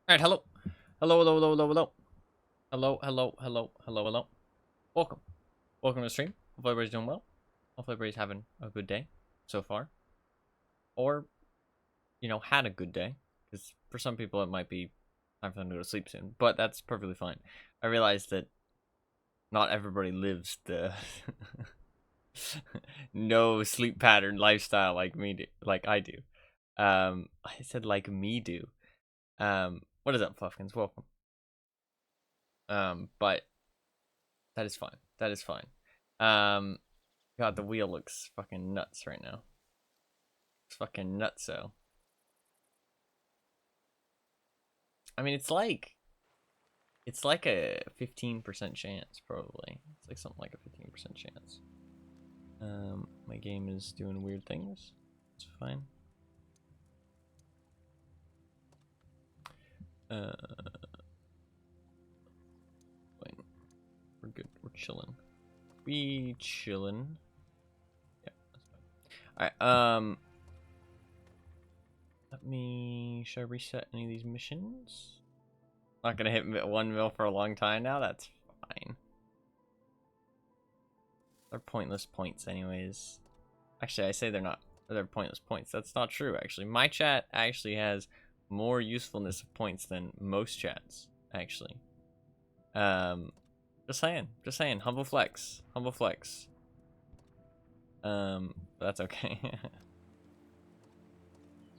Alright, hello. Hello, hello, hello, hello, hello. Hello, hello, hello, hello, hello. Welcome. Welcome to the stream. Hope everybody's doing well. Hope everybody's having a good day so far. Or, had a good day. Because for some people it might be time for them to go to sleep soon. But that's perfectly fine. I realize that not everybody lives the no sleep pattern lifestyle like me do, like I do. I said like me do. What is up, Fluffkins? Welcome. But that is fine. That is fine. Um, God, the wheel looks fucking nuts right now. It's fucking nutso. I mean, it's like a 15% chance, probably. It's like something like a 15% chance. My game is doing weird things. It's fine. Wait, we're good. We're chilling. We chilling. Yeah, that's fine. Alright, should I reset any of these missions? Not gonna hit 1 mil for a long time now. That's fine. They're pointless points, anyways. Actually, I say they're not. They're pointless points. That's not true. Actually, my chat actually has more usefulness of points than most chats. Actually, just saying. Just saying. Humble flex. Humble flex. But that's okay.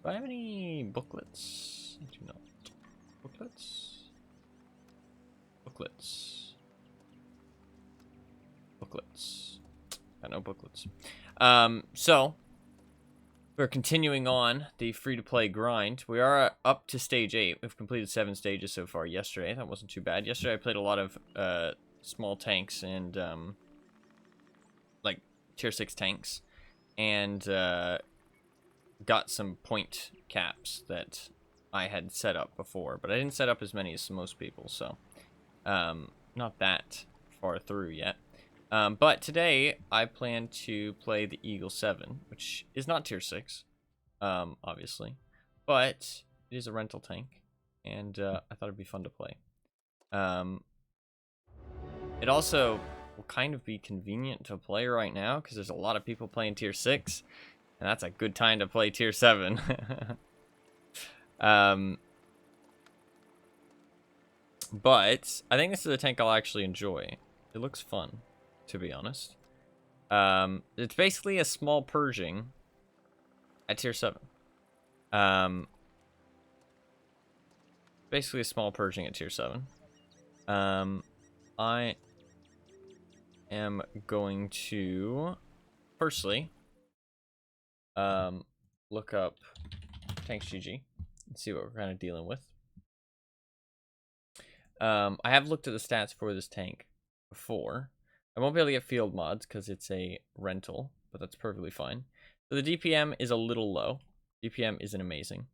Do I have any booklets? I do not. Booklets. Booklets. Booklets. Got no booklets. So we're continuing on the free-to-play grind. We are up to stage 8. We've completed 7 stages so far yesterday. That wasn't too bad. Yesterday I played a lot of small tanks and like tier 6 tanks, and got some point caps that I had set up before, but I didn't set up as many as most people, so not that far through yet. But today I plan to play the Eagle 7, which is not tier 6, obviously, but it is a rental tank, and I thought it'd be fun to play. It also will kind of be convenient to play right now because there's a lot of people playing tier 6, and that's a good time to play tier 7. But I think this is a tank I'll actually enjoy. It looks fun, to be honest. It's basically a small Pershing at tier 7. Basically a small Pershing at tier 7. I am going to firstly look up tanks GG and see what we're kind of dealing with. I have looked at the stats for this tank before. I won't be able to get field mods because it's a rental, but that's perfectly fine. So the DPM is a little low. DPM isn't amazing.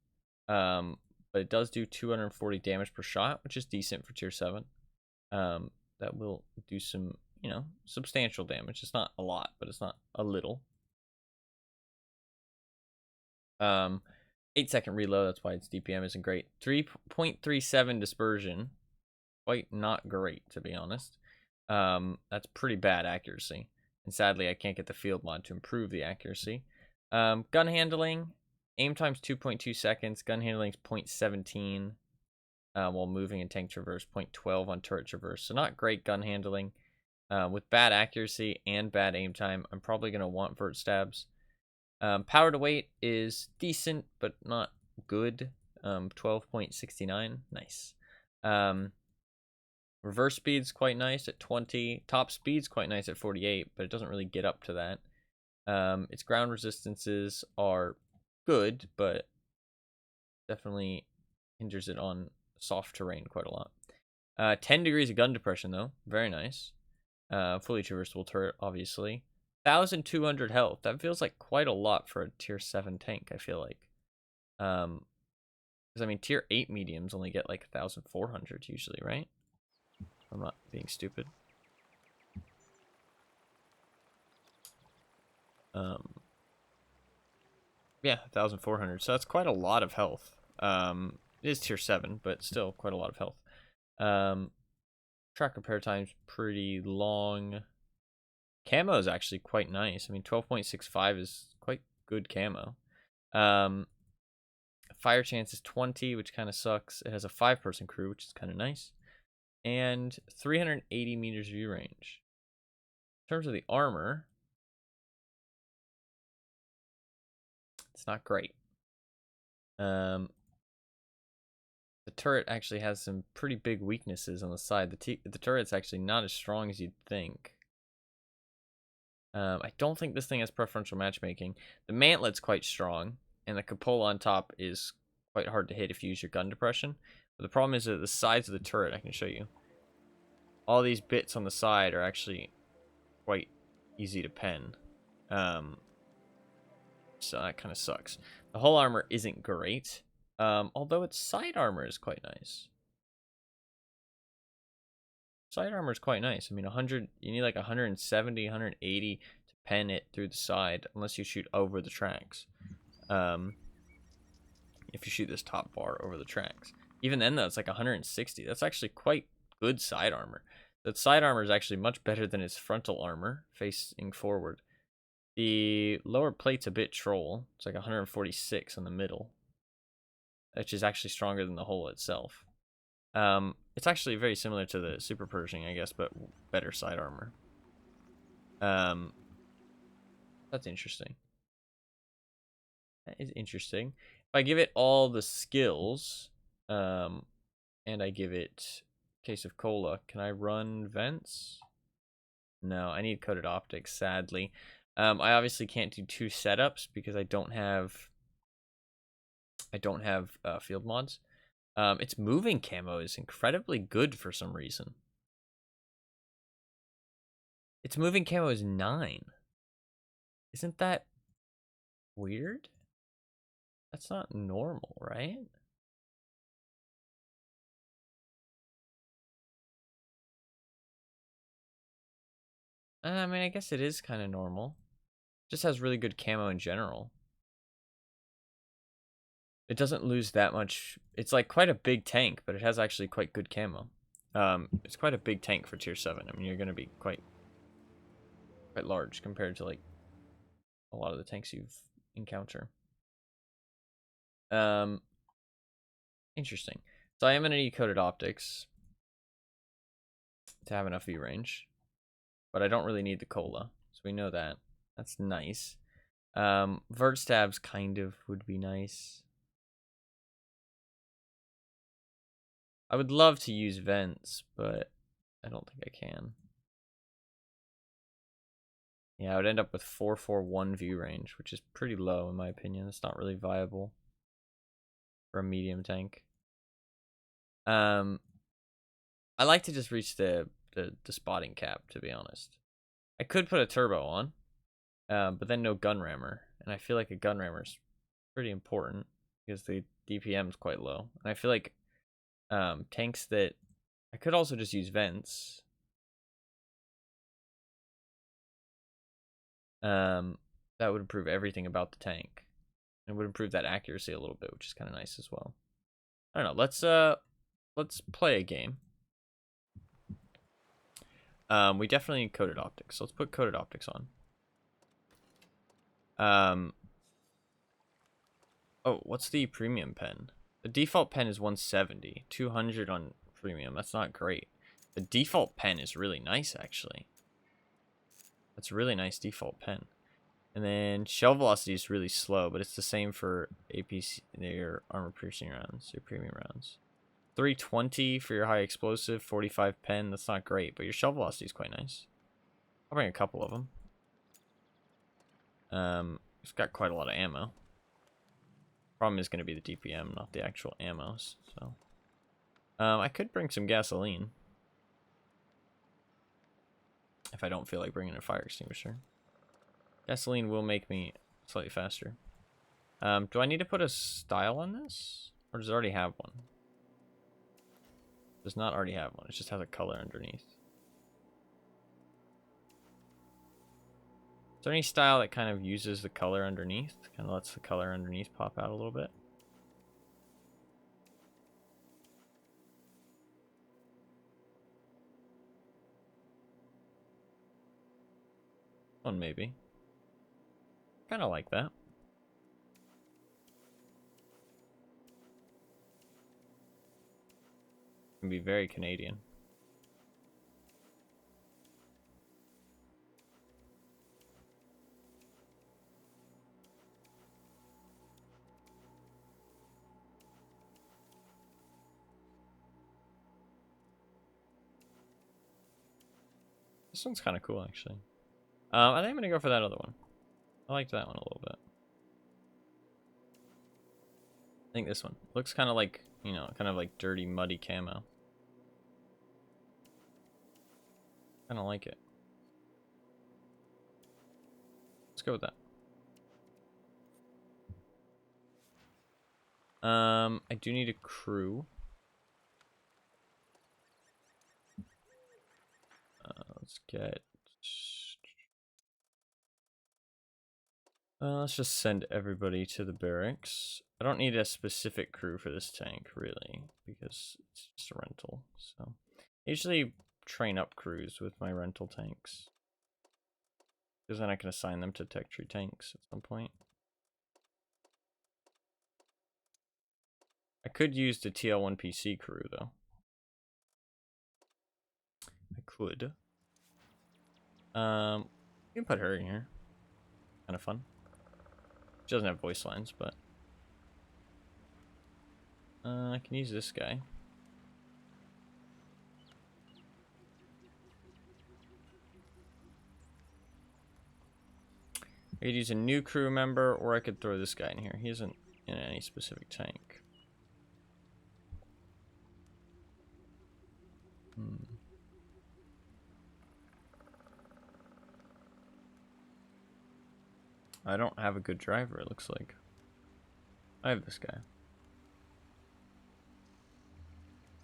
But it does do 240 damage per shot, which is decent for tier 7. That will do some, substantial damage. It's not a lot, but it's not a little. 8-second reload, that's why its DPM isn't great. 3.37 dispersion. Quite not great, to be honest. That's pretty bad accuracy. And sadly, I can't get the field mod to improve the accuracy. Gun handling, aim time's 2.2 seconds. Gun handling's 0.17 while moving in tank traverse, 0.12 on turret traverse. So not great gun handling. With bad accuracy and bad aim time, I'm probably going to want vert stabs. Power to weight is decent, but not good. 12.69. Nice. Reverse speed's quite nice at 20. Top speed's quite nice at 48, but it doesn't really get up to that. Its ground resistances are good, but definitely hinders it on soft terrain quite a lot. 10 degrees of gun depression, though. Very nice. Fully traversable turret, obviously. 1,200 health. That feels like quite a lot for a tier 7 tank, I feel like. Because, I mean, tier 8 mediums only get like 1,400 usually, right? I'm not being stupid. Yeah, 1,400. So that's quite a lot of health. It is tier 7, but still quite a lot of health. Track repair time's pretty long. Camo is actually quite nice. I mean, 12.65 is quite good camo. Fire chance is 20, which kind of sucks. It has a 5-person crew, which is kind of nice. And 380 meters view range. In terms of the armor, it's not great. The turret actually has some pretty big weaknesses on the side. The turret's actually not as strong as you'd think. I don't think this thing has preferential matchmaking. The mantlet's quite strong, and the cupola on top is quite hard to hit if you use your gun depression. But the problem is that the sides of the turret, I can show you. All these bits on the side are actually quite easy to pen. So that kind of sucks. The whole armor isn't great, although its side armor is quite nice. Side armor is quite nice. I mean, 100, you need like 170, 180 to pen it through the side, unless you shoot over the tracks. If you shoot this top bar over the tracks. Even then, though, it's like 160. That's actually quite good side armor. That side armor is actually much better than its frontal armor, facing forward. The lower plate's a bit troll. It's like 146 on the middle, which is actually stronger than the hull itself. It's actually very similar to the Super Pershing, I guess, but better side armor. That's interesting. That is interesting. If I give it all the skills, and I give it case of cola, can I run vents? No, I need coated optics, sadly. I obviously can't do 2 setups because I don't have field mods. Its moving camo is incredibly good for some reason. Its moving camo is 9. Isn't that weird? That's not normal, right? I mean, I guess it is kind of normal. Just has really good camo in general. It doesn't lose that much. It's like quite a big tank, but it has actually quite good camo. It's quite a big tank for tier 7. I mean, you're going to be quite large compared to like a lot of the tanks you've encounter. Interesting. So I am going to need coated optics to have enough view range, but I don't really need the cola, so we know that. That's nice. Vert stabs kind of would be nice. I would love to use vents, but I don't think I can. Yeah, I would end up with 441 view range, which is pretty low in my opinion. It's not really viable for a medium tank. I like to just reach the spotting cap, to be honest. I could put a turbo on, but then no gun rammer, and I feel like a gun rammer is pretty important because the DPM is quite low. And I feel like tanks that I could also just use vents. That would improve everything about the tank. It would improve that accuracy a little bit, which is kind of nice as well. I don't know. Let's play a game. We definitely need coated optics, so let's put coated optics on. Oh, what's the premium pen? The default pen is 170, 200 on premium. That's not great. The default pen is really nice, actually. That's a really nice default pen. And then shell velocity is really slow, but it's the same for APC, your armor piercing rounds, your premium rounds. 320 for your high explosive, 45 pen. That's not great, but your shell velocity is quite nice. I'll bring a couple of them. It's got quite a lot of ammo. Problem is going to be the DPM, not the actual ammos. So, I could bring some gasoline if I don't feel like bringing a fire extinguisher. Gasoline will make me slightly faster. Do I need to put a style on this, or does it already have one? It does not already have one. It just has a color underneath. Is there any style that kind of uses the color underneath? Kind of lets the color underneath pop out a little bit? One maybe. Kind of like that. Can be very Canadian. This one's kind of cool, actually. I think I'm gonna go for that other one. I liked that one a little bit. I think this one looks kind of like, you know, kind of like dirty, muddy camo. Kind of like it. Let's go with that. I do need a crew. Let's get. Let's just send everybody to the barracks. I don't need a specific crew for this tank, really, because it's just a rental. So, I usually train up crews with my rental tanks, because then I can assign them to tech tree tanks at some point. I could use the TL1 PC crew, though. I could. You can put her in here. Kind of fun. She doesn't have voice lines, but I can use this guy. I could use a new crew member, or I could throw this guy in here. He isn't in any specific tank. I don't have a good driver, it looks like. I have this guy.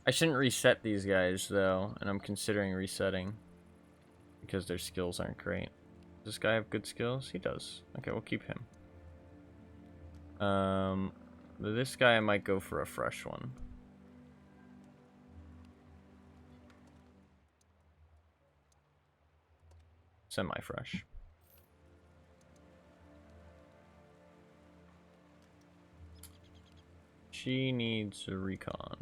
I shouldn't reset these guys, though, and I'm considering resetting because their skills aren't great. Does this guy have good skills? He does. Okay, we'll keep him. This guy I might go for a fresh one. Semi-fresh. She needs a recon.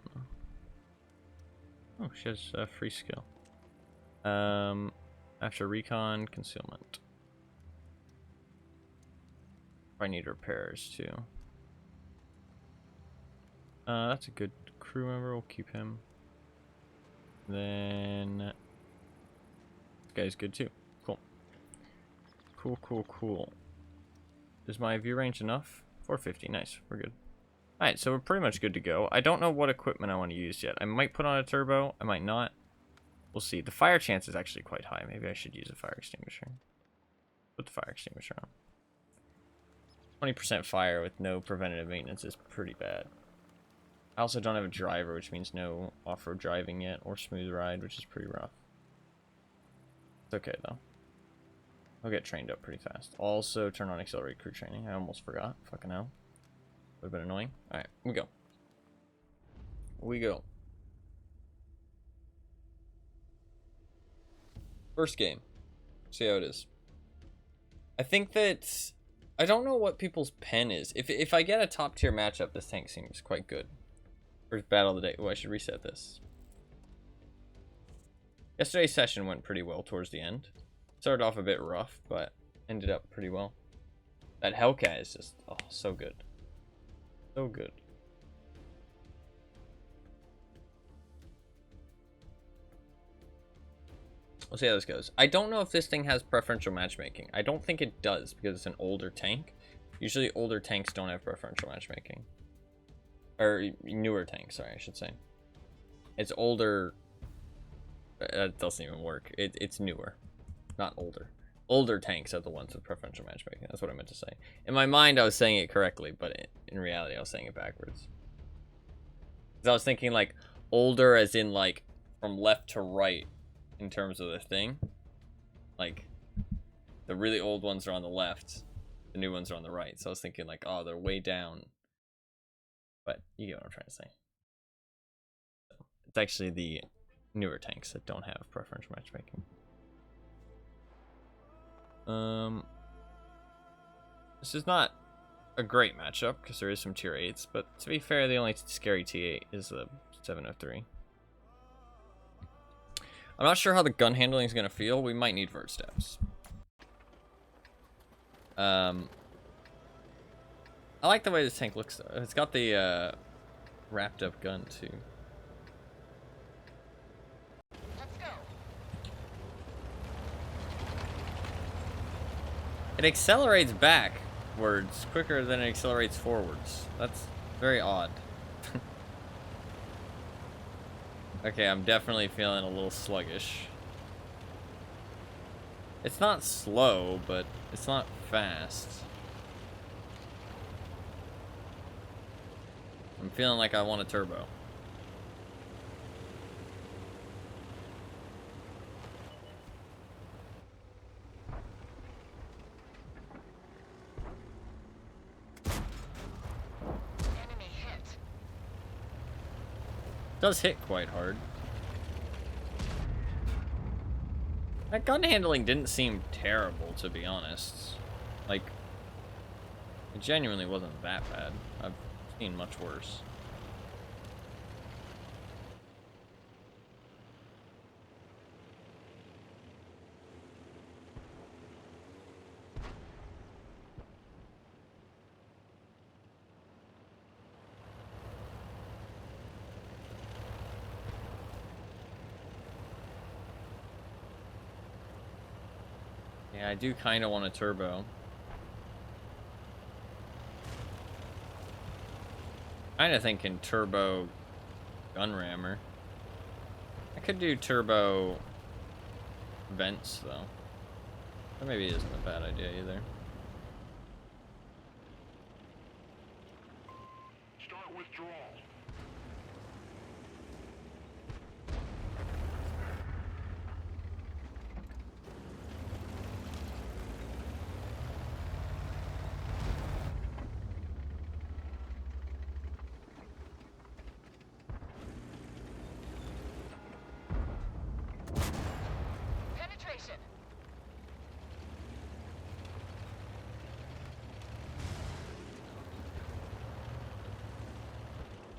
Oh, she has a free skill. After recon, concealment. I need repairs too. That's a good crew member. We'll keep him. Then this guy's good too. Cool. Cool. Is my view range enough? 450. Nice. We're good. Alright, so we're pretty much good to go. I don't know what equipment I want to use yet. I might put on a turbo. I might not. We'll see. The fire chance is actually quite high. Maybe I should use a fire extinguisher. Put the fire extinguisher on. 20% fire with no preventative maintenance is pretty bad. I also don't have a driver, which means no off-road driving yet, or smooth ride, which is pretty rough. It's okay, though. I'll get trained up pretty fast. Also, turn on accelerated crew training. I almost forgot. Fucking hell. Would have been annoying. Alright, we go. We go. First game. See how it is. I think that... I don't know what people's pen is. If I get a top tier matchup, this tank seems quite good. First battle of the day. Oh, I should reset this. Yesterday's session went pretty well towards the end. Started off a bit rough, but ended up pretty well. That Hellcat is just, oh, so good. So good. We'll see how this goes. I don't know if this thing has preferential matchmaking. I don't think it does because it's an older tank. Usually older tanks don't have preferential matchmaking. Or newer tanks, sorry, I should say. It's older. That doesn't even work. It's newer, not older. Older tanks are the ones with preferential matchmaking. That's what I meant to say. In my mind, I was saying it correctly, but in reality, I was saying it backwards. Because I was thinking like older as in like from left to right in terms of the thing. Like the really old ones are on the left, the new ones are on the right. So I was thinking like, oh, they're way down. But you get what I'm trying to say. It's actually the newer tanks that don't have preferential matchmaking. This is not a great matchup because there is some tier 8s, but to be fair, the only scary T8 is the 703. I'm not sure how the gun handling is going to feel. We might need vert steps. I like the way this tank looks though. It's got the wrapped up gun too. Let's go. It accelerates backwards quicker than it accelerates forwards. That's very odd. Okay, I'm definitely feeling a little sluggish. It's not slow, but it's not fast. I'm feeling like I want a turbo. Enemy hit. Does hit quite hard. That gun handling didn't seem terrible, to be honest. Like, it genuinely wasn't that bad. I've seen much worse. Yeah, I do kind of want a turbo. Kind of thinking turbo gun rammer. I could do turbo vents though. That maybe isn't a bad idea either. Start withdrawal. Penetration.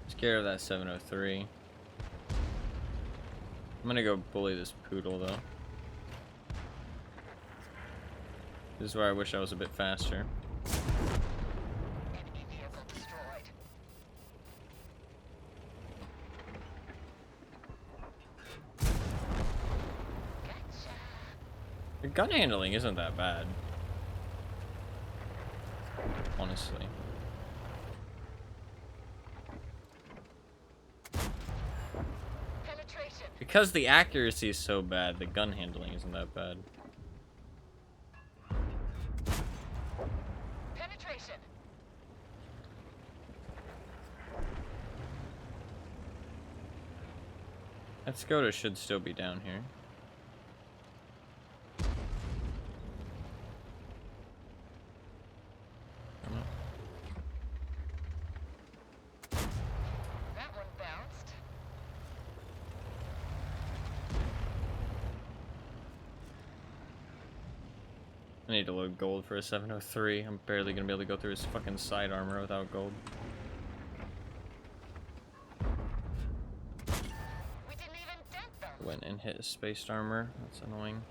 Scared of that 703. I'm gonna go bully this poodle though. This is where I wish I was a bit faster. Enemy vehicle destroyed. Gotcha. The gun handling isn't that bad. Honestly. Penetration. Because the accuracy is so bad, the gun handling isn't that bad. Penetration. That Skoda should still be down here. I don't know. That one bounced. I need to load gold for a 703. I'm barely gonna be able to go through his fucking side armor without gold. We didn't even dent them. Went and hit his spaced armor. That's annoying.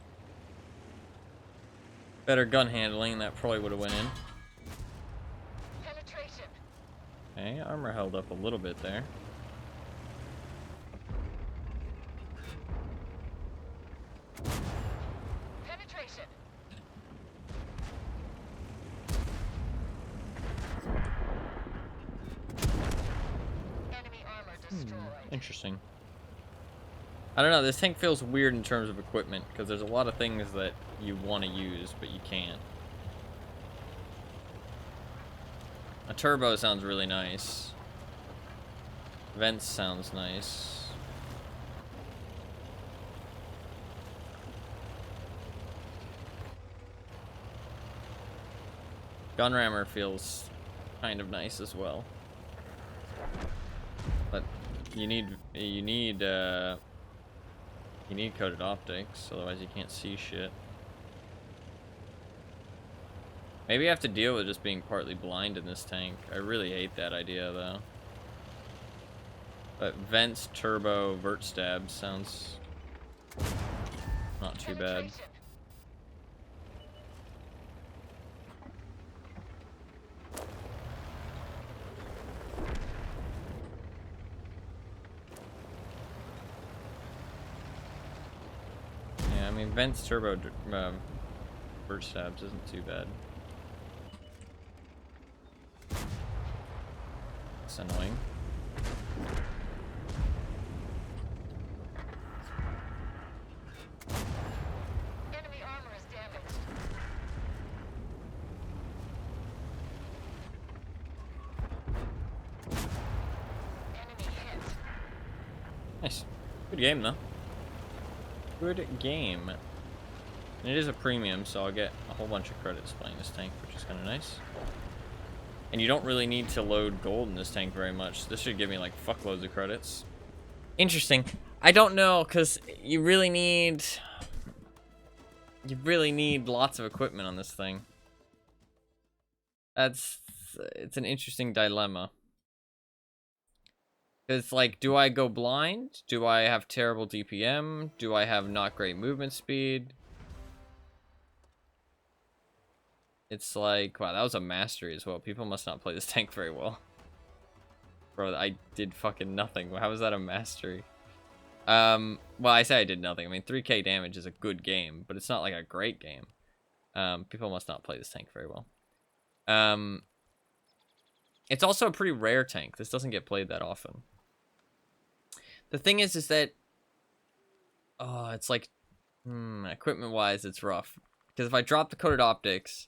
Better gun handling, that probably would have went in. Penetration. Okay, armor held up a little bit there. Penetration. Enemy armor destroyed. Interesting. I don't know, this tank feels weird in terms of equipment, because there's a lot of things that you want to use, but you can't. A turbo sounds really nice. Vents sounds nice. Gun rammer feels kind of nice as well. But you need coated optics, otherwise you can't see shit. Maybe I have to deal with just being partly blind in this tank. I really hate that idea, though. But vents, turbo, vert stab sounds not too bad. Penetration. Yeah, I mean, vents, turbo, vert stabs isn't too bad. It's annoying. Enemy armor is damaged. Enemy hit. Nice. Good game, though. Good game. And it is a premium, so I'll get a whole bunch of credits playing this tank, which is kind of nice. And you don't really need to load gold in this tank very much. This should give me, like, fuckloads of credits. Interesting. I don't know, because you really need lots of equipment on this thing. It's an interesting dilemma. It's like, do I go blind? Do I have terrible DPM? Do I have not great movement speed? It's like, wow, that was a mastery as well. People must not play this tank very well. Bro, I did fucking nothing. How was that a mastery? Well, I say I did nothing. I mean, 3k damage is a good game, but it's not like a great game. People must not play this tank very well. It's also a pretty rare tank. This doesn't get played that often. The thing is that, oh, it's like, equipment-wise, it's rough. Because if I drop the coated optics,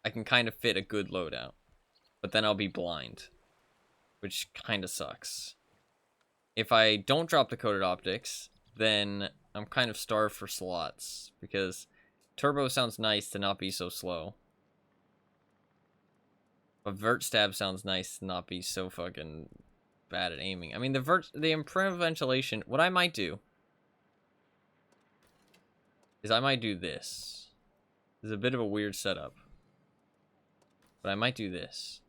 I can kind of fit a good loadout. But then I'll be blind, which kind of sucks. If I don't drop the coated optics, then I'm kind of starved for slots. Because turbo sounds nice to not be so slow. But vert stab sounds nice to not be so fucking bad at aiming. I mean, the improved ventilation, what I might do is I might do this. This is a bit of a weird setup. But I might do this.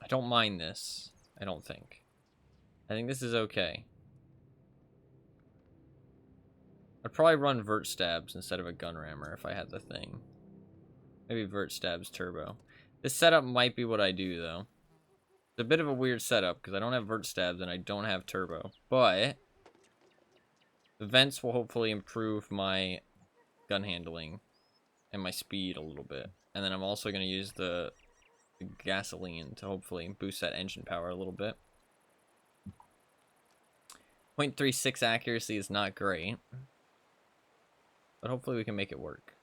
I don't mind this, I don't think. I think this is okay. I'd probably run vert stabs instead of a gun rammer if I had the thing. Maybe vert stabs turbo. This setup might be what I do, though. It's a bit of a weird setup because I don't have vert stabs and I don't have turbo. But the vents will hopefully improve my gun handling and my speed a little bit. And then I'm also going to use the gasoline to hopefully boost that engine power a little bit. 0.36 accuracy is not great. But hopefully we can make it work.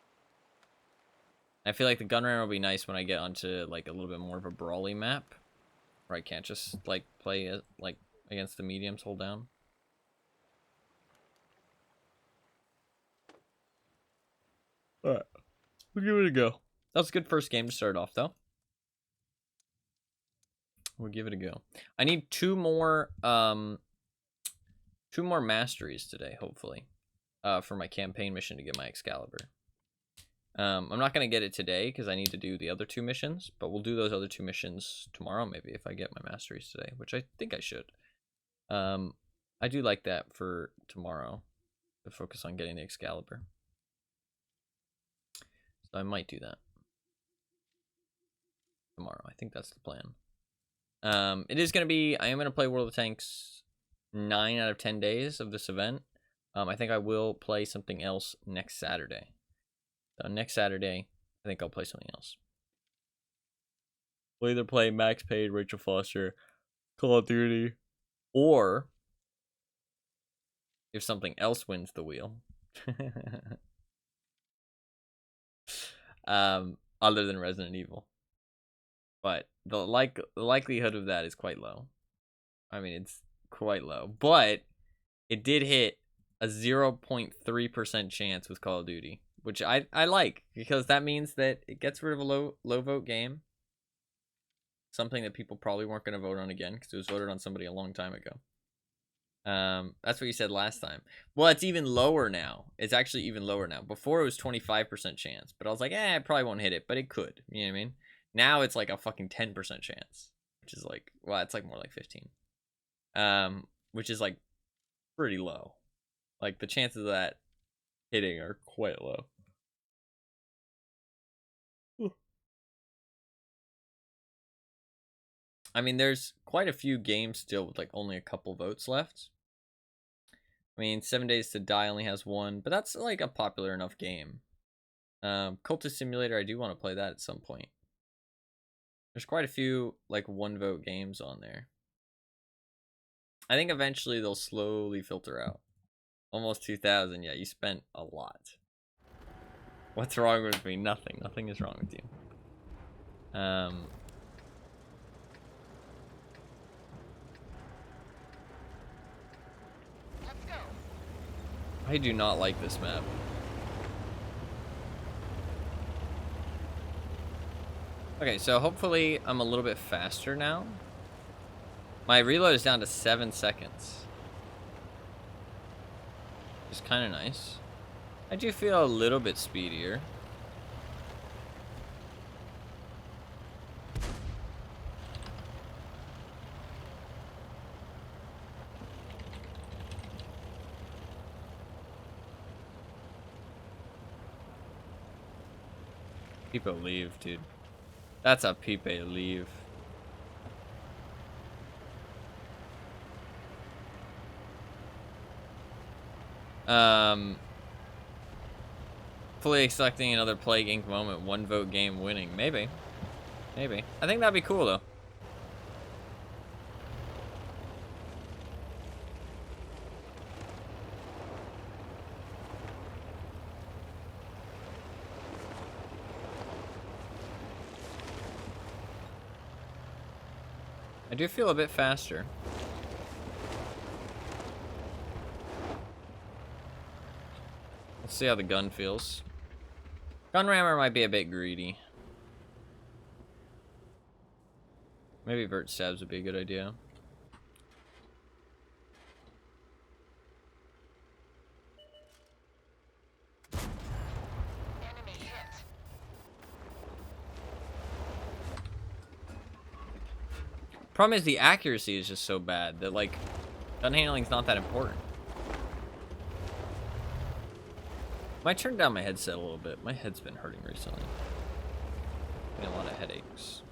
I feel like the gun rammer will be nice when I get onto like a little bit more of a brawly map. Where I can't just like play it like against the mediums, hold down. Alright. We'll give it a go. That was a good first game to start off though. We'll give it a go. I need two more masteries today, hopefully. For my campaign mission to get my Excalibur. I'm not going to get it today because I need to do the other two missions, but we'll do those other two missions tomorrow maybe if I get my masteries today, which I think I should. I do like that for tomorrow, to focus on getting the Excalibur. So I might do that tomorrow. I think that's the plan. It is going to be, I am going to play World of Tanks 9 out of 10 days of this event. I think I will play something else next Saturday. So next Saturday, I think I'll play something else. We'll either play Max Payne, Rachel Foster, Call of Duty, or if something else wins the wheel, other than Resident Evil. But the likelihood of that is quite low. I mean, it's quite low, but it did hit a 0.3% chance with Call of Duty, which I like, because that means that it gets rid of a low vote game. Something that people probably weren't going to vote on again because it was voted on somebody a long time ago. That's what you said last time. Well, it's even lower now. It's actually even lower now. Before it was 25% chance, but I was like, I probably won't hit it, but it could. You know what I mean? Now it's like a fucking 10% chance, which is like, well, it's like more like 15. Which is like pretty low. Like the chances of that hitting are quite low. I mean, there's quite a few games still with like only a couple votes left. I mean, 7 Days to Die only has one, but that's like a popular enough game. Cultist Simulator, I do want to play that at some point. There's quite a few like 1 vote games on there. I think eventually they'll slowly filter out. Almost 2,000. Yeah, you spent a lot. What's wrong with me? Nothing. Nothing is wrong with you. Let's go. I do not like this map. Okay, so hopefully I'm a little bit faster now. My reload is down to 7 seconds. It's kind of nice. I do feel a little bit speedier. People leave, dude. That's a Pipe leave. Fully expecting another Plague Inc. moment, 1 vote game winning. Maybe. Maybe. I think that'd be cool, though. I do feel a bit faster. Let's see how the gun feels. Gun rammer might be a bit greedy. Maybe vert stabs would be a good idea. Enemy hit. Problem is the accuracy is just so bad that like gun handling's not that important. Might turn down my headset a little bit. My head's been hurting recently. Getting a lot of headaches.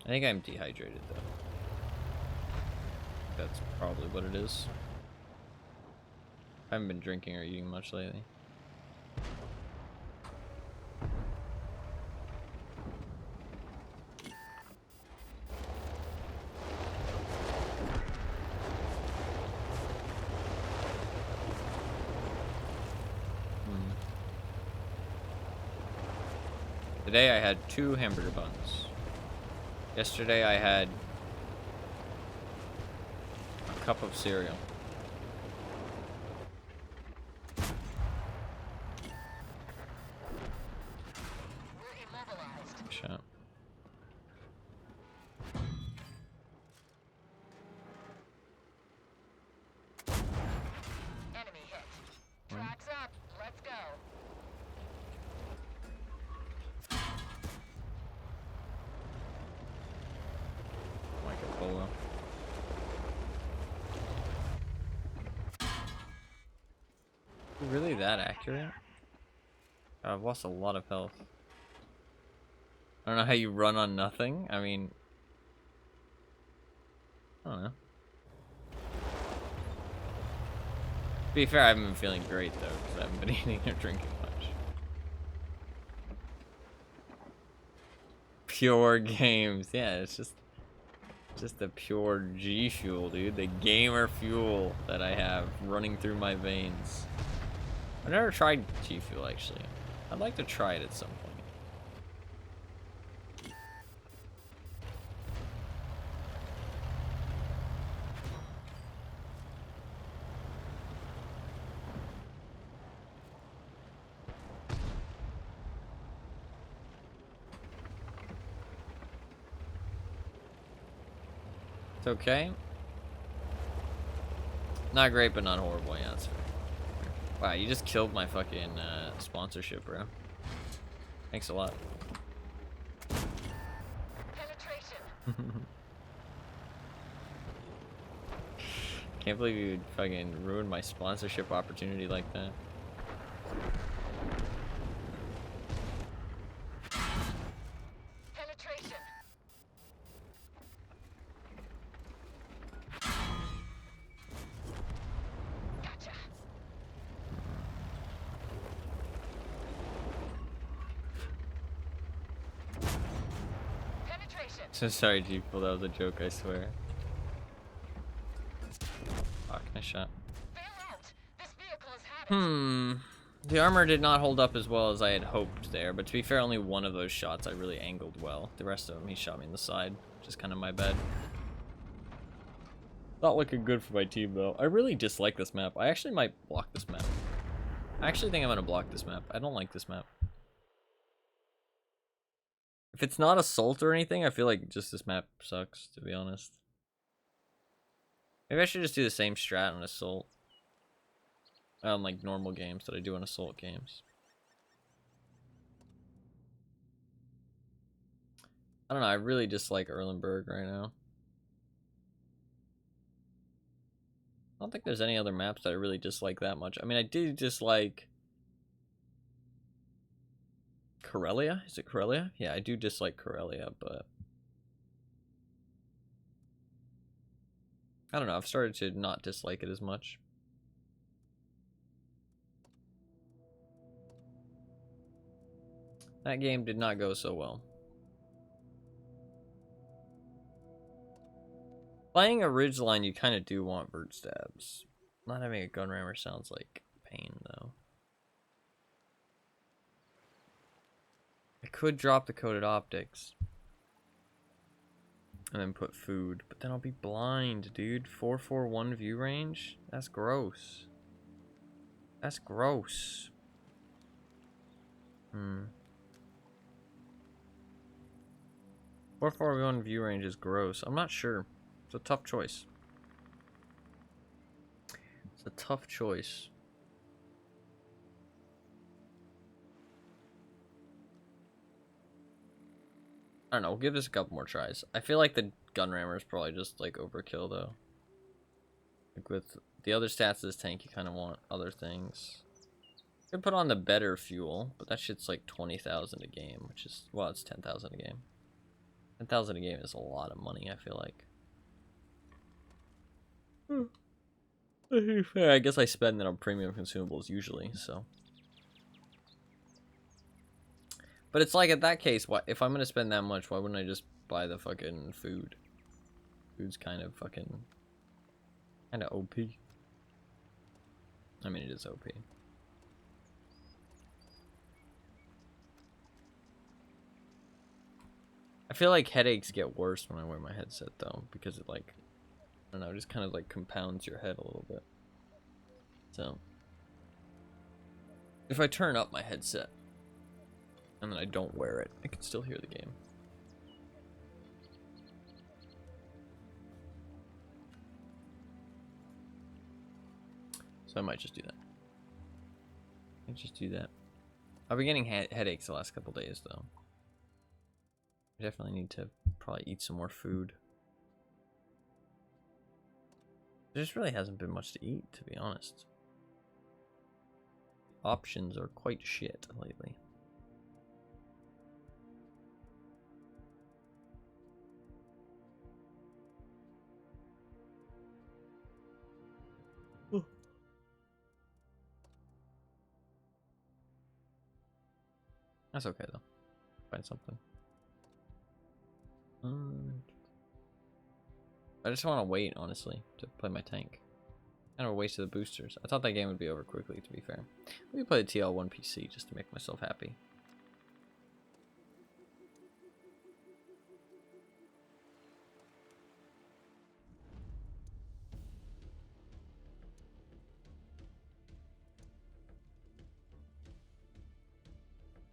I think I'm dehydrated though. That's probably what it is. I haven't been drinking or eating much lately. Today I had 2 hamburger buns. Yesterday I had a cup of cereal. We're immobilized. Shot. Enemy hit. Tracks up. Let's go. Michael Polo. Really that accurate? I've lost a lot of health. I don't know how you run on nothing. I mean, I don't know. To be fair, I haven't been feeling great though, because I haven't been eating or drinking much. Pure games, yeah, it's just the pure G fuel, dude. The gamer fuel that I have running through my veins. I've never tried G fuel actually. I'd like to try it at some point. It's okay. Not great, but not horrible. Yeah, that's fair. Wow, you just killed my fucking sponsorship, bro. Thanks a lot. Penetration. Can't believe you would fucking ruin my sponsorship opportunity like that. Penetration. Gotcha. Penetration. So sorry, people. That was a joke, I swear. Fuck, nice shot. Bail out. This vehicle has had it. The armor did not hold up as well as I had hoped there, but to be fair, only one of those shots I really angled well. The rest of them, he shot me in the side, which is kind of my bad. Not looking good for my team, though. I really dislike this map. I actually might block this map. I actually think I'm going to block this map. I don't like this map. If it's not assault or anything, I feel like just this map sucks, to be honest. Maybe I should just do the same strat on assault. On like normal games that I do on assault games. I don't know, I really dislike Erlenberg right now. I don't think there's any other maps that I really dislike that much. I mean, I do dislike Karelia. Is it Karelia? Yeah, I do dislike Karelia, but I don't know, I've started to not dislike it as much. That game did not go so well. Playing a ridgeline, you kind of do want vert stabs. Not having a gun rammer sounds like pain, though. I could drop the coated optics. And then put food. But then I'll be blind, dude. 441 view range? That's gross. That's gross. 441 view range is gross. I'm not sure. It's a tough choice. It's a tough choice. I don't know. We'll give this a couple more tries. I feel like the gun rammer is probably just like overkill though. Like with the other stats of this tank, you kind of want other things. Could put on the better fuel, but that shit's like 20,000 a game, which is, well, it's 10,000 a game. 10,000 a game is a lot of money, I feel like. I guess I spend that on premium consumables usually, so. But it's like, in that case, what if I'm gonna spend that much, why wouldn't I just buy the fucking food? Food's kind of fucking... kind of OP. I mean, it is OP. I feel like headaches get worse when I wear my headset, though, because it, like, I don't know, it just kind of, like, compounds your head a little bit. So, if I turn up my headset, and then I don't wear it, I can still hear the game. So I might just do that. I've been getting headaches the last couple days, though. I definitely need to probably eat some more food. There just really hasn't been much to eat, to be honest. Options are quite shit lately. That's okay, though. Find something. I just want to wait, honestly, to play my tank. Kind of a waste of the boosters. I thought that game would be over quickly, to be fair. Let me play the TL1 PC just to make myself happy.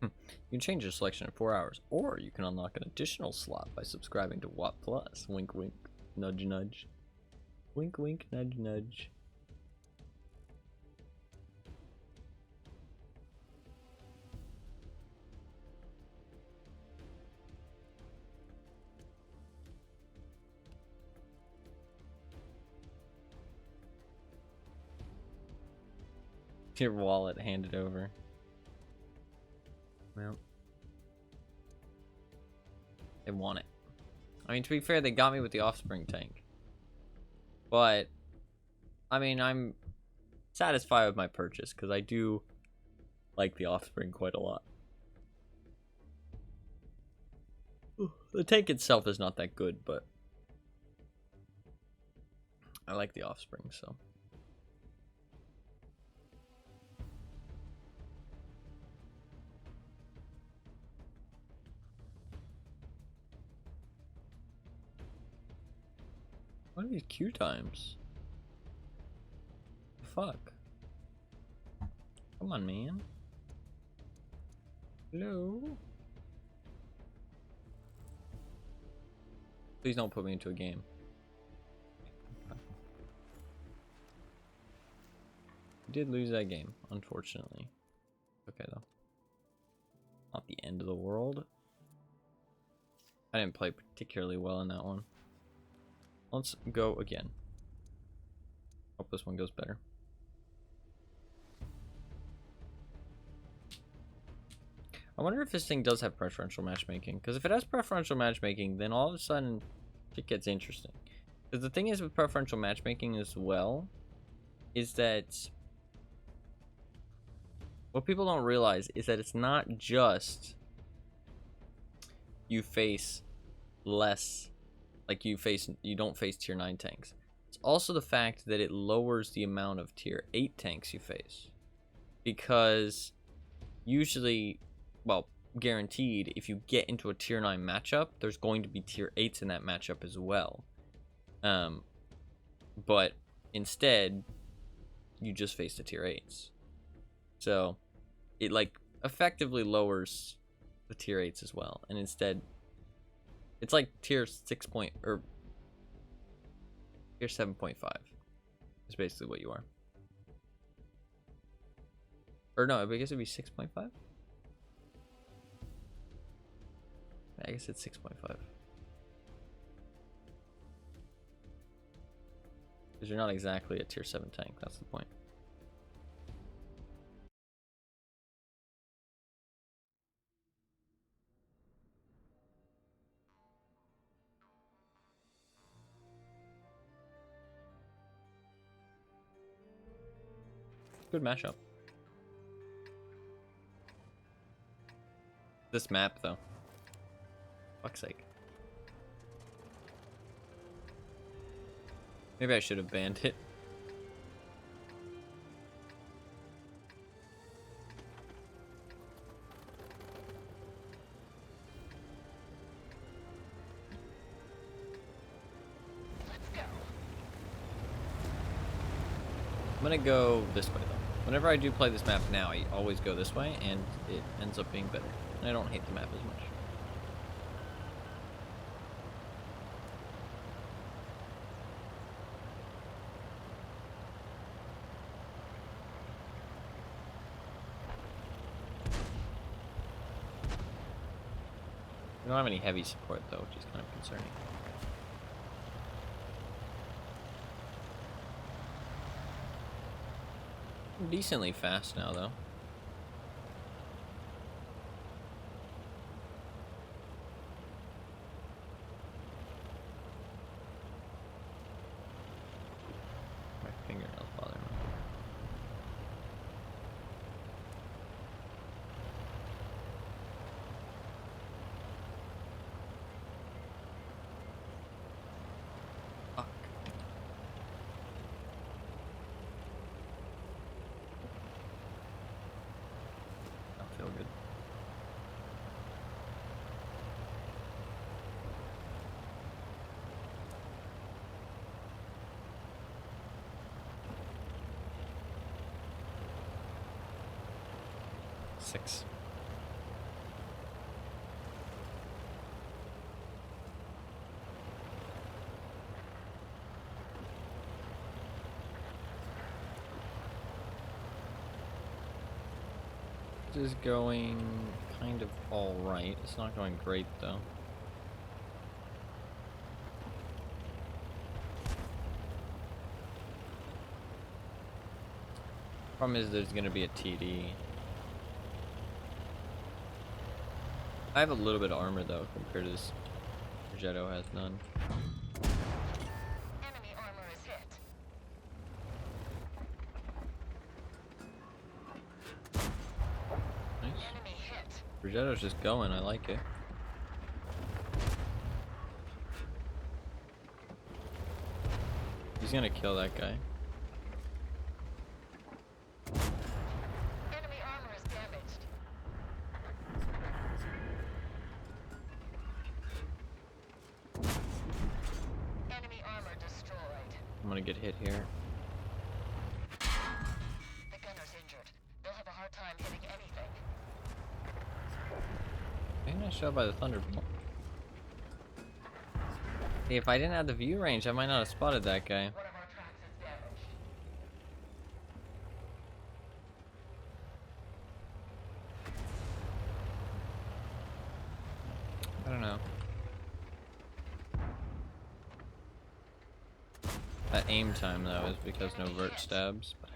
You can change your selection in 4 hours, or you can unlock an additional slot by subscribing to Watt Plus. Wink, wink. Nudge, nudge. Wink, wink, nudge, nudge. Your wallet handed over. Well, they want it. I mean, to be fair, they got me with the Offspring tank. But, I mean, I'm satisfied with my purchase, because I do like the Offspring quite a lot. The tank itself is not that good, but I like the Offspring, so. What are these queue times? Fuck. Come on, man. Hello? Please don't put me into a game. We did lose that game, unfortunately. Okay, though. Not the end of the world. I didn't play particularly well in that one. Let's go again. Hope this one goes better. I wonder if this thing does have preferential matchmaking. Because if it has preferential matchmaking, then all of a sudden it gets interesting. Because the thing is with preferential matchmaking as well, is that what people don't realize is that it's not just you face less, like you don't face tier 9 tanks. It's also the fact that it lowers the amount of tier 8 tanks you face. Because usually, well, guaranteed, if you get into a tier 9 matchup, there's going to be tier 8s in that matchup as well. But instead, you just face the tier 8s. So, it like effectively lowers the tier 8s as well. And instead, it's like tier 6 or tier 7.5 is basically what you are. Or no, I guess it'd be 6.5? I guess it's 6.5. Because you're not exactly a tier 7 tank, that's the point. Good mashup. This map, though. Fuck's sake. Maybe I should have banned it. Let's go. I'm gonna go this way, though. Whenever I do play this map now, I always go this way, and it ends up being better. And I don't hate the map as much. We don't have any heavy support, though, which is kind of concerning. I'm decently fast now, though. My fingernails bother me. Fuck. I feel good. Six. First is going kind of alright. It's not going great though. Problem is there's going to be a TD. I have a little bit of armor though compared to this. Progetto has none. Enemy armor is hit. Nice. Enemy hit. Progetto's just going, I like it. He's gonna kill that guy. Enemy armor is damaged. Enemy armor destroyed. I'm gonna get hit here. The gunner's injured. They'll have a hard time hitting anything. Maybe nice shot by the Thunderbolt. See, if I didn't have the view range, I might not have spotted that guy. One of our tracks is damaged. I don't know. That aim time though is because no vert stabs. But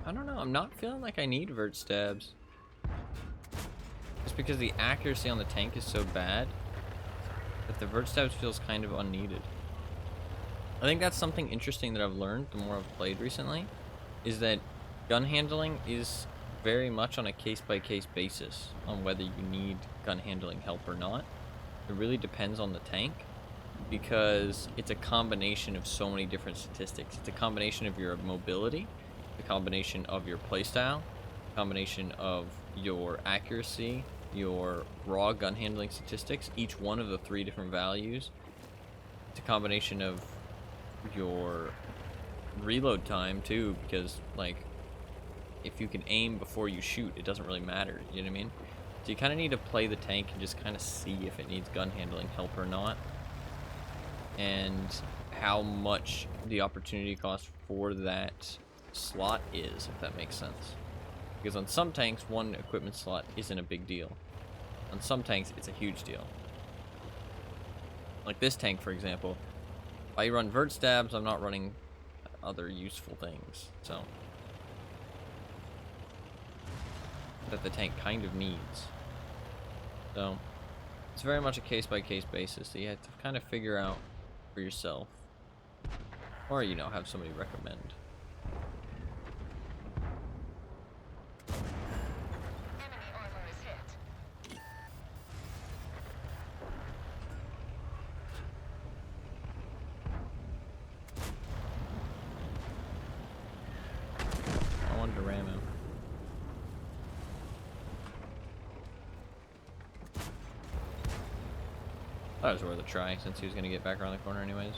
I don't know. I'm not feeling like I need vert stabs. Just because the accuracy on the tank is so bad that the vert stabs feels kind of unneeded. I think that's something interesting that I've learned the more I've played recently, is that gun handling is very much on a case-by-case basis on whether you need gun handling help or not. It really depends on the tank, because it's a combination of so many different statistics. It's a combination of your mobility, a combination of your playstyle, a combination of your accuracy, your raw gun handling statistics, each one of the 3 different values. It's a combination of your reload time too, because like if you can aim before you shoot, it doesn't really matter, you know what I mean? So you kind of need to play the tank and just kind of see if it needs gun handling help or not, and how much the opportunity cost for that slot is, if that makes sense. Because on some tanks, one equipment slot isn't a big deal. On some tanks, it's a huge deal. Like this tank, for example. If I run vert stabs, I'm not running other useful things, so. That the tank kind of needs. So, it's very much a case-by-case basis that you have to kind of figure out for yourself. Or, you know, have somebody recommend. Enemy armor is hit. I wanted to ram him. That was worth a try, since he was going to get back around the corner anyways.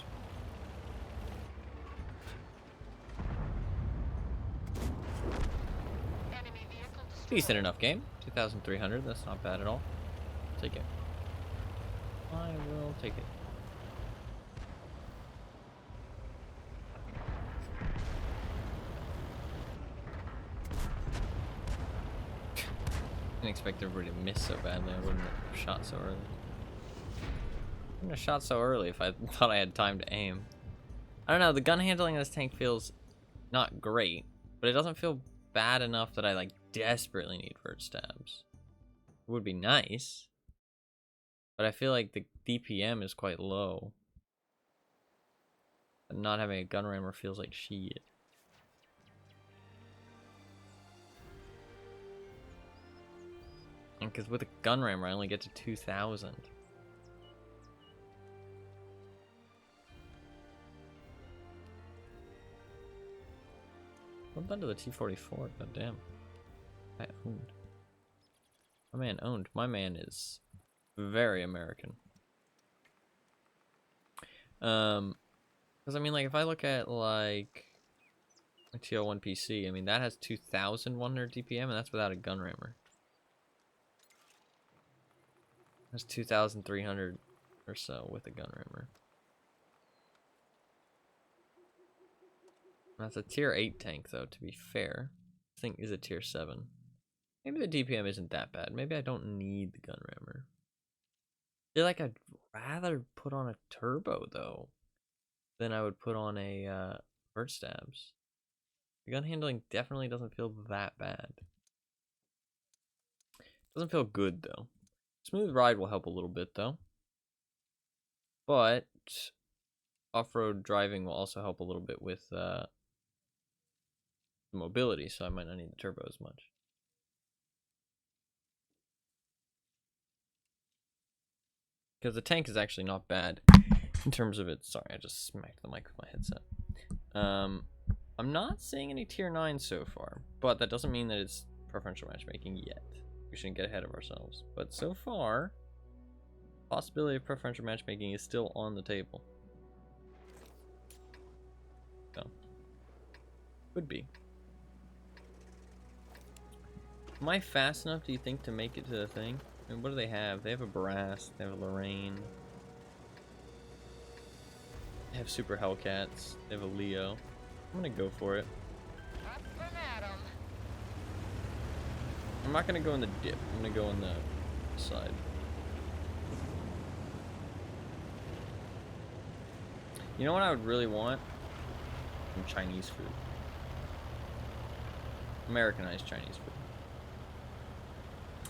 Enemy vehicle destroyed. Decent enough game. 2,300, that's not bad at all. Take it. I will take it. Didn't expect everybody to miss so badly. I wouldn't have shot so early. I wouldn't have shot so early if I thought I had time to aim. I don't know, the gun handling in this tank feels not great, but it doesn't feel bad enough that I like desperately need vert stabs. It would be nice, but I feel like the DPM is quite low. And not having a gun rammer feels like shit. And because with a gun rammer I only get to 2,000. What happened to the T-44? God damn. I owned. My man owned. My man is very American. Because I mean, like, if I look at like a TL1 PC, I mean that has 2,100 DPM, and that's without a gun rammer. That's 2,300 or so with a gun rammer. That's a tier 8 tank, though, to be fair. This thing is a tier 7. Maybe the DPM isn't that bad. Maybe I don't need the gun rammer. I feel like I'd rather put on a turbo though than I would put on a vert stabs. The gun handling definitely doesn't feel that bad. Doesn't feel good though. Smooth ride will help a little bit though. But off-road driving will also help a little bit with the mobility, so I might not need the turbo as much. Because the tank is actually not bad in terms of its... Sorry, I just smacked the mic with my headset. I'm not seeing any tier 9 so far, but that doesn't mean that it's preferential matchmaking yet. We shouldn't get ahead of ourselves. But so far, possibility of preferential matchmaking is still on the table. So, could be. Am I fast enough, do you think, to make it to the thing? I mean, what do they have? They have a Brass, they have a Lorraine. They have Super Hellcats, they have a Leo. I'm gonna go for it. Up and at 'em. I'm not gonna go in the dip, I'm gonna go on the side. You know what I would really want? Some Chinese food. Americanized Chinese food.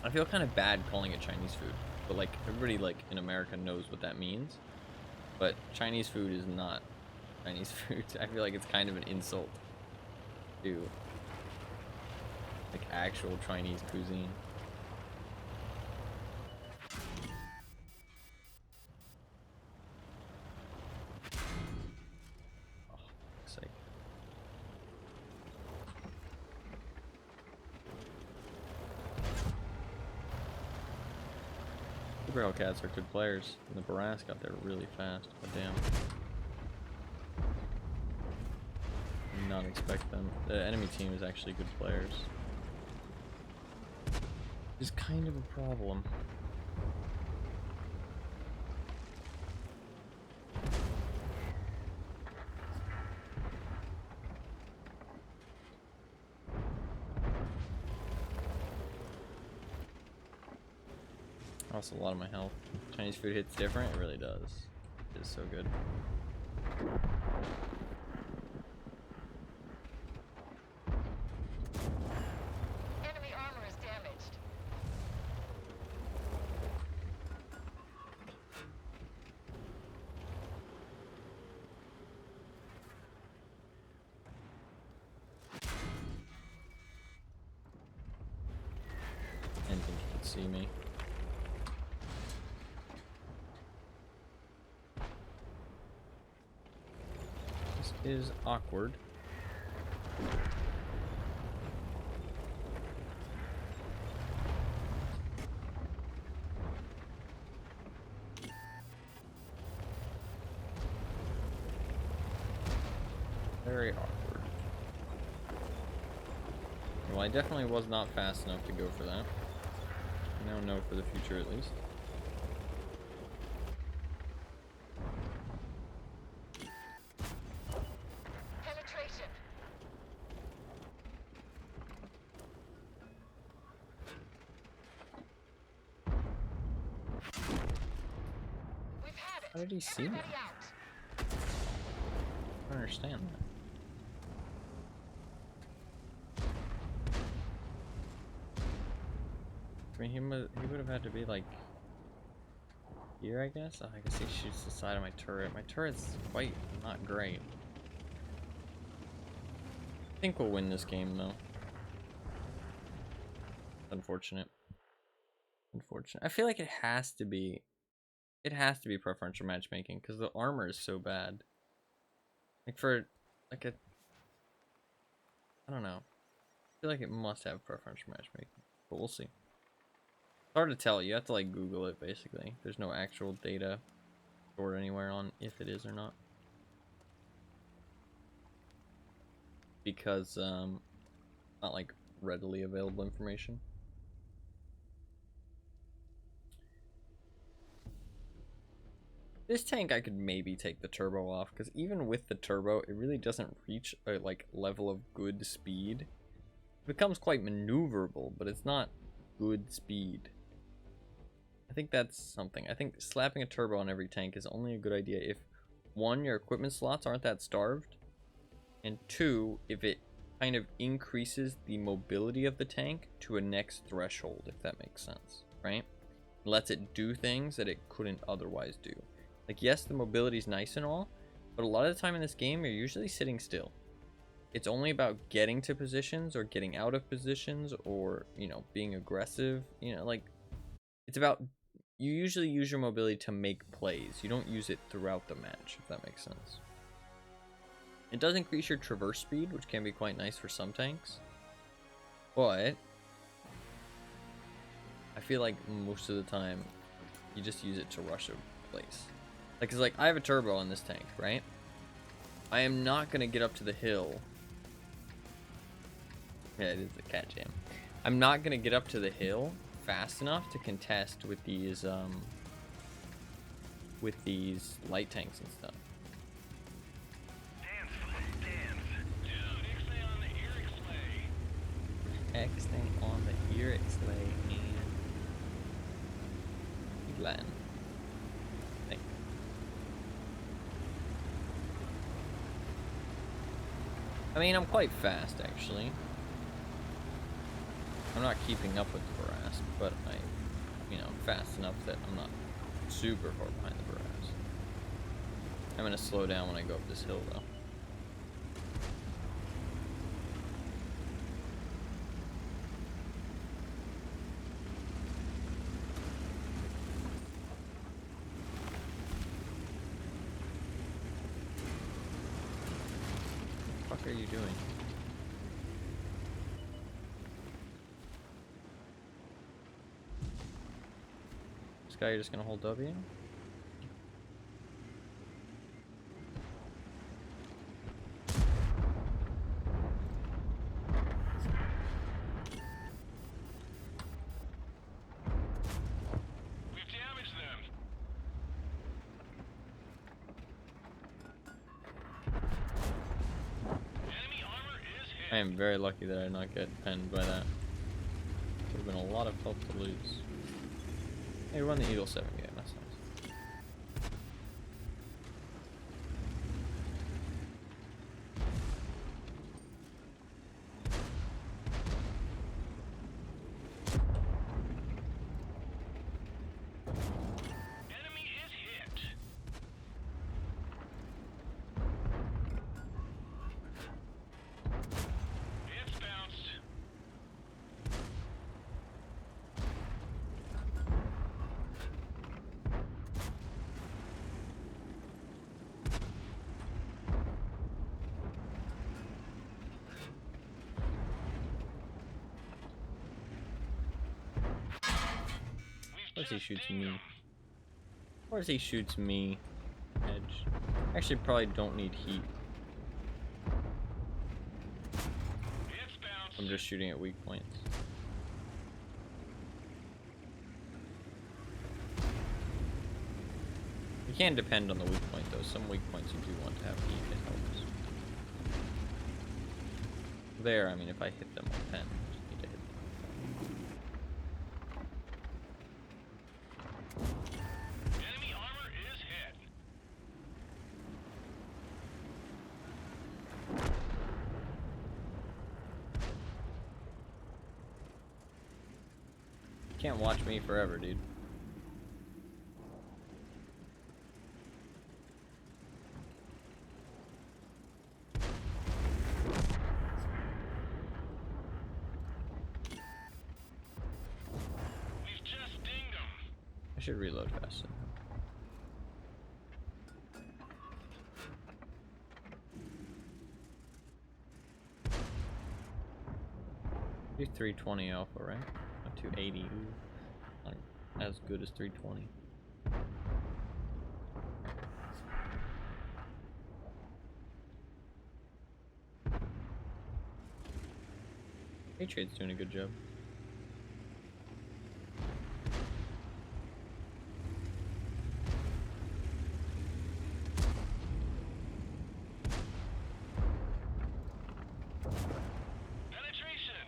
I feel kind of bad calling it Chinese food, but like everybody like in America knows what that means. But Chinese food is not Chinese food. I feel like it's kind of an insult to like actual Chinese cuisine. Oh, for fuck's sake. Super Hellcats are good players, and the Barras got there really fast. But damn. Did not expect them. The enemy team is actually good players. Is kind of a problem. Also, a lot of my health. Chinese food hits different. It really does. It is so good. Enemy armor is damaged. I didn't think you could see me. This is awkward. Very awkward. Well, I definitely was not fast enough to go for that. I now know for the future at least. Penetration. We've had it. How did he see me? Everybody out. I don't understand that. I mean, he would have had to be like here, I guess. Oh, I guess he shoots the side of my turret. My turret's quite not great. I think we'll win this game though. Unfortunate. Unfortunate. I feel like it has to be. It has to be preferential matchmaking because the armor is so bad. Like for like a. I don't know. I feel like it must have preferential matchmaking, but we'll see. Hard to tell. You have to like Google it basically. There's no actual data stored anywhere on if it is or not. Because not like readily available information. This tank I could maybe take the turbo off because even with the turbo it really doesn't reach a like level of good speed becomes quite maneuverable, but it's not good speed. I think that's something. I think slapping a turbo on every tank is only a good idea if, one, your equipment slots aren't that starved, and two, if it kind of increases the mobility of the tank to a next threshold, if that makes sense, right? Lets it do things that it couldn't otherwise do. Like, yes, the mobility is nice and all, but a lot of the time in this game, you're usually sitting still. It's only about getting to positions or getting out of positions or, you know, being aggressive. You know, like, it's about, you usually use your mobility to make plays. You don't use it throughout the match, if that makes sense. It does increase your traverse speed, which can be quite nice for some tanks. But I feel like most of the time, you just use it to rush a place. Like, cause like, I have a turbo on this tank, right? I am not gonna get up to the hill. Yeah, it is the cat jam. I'm not gonna get up to the hill fast enough to contest with these light tanks and stuff. X-thing on the ear X-lay and Glenn. I mean, I'm quite fast, actually. I'm not keeping up with the Barras, but I'm fast enough that I'm not super far behind the Barras. I'm gonna slow down when I go up this hill, though. What the fuck are you doing? This guy, you're just gonna hold W? I am very lucky that I did not get penned by that. Would have been a lot of help to lose. Hey, we won the Eagle 7 game, that's nice. Enemy is hit. It's bounced. Of course he shoots me. Of course he shoots me. Edge. Actually, probably don't need heat. It's bounced. I'm just shooting at weak points. You can depend on the weak point, though. Some weak points you do want to have heat. It helps. There, I mean, if I hit them with 10, I just need to hit them. Enemy armor is hit. You can't watch me forever, dude. We've just dinged him. I should reload faster. You're 320 alpha, right? Not 280. Ooh. Not as good as 320. Patriot's doing a good job. Penetration.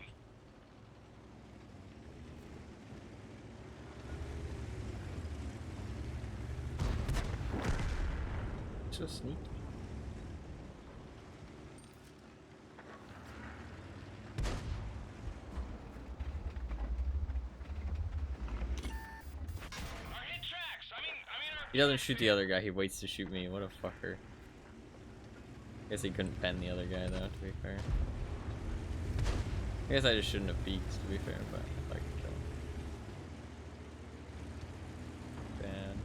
so sneaky? Our hit tracks. I mean our. He doesn't shoot the other guy, he waits to shoot me. What a fucker. Guess he couldn't pen the other guy though, to be fair. I guess I just shouldn't have peeked, to be fair, but I could kill him. Bad.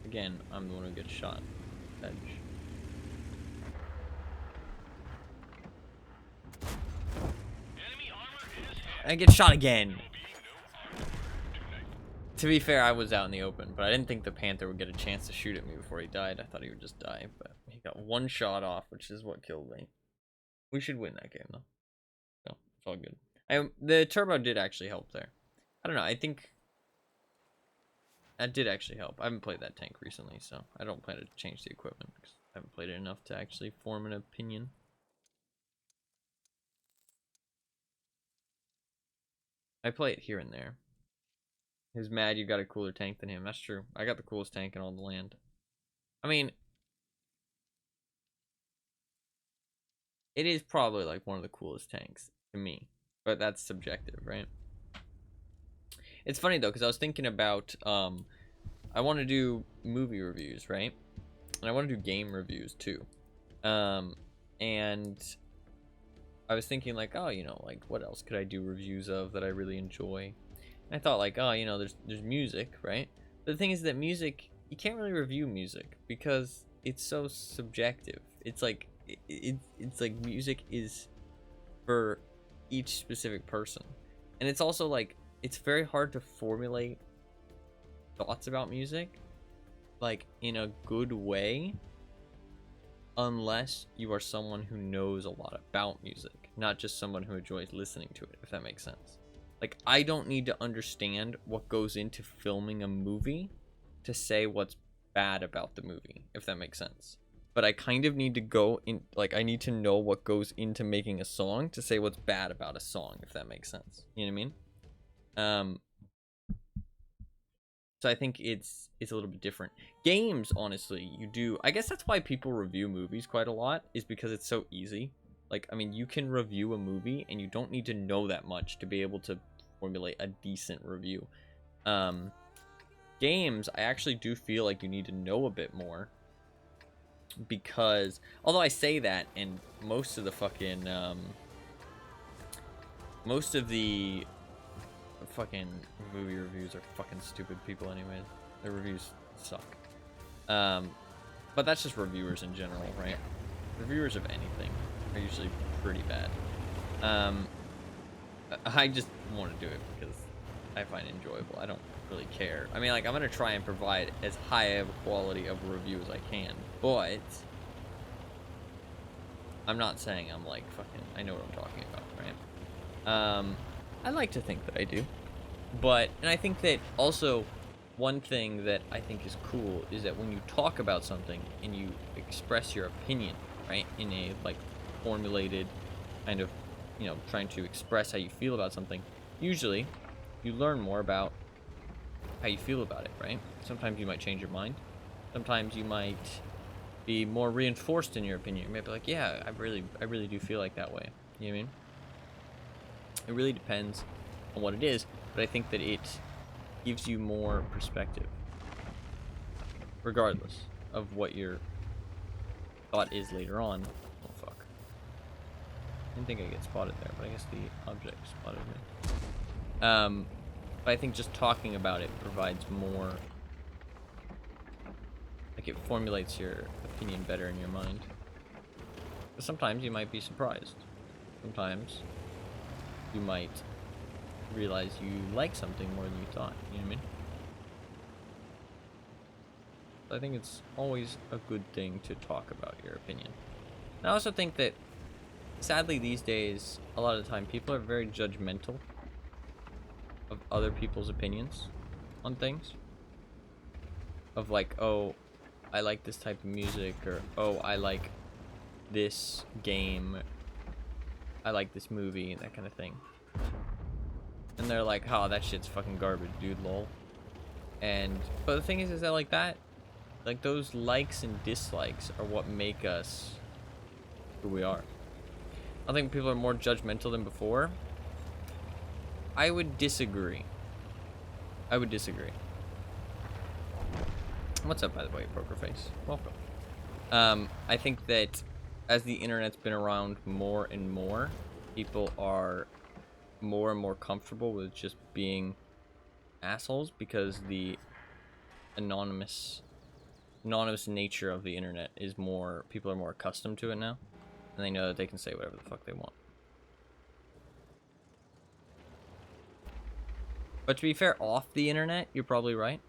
Again, I'm the one who gets shot. Edge. Enemy armor is hit. I get shot again. There will be no armor tonight. To be fair, I was out in the open, but I didn't think the Panther would get a chance to shoot at me before he died. I thought he would just die, but he got one shot off, which is what killed me. We should win that game, though. So, it's all good. The turbo did actually help there. I don't know, I think that did actually help. I haven't played that tank recently, so I don't plan to change the equipment, because I haven't played it enough to actually form an opinion. I play it here and there. He's mad you got a cooler tank than him. That's true. I got the coolest tank in all the land. I mean, it is probably like one of the coolest tanks to me, but that's subjective, right? It's funny though, because I was thinking about, I want to do movie reviews, right? And I want to do game reviews too. And I was thinking like, oh, you know, like what else could I do reviews of that I really enjoy? And I thought like, oh, you know, there's music, right? But the thing is that music, you can't really review music because it's so subjective. It's like it's like music is for each specific person, and it's also like it's very hard to formulate thoughts about music like in a good way unless you are someone who knows a lot about music, not just someone who enjoys listening to it, if that makes sense. Like, I don't need to understand what goes into filming a movie to say what's bad about the movie, if that makes sense. But I kind of need to go in, like, I need to know what goes into making a song to say what's bad about a song, if that makes sense. You know what I mean? So I think it's a little bit different. Games, honestly, you do. I guess that's why people review movies quite a lot, is because it's so easy. Like, I mean, you can review a movie and you don't need to know that much to be able to formulate a decent review. Games, I actually do feel like you need to know a bit more. Because, although I say that, and most of the fucking, most of the fucking movie reviews are fucking stupid people anyways. Their reviews suck. But that's just reviewers in general, right? Reviewers of anything are usually pretty bad. I just want to do it because I find it enjoyable. I don't really care. I mean, like, I'm going to try and provide as high of a quality of a review as I can, but I'm not saying I'm like fucking, I know what I'm talking about, right? I like to think that I do, but, and I think that also one thing that I think is cool is that when you talk about something and you express your opinion, right, in a like formulated kind of, you know, trying to express how you feel about something, usually you learn more about how you feel about it, right? Sometimes you might change your mind. Sometimes you might be more reinforced in your opinion. You might be like, yeah, I really do feel like that way. You know what I mean? It really depends on what it is, but I think that it gives you more perspective, regardless of what your thought is later on. Oh fuck! I didn't think I get spotted there, but I guess the object spotted me. But I think just talking about it provides more, like it formulates your opinion better in your mind. But sometimes you might be surprised. Sometimes you might realize you like something more than you thought. You know what I mean? I think it's always a good thing to talk about your opinion. And I also think that, sadly these days, a lot of the time people are very judgmental of other people's opinions on things. Of like, oh, I like this type of music, or oh, I like this game, I like this movie, and that kind of thing. And they're like, oh, that shit's fucking garbage, dude, lol. But the thing is that like those likes and dislikes are what make us who we are. I think people are more judgmental than before. I would disagree. What's up, by the way, Poker Face? Welcome. I think that as the internet's been around more and more, people are more and more comfortable with just being assholes because the anonymous nature of the internet is more, people are more accustomed to it now, and they know that they can say whatever the fuck they want. But to be fair, off the internet, you're probably right.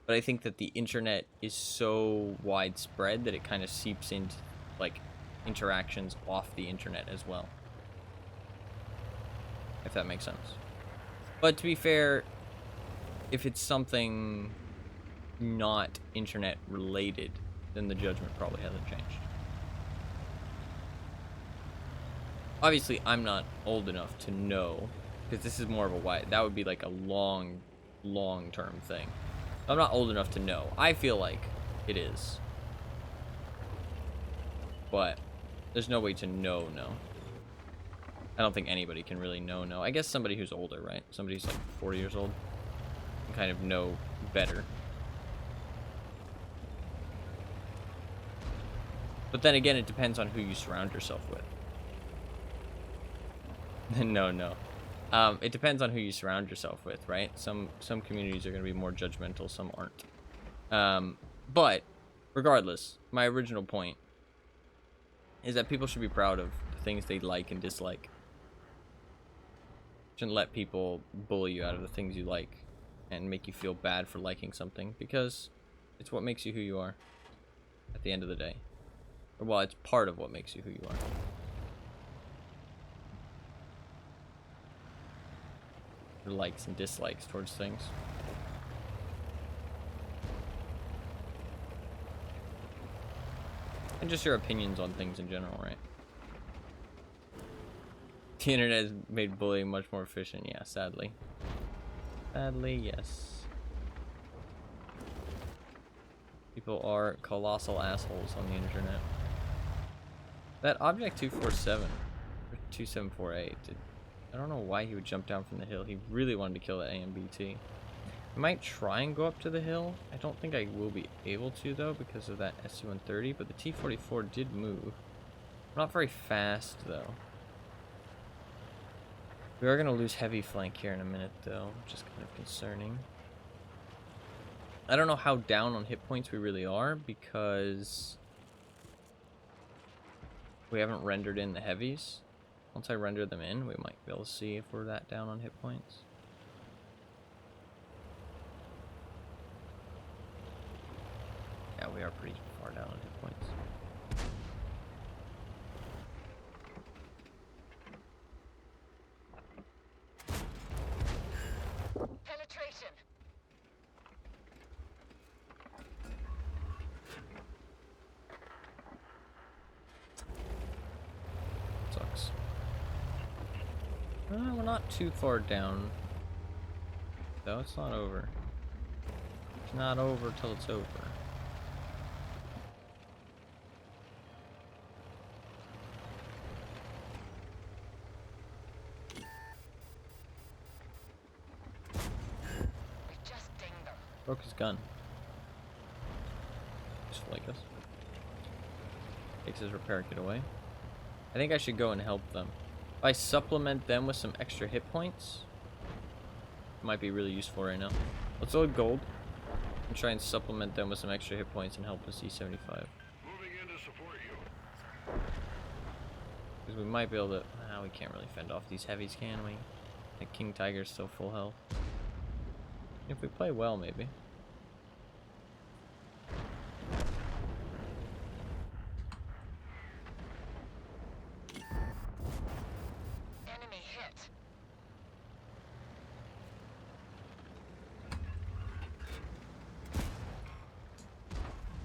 But I think that the internet is so widespread that it kind of seeps into, like, interactions off the internet as well. If that makes sense. But to be fair, if it's something not internet related, then the judgment probably hasn't changed. Obviously, I'm not old enough to know, because this is more of a that would be like a long-term thing. I'm not old enough to know. I feel like it is. But there's no way to know. I don't think anybody can really know. I guess somebody who's older, right? Somebody who's like 40 years old can kind of know better. But then again, it depends on who you surround yourself with. No. It depends on who you surround yourself with, right? Some communities are going to be more judgmental, some aren't. But regardless, my original point is that people should be proud of the things they like and dislike. Shouldn't let people bully you out of the things you like and make you feel bad for liking something, because it's what makes you who you are at the end of the day. Or, well, it's part of what makes you who you are. Your likes and dislikes towards things. And just your opinions on things in general, right? The internet has made bullying much more efficient, yeah, sadly. Sadly, yes. People are colossal assholes on the internet. That Object 247, or 2748, I don't know why he would jump down from the hill. He really wanted to kill that AMBT. I might try and go up to the hill. I don't think I will be able to, though, because of that SC-130, but the T-44 did move. Not very fast, though. We are going to lose heavy flank here in a minute, though, which is kind of concerning. I don't know how down on hit points we really are, because we haven't rendered in the heavies. Once I render them in, we might be able to see if we're that down on hit points. Yeah, we are pretty far down on hit points. Penetration. Sucks. We're not too far down. Though it's not over. It's not over till it's over. We just dinged them. Broke his gun. Just flank us. Takes his repair kit away. I think I should go and help them. If I supplement them with some extra hit points, it might be really useful right now. Let's load gold and try and supplement them with some extra hit points and help us E75. Moving in to support you. Because we might be able to... we can't really fend off these heavies, can we? Like King Tiger's still full health. If we play well, maybe. Enemy hit.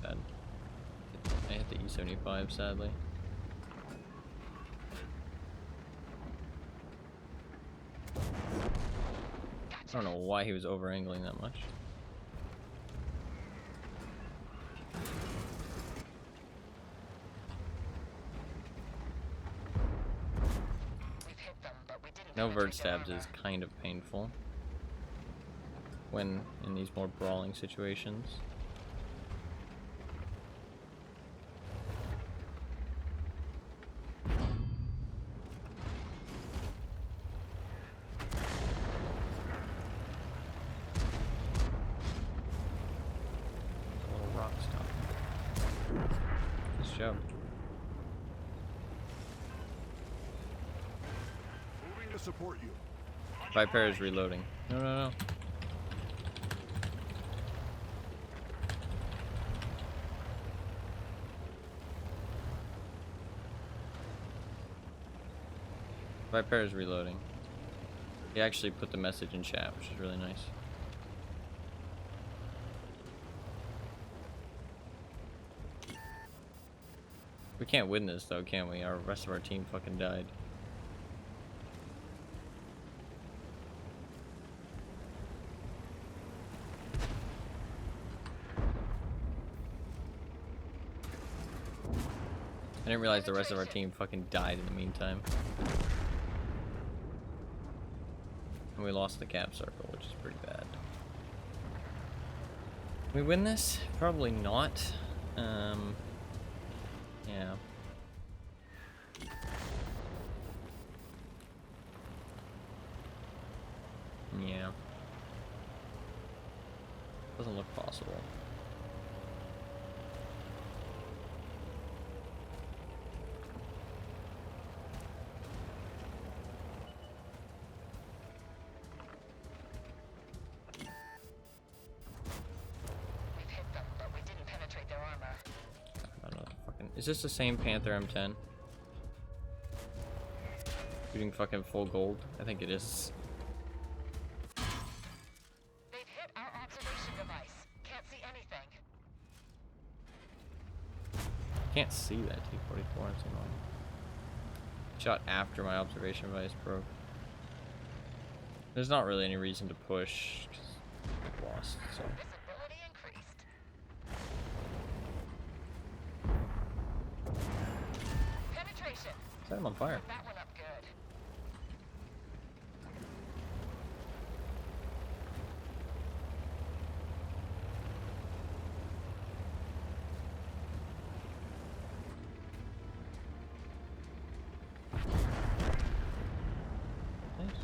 Bad. I hit the 575, sadly. I don't know why he was over-angling that much. We've hit them, but we didn't No penetrate vert their stabs armor. is kind of painful when in these more brawling situations. A little rock stop. Nice job. Moving to support you. Viper is reloading. No, no, no. Viper is reloading. He actually put the message in chat, which is really nice. We can't win this though, can we? Our rest of our team fucking died. I didn't realize the rest of our team fucking died in the meantime. And we lost the cap circle, which is pretty bad. We win this? Probably not. Yeah. Yeah. Doesn't look possible. We've hit them, but we didn't penetrate their armor. I don't know. Fucking. Is this the same Panther M10? Shooting fucking full gold? I think it is. They've hit our observation device. Can't see anything. Can't see that T-44. It's annoying. Shot after my observation device broke. There's not really any reason to push. 'Cause we've lost, so. Visibility increased. Penetration. Set him on fire. That one up good. Nice.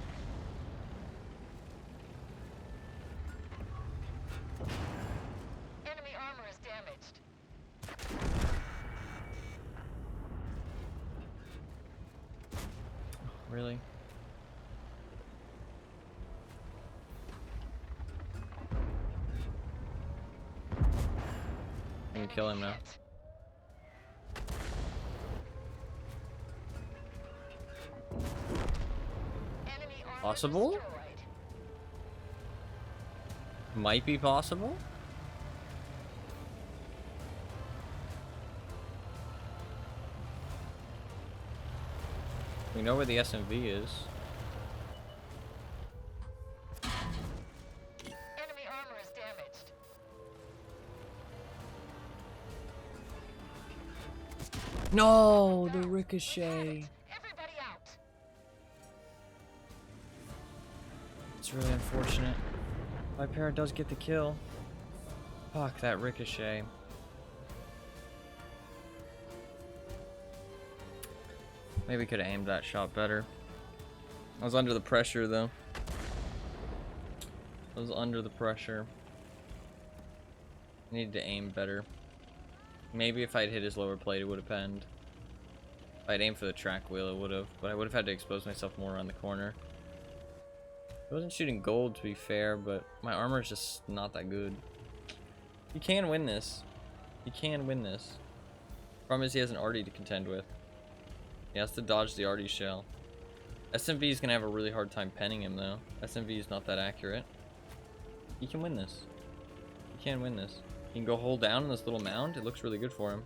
Enemy armor is damaged. Really? I can kill him now. Hit. Enemy armor Possible? destroyed. Might be possible? We know where the SMV is. Enemy armor is damaged. No, the ricochet. Everybody out. It's really unfortunate. Viper does get the kill. Fuck that ricochet. Maybe could have aimed that shot better. I was under the pressure though. I was under the pressure. Needed to aim better. Maybe if I'd hit his lower plate, it would have penned. If I'd aimed for the track wheel, it would have. But I would have had to expose myself more around the corner. I wasn't shooting gold, to be fair, but my armor is just not that good. You can win this. You can win this. Problem is he has an arty to contend with. He has to dodge the arty shell. SMV is going to have a really hard time penning him, though. SMV is not that accurate. He can win this. He can win this. He can go hold down on this little mound. It looks really good for him.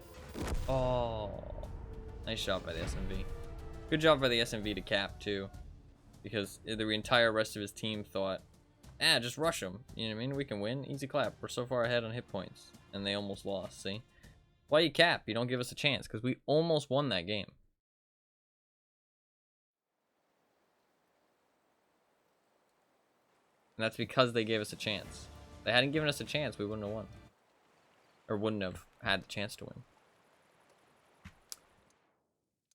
Oh, nice job by the SMV. Good job by the SMV to cap too, because the entire rest of his team thought, just rush him. You know what I mean? We can win. Easy clap. We're so far ahead on hit points, and they almost lost. See? Why you cap? You don't give us a chance, because we almost won that game. And that's because they gave us a chance. If they hadn't given us a chance, we wouldn't have won. Or wouldn't have had the chance to win.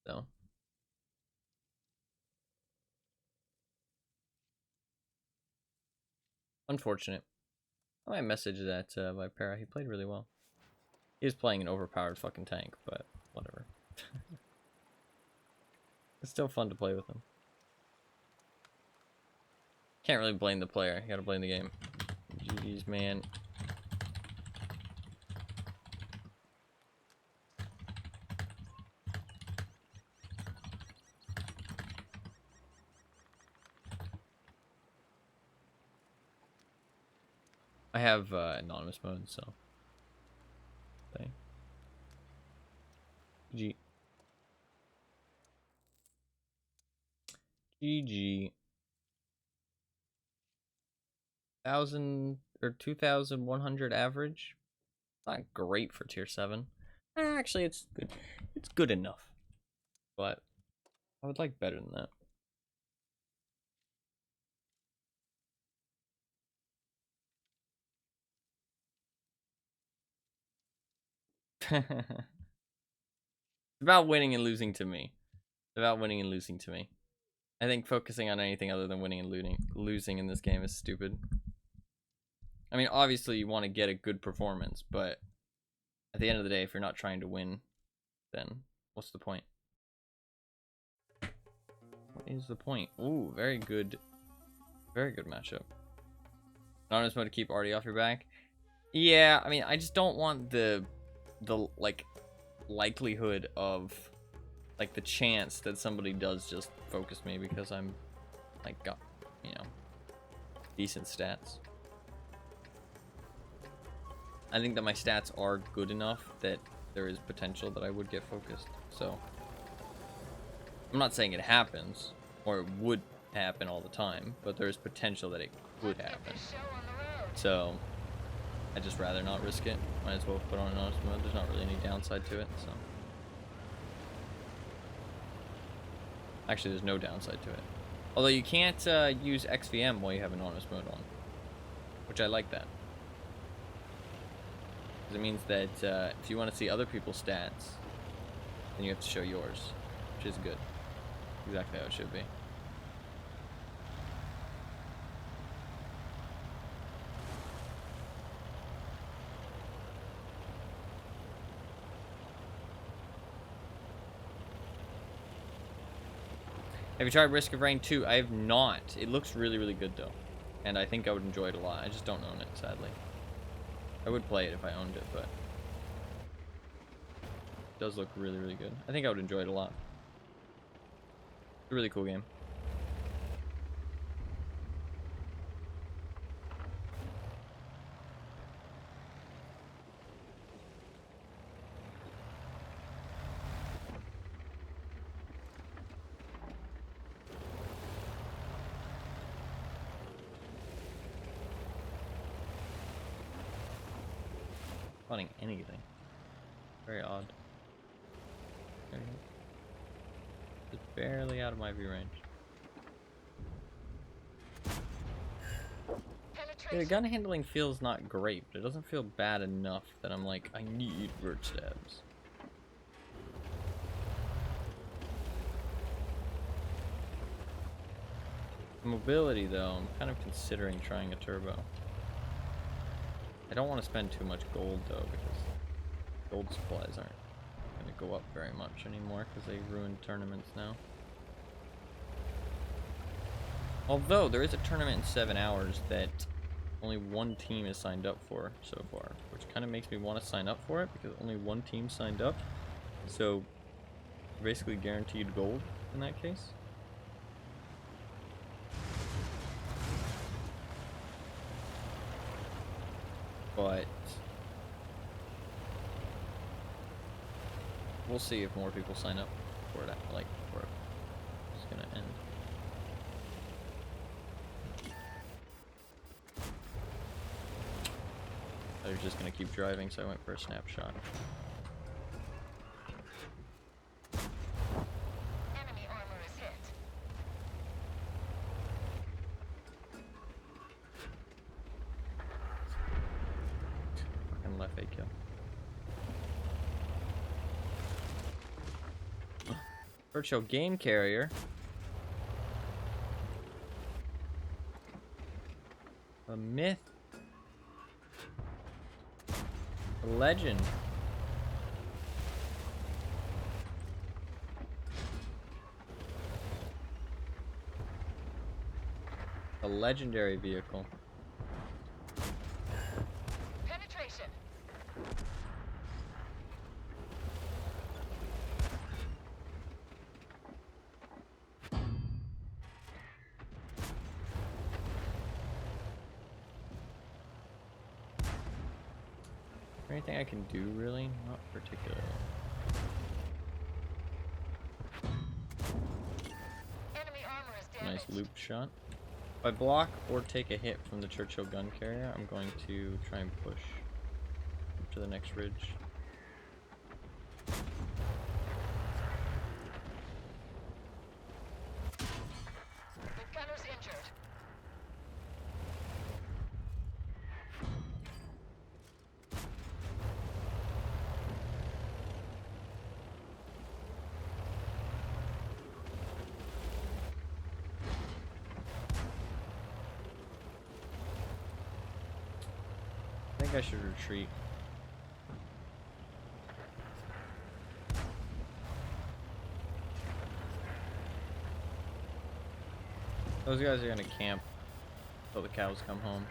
So. Unfortunate. I might message that Vipera. He played really well. He was playing an overpowered fucking tank, but whatever. It's still fun to play with him. Can't really blame the player. You gotta blame the game. Jeez, man. I have anonymous mode, so. Thing. GG. GG. 1,000 or 2,100 average. Not great for tier 7. Actually, it's good. It's good enough. But I would like better than that. It's about winning and losing to me. It's about winning and losing to me. I think focusing on anything other than winning and losing in this game is stupid. I mean, obviously you want to get a good performance, but at the end of the day, if you're not trying to win, then what's the point? What is the point? Ooh, very good matchup. Anonymous mode to keep Artie off your back. Yeah, I mean, I just don't want the like likelihood of like the chance that somebody does just focus me because I'm like got, you know, decent stats. I think that my stats are good enough that there is potential that I would get focused. So I'm not saying it happens or it would happen all the time, but there's potential that it could happen. So I'd just rather not risk it. Might as well put on anonymous mode. There's not really any downside to it, so. Actually, there's no downside to it. Although you can't use XVM while you have anonymous mode on, which I like that. Because it means that if you want to see other people's stats, then you have to show yours, which is good. Exactly how it should be. Have you tried Risk of Rain 2? I have not. It looks really, really good, though. And I think I would enjoy it a lot. I just don't own it, sadly. I would play it if I owned it, but... It does look really, really good. I think I would enjoy it a lot. It's a really cool game. Spawning anything. Very odd. Just barely out of my view range. Yeah, the gun handling feels not great, but it doesn't feel bad enough that I'm like, I need vert stabs. Mobility, though, I'm kind of considering trying a turbo. I don't want to spend too much gold, though, because gold supplies aren't going to go up very much anymore because they ruined tournaments now. Although, there is a tournament in 7 hours that only one team is signed up for so far, which kind of makes me want to sign up for it because only one team signed up. So, basically guaranteed gold in that case. But we'll see if more people sign up for it, like, before it's gonna end. I was just gonna keep driving, so I went for a snapshot. Enemy armor is hit. Fucking left a kill. Virtual game carrier. A myth. A legend. A legendary vehicle. Penetration. Anything I can do, really? Not particularly. Enemy armor is damaged. Nice loop shot. If I block or take a hit from the Churchill gun carrier, I'm going to try and push to the next ridge. The gunner's injured. I think I should retreat. Those guys are gonna camp until the cows come home.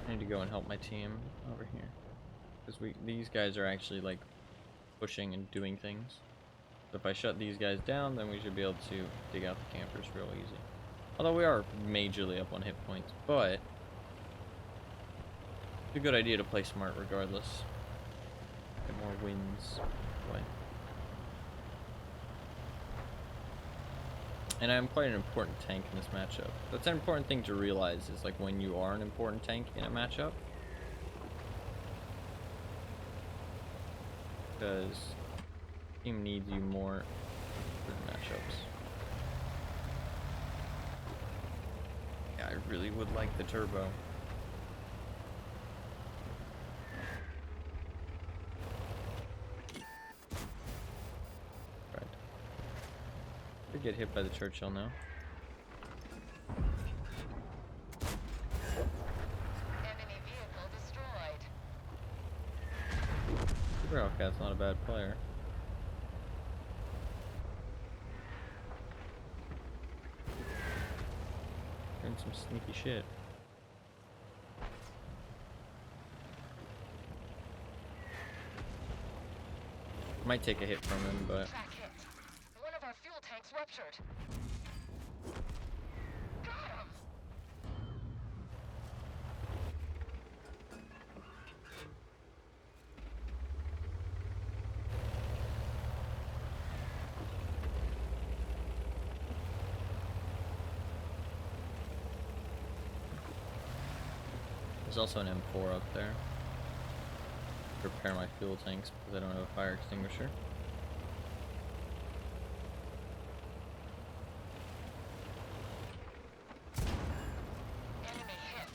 I need to go and help my team over here. Because these guys are actually like pushing and doing things. So if I shut these guys down, then we should be able to dig out the campers real easy. Although we are majorly up on hit points, but it's a good idea to play smart regardless. Get more wins. Boy. And I'm quite an important tank in this matchup. That's an important thing to realize, is like when you are an important tank in a matchup. Because team needs you more for the matchups. Yeah, I really would like the turbo. Right. Could get hit by the Churchill now. Enemy vehicle destroyed. Super Hellcat's not a bad player. Doing some sneaky shit. Might take a hit from him, but Track hit. One of our fuel tanks ruptured. Got him. there's also an M4 up there. Repair my fuel tanks because I don't have a fire extinguisher. Enemy hit.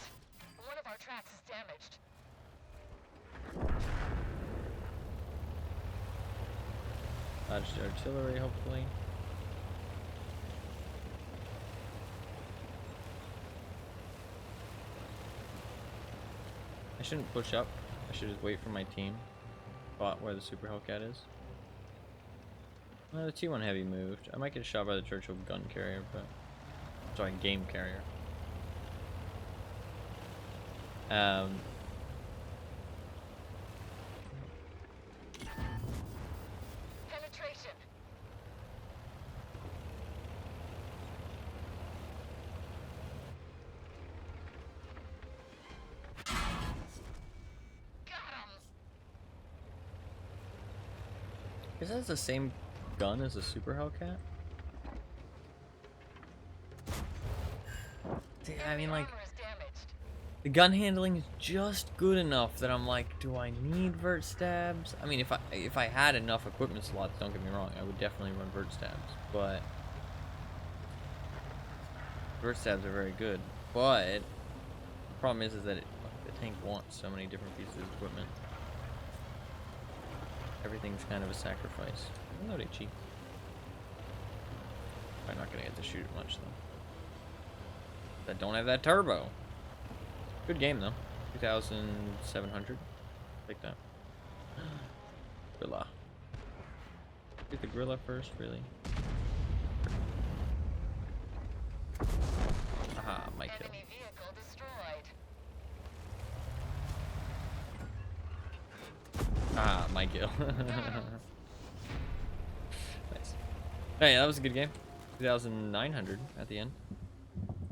One of our tracks is damaged. Dodged artillery, hopefully. I shouldn't push up. I should just wait for my team. Spot where the Super Hellcat is. The T1 Heavy moved. I might get shot by the Churchill gun carrier, but... Sorry, game carrier. Penetration. Got him. Is that the same gun as a Super Hellcat? I mean, like, Armor is damaged. the gun handling is just good enough that I'm like, do I need vert stabs? I mean, if I had enough equipment slots, don't get me wrong, I would definitely run vert stabs. But vert stabs are very good. But the problem is that the tank wants so many different pieces of equipment. Everything's kind of a sacrifice. Hello, Ichi. I'm not gonna get to shoot it much though. That don't have that turbo. Good game though. 2,700. Like that. Gorilla. Get the gorilla first, really. Aha, my kill. Enemy vehicle destroyed. Ah, my kill. Nice. Hey, that was a good game. 2,900 at the end.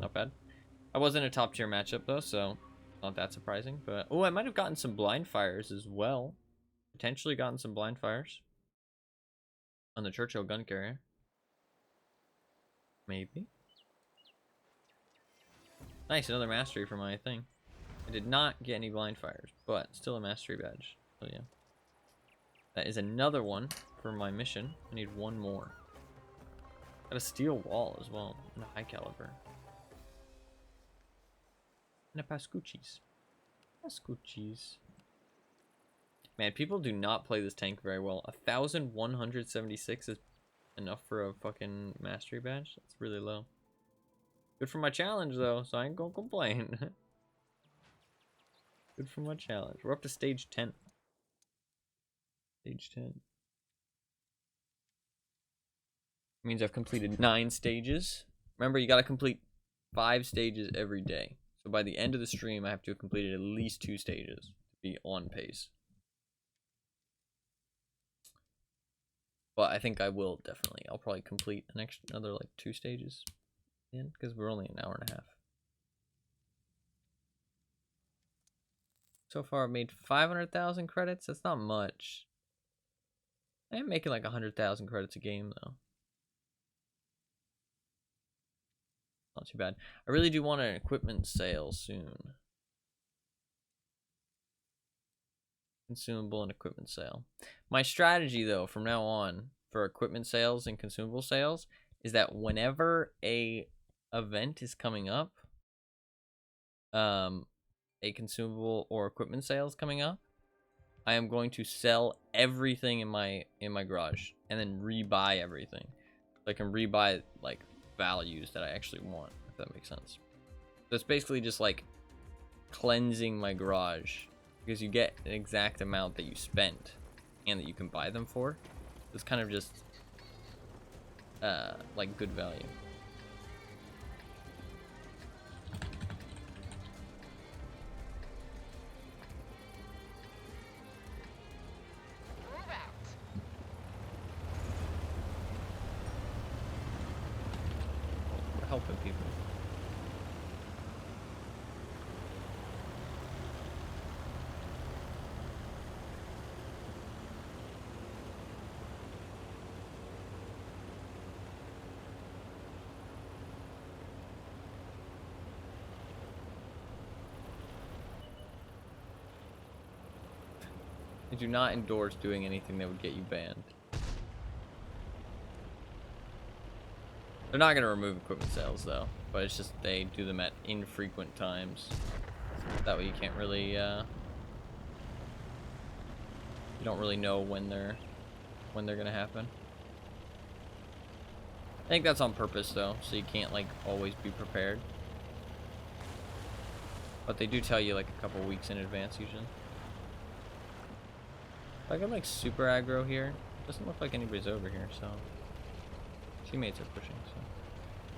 Not bad. I wasn't a top tier matchup though, so not that surprising. But oh, I might have gotten some blind fires as well. Potentially gotten some blind fires on the Churchill gun carrier. Maybe. Nice, another mastery for my thing. I did not get any blind fires, but still a mastery badge. So yeah. That is another one for my mission. I need one more. Got a steel wall as well, and a high caliber. And a Pascucci's. Pascucci's. Man, people do not play this tank very well. 1,176 is enough for a fucking mastery badge? That's really low. Good for my challenge, though, so I ain't gonna complain. Good for my challenge. We're up to stage 10. Stage 10. Means I've completed 9 stages. Remember, you gotta complete 5 stages every day. So by the end of the stream, I have to have completed at least 2 stages to be on pace. But I think I will definitely. I'll probably complete another like 2 stages in because we're only an hour and a half. So far, I've made 500,000 credits. That's not much. I am making like 100,000 credits a game though. Not too bad. I really do want an equipment sale soon. Consumable and equipment sale. My strategy though from now on for equipment sales and consumable sales is that whenever a event is coming up, a consumable or equipment sale is coming up, I am going to sell everything in my garage and then rebuy everything. So I can rebuy like values that I actually want, if that makes sense. So it's basically just like cleansing my garage because you get an exact amount that you spent and that you can buy them for. It's kind of just like good value. Move out. We're helping people. I do not endorse doing anything that would get you banned. They're not going to remove equipment sales though, but it's just they do them at infrequent times. That way you can't really, you don't really know when they're going to happen. I think that's on purpose though, so you can't like always be prepared. But they do tell you like a couple weeks in advance usually. If I go like super aggro here, doesn't look like anybody's over here, so teammates are pushing, so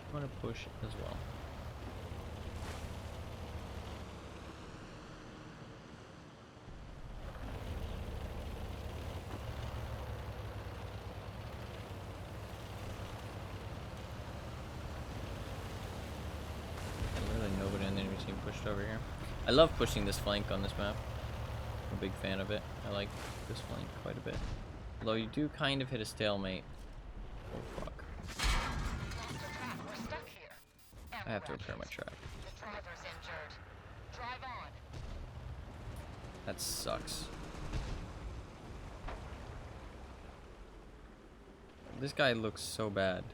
I'm gonna push as well. And really nobody on the enemy team pushed over here. I love pushing this flank on this map. I'm a big fan of it. I like this flank quite a bit. Although you do kind of hit a stalemate. Oh fuck. Lost the track. We're stuck here. I have to repair my track. The driver's injured. Drive on. That sucks. This guy looks so bad.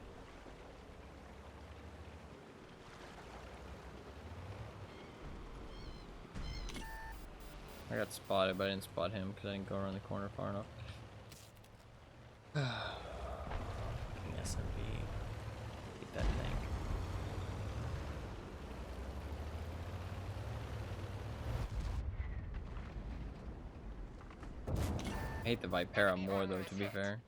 I got spotted, but I didn't spot him because I didn't go around the corner far enough. Fucking SMB. Hate that thing. I hate the Vipera more though, to be fair.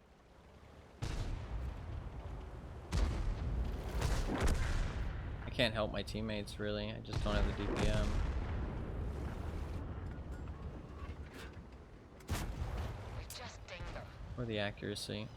I can't help my teammates really, I just don't have the DPM. We just dinged them. Or the accuracy.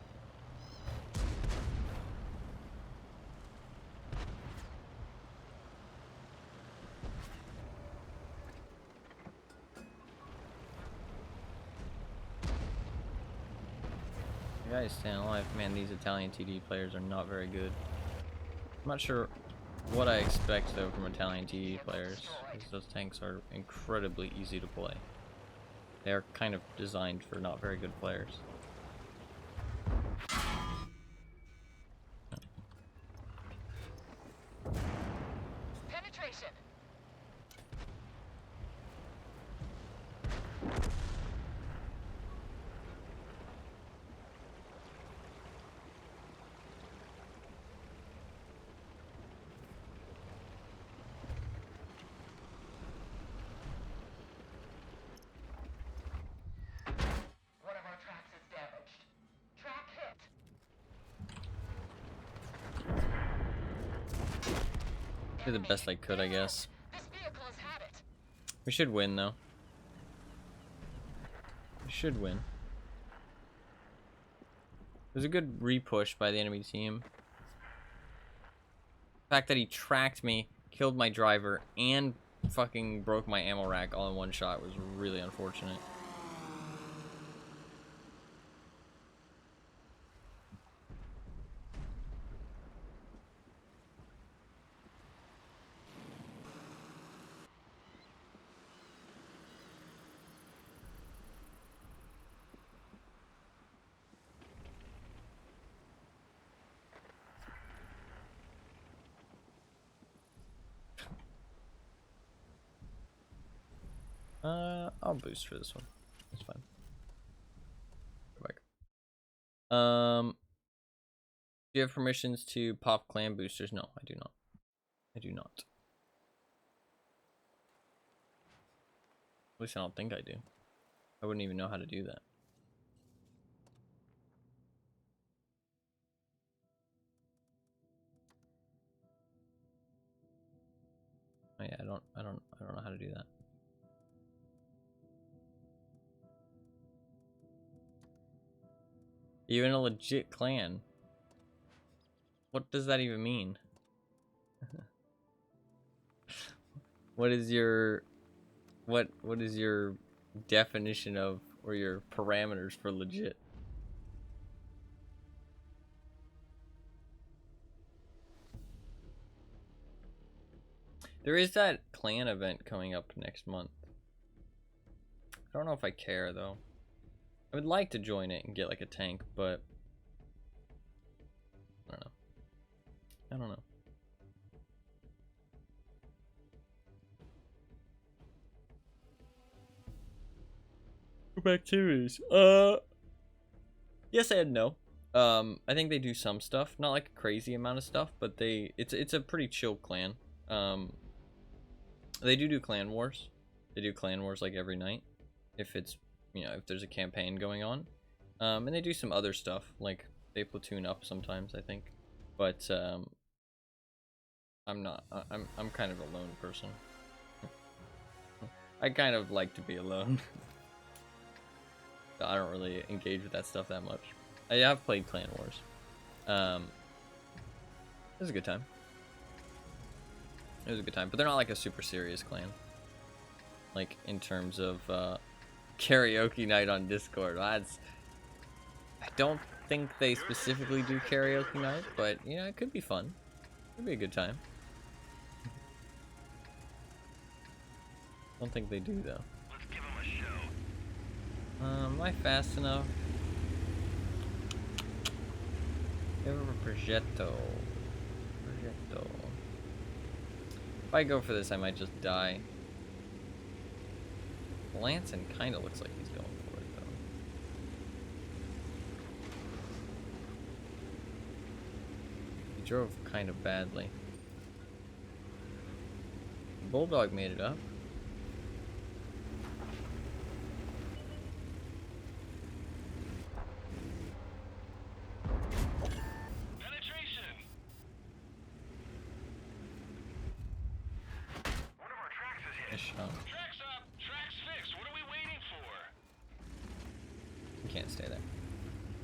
The guy is staying alive. Man, these Italian TD players are not very good. I'm not sure what I expect though from Italian TD players, because those tanks are incredibly easy to play. They are kind of designed for not very good players. Penetration. One of our tracks is damaged. Track hit. Did the best I could, I guess. This vehicle has had it. We should win though. We should win. It was a good re-push by the enemy team. The fact that he tracked me, killed my driver, and fucking broke my ammo rack all in one shot was really unfortunate. I'll boost for this one. That's fine. Go back. Do you have permissions to pop clan boosters? No, I do not. I do not. At least I don't think I do. I wouldn't even know how to do that. Oh yeah, I don't know how to do that. You're in a legit clan. What does that even mean? What is your definition of, or your parameters for legit? There is that clan event coming up next month. I don't know if I care though. I would like to join it and get like a tank, but I don't know. I don't know. Group activities. Yes and no. I think they do some stuff, not like a crazy amount of stuff, but it's a pretty chill clan. They do clan wars. They do clan wars like every night, if it's, you know, if there's a campaign going on. And they do some other stuff, like they platoon up sometimes, I think. But I'm kind of a lone person. I kind of like to be alone. I don't really engage with that stuff that much. I have played Clan Wars. It was a good time. It was a good time, but they're not like a super serious clan. Like in terms of karaoke night on Discord. I don't think they specifically do karaoke night, but you know, it could be fun. Could be a good time. Don't think they do though. Let's give him a show. Am I fast enough? Give him a progetto. Progetto. If I go for this, I might just die. Lanson kind of looks like he's going for it, though. He drove kind of badly. Bulldog made it up. Penetration. One of our tracks is hit. Nice shot. Tracks up. Tracks fixed. What are we waiting for? You can't stay there.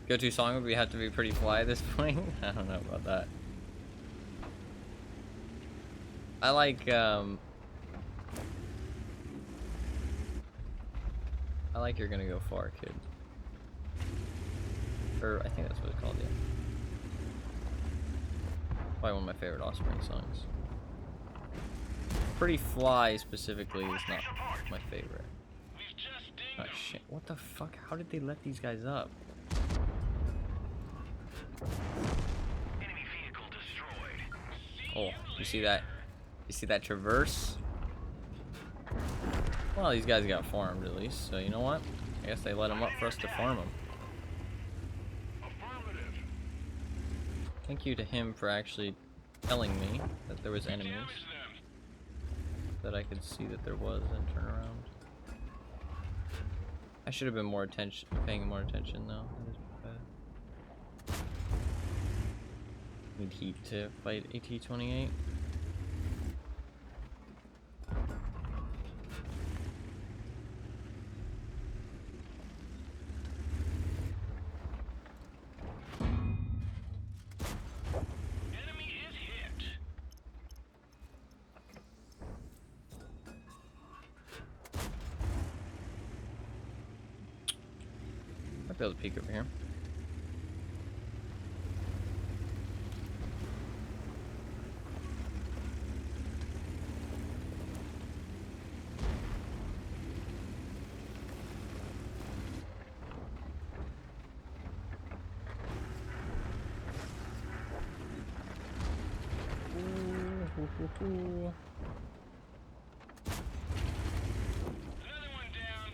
Go-to song would have to be Pretty Fly at this point. I don't know about that. I like You're Gonna Go Far, Kid. Or I think that's what it's called, yeah. Probably one of my favorite Offspring songs. Pretty Fly specifically is not my favorite. We've just dinged Oh him. shit, what the fuck? How did they let these guys up? Enemy vehicle destroyed. Oh, you see that? You see that traverse? Well, these guys got farmed at least, so you know what? I guess they let them up for us to farm them. Affirmative. Thank you to him for actually telling me that there was enemies, Damage them. that I could see that there was and turn around. I should have been paying more attention though. That is bad. Need heat to fight AT-28. Enemy is hit. Might be able to peek over here. Ooh. Another one down.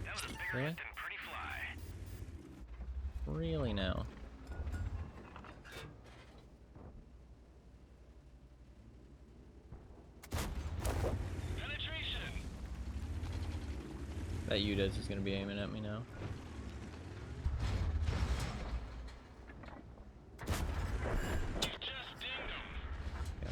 That was a bigger Really? hit than Pretty Fly. Really now? Penetration. That UDES is gonna be aiming at me now. We've just dinged him. Yeah.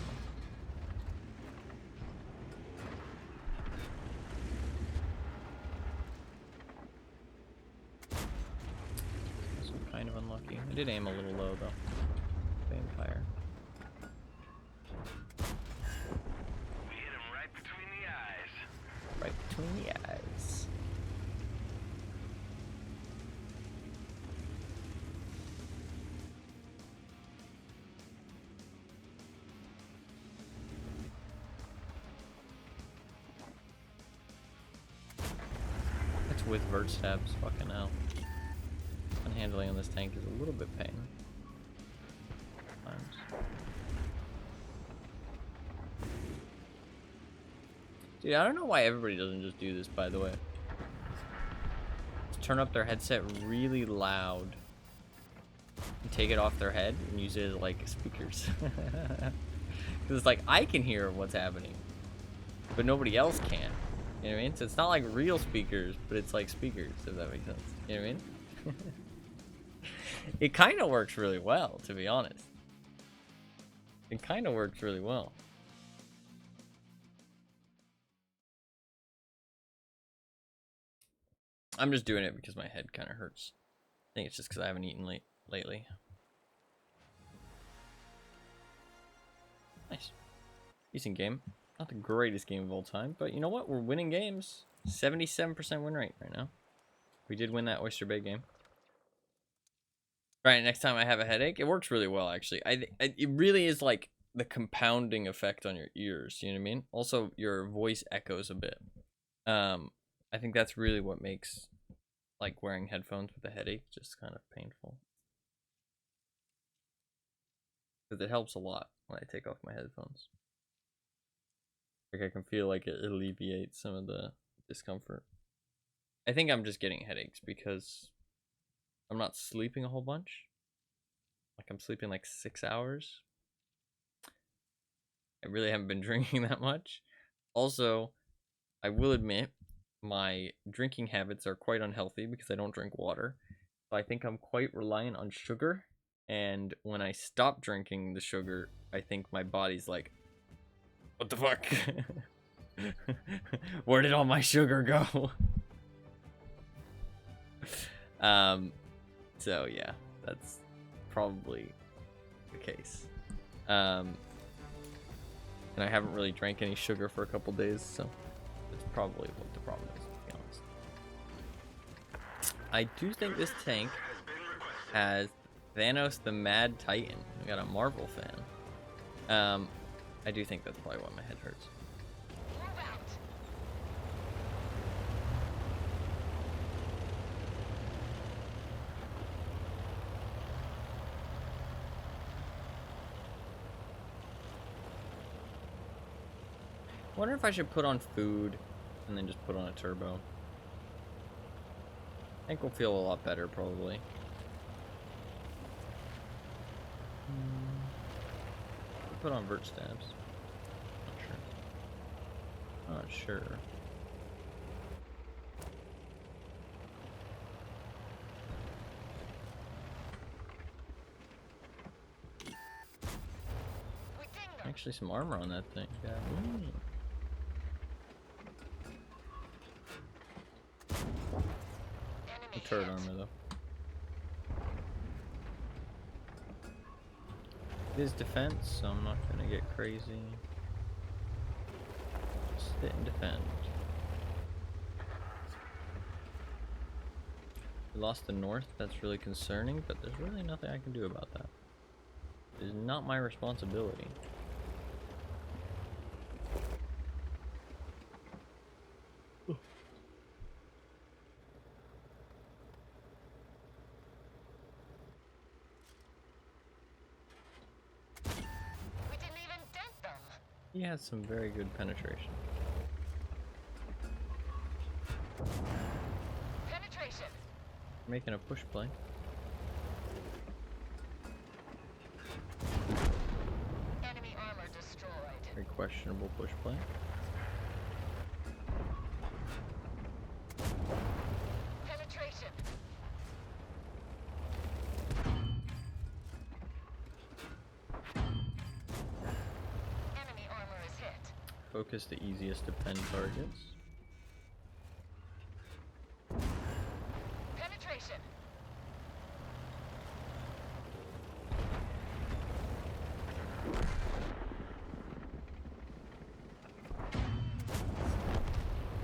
This was kind of unlucky. I did aim a little low though. Vampire. We hit him right between the eyes. Right between the eyes. That's with vert stabs, fucking hell. Handling on this tank is a little bit pain. Times. Dude, I don't know why everybody doesn't just do this, by the way. Just turn up their headset really loud and take it off their head and use it as like speakers. Because it's like, I can hear what's happening, but nobody else can. You know what I mean? So it's not like real speakers, but it's like speakers, if that makes sense. You know what I mean? It kind of works really well, to be honest. It kind of works really well. I'm just doing it because my head kind of hurts. I think it's just because I haven't eaten lately. Nice. Decent game. Not the greatest game of all time, but you know what? We're winning games. 77% win rate right now. We did win that Oyster Bay game. Right, next time I have a headache, it works really well, actually. It really is like the compounding effect on your ears, you know what I mean? Also, your voice echoes a bit. I think that's really what makes, like, wearing headphones with a headache just kind of painful. Because it helps a lot when I take off my headphones. Like, I can feel like it alleviates some of the discomfort. I think I'm just getting headaches because I'm not sleeping a whole bunch. Like, I'm sleeping like 6 hours. I really haven't been drinking that much. Also, I will admit, my drinking habits are quite unhealthy because I don't drink water. So I think I'm quite reliant on sugar. And when I stop drinking the sugar, I think my body's like, what the fuck? Where did all my sugar go? So yeah, that's probably the case. And I haven't really drank any sugar for a couple days, so that's probably what the problem is, to be honest. I do think this tank has Thanos the Mad Titan. We got a Marvel fan. I do think that's probably why my head hurts. I wonder if I should put on food and then just put on a turbo. I think we'll feel a lot better, probably. Put on vert stabs. Not sure. Actually, some armor on that thing. Yeah. The turret armor, though. It is defense, so I'm not gonna get crazy. Just hit and defend. We lost the north, that's really concerning, but there's really nothing I can do about that. It is not my responsibility. He has some very good penetration. Penetration. Making a push play. Enemy armor destroyed. Very questionable push play. Penetration. Enemy armor is hit. Focus the easiest to pen targets. Penetration.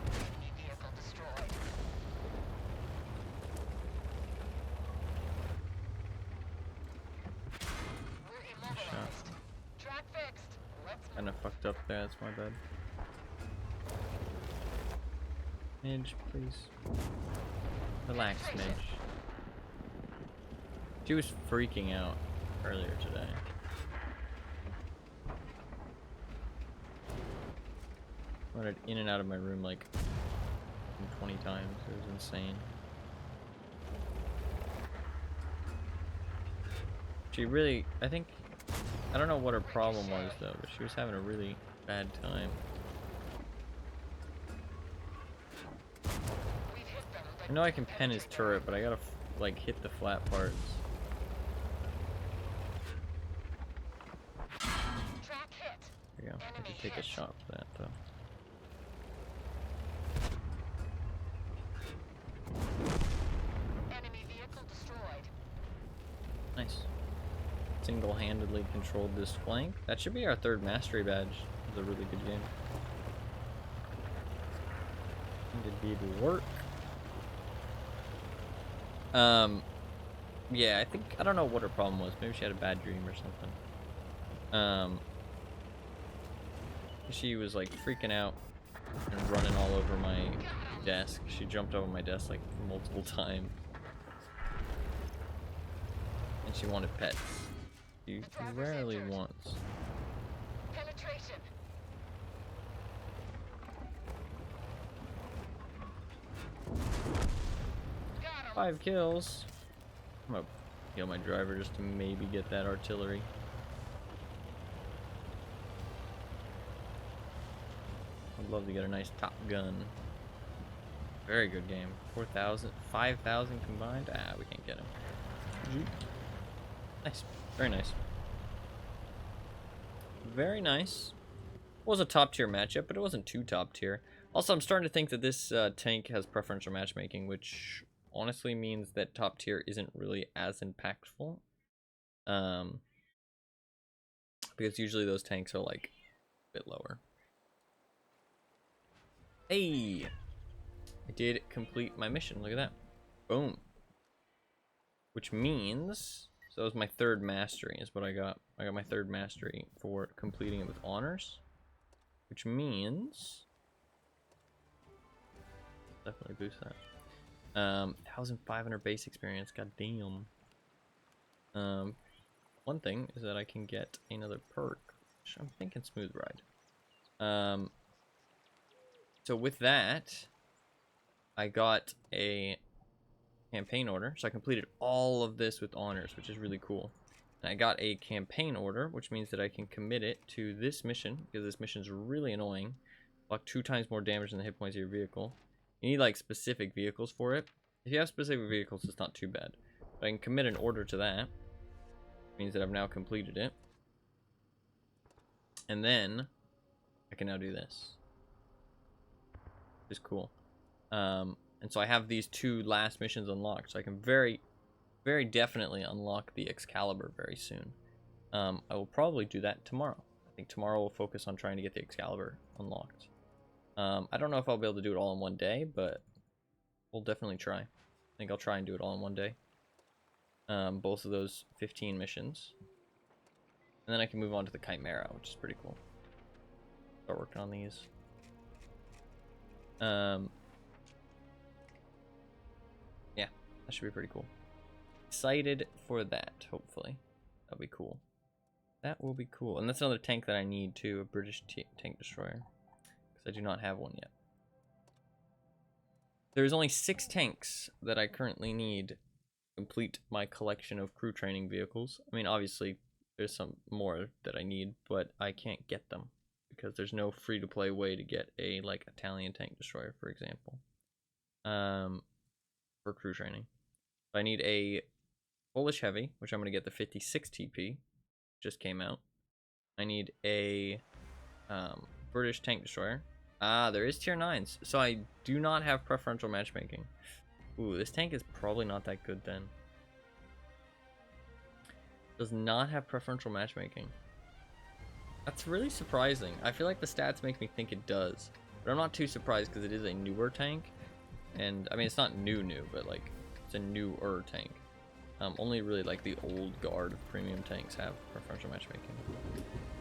Enemy vehicle destroyed. We're immobilized. Track fixed. Let's move. Kinda fucked up there, that's my bad. Midge, please. Relax, Midge. She was freaking out earlier today. Running in and out of my room like 20 times. It was insane. She really, I don't know what her problem was though, but she was having a really bad time. We've hit them, but I know I can pen his turret, but I gotta like hit the flat parts. track hit. There you go. I could take a shot for that though. Enemy vehicle destroyed. Nice. Single-handedly controlled this flank. That should be our third mastery badge. It was a really good game. Indeed. Did work. Yeah, I don't know what her problem was. Maybe she had a bad dream or something. She was like freaking out and running all over my desk. She jumped over my desk like multiple times. And she wanted pets. She rarely wants. Penetration. Got him. 5 kills. I'm gonna kill my driver just to maybe get that artillery. I'd love to get a nice Top Gun. Very good game. 4,000, 5,000 combined. Ah, we can't get him. Nice. Very nice. Very nice. It was a top tier matchup, but it wasn't too top tier. Also, I'm starting to think that this tank has preferential matchmaking, which honestly means that top tier isn't really as impactful. Because usually those tanks are like a bit lower. Hey! I did complete my mission. Look at that. Boom. Which means, so that was my 3rd mastery is what I got. I got my 3rd mastery for completing it with honors. Which means, definitely boost that. 1,500 base experience, god damn. One thing is that I can get another perk, which I'm thinking smooth ride. So with that, I got a campaign order. So I completed all of this with honors, which is really cool. And I got a campaign order, which means that I can commit it to this mission, because this mission is really annoying. Block 2 times more damage than the hit points of your vehicle. You need like specific vehicles for it. If you have specific vehicles, it's not too bad. But I can commit an order to that. Means that I've now completed it. And then I can now do this. Which is cool. And so I have these 2 last missions unlocked. So I can very definitely unlock the Excalibur very soon. I will probably do that tomorrow. I think tomorrow we'll focus on trying to get the Excalibur unlocked. I don't know if I'll be able to do it all in one day, but we'll definitely try. I think I'll try and do it all in one day. Both of those 15 missions. And then I can move on to the Chimera, which is pretty cool. Start working on these. Yeah, that should be pretty cool. Excited for that, hopefully. That'll be cool. That will be cool. And that's another tank that I need too, a British tank destroyer. Because I do not have one yet. There's only 6 tanks that I currently need to complete my collection of crew training vehicles. I mean, obviously, there's some more that I need, but I can't get them. Because there's no free-to-play way to get a, like, Italian tank destroyer, for example. For crew training. I need a Polish Heavy, which I'm going to get the 56 TP. Just came out. I need a British tank destroyer. Ah, there is tier 9s. So I do not have preferential matchmaking. Ooh, this tank is probably not that good then. Does not have preferential matchmaking. That's really surprising. I feel like the stats make me think it does. But I'm not too surprised because it is a newer tank. And, I mean, it's not new, but, like, it's a newer tank. Only really, like, the old guard of premium tanks have preferential matchmaking.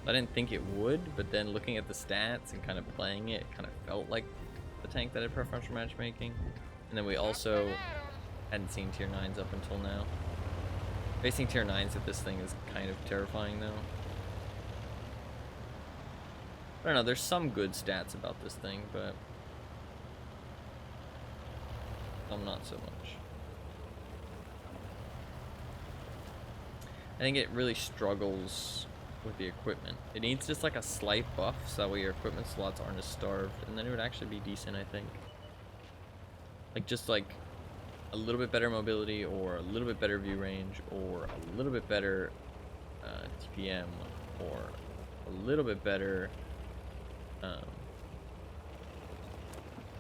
I didn't think it would, but then looking at the stats and kind of playing it, it kind of felt like the tank that had preferential matchmaking. And then we also hadn't seen tier 9s up until now. Facing tier 9s at this thing is kind of terrifying, though. I don't know, there's some good stats about this thing, but some not so much. I think it really struggles with the equipment. It needs just like a slight buff, so that way your equipment slots aren't as starved, and then it would actually be decent, I think. Like, just like a little bit better mobility, or a little bit better view range, or a little bit better TPM, or a little bit better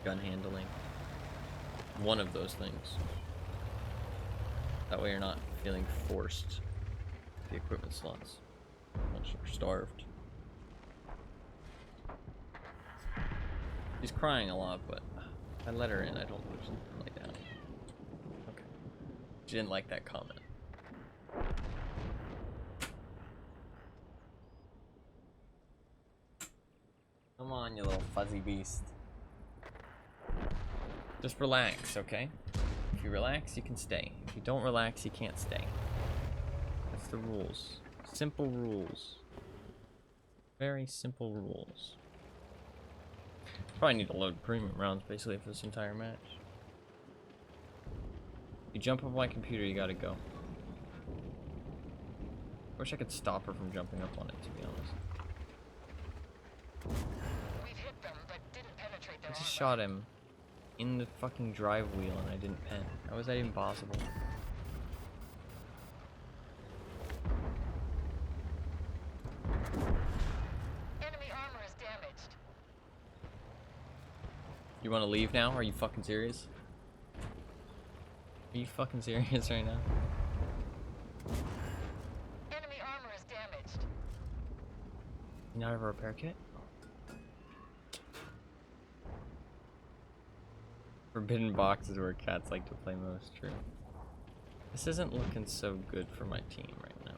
gun handling. One of those things. That way you're not feeling forced the equipment slots once you're starved. He's crying a lot, but I let her in. I told her to lay down. Okay. She didn't like that comment. Come on, you little fuzzy beast. Just relax, okay? If you relax, you can stay. If you don't relax, you can't stay. That's the rules. Simple rules. Very simple rules. Probably need to load premium rounds basically for this entire match. You jump up my computer, you gotta go. Wish I could stop her from jumping up on it, to be honest. We've hit them, but didn't penetrate their I just armor. shot him in the fucking drive wheel and I didn't pen. How was that even possible? Enemy armor is damaged. You wanna leave now? Are you fucking serious? Are you fucking serious right now? Enemy armor is damaged. You not have a repair kit? Forbidden boxes where cats like to play most. True. This isn't looking so good for my team right now.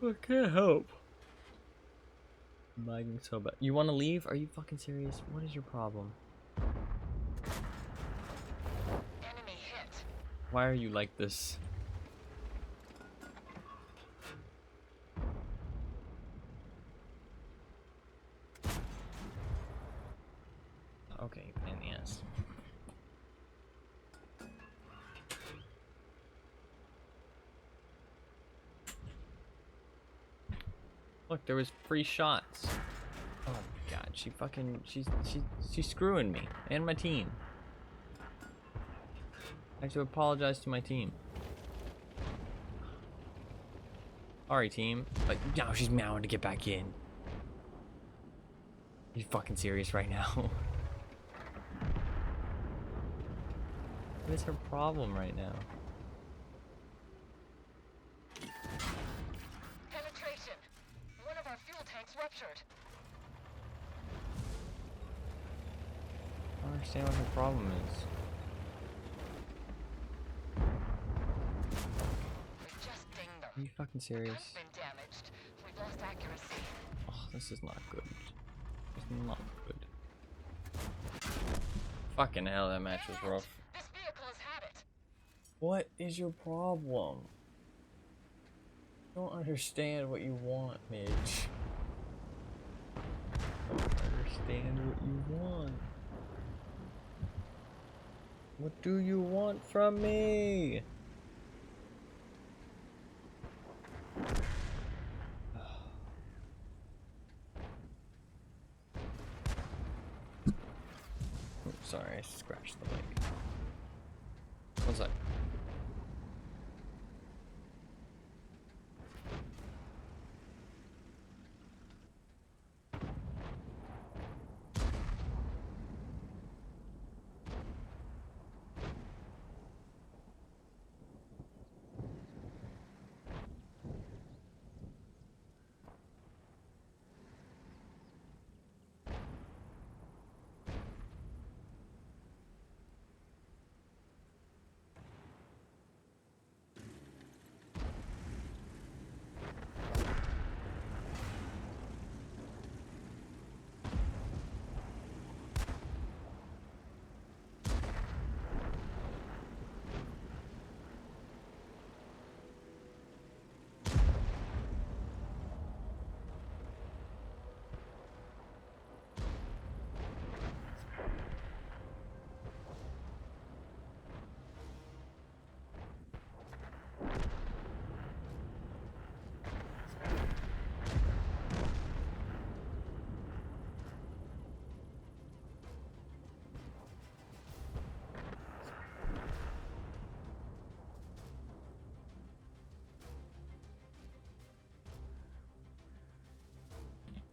I can't help. I'm lagging so bad. You want to leave? Are you fucking serious? What is your problem? Enemy hit. Why are you like this? Okay, pain in the ass. Look, there was free shots. Oh my god, she's screwing me and my team. I have to apologize to my team. Sorry, team. But now she's meowing to get back in. Are you fucking serious right now? What is her problem right now? Penetration. One of our fuel tanks ruptured. I don't understand what her problem is. We just dinged them. Are you fucking serious? Tank's been damaged. We've lost accuracy. Oh, this is not good. It's not good. Fucking hell, that match was rough. This vehicle has had it. What is your problem? I don't understand what you want, Midge. I don't understand what you want. What do you want from me? Oh, sorry, I scratched the mic. One sec.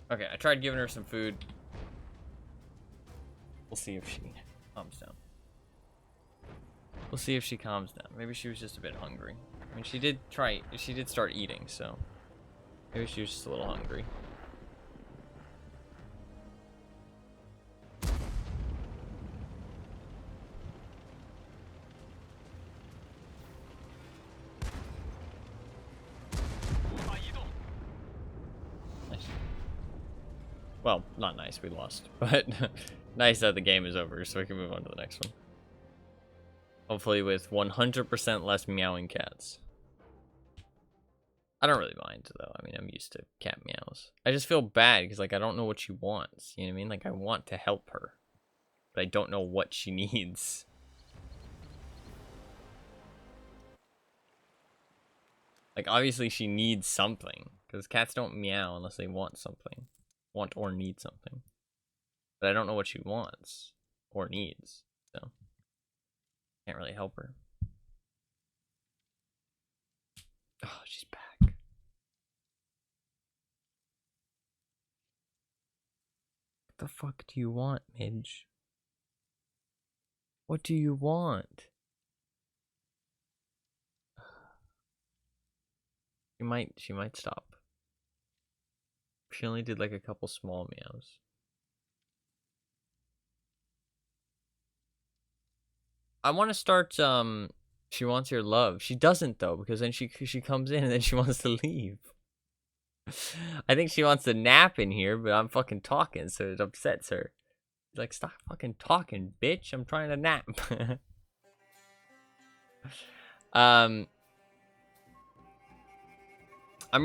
Okay, I tried giving her some food. We'll see if she calms down. We'll see if she calms down. Maybe she was just a bit hungry. I mean, she did start eating, so. Maybe she was just a little hungry. Nice. Well, not nice, we lost. But nice that the game is over, so we can move on to the next one. Hopefully with 100% less meowing cats. I don't really mind, though. I mean, I'm used to cat meows. I just feel bad, because, like, I don't know what she wants. You know what I mean? Like, I want to help her. But I don't know what she needs. Like, obviously she needs something. Because cats don't meow unless they want something. Want or need something. But I don't know what she wants. Or needs. So. Can't really help her. Oh, she's back. What the fuck do you want, Midge? What do you want? She might stop. She only did like a couple small meows. I want to start she wants your love. She doesn't though, because then she comes in and then she wants to leave. I think she wants to nap in here, but I'm fucking talking, so it upsets her. She's like, stop fucking talking, bitch. I'm trying to nap. I'm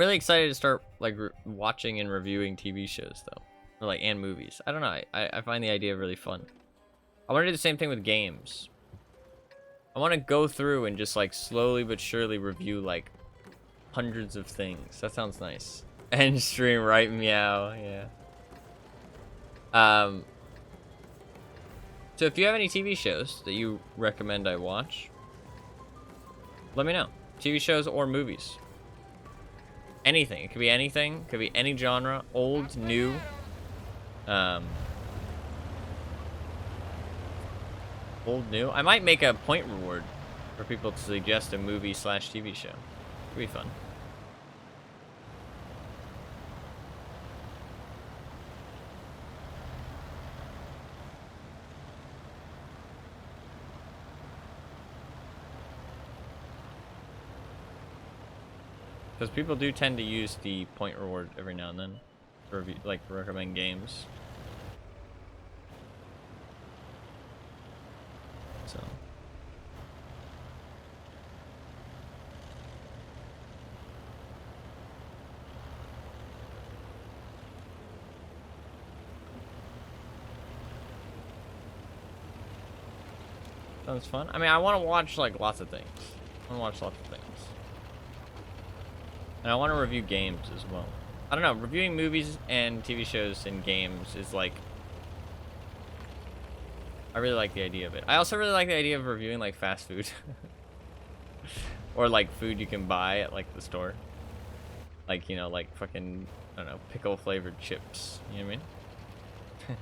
really excited to start like watching and reviewing TV shows though, or like and movies. I don't know. I find the idea really fun. I want to do the same thing with games. I want to go through and just like slowly but surely review like hundreds of things. That sounds nice. End stream, right? Meow. Yeah. So if you have any TV shows that you recommend I watch, let me know. TV shows or movies. Anything. It could be anything. It could be any genre. Old, new. Old, new. I might make a point reward for people to suggest a movie / TV show. It'd be fun. Because people do tend to use the point reward every now and then to review, like recommend games. So. Sounds fun. I mean, I want to watch like lots of things. I want to watch lots of things. And I want to review games as well. I don't know, reviewing movies and TV shows and games is like... I really like the idea of it. I also really like the idea of reviewing like fast food. Or like food you can buy at like the store. Like, you know, like fucking, I don't know, pickle flavored chips. You know what I mean?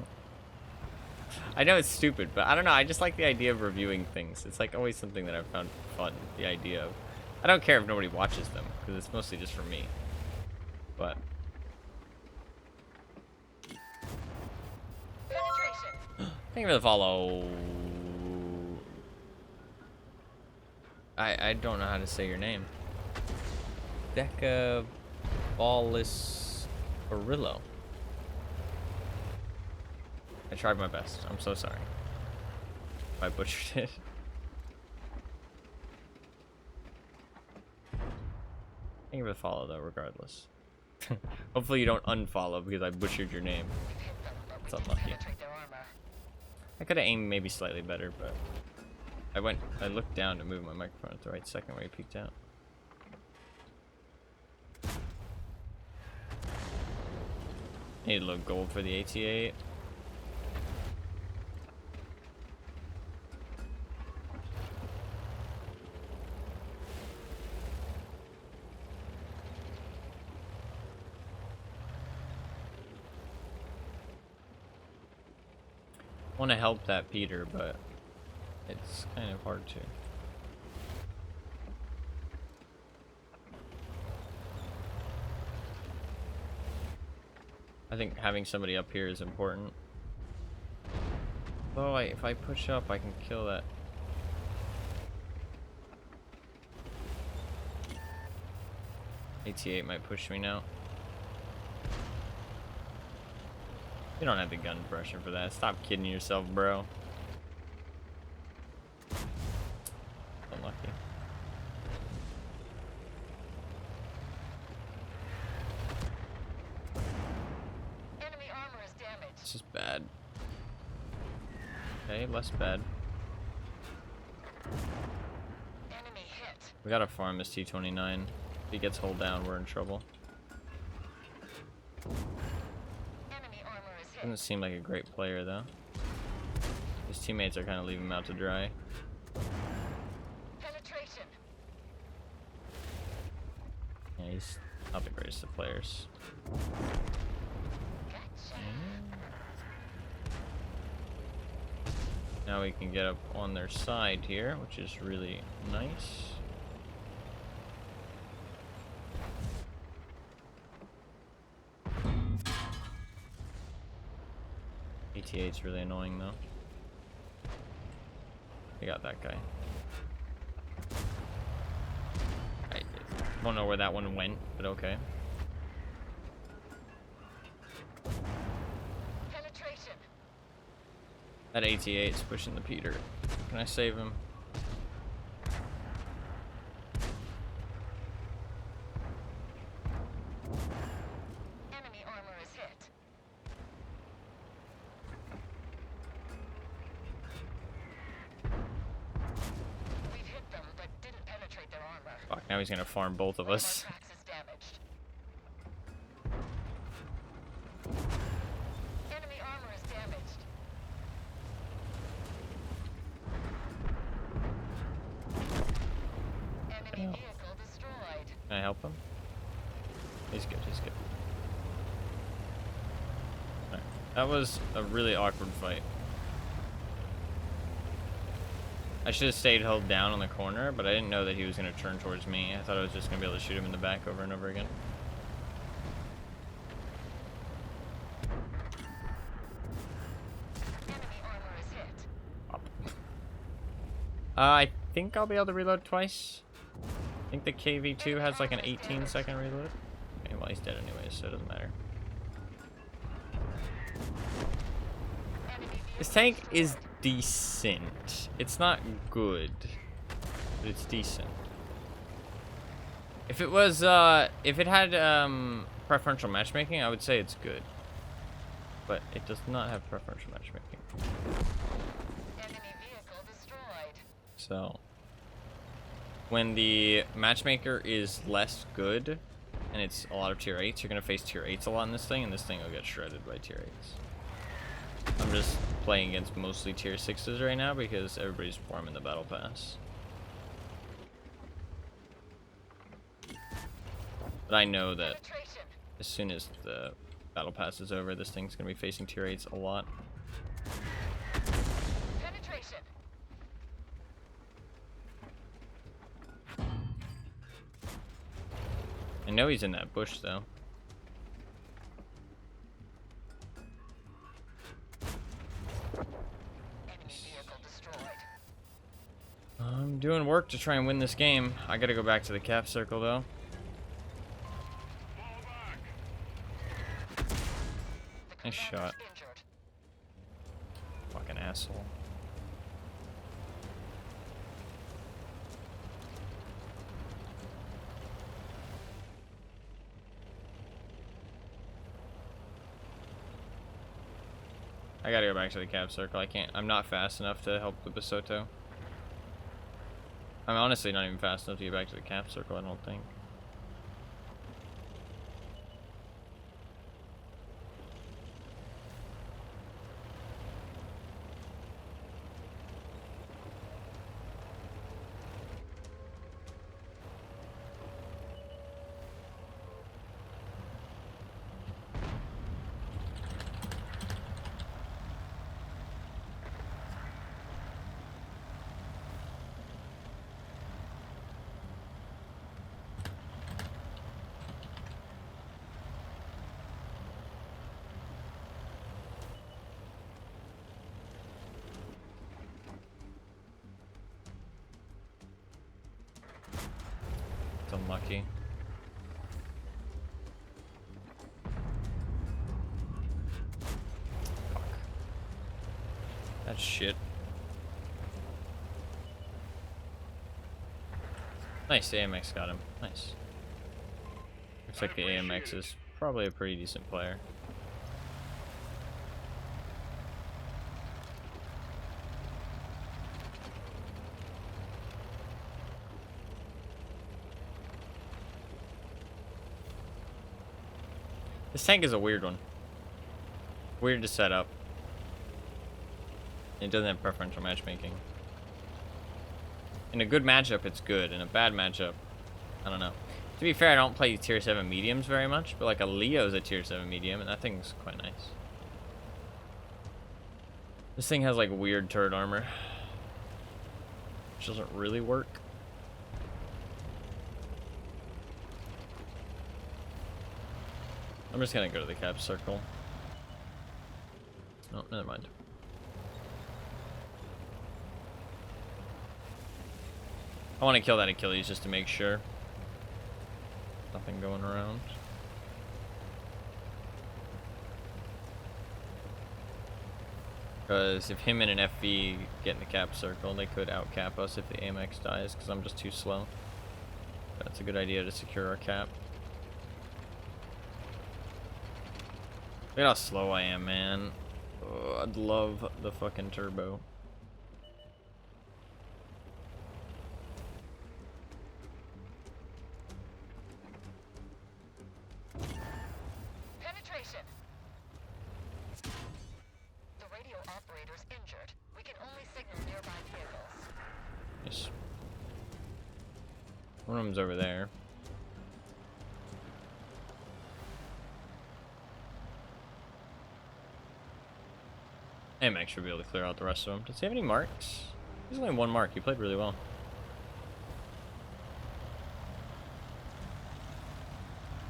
I know it's stupid, but I don't know, I just like the idea of reviewing things. It's like always something that I've found fun, the idea of... I don't care if nobody watches them, because it's mostly just for me. But... Thank you for the follow. I don't know how to say your name. Deca Ballis Barillo. I tried my best. I'm so sorry if I butchered it. Thank you for the follow, though, regardless. Hopefully you don't unfollow because I butchered your name. It's unlucky. I could have aimed maybe slightly better, but I looked down to move my microphone at the right second where you peeked out. Need a little gold for the AT8. I want to help that Peter, but it's kind of hard to. I think having somebody up here is important. Oh, if I push up, I can kill that. AT-8 might push me now. You don't have the gun pressure for that. Stop kidding yourself, bro. Unlucky. Enemy armor is damaged. This is bad. Okay, less bad. Enemy hit. We gotta farm this T-29. If he gets hulled down, we're in trouble. Enemy armor is hit. Doesn't seem like a great player, though. His teammates are kind of leaving him out to dry. Penetration. Yeah, he's not the greatest of players. Gotcha. Now we can get up on their side here, which is really nice. AT-8's really annoying though. We got that guy. I don't know where that one went, but okay. Penetration. That AT-8's pushing the Peter. Can I save him? Enemy armor is hit. We've hit them, but didn't penetrate their armor. Fuck, now he's gonna farm both of One us. of our tracks is damaged. Enemy armor is damaged. Enemy vehicle destroyed. Can I help him? He's good, he's good. Alright. That was a really awkward fight. I should have stayed held down on the corner, but I didn't know that he was going to turn towards me. I thought I was just going to be able to shoot him in the back over and over again. Enemy armor is hit. Up. I think I'll be able to reload twice. I think the KV-2 has like an 18-second reload. Okay, well, he's dead anyways, so it doesn't matter. Enemy This vehicle tank destroyed. is decent. It's not good, but it's decent. If it was, if it had preferential matchmaking, I would say it's good. But it does not have preferential matchmaking. Enemy vehicle destroyed. So, when the matchmaker is less good, and it's a lot of tier 8s, you're gonna face tier 8s a lot in this thing, and this thing will get shredded by tier 8s. I'm just playing against mostly tier 6s right now because everybody's farming the battle pass. But I know that Penetration. as soon as the battle pass is over, this thing's gonna be facing tier 8s a lot. Penetration. I know he's in that bush though. Enemy vehicle destroyed. I'm doing work to try and win this game. I gotta go back to the cap circle though. Fall back. The Nice commander shot. is injured. Fucking asshole. I gotta go back to the cap circle. I'm not fast enough to help the Basoto. I'm honestly not even fast enough to get back to the cap circle, I don't think. That's shit. Nice, the AMX got him. Nice. Looks like the AMX is probably a pretty decent player. This tank is a weird one. Weird to set up. It doesn't have preferential matchmaking. In a good matchup, it's good. In a bad matchup, I don't know. To be fair, I don't play tier 7 mediums very much, but like a Leo's a tier 7 medium, and that thing's quite nice. This thing has like weird turret armor, which doesn't really work. I'm just gonna go to the cap circle. Oh, never mind. I want to kill that Achilles just to make sure. Nothing going around. Because if him and an FV get in the cap circle, they could out-cap us if the AMX dies, because I'm just too slow. That's a good idea to secure our cap. Look at how slow I am, man. Oh, I'd love the fucking turbo. Penetration. The radio operator's injured. We can only signal nearby vehicles. Yes. One of them's over there. AMX should be able to clear out the rest of them. Does he have any marks? He's only one mark. He played really well.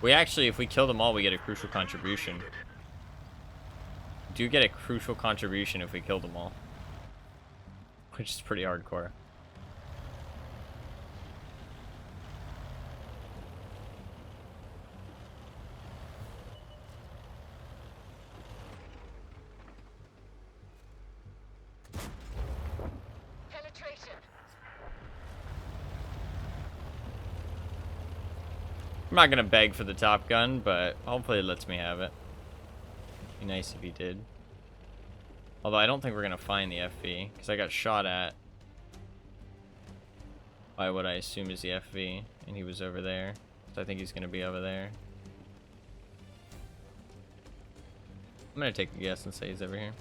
We actually, if we kill them all, we get a crucial contribution. We do get a crucial contribution if we kill them all. Which is pretty hardcore. Penetration. I'm not gonna beg for the Top Gun, but hopefully it lets me have it. Be nice if he did. Although I don't think we're gonna find the FV, because I got shot at by what I assume is the FV, and he was over there. So I think he's gonna be over there. I'm gonna take a guess and say he's over here.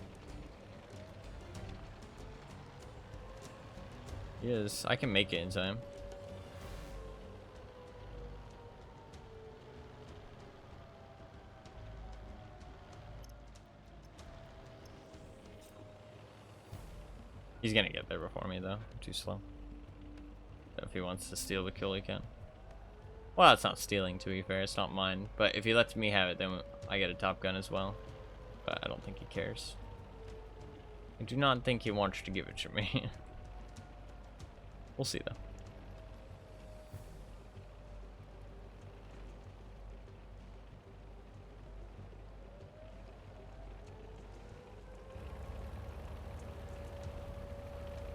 He is. I can make it in time. He's gonna get there before me, though. I'm too slow. So if he wants to steal the kill, he can. Well, it's not stealing, to be fair. It's not mine. But if he lets me have it, then I get a Top Gun as well. But I don't think he cares. I do not think he wants to give it to me. We'll see, though.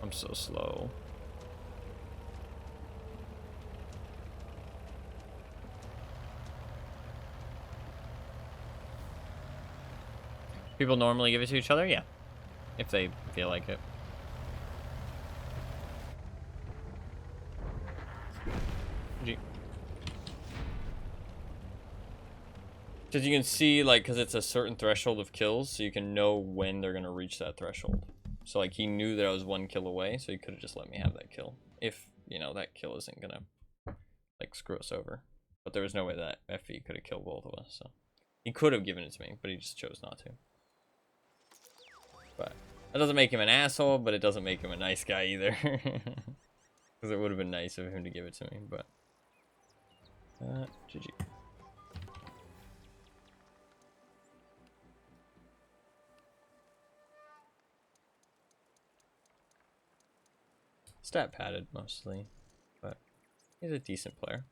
I'm so slow. People normally give it to each other? Yeah. If they feel like it. Because you can see, like, because it's a certain threshold of kills, so you can know when they're going to reach that threshold. So, like, he knew that I was 1 kill away, so he could have just let me have that kill. If, you know, that kill isn't going to, like, screw us over. But there was no way that FV could have killed both of us, so. He could have given it to me, but he just chose not to. But that doesn't make him an asshole, but it doesn't make him a nice guy either. Because it would have been nice of him to give it to me, but. GG. Stat padded mostly, but he's a decent player.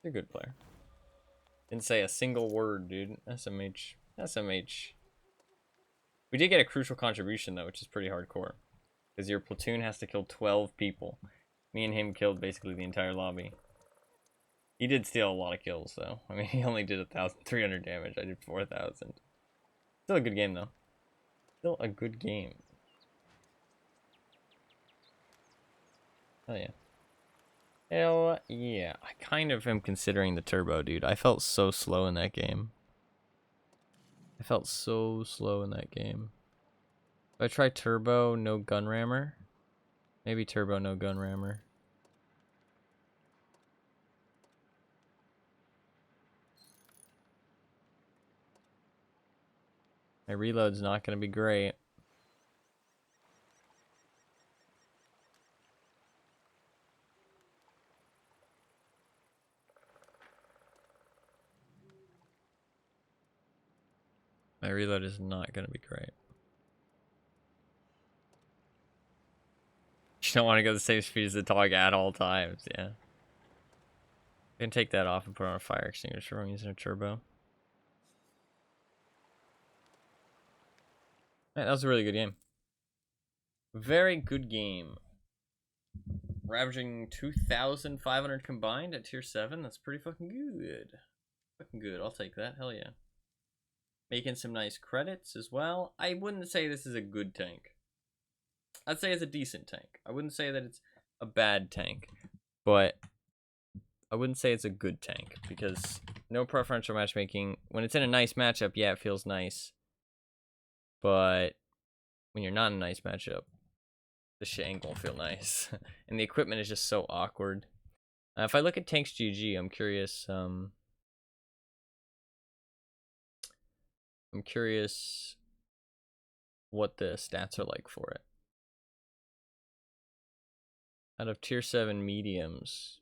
He's a good player. Didn't say a single word, dude. SMH. SMH. We did get a crucial contribution, though, which is pretty hardcore. Because your platoon has to kill 12 people. Me and him killed basically the entire lobby. He did steal a lot of kills, though. I mean, he only did 1,300 damage. I did 4,000. Still a good game, though. Still a good game. Oh, yeah. Hell yeah. I kind of am considering the turbo, dude. I felt so slow in that game. I felt so slow in that game. If I try turbo, no gun rammer. Maybe turbo, no gun rammer. My reload's not going to be great. My reload is not going to be great. You don't want to go the same speed as the dog at all times, yeah. I can take that off and put on a fire extinguisher when I'm using a turbo. Right, that was a really good game. Very good game. We're averaging 2,500 combined at tier 7. That's pretty fucking good. Fucking good. I'll take that. Hell yeah. Making some nice credits as well. I wouldn't say this is a good tank. I'd say it's a decent tank. I wouldn't say that it's a bad tank. But I wouldn't say it's a good tank. Because no preferential matchmaking. When it's in a nice matchup, yeah, it feels nice. But when you're not in a nice matchup, the shit ain't gonna feel nice. And the equipment is just so awkward. If I look at Tanks GG, I'm curious what the stats are like for it. Out of tier 7 mediums.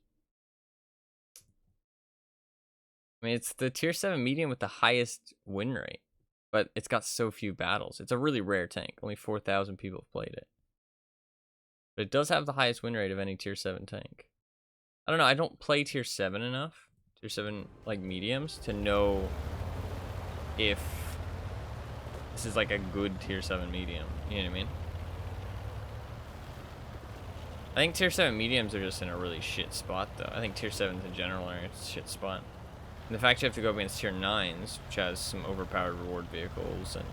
I mean, it's the tier 7 medium with the highest win rate. But it's got so few battles. It's a really rare tank. Only 4,000 people have played it. But it does have the highest win rate of any tier 7 tank. I don't know, I don't play tier 7 enough. Tier 7, like, mediums to know if this is like a good tier 7 medium. You know what I mean? I think tier 7 mediums are just in a really shit spot, though. I think tier 7s in general are in a shit spot. And the fact you have to go up against tier 9s, which has some overpowered reward vehicles and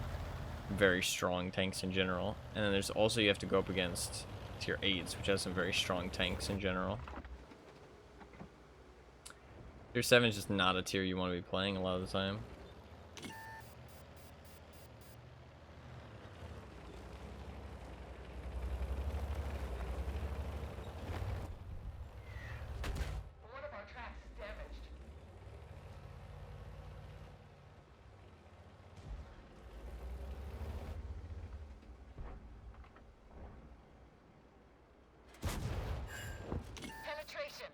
very strong tanks in general. And then there's also you have to go up against tier 8s, which has some very strong tanks in general. Tier 7 is just not a tier you want to be playing a lot of the time. One of our tracks is damaged. Penetration.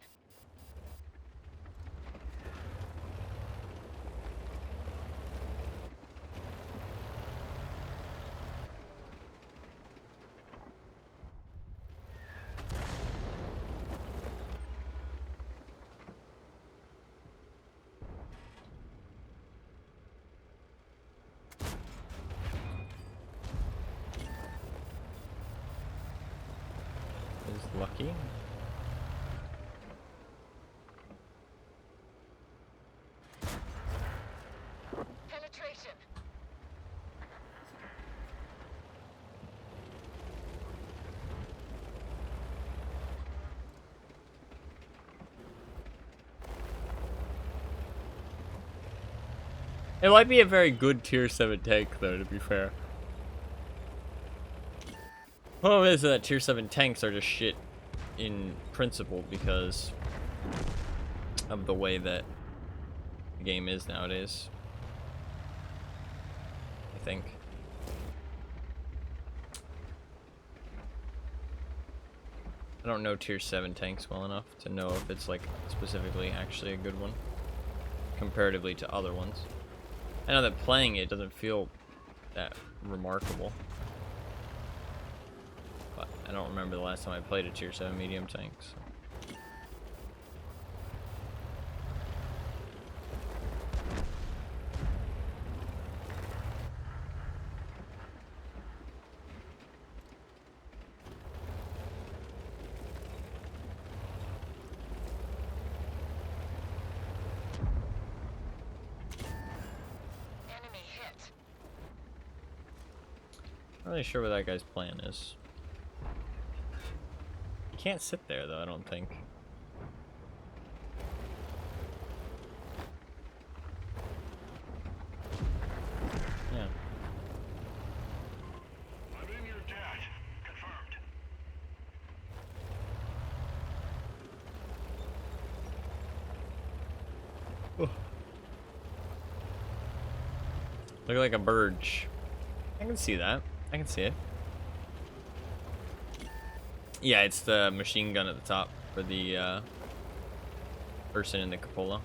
Is lucky. Penetration. It might be a very good tier 7 tank, though, to be fair. Problem is that tier 7 tanks are just shit in principle because of the way that the game is nowadays. I think. I don't know tier 7 tanks well enough to know if it's like specifically actually a good one comparatively to other ones. I know that playing it doesn't feel that remarkable. But I don't remember the last time I played a tier 7 medium tank. So. Not really sure what that guy's plan is. He can't sit there though, I don't think. Yeah. I'm in your debt. Confirmed. Look like a birch. I can see that. I can see it. Yeah, it's the machine gun at the top for the person in the cupola.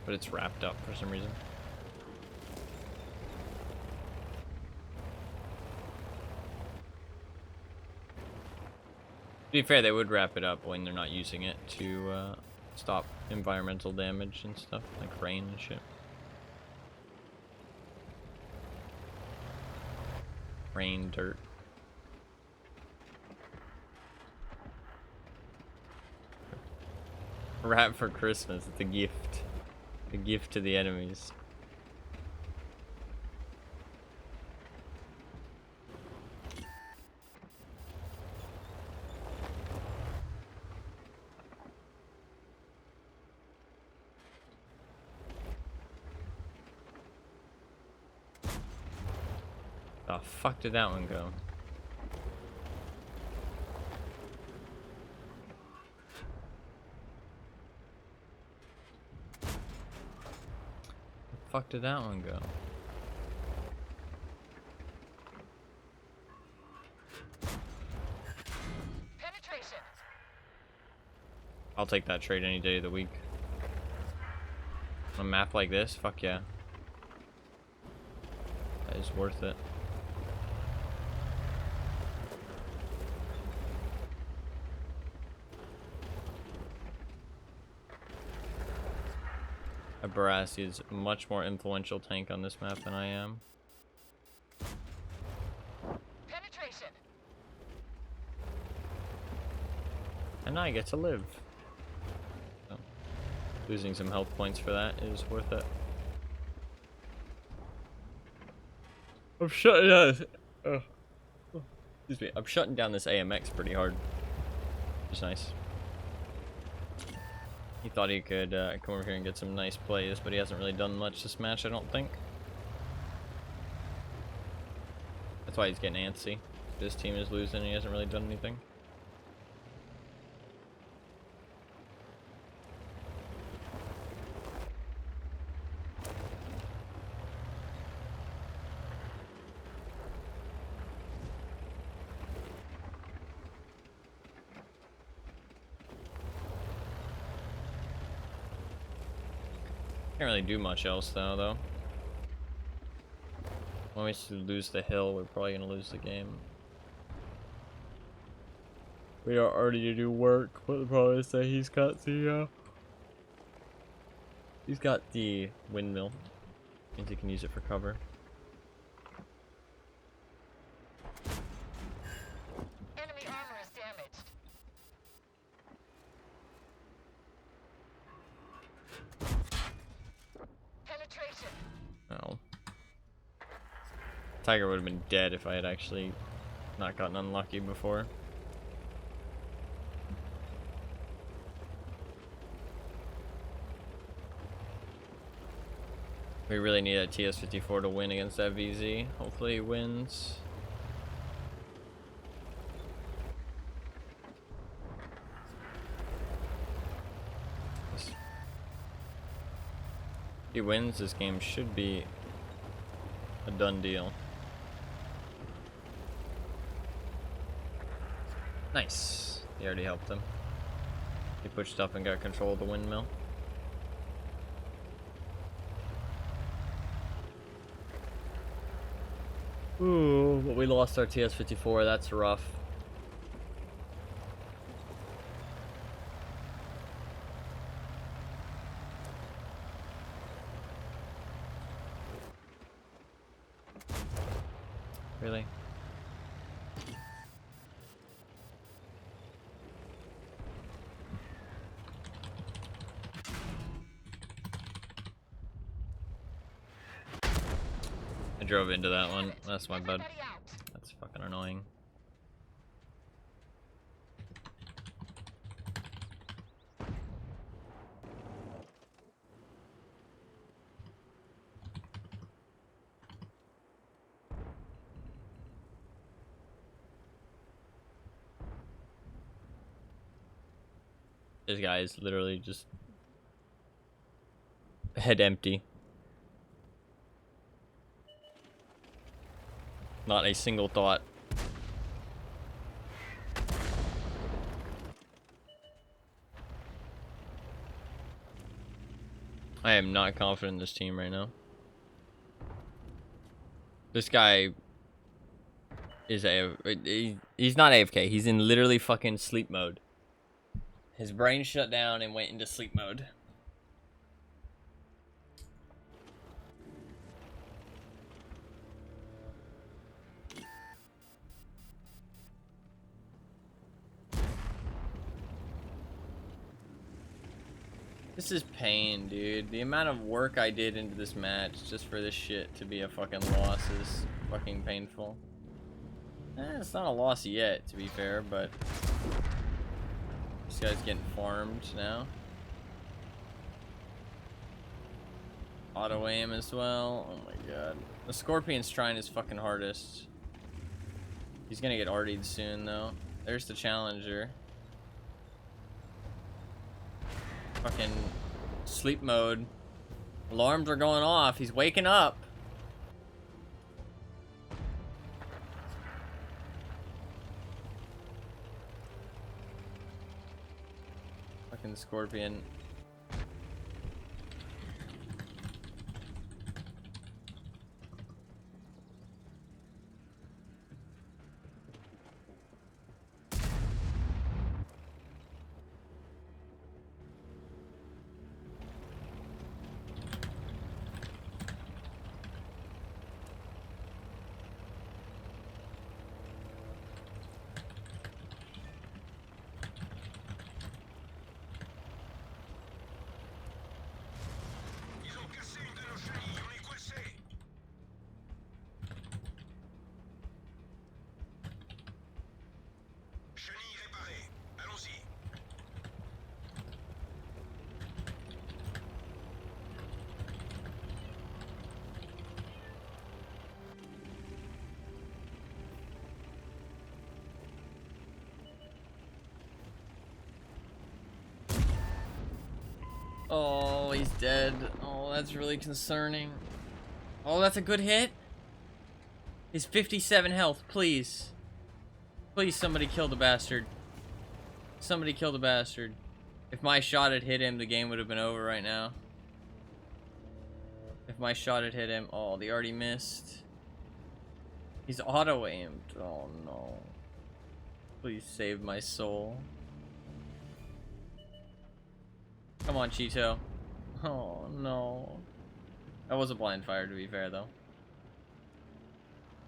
But it's wrapped up for some reason. To be fair, they would wrap it up when they're not using it to stop environmental damage and stuff, like rain and shit. Rain, dirt. Wrap for Christmas, it's a gift. A gift to the enemies. The fuck did that one go? The fuck did that one go? Penetration. I'll take that trade any day of the week. On a map like this, fuck yeah. That is worth it. Barassi is a much more influential tank on this map than I am. Penetration. And I get to live. So, losing some health points for that is worth it. I'm shutting down. Excuse me. I'm shutting down this AMX pretty hard. Which is nice. He thought he could come over here and get some nice plays, but he hasn't really done much this match, I don't think. That's why he's getting antsy. This team is losing and he hasn't really done anything. Can't really do much else though. When we lose the hill, we're probably gonna lose the game. We are already to do work, but the problem is that he's got the windmill. Means he can use it for cover. Enemy armor is damaged. Penetration. Oh. Tiger would have been dead if I had actually not gotten unlucky before. We really need that TS-54 to win against that VZ. Hopefully he wins. If he wins, this game should be a done deal. Nice. He already helped him. He pushed up and got control of the windmill. Ooh, but we lost our TS-54. That's rough. Really? drove into that one. That's my bad. Everybody out. That's fucking annoying. This guy is literally just head empty. Not a single thought. I am not confident in this team right now. This guy is he's not AFK. He's in literally fucking sleep mode. His brain shut down and went into sleep mode. This is pain, dude. The amount of work I did into this match just for this shit to be a fucking loss is fucking painful. It's not a loss yet, to be fair, but this guy's getting farmed now. Auto aim as well. Oh my god. The Scorpion's trying his fucking hardest. He's gonna get RD'd soon, though. There's the Challenger. Fucking sleep mode. Alarms are going off. He's waking up. Fucking Scorpion. Ils ont cassé une de nos chenilles, on est coincés. Chenille réparée. Allons-y. Oh, he's dead. Oh, that's really concerning. Oh, that's a good hit. He's 57 health, please. Please, somebody kill the bastard. Somebody kill the bastard. If my shot had hit him, the game would have been over right now. If my shot had hit him. Oh, they already missed. He's auto-aimed. Oh, no. Please save my soul. Come on, Cheeto. Oh, no. That was a blind fire, to be fair, though.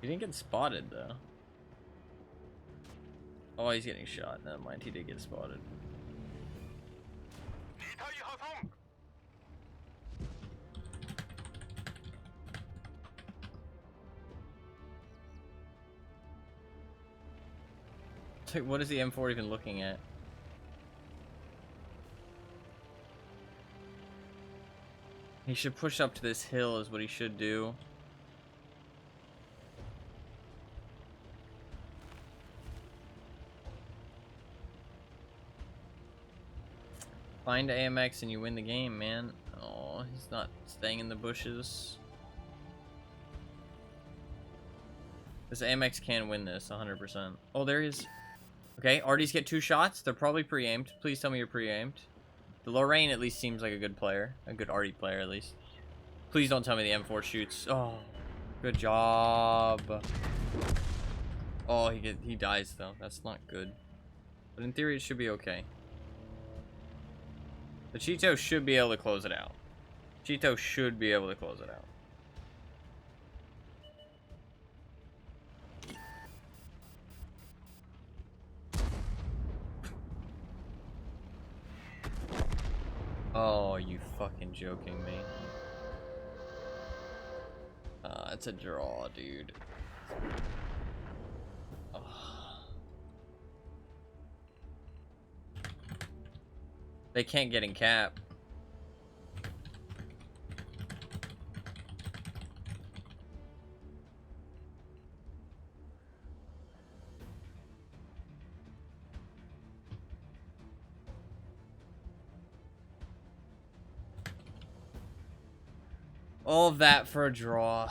He didn't get spotted, though. Oh, he's getting shot. Never mind, he did get spotted. It's like, what is the M4 even looking at? He should push up to this hill is what he should do. Find AMX and you win the game, man. Oh, he's not staying in the bushes. This AMX can win this 100%. Oh, there he is. Okay, Arties get 2 shots. They're probably pre-aimed. Please tell me you're pre-aimed. The Lorraine at least seems like a good player. A good Artie player, at least. Please don't tell me the M4 shoots. Oh, good job. Oh, he dies, though. That's not good. But in theory, it should be okay. The Cheeto should be able to close it out. Cheeto should be able to close it out. Oh, you fucking joking me. it's a draw, dude. Oh. They can't get in cap. All of that for a draw.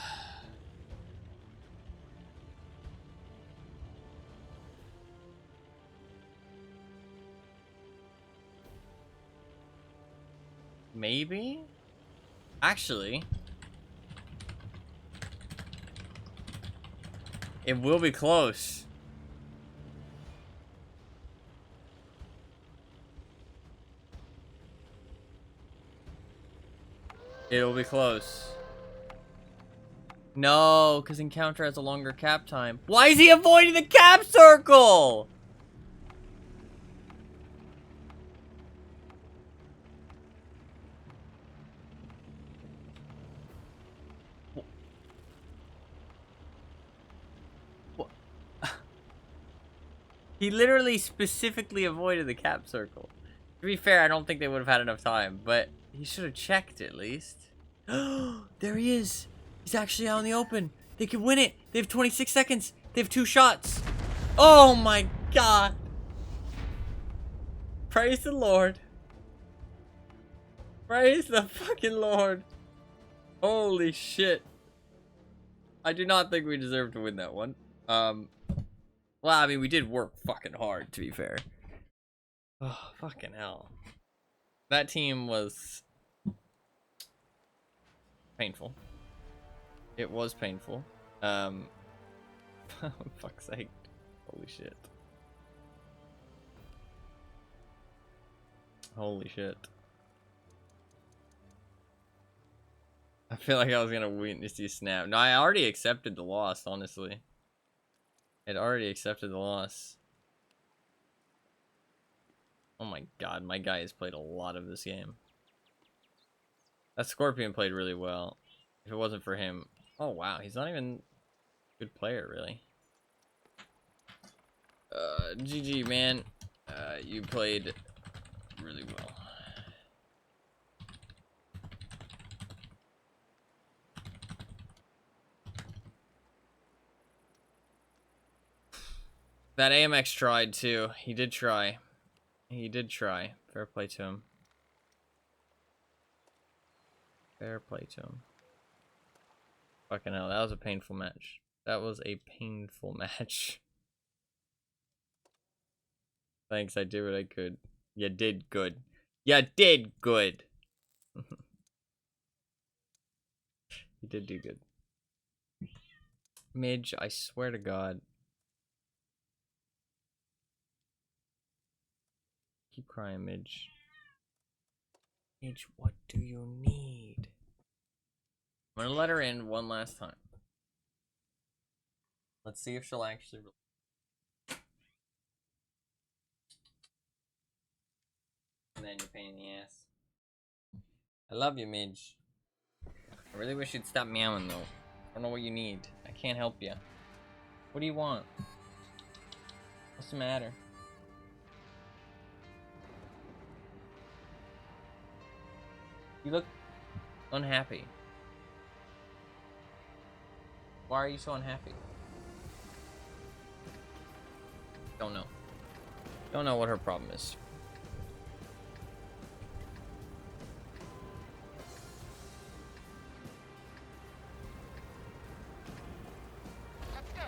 Maybe? Actually, it will be close. It'll be close. No, because Encounter has a longer cap time. Why is he avoiding the cap circle? He literally specifically avoided the cap circle. To be fair, I don't think they would have had enough time, but he should have checked at least. There he is. He's actually out in the open. They can win it. They have 26 seconds. They have 2 shots. Oh my god. Praise the Lord. Praise the fucking Lord. Holy shit. I do not think we deserve to win that one. Well, I mean, we did work fucking hard, to be fair. Oh, fucking hell. That team was painful. It was painful. Fuck's sake. Holy shit. Holy shit. I feel like I was gonna witness you snap. No, I already accepted the loss, honestly. I'd already accepted the loss. Oh my god, my guy has played a lot of this game. That Scorpion played really well. If it wasn't for him... Oh wow, he's not even a good player, really. GG, man. You played really well. That AMX tried too. He did try. He did try. Fair play to him. Fair play to him. Fucking hell, that was a painful match. That was a painful match. Thanks, I did what I could. You did good. You did good. You did do good. Midge, I swear to God. Keep crying, Midge. Midge, what do you need? I'm gonna let her in one last time. Let's see if she'll actually... And then you're pain in the ass. I love you, Midge. I really wish you'd stop meowing, though. I don't know what you need. I can't help you. What do you want? What's the matter? You look unhappy. Why are you so unhappy? Don't know. Don't know what her problem is. Let's go.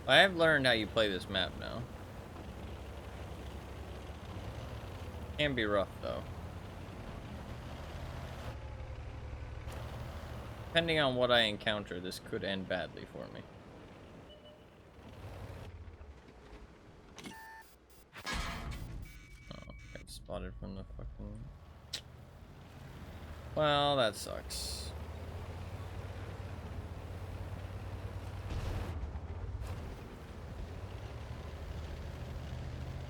I have learned how you play this map now. Can be rough though. Depending on what I encounter, this could end badly for me. Oh, got spotted from the fucking... Well, that sucks.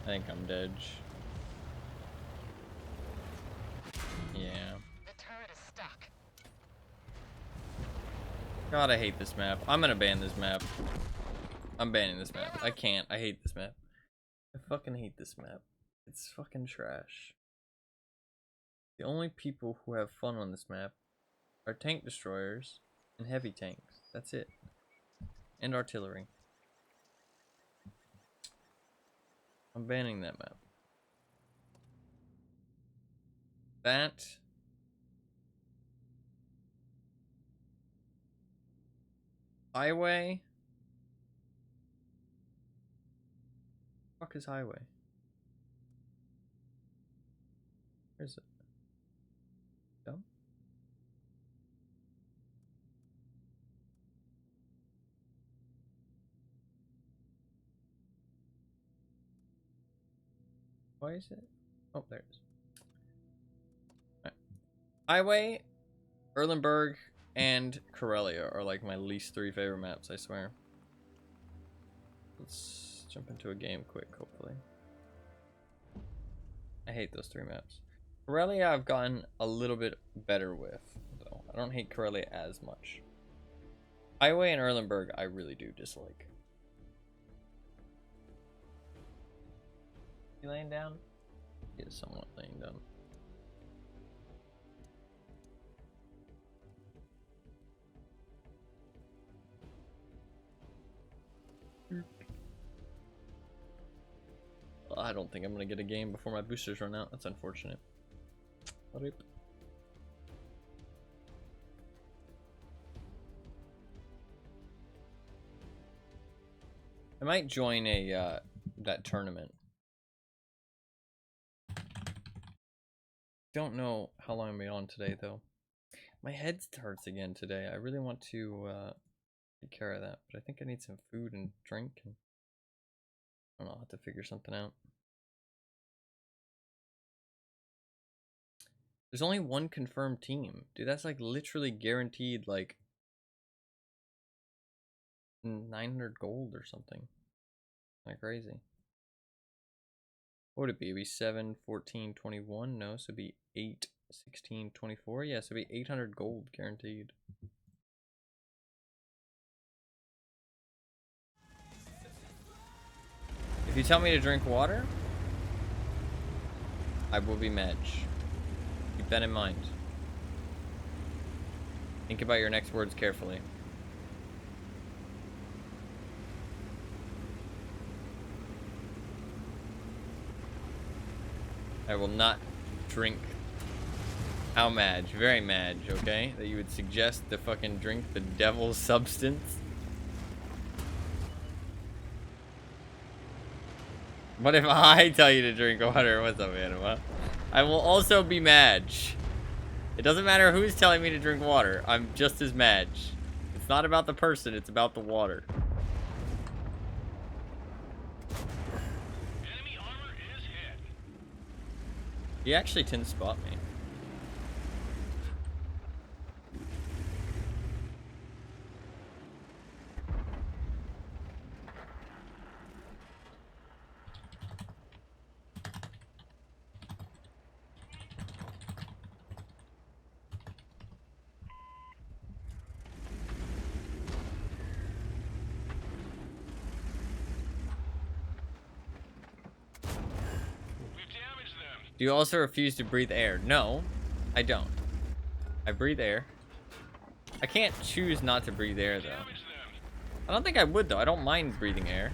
I think I'm dead. Yeah. The turret is stuck. God, I hate this map. I'm gonna ban this map. I'm banning this map. I can't. I hate this map. I fucking hate this map. It's fucking trash. The only people who have fun on this map are tank destroyers and heavy tanks. That's it. And artillery. I'm banning that map. That... Highway? Fuck is highway? Where is it? Dumb? Why is it? Oh, there it is. Right. Highway, Erlenberg, and Karelia are like my least 3 favorite maps, I swear. Let's jump into a game quick, hopefully. I hate those 3 maps. Karelia I've gotten a little bit better with, though. I don't hate Karelia as much. Highway and Erlenberg I really do dislike. You laying down? He is somewhat laying down. I don't think I'm gonna get a game before my boosters run out. That's unfortunate. Rip. I might join a that tournament. Don't know how long I'm on today though. My head hurts again today. I really want to take care of that, but I think I need some food and drink, and I don't know, I'll have to figure something out. There's only one confirmed team. Dude, that's like literally guaranteed like 900 gold or something. Like crazy. What would it be? It'd be 7, 14, 21? No, so it'd be 8, 16, 24? Yeah, so it'd be 800 gold guaranteed. If you tell me to drink water, I will be Medj. Keep that in mind. Think about your next words carefully. I will not drink. How Madge? Very Madge, okay? That you would suggest to fucking drink the devil's substance? What if I tell you to drink water? What's up, Anima? I will also be Madge. It doesn't matter who's telling me to drink water. I'm just as Madge. It's not about the person, it's about the water. Enemy armor is hit. He actually didn't spot me. Do you also refuse to breathe air? No, I don't. I breathe air. I can't choose not to breathe air, though. I don't think I would, though. I don't mind breathing air.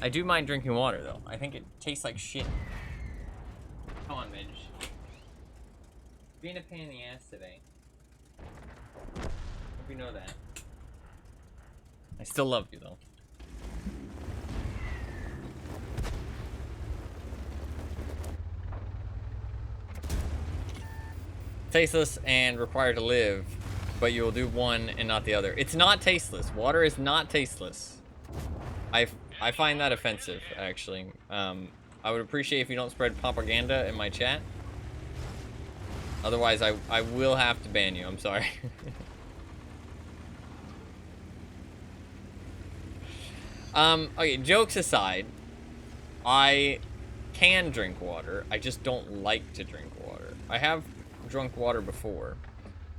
I do mind drinking water, though. I think it tastes like shit. Come on, Midge. Being a pain in the ass today. Hope you know that. I still love you, though. Tasteless and required to live, but you will do one and not the other. It's not tasteless. Water is not tasteless. I find that offensive, actually. I would appreciate if you don't spread propaganda in my chat. Otherwise, I will have to ban you. I'm sorry. Okay, jokes aside, I can drink water. I just don't like to drink water. I have drunk water before.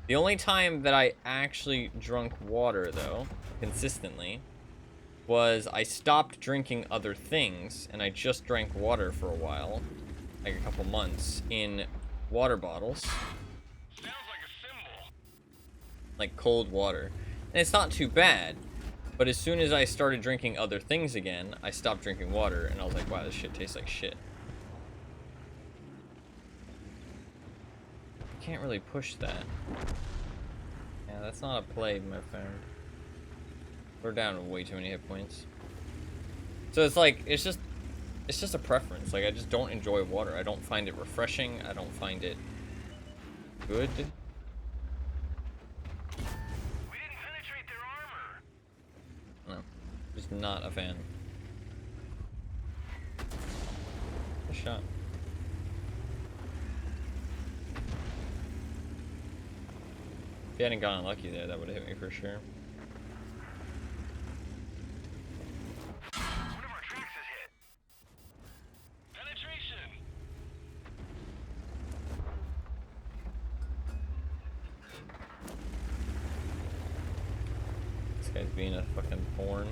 The only time that I actually drunk water, though, consistently, was I stopped drinking other things, and I just drank water for a while, like a couple months, in water bottles. Sounds like a symbol. Like cold water. And it's not too bad, but as soon as I started drinking other things again, I stopped drinking water, and I was like, wow, this shit tastes like shit. Can't really push that. Yeah, that's not a play, my friend. We're down to way too many hit points. So it's like, it's just a preference. Like, I just don't enjoy water. I don't find it refreshing. I don't find it good. We didn't penetrate their armor. No, just not a fan. Good shot. If you hadn't gotten lucky there, that would have hit me for sure. One of our tracks is hit. Penetration. This guy's being a fucking thorn.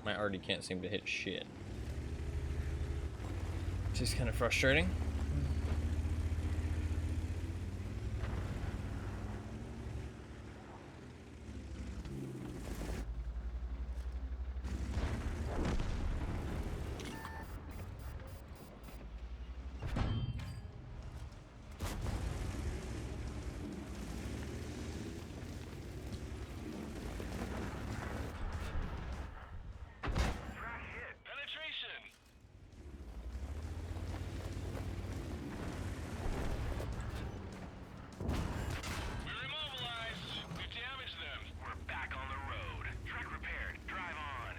I already can't seem to hit shit. Which is kind of frustrating. Track hit. Penetration. We're immobilized. We damaged them. We're back on the road. Track repaired. Drive on.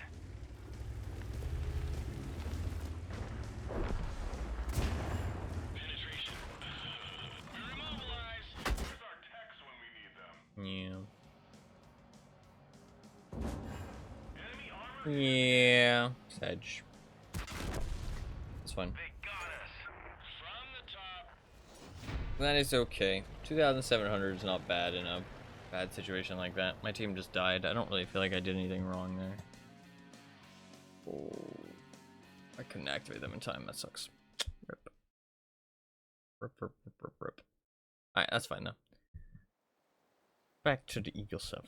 Penetration. We're immobilized. Where's our techs when we need them? Yeah. Enemy armor. Yeah. Sedge. That's fine. They got us. From the top. That is okay. 2,700 is not bad in a bad situation like that. My team just died. I don't really feel like I did anything wrong there. Oh. I couldn't activate them in time. That sucks. Rip. Rip, rip, rip, rip, rip. Alright, that's fine though. Back to the Eagle 7.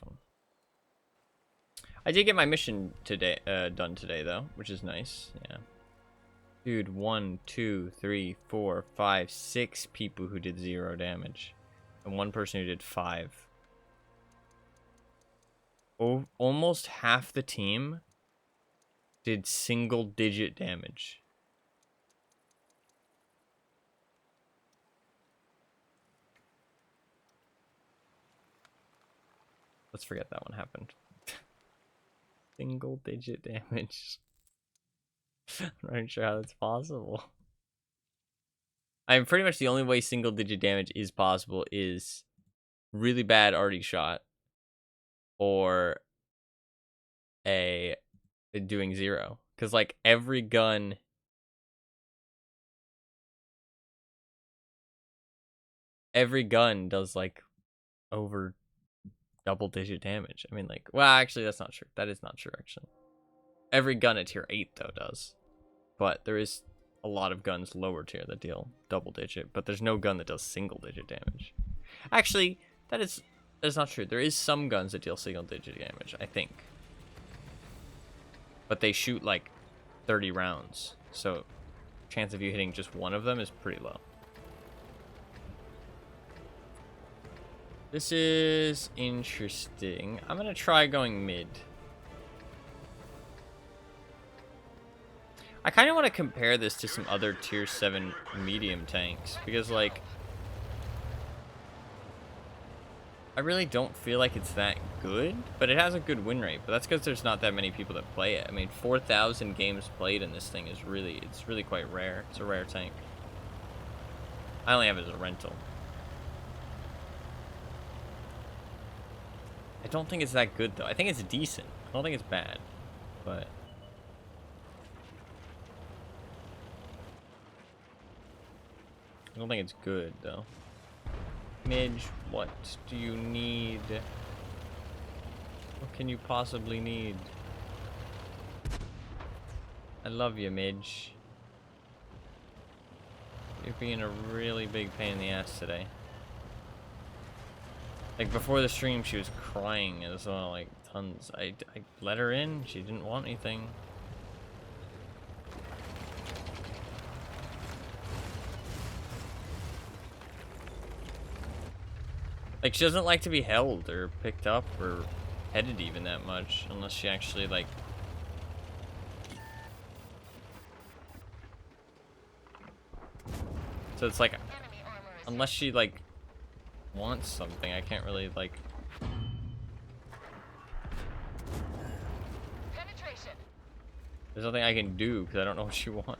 I did get my mission today, done today though, which is nice. Yeah. Dude, 1, 2, 3, 4, 5, 6 people who did 0 damage. And 1 person who did 5. Oh, almost half the team did single-digit damage. Let's forget that one happened. Single-digit damage. I'm not even sure how that's possible. I'm pretty much the only way single-digit damage is possible is really bad arty shot or doing 0. Because like every gun does like over double-digit damage. I mean, like, well, actually that's not true. That is not true actually. Every gun at tier 8 though does. But there is a lot of guns lower tier that deal double-digit, but there's no gun that does single-digit damage. Actually, that is not true. There is some guns that deal single-digit damage, I think. But they shoot like 30 rounds, so chance of you hitting just one of them is pretty low. This is interesting. I'm gonna try going mid. I kind of want to compare this to some other tier 7 medium tanks, because, like, I really don't feel like it's that good, but it has a good win rate. But that's because there's not that many people that play it. I mean, 4,000 games played in this thing is it's really quite rare. It's a rare tank. I only have it as a rental. I don't think it's that good, though. I think it's decent. I don't think it's bad, but... I don't think it's good, though. Midge, what do you need? What can you possibly need? I love you, Midge. You're being a really big pain in the ass today. Like, before the stream, she was crying as well, like, tons. I let her in. She didn't want anything. Like, she doesn't like to be held or picked up or petted even that much, unless she actually, like... So it's like, unless she, like, wants something, I can't really, like... Penetration. There's nothing I can do, because I don't know what she wants.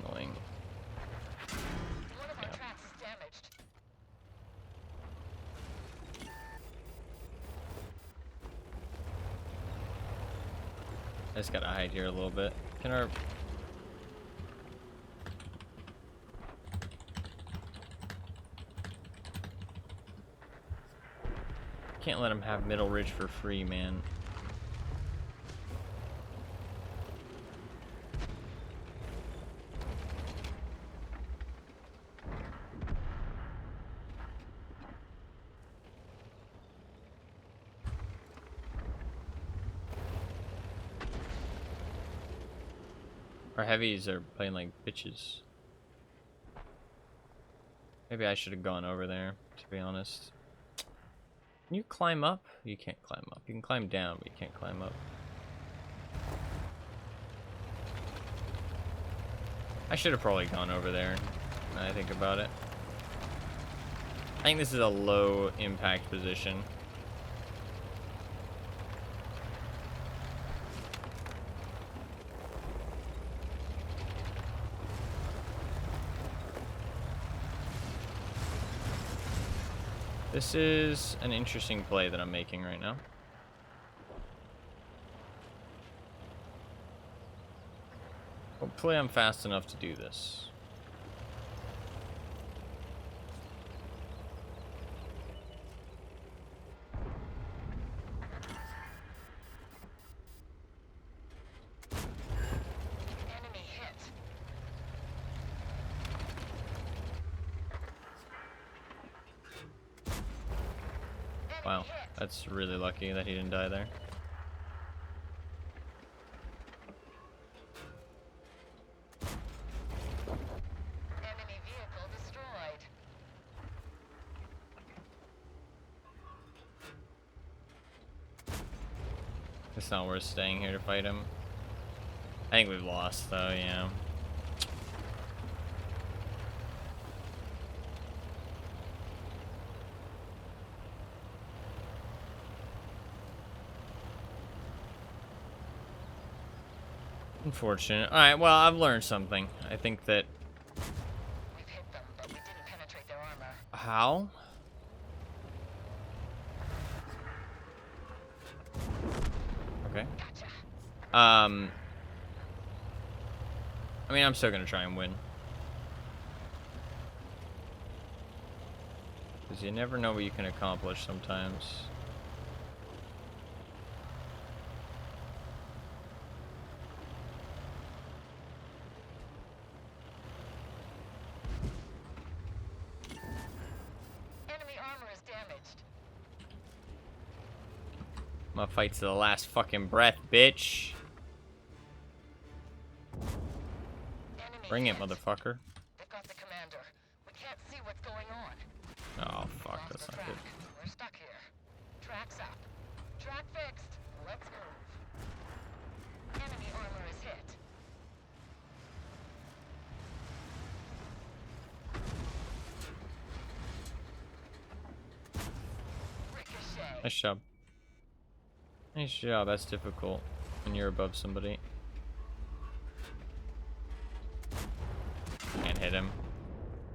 Annoying. One of our tracks is damaged. I just gotta hide here a little bit. Can our... Can't let him have Middle Ridge for free, man. Our heavies are playing like bitches. Maybe I should have gone over there, to be honest. Can you climb up? You can't climb up. You can climb down, but you can't climb up. I should have probably gone over there, now I think about it. I think this is a low impact position. This is an interesting play that I'm making right now. Hopefully I'm fast enough to do this. Enemy hit. Wow, that's really lucky that he didn't die there. Enemy vehicle destroyed. It's not worth staying here to fight him. I think we've lost though, yeah. Unfortunate. Alright, well, I've learned something. I think that... We've hit them, but we didn't penetrate their armor. How? Okay. Gotcha. I mean, I'm still gonna try and win. Because you never know what you can accomplish sometimes. Enemy armor is damaged. I'm gonna fight to the last fucking breath, bitch. Enemy Bring it, hit. motherfucker. They've got the commander. We can't see what's going on. Oh, fuck, Lost that's the not track. good. We're stuck here. Tracks up. Track fixed. Let's move. Enemy armor is hit. Ricochet. Nice job. Nice job. That's difficult when you're above somebody. Can't hit him.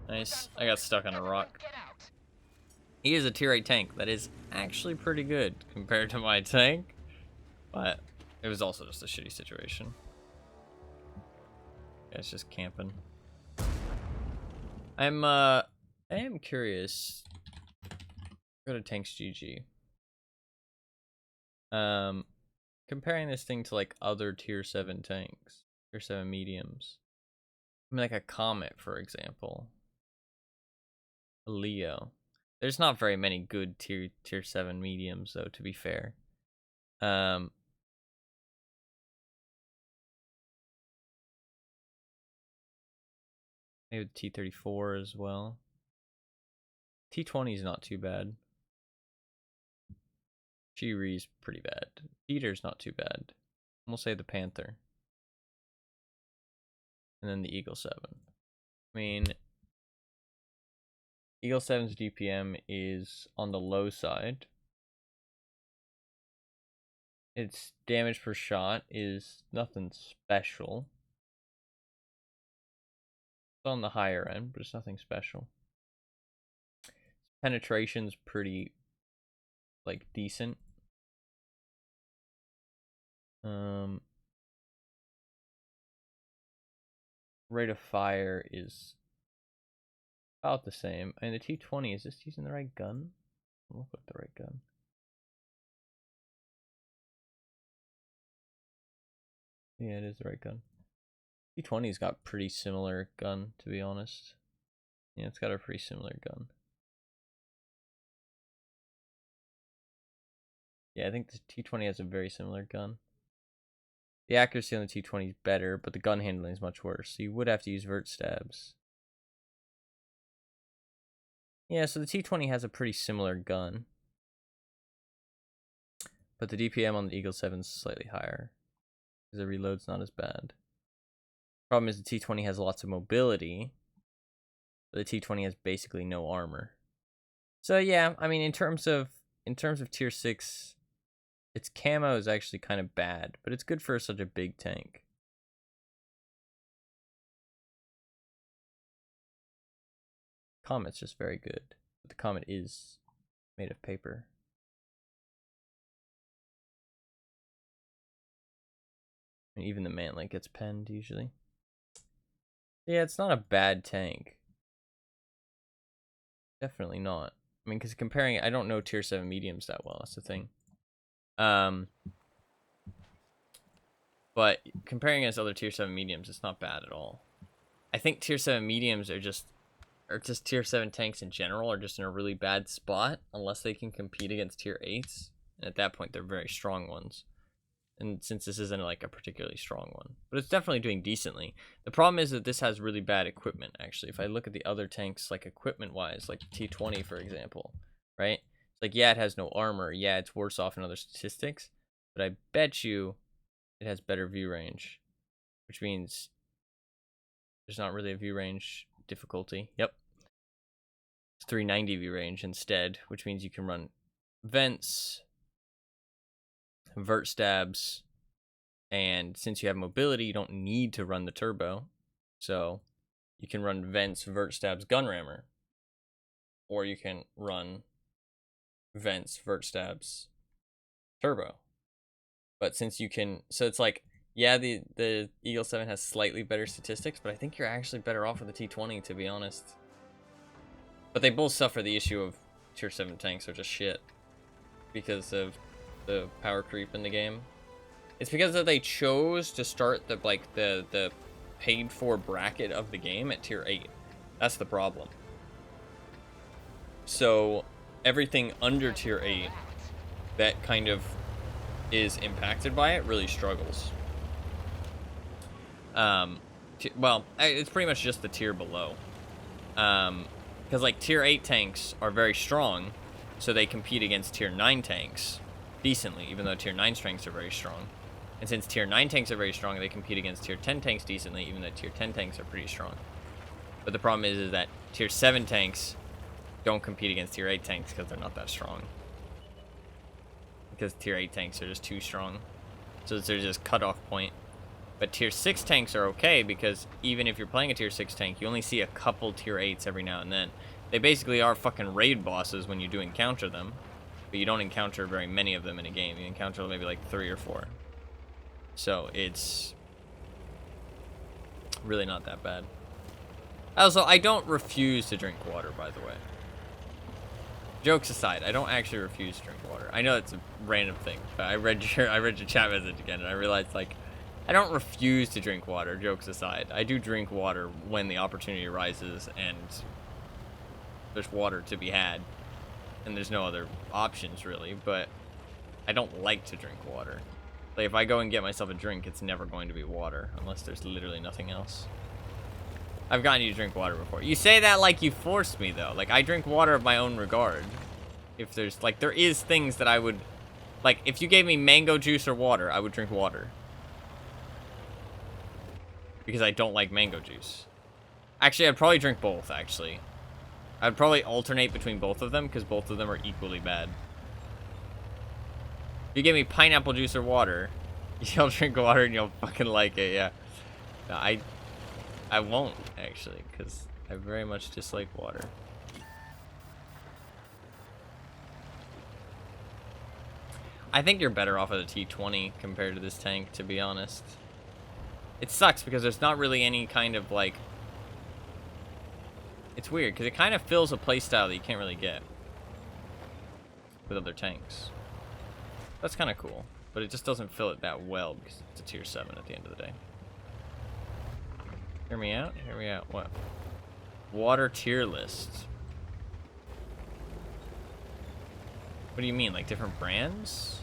Nice. I got stuck on a rock. Get out. He is a tier 8 tank. That is actually pretty good compared to my tank. But it was also just a shitty situation. Yeah, it's just camping. I am curious. Go to Tanks GG. Comparing this thing to like other tier 7 tanks, tier 7 mediums. I mean, like a Comet, for example. A Leo. There's not very many good tier 7 mediums, though, to be fair. Maybe the T-34 as well. T-20 is not too bad. G-Re's pretty bad. Peter's not too bad. We'll say the Panther. And then the Eagle 7. I mean, Eagle 7's DPM is on the low side. Its damage per shot is nothing special. It's on the higher end, but it's nothing special. Penetration's pretty, like, decent. Rate of fire is about the same. And the T-20, is this using the right gun? Look like the right gun. Yeah, it is the right gun. T-20's got pretty similar gun, to be honest. Yeah, it's got a pretty similar gun. Yeah, I think the T-20 has a very similar gun. The accuracy on the T-20 is better, but the gun handling is much worse. So you would have to use vert stabs. Yeah, so the T-20 has a pretty similar gun. But the DPM on the Eagle 7 is slightly higher. Because the reload's not as bad. Problem is the T-20 has lots of mobility. But the T-20 has basically no armor. So yeah, I mean in terms of tier 6, its camo is actually kind of bad, but it's good for such a big tank. Comet's just very good. But the Comet is made of paper. And even the Mantlet gets penned usually. Yeah, it's not a bad tank. Definitely not. I mean, because comparing it, I don't know tier 7 mediums that well. That's the thing. But comparing against other tier 7 mediums, it's not bad at all. I think tier 7 mediums are just tier 7 tanks in general are just in a really bad spot unless they can compete against tier 8s. And at that point, they're very strong ones. And since this isn't like a particularly strong one, but it's definitely doing decently. The problem is that this has really bad equipment, actually. If I look at the other tanks, like equipment-wise, like T-20, for example, right? It's like, yeah, it has no armor. Yeah, it's worse off in other statistics. But I bet you it has better view range, which means there's not really a view range difficulty. Yep. It's 390 view range instead, which means you can run vents, vert stabs, and since you have mobility, you don't need to run the turbo. So you can run vents, vert stabs, gun rammer, or you can run vents, vert stabs, turbo. But since you can, so it's like, yeah, the Eagle 7 has slightly better statistics, but I think you're actually better off with the T-20, to be honest. But they both suffer the issue of tier 7 tanks are just shit because of the power creep in the game. It's because that they chose to start the paid for bracket of the game at tier 8. That's the problem. So everything under tier 8 that kind of is impacted by it really struggles. Well, it's pretty much just the tier below. Because like tier 8 tanks are very strong, so they compete against tier 9 tanks decently, even though tier 9 tanks are very strong. And since tier 9 tanks are very strong, they compete against tier 10 tanks decently, even though tier 10 tanks are pretty strong. But the problem is that tier 7 tanks don't compete against tier 8 tanks because they're not that strong. Because tier 8 tanks are just too strong. So there's just cutoff point. But tier 6 tanks are okay because even if you're playing a tier 6 tank, you only see a couple tier 8s every now and then. They basically are fucking raid bosses when you do encounter them. But you don't encounter very many of them in a game. You encounter maybe like 3 or 4. So it's really not that bad. Also, I don't refuse to drink water, by the way. Jokes aside, I don't actually refuse to drink water. I know it's a random thing, but I read your chat message again, and I realized, like, I don't refuse to drink water, jokes aside. I do drink water when the opportunity arises, and there's water to be had, and there's no other options, really, but I don't like to drink water. Like, if I go and get myself a drink, it's never going to be water, unless there's literally nothing else. I've gotten you to drink water before. You say that like you forced me, though. Like, I drink water of my own regard. If there's, like, there is things that I would... Like, if you gave me mango juice or water, I would drink water. Because I don't like mango juice. Actually, I'd probably drink both, actually. I'd probably alternate between both of them, because both of them are equally bad. If you give me pineapple juice or water, you'll drink water and you'll fucking like it, yeah. No, I won't, actually, because I very much dislike water. I think you're better off with a T20 compared to this tank, to be honest. It sucks because there's not really any kind of, like... It's weird, because it kind of fills a playstyle that you can't really get with other tanks. That's kind of cool, but it just doesn't fill it that well because it's a tier 7 at the end of the day. Hear me out? Hear me out. What? Water tier list. What do you mean? Like different brands?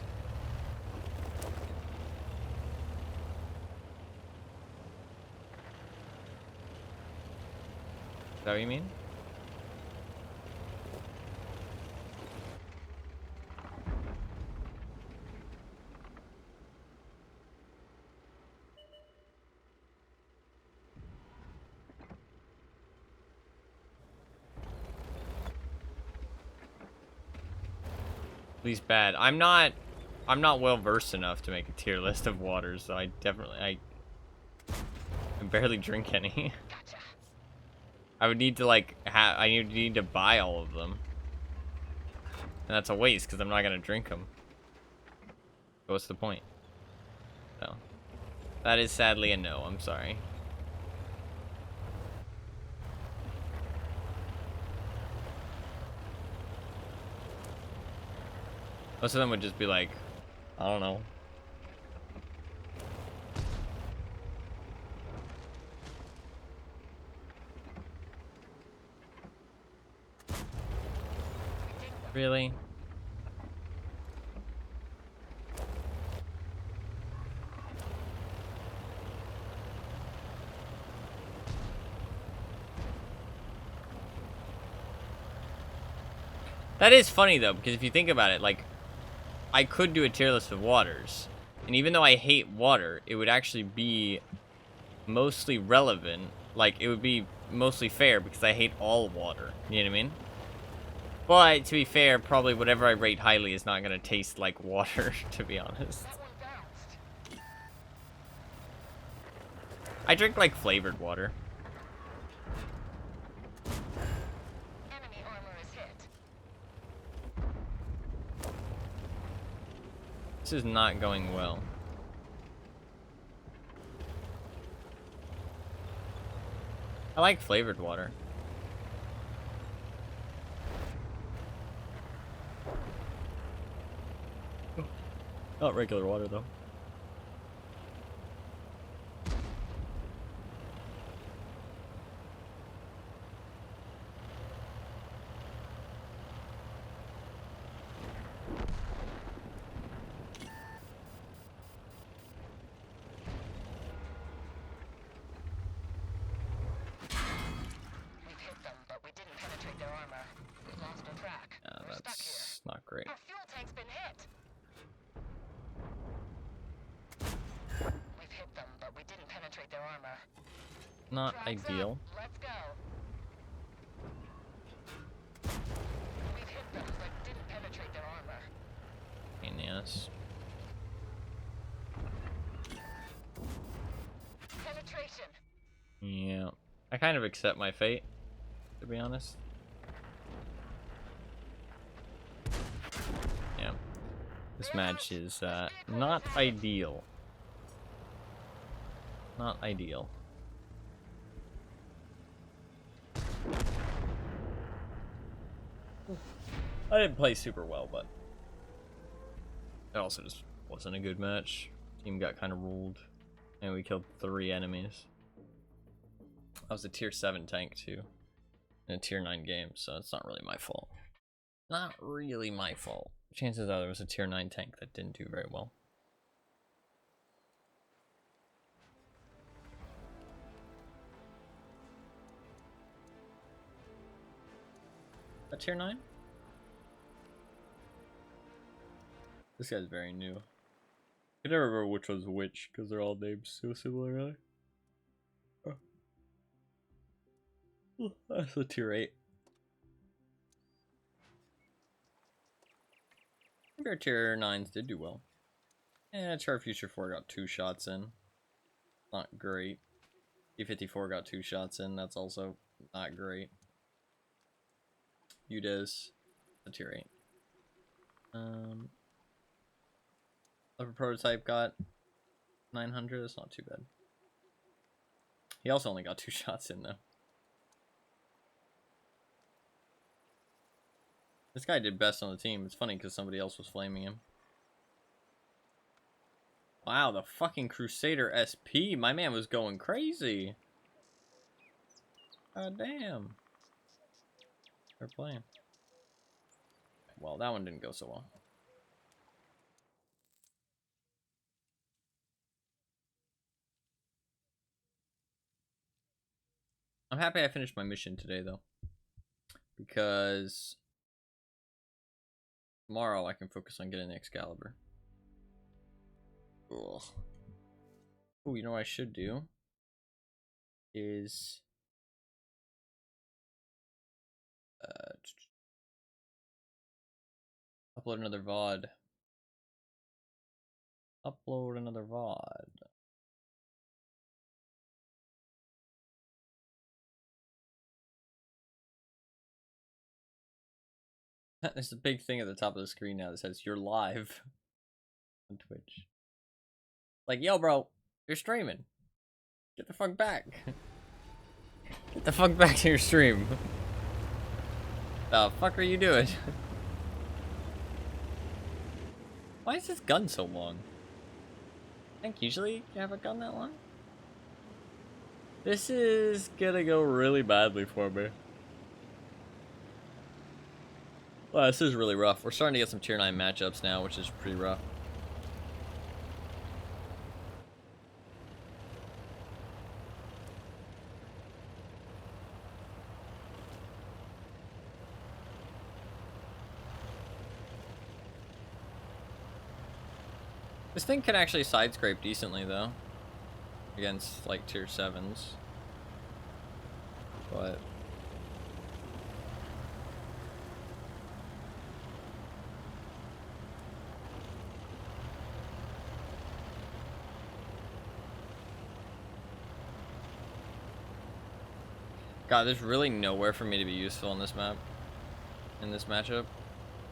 Is that what you mean? Least bad. I'm not well versed enough to make a tier list of waters, so I barely drink any. Gotcha. I would need to like I need to buy all of them, and that's a waste because I'm not gonna drink them. So what's the point? No, that is sadly a no. I'm sorry. Most of them would just be like, I don't know. Really? That is funny though, because if you think about it, like, I could do a tier list of waters, and even though I hate water, it would actually be mostly relevant. Like, it would be mostly fair because I hate all water. You know what I mean? But to be fair, probably whatever I rate highly is not gonna taste like water, to be honest. That one bounced. I drink like flavored water. Enemy armor is hit. This is not going well. I like flavored water. Not regular water, though. We've hit them, but we didn't penetrate their armor. We lost our track. We're stuck here. Our fuel tank's been hit. We've hit them, but we didn't penetrate their armor. Not Tracks up. ideal. Let's go. We've hit them, but didn't penetrate their armor. Pain in the ass. Penetration. Yeah. I kind of accept my fate, to be honest. Yeah. This match is not ideal. Not ideal. I didn't play super well, but it also just wasn't a good match. Team got kind of ruled, and we killed 3 enemies. I was a tier 7 tank too, in a tier 9 game, so it's not really my fault. Not really my fault. Chances are there was a tier 9 tank that didn't do very well. A tier 9? This guy's very new. I never remember which one's which, because they're all named so similar, really. Oh, that's a tier 8. Maybe our tier 9s did do well. Yeah, Char Future 4 got 2 shots in. Not great. T54 got 2 shots in, that's also not great. UDES, a tier 8. Upper Prototype got 900, that's not too bad. He also only got 2 shots in, though. This guy did best on the team. It's funny because somebody else was flaming him. Wow, the fucking Crusader SP. My man was going crazy. God damn. They're playing. Well, that one didn't go so well. I'm happy I finished my mission today, though. Because tomorrow I can focus on getting the Excalibur. Ugh. Oh, you know what I should do? Is upload another VOD. Upload another VOD. There's a big thing at the top of the screen now that says you're live on Twitch. Like, yo, bro, you're streaming. Get the fuck back. Get the fuck back to your stream. The fuck are you doing? Why is this gun so long? I think usually you have a gun that long. This is gonna go really badly for me. Well, this is really rough. We're starting to get some tier 9 matchups now, which is pretty rough. This thing can actually side scrape decently though, against like tier 7s. But God, there's really nowhere for me to be useful in this map, in this matchup.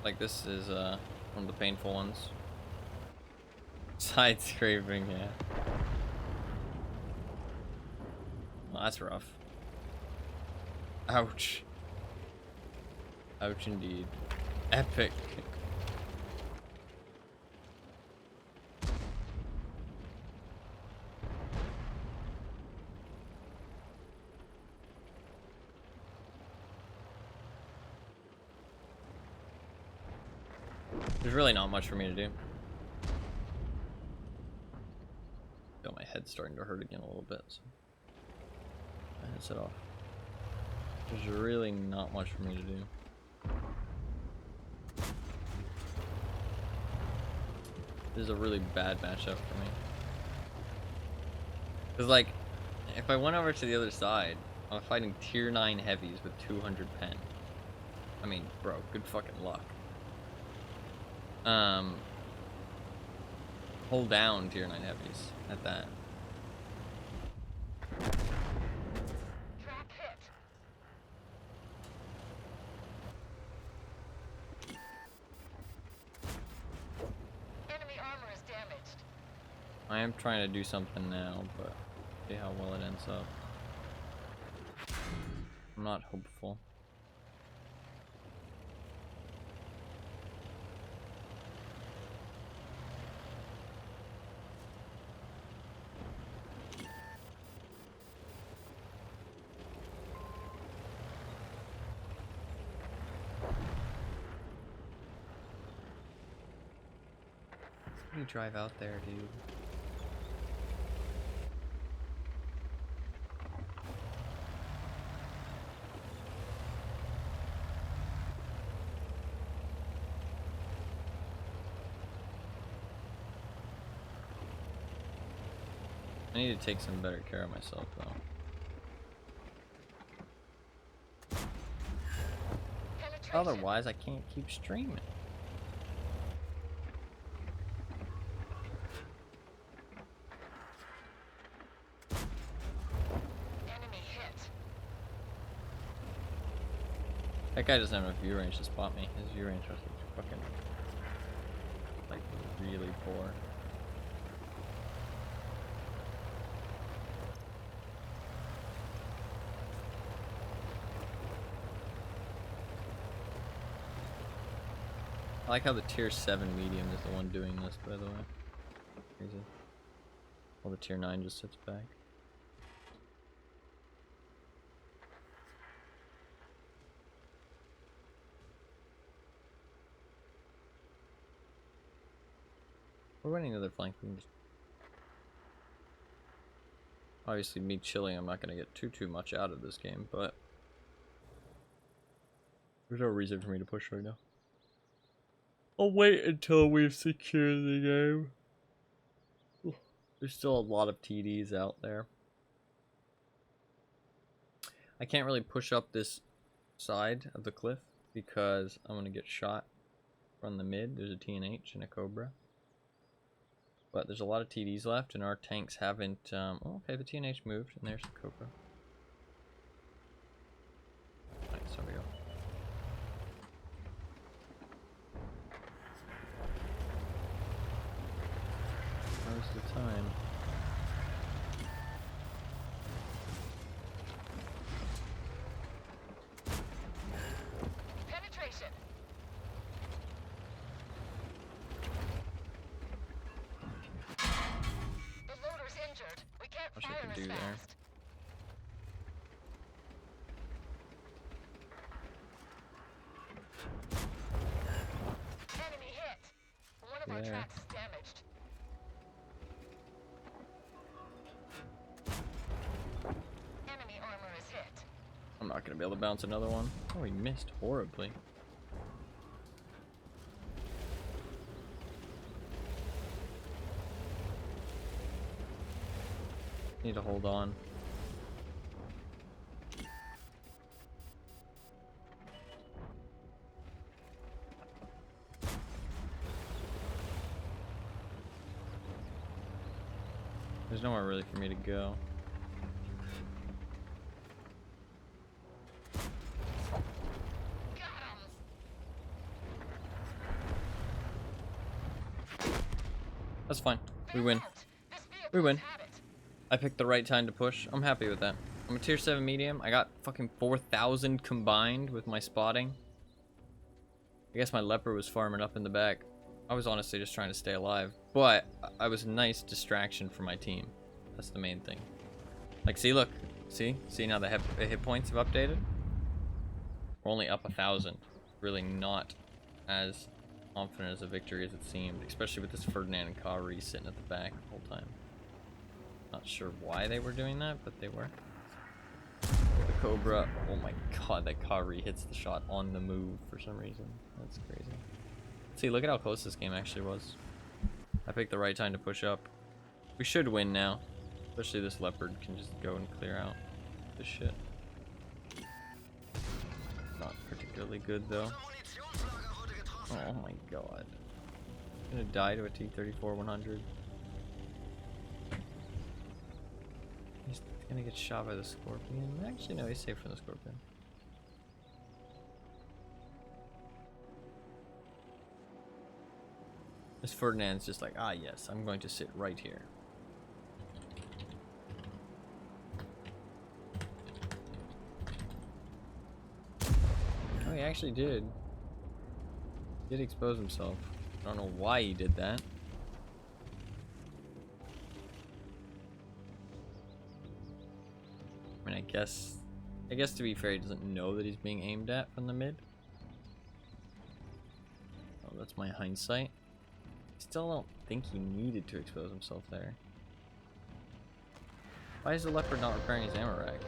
Like, this is one of the painful ones. Side scraping, yeah. Well, that's rough. Ouch. Ouch indeed. Epic. There's really not much for me to do. Feel my head's starting to hurt again a little bit, so my headset off. There's really not much for me to do. This is a really bad matchup for me. Cause like, if I went over to the other side, I'm fighting tier 9 heavies with 200 pen. I mean, bro, good fucking luck. Hold down tier 9 heavies at that. Track hit. Enemy armor is damaged. I am trying to do something now, but see how well it ends up. I'm not hopeful. How do you drive out there, dude? I need to take some better care of myself, though. Penetration. Otherwise, I can't keep streaming. Enemy hit. That guy doesn't have enough view range to spot me. His view range was fucking, like, really poor. I like how the tier 7 medium is the one doing this, by the way. Crazy. While the tier 9 just sits back. We're running another flank. We can just... Obviously, me chilling, I'm not going to get too much out of this game, but there's no reason for me to push right now. I'll wait until we've secured the game. There's still a lot of TDs out there. I can't really push up this side of the cliff because I'm going to get shot from the mid. There's a TNH and a Cobra. But there's a lot of TDs left, and our tanks haven't... oh, okay, the TNH moved, and there's the Cobra. Alright, so we go. Now's the time. Penetration. The loader's injured. We can't Wish I fire could as do there. fast. Enemy hit. One of our There. tracks is damaged. Enemy armor is hit. I'm not going to be able to bounce another one. Oh, he missed horribly. Need to hold on. There's nowhere really for me to go. Got him. That's fine. We They're win. out. This vehicle We win. had it. I picked the right time to push. I'm happy with that. I'm a tier 7 medium. I got fucking 4,000 combined with my spotting. I guess my leopard was farming up in the back. I was honestly just trying to stay alive. But I was a nice distraction for my team. That's the main thing. Like, see, look. See now the hit points have updated? We're only up 1,000. Really not as confident as a victory as it seemed. Especially with this Ferdinand and Kari sitting at the back the whole time. Not sure why they were doing that, but they were. The Cobra, oh my god, that Kari hits the shot on the move for some reason. That's crazy. See, look at how close this game actually was. I picked the right time to push up. We should win now. Especially this leopard can just go and clear out this shit. Not particularly good though. Oh my god. I'm gonna die to a T-34-100. He's gonna get shot by the Scorpion. Actually, no, he's safe from the Scorpion. This Ferdinand's just like, ah yes, I'm going to sit right here. Oh, he actually did. He did expose himself. I don't know why he did that. I mean, I guess to be fair, he doesn't know that he's being aimed at from the mid. Oh, that's my hindsight. I still don't think he needed to expose himself there. Why is the leopard not repairing his ammo rack?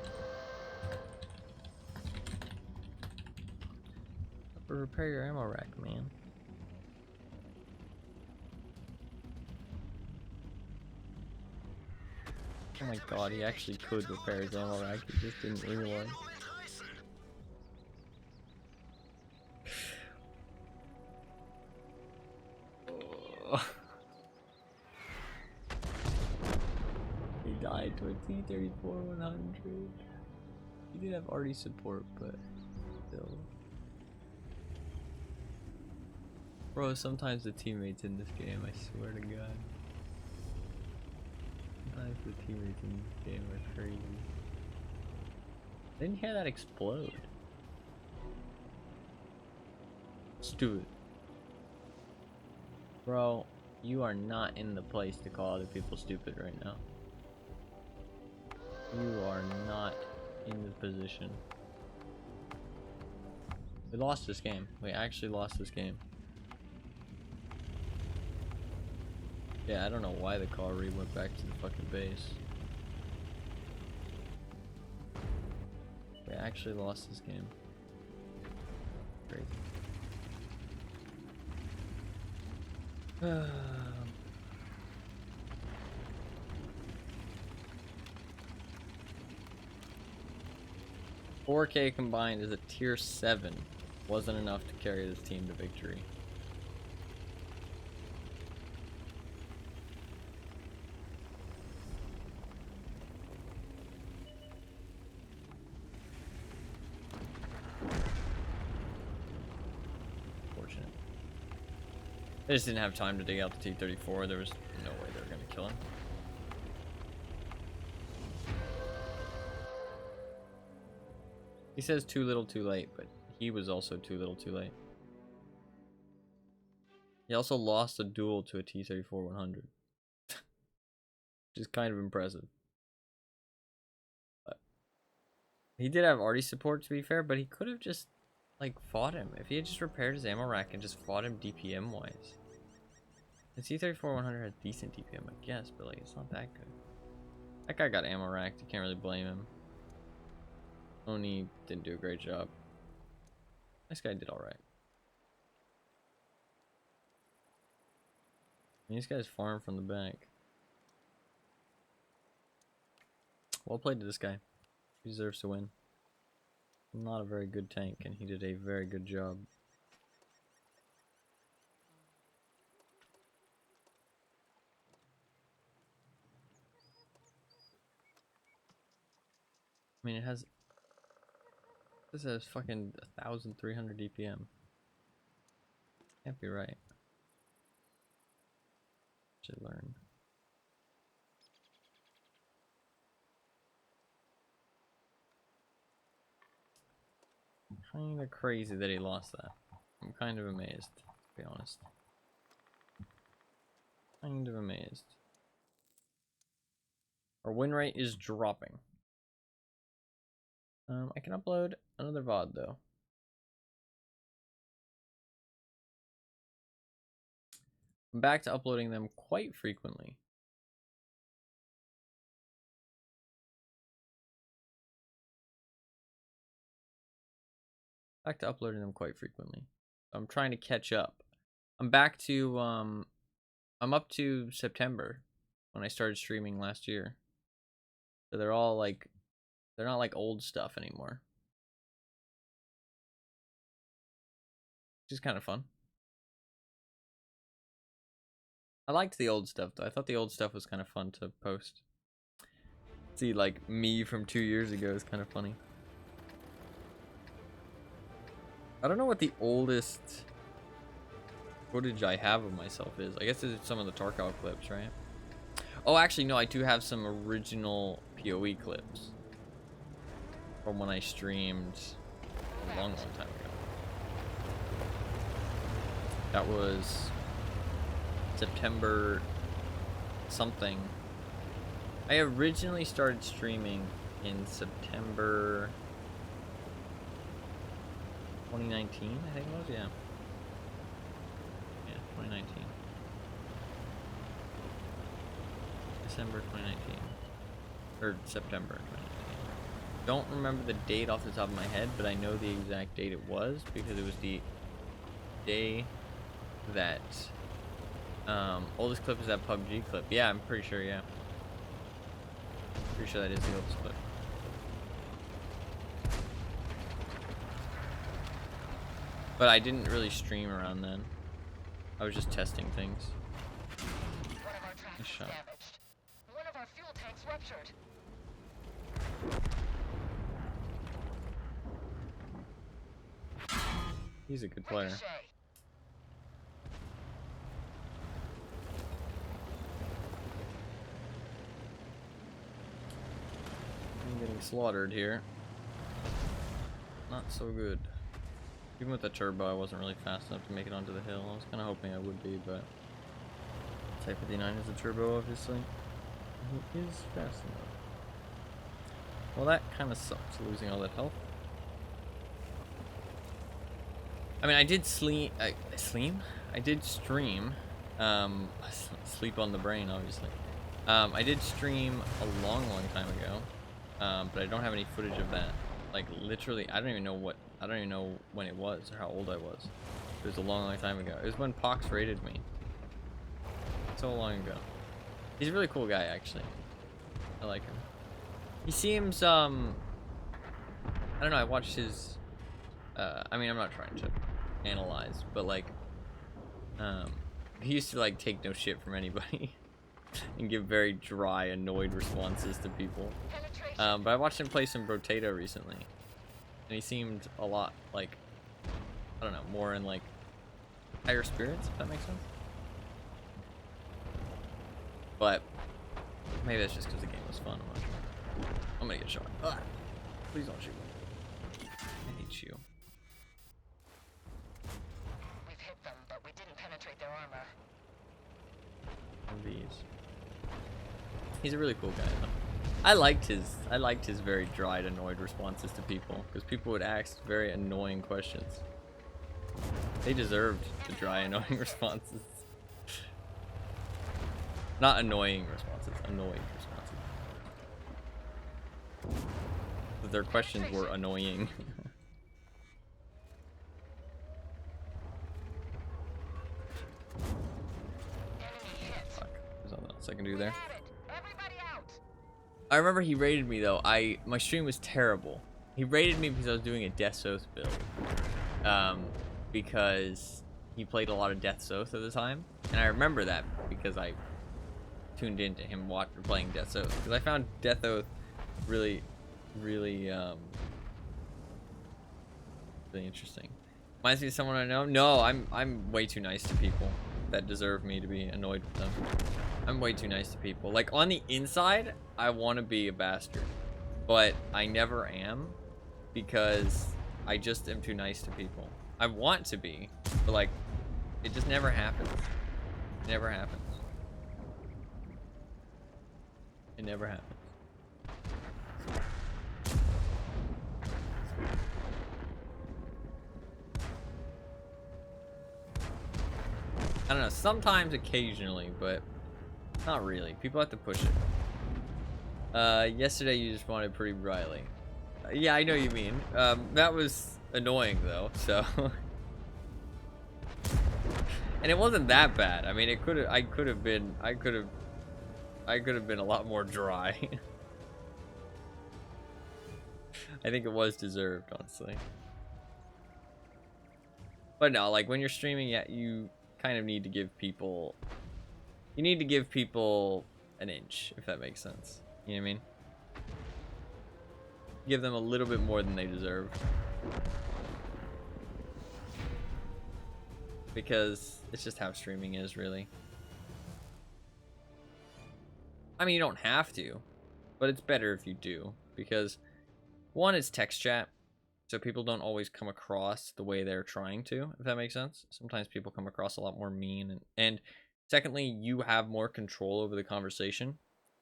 Leopard, repair your ammo rack, man. Oh my god, he actually could repair his ammo rack, he just didn't realize. He died to a T-34-100. He did have arty support, but still. Bro, sometimes the teammates in this game, I swear to god. Sometimes the teammates in this game are crazy. Didn't hear that explode. Stupid. Bro, you are not in the place to call other people stupid right now. You are not in the position. We lost this game. We actually lost this game. Yeah, I don't know why the car went back to the fucking base. We actually lost this game. Great. 4K combined is a tier 7. Wasn't enough to carry this team to victory. Fortunate. They just didn't have time to dig out the T-34. There was no way they were going to kill him. He says too little too late, but he was also too little too late. He also lost a duel to a T-34-100. Which is kind of impressive. But he did have arty support, to be fair, but he could have just, like, fought him. If he had just repaired his ammo rack and just fought him DPM-wise. The T-34-100 had decent DPM, I guess, but, like, it's not that good. That guy got ammo racked. You can't really blame him. Oni didn't do a great job. This guy did alright. These guys farm from the back. Well played to this guy. He deserves to win. Not a very good tank, and he did a very good job. I mean, this has fucking 1,300 DPM. Can't be right. Should learn. Kind of crazy that he lost that. I'm kind of amazed, to be honest. Kind of amazed. Our win rate is dropping. I can upload another VOD though. I'm back to uploading them quite frequently. Back to uploading them quite frequently. I'm trying to catch up. I'm back to I'm up to September when I started streaming last year. So they're all like, they're not like old stuff anymore. Which is kind of fun. I liked the old stuff though. I thought the old stuff was kind of fun to post. See, like me from 2 years ago is kind of funny. I don't know what the oldest footage I have of myself is. I guess it's some of the Tarkov clips, right? Oh, actually, no, I do have some original PoE clips from when I streamed a long, long time ago. That was September something. I originally started streaming in September 2019, I think it was, yeah. Yeah, 2019. December 2019. Or September 2019. Don't remember the date off the top of my head, but I know the exact date it was because it was the day that oldest clip is that PUBG clip. Yeah, I'm pretty sure, yeah. Pretty sure that is the oldest clip. But I didn't really stream around then. I was just testing things. One of our tracks is damaged. One of our fuel tanks ruptured. He's a good player. Ricochet. I'm getting slaughtered here. Not so good. Even with the turbo, I wasn't really fast enough to make it onto the hill. I was kind of hoping I would be, but Type 59 is a turbo, obviously. He is fast enough. Well, that kind of sucks, losing all that health. I mean, I did sleep. I did stream. Sleep on the brain, obviously. I did stream a long, long time ago, but I don't have any footage of that. Like literally, I don't even know when it was or how old I was. It was a long, long time ago. It was when Pox raided me. So long ago. He's a really cool guy, actually. I like him. He seems I don't know. I watched his. I mean, I'm not trying to analyze, but like, he used to like take no shit from anybody and give very dry, annoyed responses to people. But I watched him play some Brotato recently, and he seemed a lot like, I don't know, more in like higher spirits, if that makes sense. But maybe that's just because the game was fun. I'm not sure. I'm gonna get shot. Ugh. Please don't shoot me. I hate you. We've hit them, but we didn't penetrate their armor. These. He's a really cool guy though. I liked his very dried, annoyed responses to people, because people would ask very annoying questions. They deserved the dry, annoying responses. Not annoying responses, annoyed responses. But their questions were annoying. Fuck, there's nothing else I can do there. I remember he raided me though. My stream was terrible. He raided me because I was doing a Death Oath build. Because he played a lot of Death Oath at the time, and I remember that because I tuned into him playing Death Oath, because I found Death Oath really really interesting. Reminds me of someone I know. No, I'm way too nice to people that deserve me to be annoyed with them. I'm way too nice to people. Like, on the inside, I want to be a bastard, but I never am, because I just am too nice to people. I want to be, but like, it just never happens. It never happens. It never happens. I don't know, sometimes, occasionally, but not really. People have to push it. Yesterday you just wanted pretty Riley. Yeah, I know what you mean. That was annoying though, so. And it wasn't that bad. I mean, I could have been a lot more dry. I think it was deserved, honestly. But no, like when you're streaming, yeah, you kind of need to give people, an inch, if that makes sense. You know what I mean? Give them a little bit more than they deserve. Because it's just how streaming is, really. I mean, you don't have to, but it's better if you do. Because, one, it's text chat, so people don't always come across the way they're trying to, if that makes sense. Sometimes people come across a lot more mean. And secondly, you have more control over the conversation.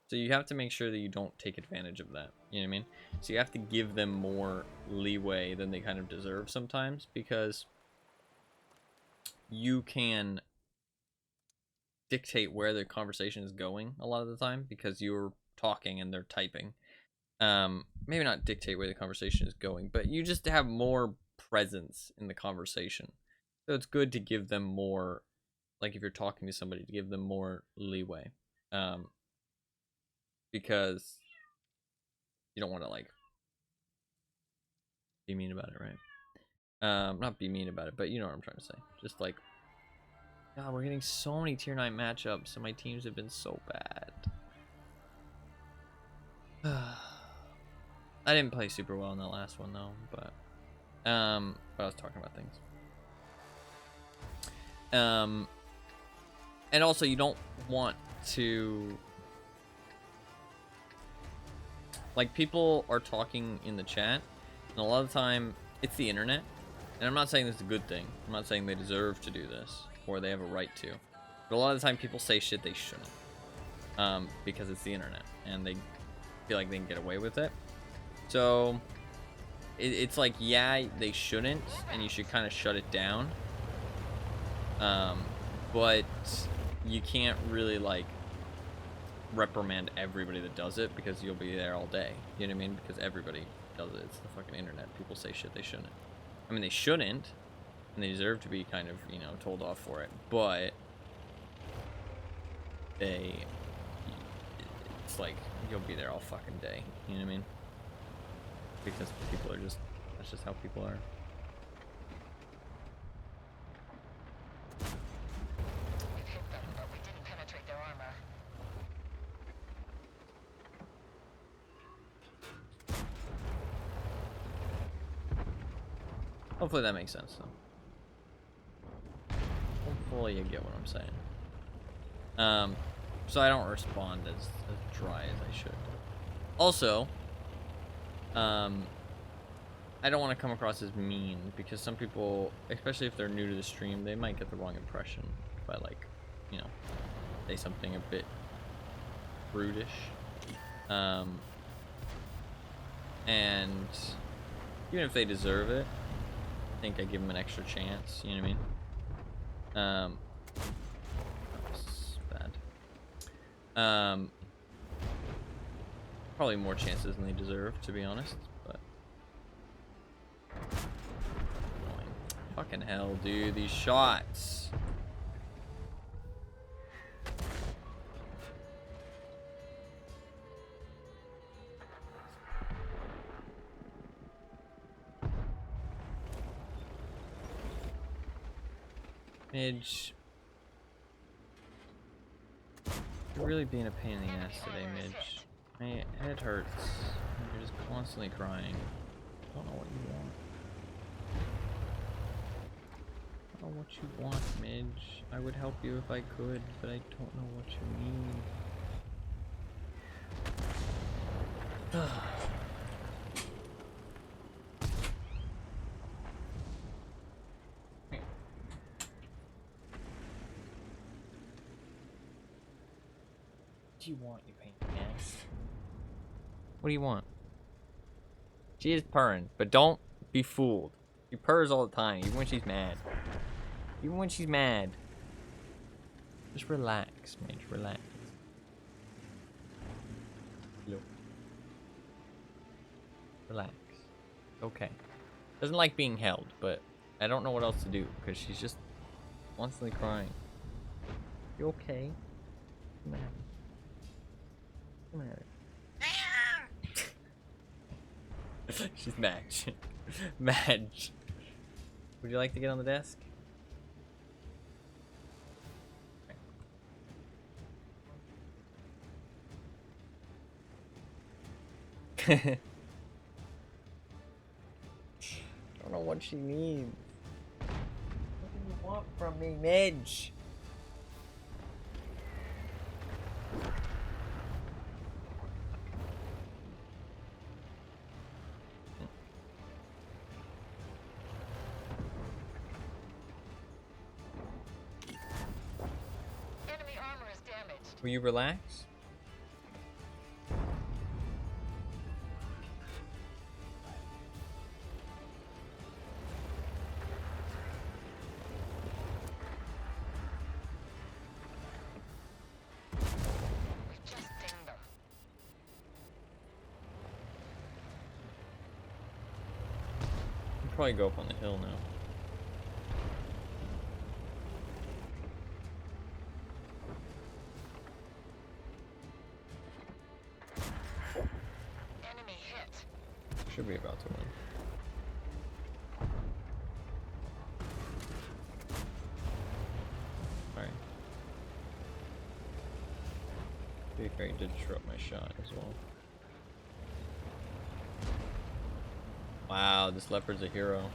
So you have to make sure that you don't take advantage of that. You know what I mean? So you have to give them more leeway than they kind of deserve sometimes, because you can dictate where the conversation is going a lot of the time because you're talking and they're typing. Maybe not dictate where the conversation is going, but you just have more presence in the conversation. So it's good to give them more, like if you're talking to somebody, to give them more leeway. Because you don't want to like be mean about it, right? Not be mean about it, but you know what I'm trying to say. Just like, God, we're getting so many tier 9 matchups, and my teams have been so bad. I didn't play super well in that last one though, but I was talking about things. And also you don't want to, like, people are talking in the chat, and a lot of the time it's the internet. And I'm not saying this is a good thing. I'm not saying they deserve to do this or they have a right to. But a lot of the time people say shit they shouldn't. Because it's the internet and they feel like they can get away with it. So it's like, yeah, they shouldn't, and you should kind of shut it down. But you can't really like reprimand everybody that does it, because you'll be there all day. You know what I mean? Because everybody does it. It's the fucking internet. People say shit they shouldn't. I mean, they shouldn't, and they deserve to be kind of, you know, told off for it. But it's like, you'll be there all fucking day. You know what I mean? Because people are just, that's just how people are. We hit them, but we didn't penetrate their armor. Hopefully that makes sense, though. Hopefully you get what I'm saying. So I don't respond as dry as I should. Also, I don't want to come across as mean, because some people, especially if they're new to the stream, they might get the wrong impression if I, like, you know, say something a bit brutish. And even if they deserve it, I think I give them an extra chance, you know what I mean? That's bad. Probably more chances than they deserve, to be honest, but annoying. Fucking hell, dude, these shots. Midge. You're really being a pain in the ass today, Midge. My head hurts. You're just constantly crying. I don't know what you want. I don't know what you want, Midge. I would help you if I could, but I don't know what you need. What do you want, you pain in the ass? What do you want? She is purring, but don't be fooled. She purrs all the time, even when she's mad. Even when she's mad. Just relax, Midge, relax. Look. Relax. Okay. Doesn't like being held, but I don't know what else to do, because she's just Constantly crying. You okay? What's the matter? She's Madge. Madge. Would you like to get on the desk? I don't know what she needs. What do you want from me, Midge? Enemy armor is damaged. Will you relax? We just dinged them. I'll probably go up on the hill now. Enemy hit. Should be about to win. Alright. To be fair, he did disrupt my shot as well. Wow, this leopard's a hero.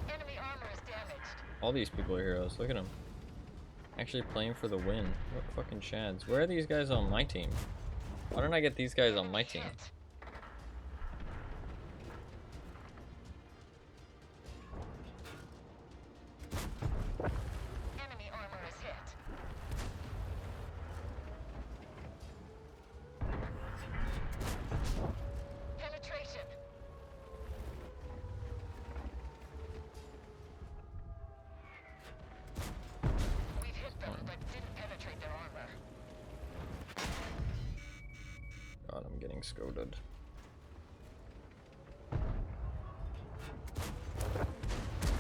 Enemy armor is damaged. All these people are heroes. Look at them. Actually playing for the win. What fucking chads. Where are these guys on my team? Why don't I get these guys on my team? Hit. Enemy armor is hit. Penetration. We've hit them, but didn't penetrate their armor. God, I'm getting scolded.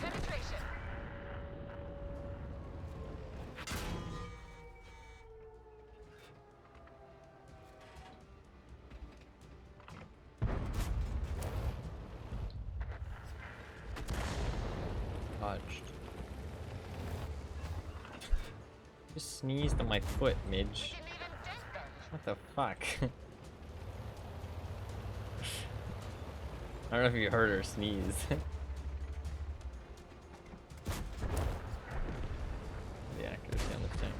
Penetration. Dodged. Just sneezed on my foot, Midge. Didn't even dent them. What the fuck? I don't know if you heard her sneeze. The accuracy on this tank.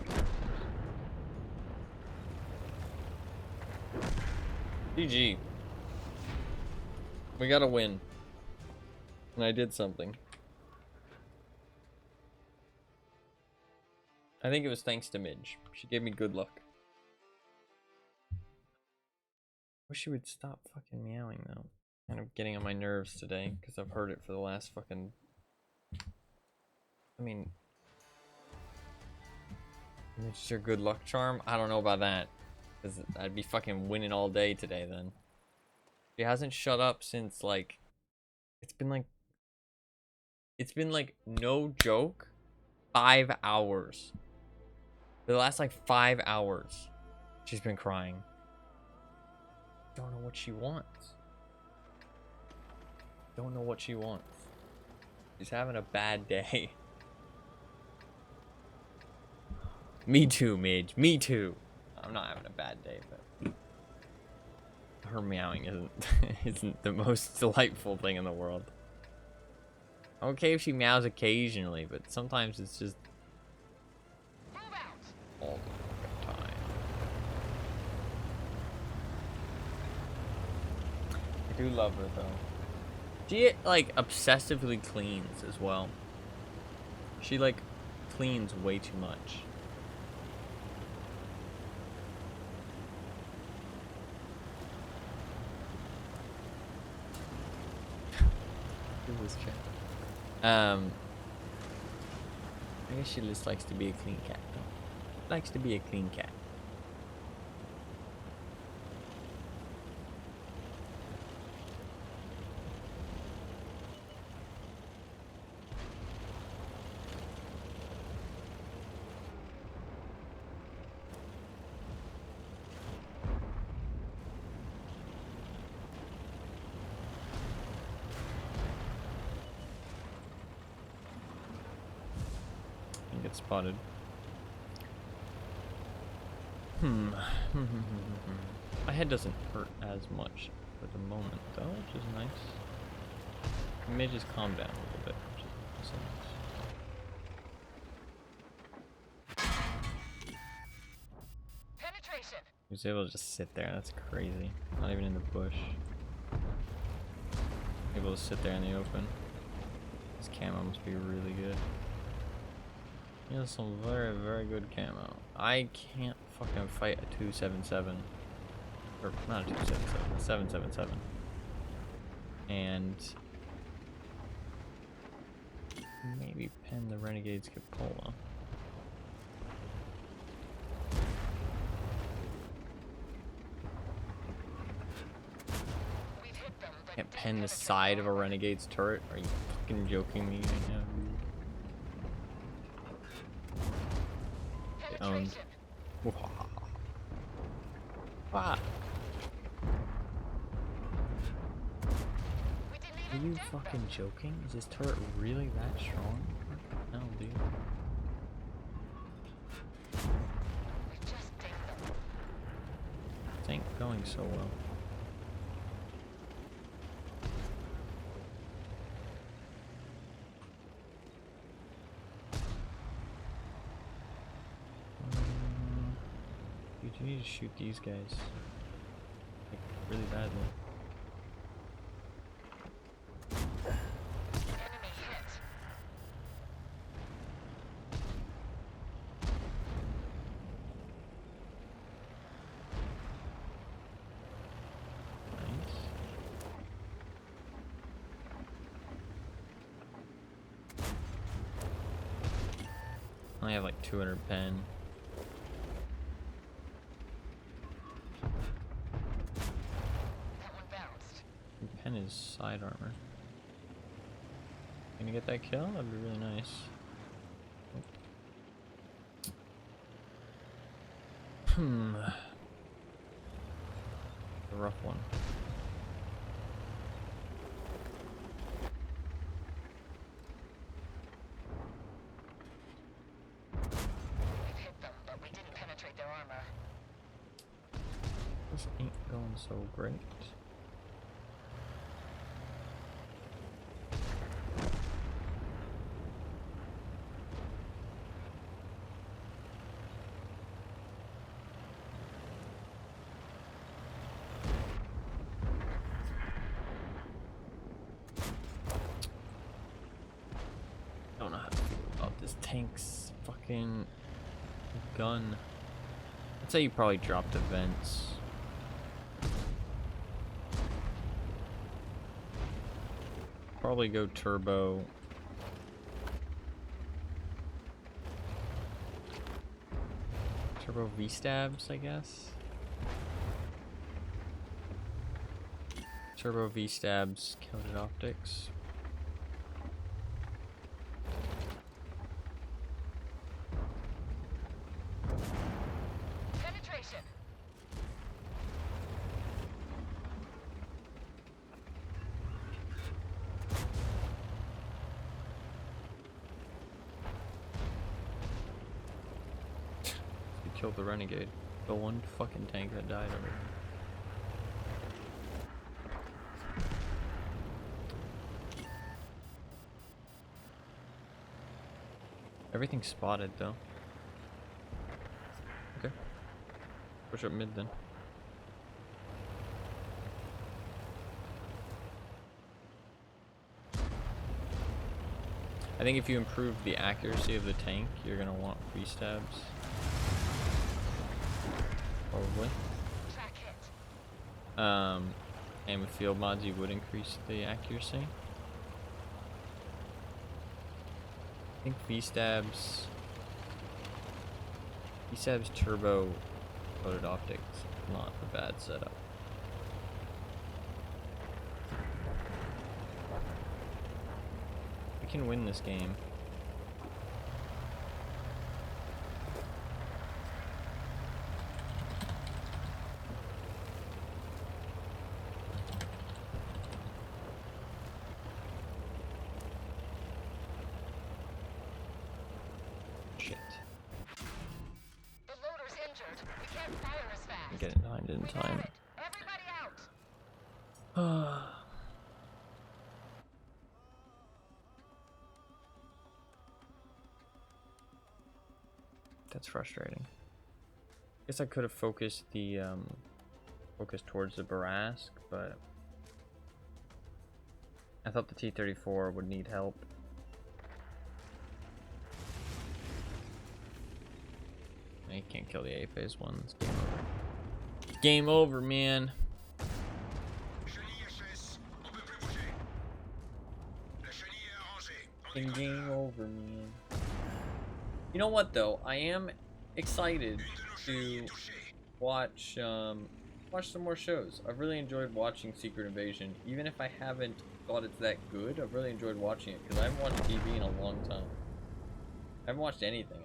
GG. We gotta win. And I did something. I think it was thanks to Midge. She gave me good luck. Wish she would stop fucking meowing though. Kind of getting on my nerves today because I've heard it for the last fucking. I mean, it's your good luck charm. I don't know about that because I'd be fucking winning all day today then. She hasn't shut up since like. It's been like no joke, 5 hours. For the last like 5 hours, she's been crying. Don't know what she wants. Don't know what she wants. She's having a bad day. Me too, Midge. Me too. I'm not having a bad day, but her meowing isn't the most delightful thing in the world. Okay if she meows occasionally, but sometimes it's just Move out. all the fucking time. I do love her though. She like obsessively cleans as well. She like cleans way too much. Who was chat? I guess she just likes to be a clean cat though. Likes to be a clean cat. get spotted. My head doesn't hurt as much for the moment, though, which is nice. I may just calm down a little bit, which is also nice. Penetration. He was able to just sit there. That's crazy. Not even in the bush. Able to sit there in the open. This camo must be really good. He has some very, very good camo. I can't fucking fight a 277. Or not a 277, a 777. And maybe pen the Renegade's Cupola. We've hit them, but Can't didn't pen the penetrate side of a armor. Renegade's turret? Are you fucking joking me right now, dude? Owned. Penetration. Wow. We didn't Are even you dent fucking them. joking? Is this turret really that strong? What the hell, dude? We just dinged them. This ain't going so well. Dude, you need to shoot these guys. Like, really badly. Enemy hit. Nice. I only have like 200 pen. That one bounced. Pen is side armor. Gonna get that kill? That'd be really nice. A rough one. We've hit them, but we didn't penetrate their armor. This ain't going so great. Don't know how to feel about this tank's fucking gun. I'd say you probably dropped the vents. Probably go turbo. Turbo V-stabs, I guess. Turbo V-stabs, counted optics. Penetration. You killed the Renegade. The one fucking tank that died over here. Everything's spotted though. Okay. Push up mid then. I think if you improve the accuracy of the tank, you're gonna want free stabs. Probably. Track hit. And with field mods, you would increase the accuracy. I think V-stabs turbo coated optics, not a bad setup. We can win this game. Shit. Get it behind in time. Everybody out. That's frustrating. Guess I could have focused the focus towards the Barask, but I thought the T-34 would need help. You can't kill the A phase one. It's game over. Game over, man. Game over, man. You know what though? I am excited to watch watch some more shows. I've really enjoyed watching Secret Invasion, even if I haven't thought it's that good. I've really enjoyed watching it because I haven't watched TV in a long time. I haven't watched anything else.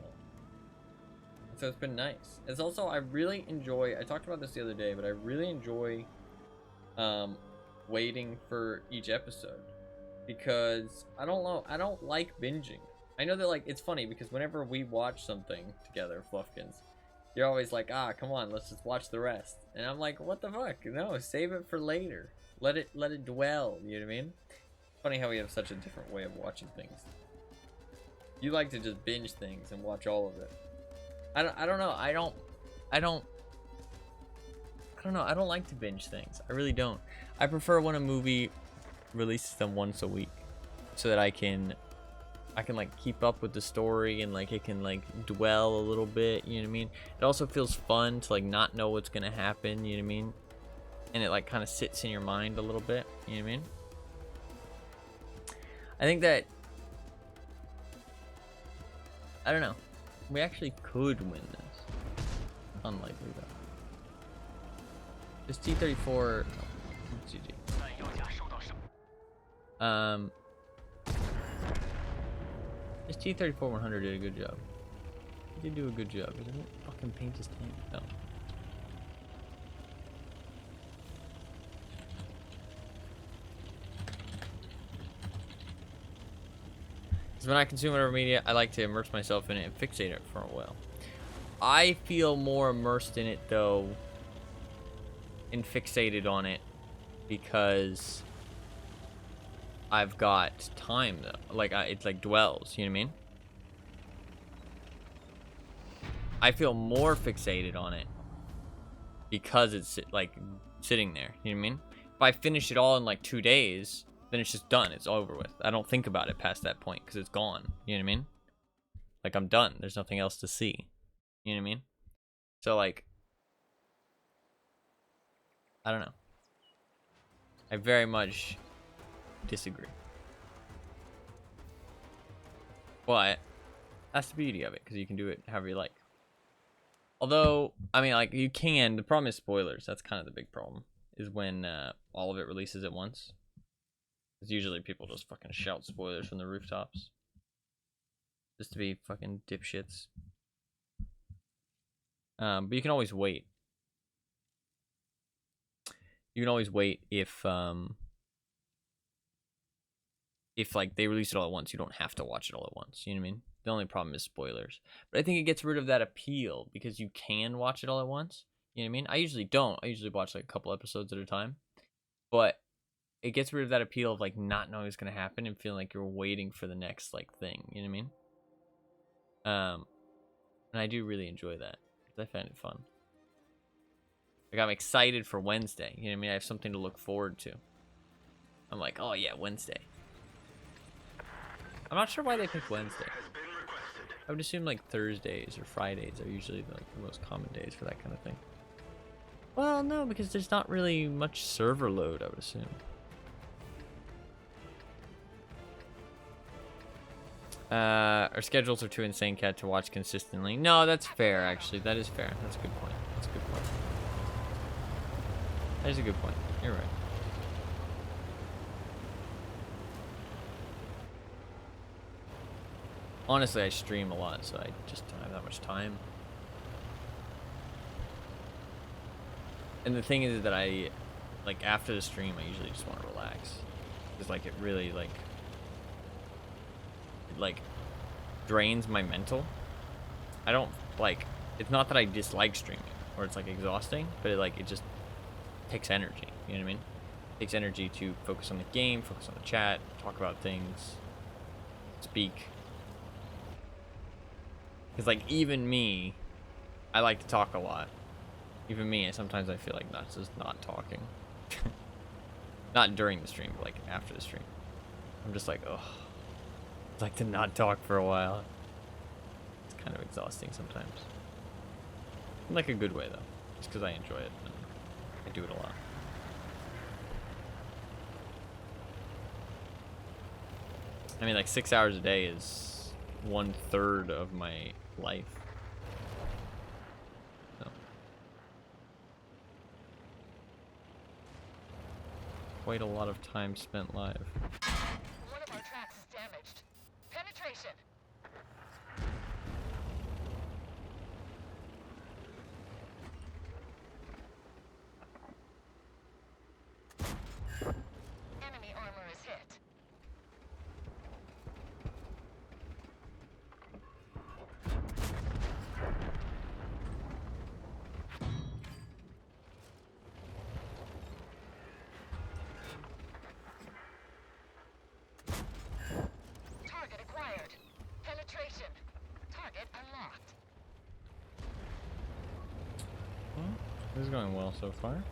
So it's been nice. It's also, I really enjoy, I talked about this the other day, but I really enjoy waiting for each episode because I don't know, I don't like binging. I know that, like, it's funny because whenever we watch something together, Fluffkins, you're always like, ah, come on, let's just watch the rest. And I'm like, what the fuck? No, save it for later. Let it dwell, you know what I mean? Funny how we have such a different way of watching things. You like to just binge things and watch all of it. I don't know. I don't know. I don't like to binge things. I really don't. I prefer when a movie releases them once a week so that I can like keep up with the story and like it can like dwell a little bit, you know what I mean? It also feels fun to like not know what's gonna happen, you know what I mean? And it like kind of sits in your mind a little bit, you know what I mean? I think that, I don't know, we actually could win this. Unlikely though. This T-34, GG. This T-34-100 did a good job. He did do a good job. He didn't fucking paint his tank. No. Because when I consume whatever media, I like to immerse myself in it and fixate it for a while. I feel more immersed in it though, and fixated on it, because I've got time though. Like it's like dwells, you know what I mean? I feel more fixated on it because it's like sitting there, you know what I mean? If I finish it all in like 2 days, then it's just done. It's over with. I don't think about it past that point because it's gone. You know what I mean? Like I'm done. There's nothing else to see. You know what I mean? So like, I don't know. I very much disagree. But that's the beauty of it because you can do it however you like. Although, I mean, like you can. The problem is spoilers. That's kind of the big problem. Is when all of it releases at once. Because usually people just fucking shout spoilers from the rooftops. Just to be fucking dipshits. But you can always wait. You can always wait if like they release it all at once. You don't have to watch it all at once. You know what I mean? The only problem is spoilers. But I think it gets rid of that appeal because you can watch it all at once. You know what I mean? I usually don't. I usually watch like a couple episodes at a time. But it gets rid of that appeal of like not knowing what's gonna happen and feeling like you're waiting for the next like thing. You know what I mean? And I do really enjoy that because I find it fun. Like I'm excited for Wednesday. You know what I mean? I have something to look forward to. I'm like, oh yeah, Wednesday. I'm not sure why they picked Wednesday. I would assume like Thursdays or Fridays are usually like the most common days for that kind of thing. Well, no, because there's not really much server load, I would assume. Our schedules are too insane, Cat, to watch consistently. No, that's fair, actually. That is fair. That's a good point. That's a good point. That is a good point. You're right. Honestly, I stream a lot, so I just don't have that much time. And the thing is that I, like, after the stream, I usually just want to relax. Because, like, it really, like, drains my mental. I don't, like, it's not that I dislike streaming. or it's like exhausting, but it just takes energy. You know what I mean? It takes energy to focus on the game, focus on the chat, talk about things, speak. Because like even me, I like to talk a lot. Even me, sometimes I feel like not just not talking. Not during the stream, but like after the stream. I'm just like, oh, I'd like to not talk for a while. It's kind of exhausting sometimes. In like a good way though, just because I enjoy it and I do it a lot. I mean, like 6 hours a day is 1/3 of my life. So. Quite a lot of time spent live. One of our tracks is damaged. Penetration. Enemy armor is hit. Target acquired. Penetration. Target unlocked. Well, this is going well so far.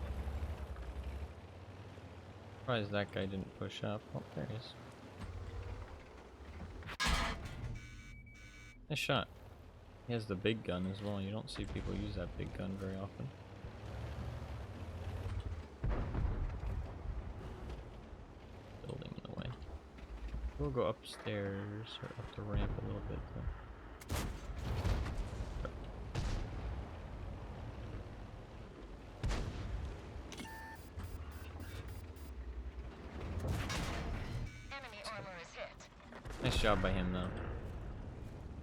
Surprised that guy didn't push up. Oh, there he is. Nice shot. He has the big gun as well. You don't see people use that big gun very often. Building in the way. We'll go upstairs or up the ramp a little bit though. Enemy armor is hit. Nice job by him though.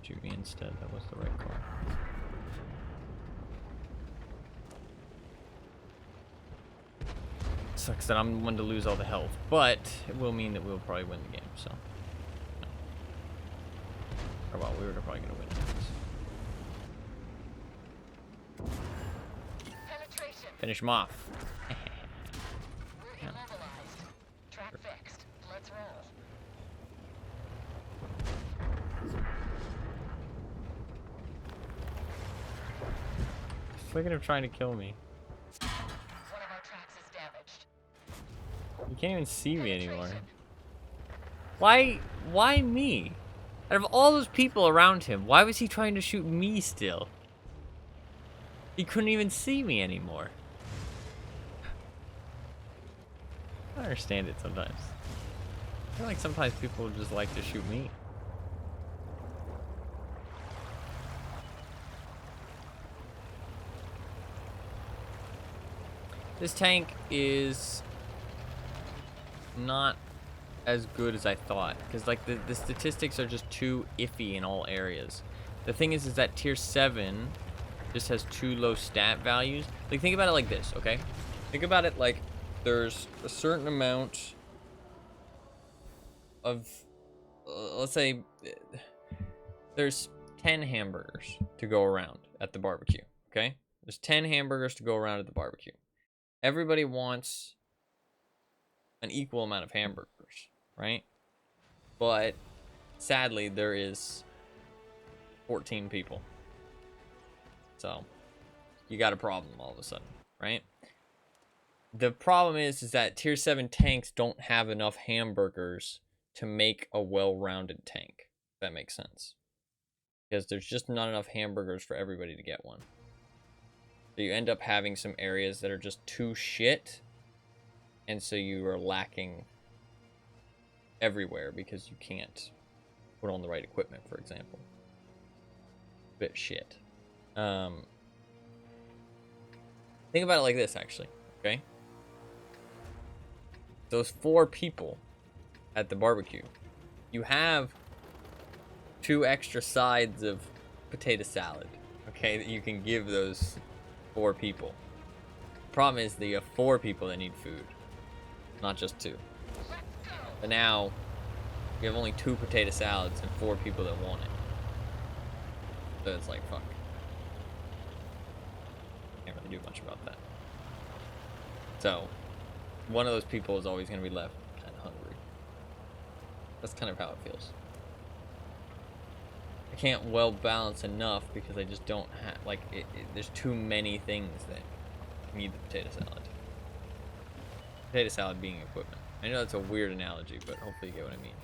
Shoot me instead. That was the right call. Sucks that I'm the one to lose all the health, but it will mean that we'll probably win the game, so. Or well, we were probably gonna win it. Penetration. Finish him off. We're immobilized. Track fixed. Let's roll. Look at him trying to kill me. One of our tracks is damaged. You can't even see me anymore. Penetration. Why me? Out of all those people around him, why was he trying to shoot me still? He couldn't even see me anymore. I don't understand it sometimes. I feel like sometimes people just like to shoot me. This tank is not as good as I thought, because like the statistics are just too iffy in all areas. The thing is that tier 7 just has too low stat values. Like think about it like this, okay? Think about it like there's a certain amount of let's say there's 10 hamburgers to go around at the barbecue, okay? There's 10 hamburgers to go around at the barbecue. Everybody wants an equal amount of hamburgers, right? But sadly, there is 14 people. So you got a problem all of a sudden, right? The problem is that tier 7 tanks don't have enough hamburgers to make a well-rounded tank, if that makes sense. Because there's just not enough hamburgers for everybody to get one. So you end up having some areas that are just too shit, and so you are lacking everywhere because you can't put on the right equipment, for example. Bit shit. Think about it like this, actually, okay? Those 4 people at the barbecue, you have 2 extra sides of potato salad, okay, that you can give those 4 people. Problem is that you have 4 people that need food, not just 2. But now you have only 2 potato salads and 4 people that want it. So it's like, fuck. Yeah. do much about that. So, one of those people is always going to be left kind of hungry. That's kind of how it feels. I can't well balance enough because I just don't have, like, there's too many things that need the potato salad. Potato salad being equipment. I know that's a weird analogy, but hopefully you get what I mean.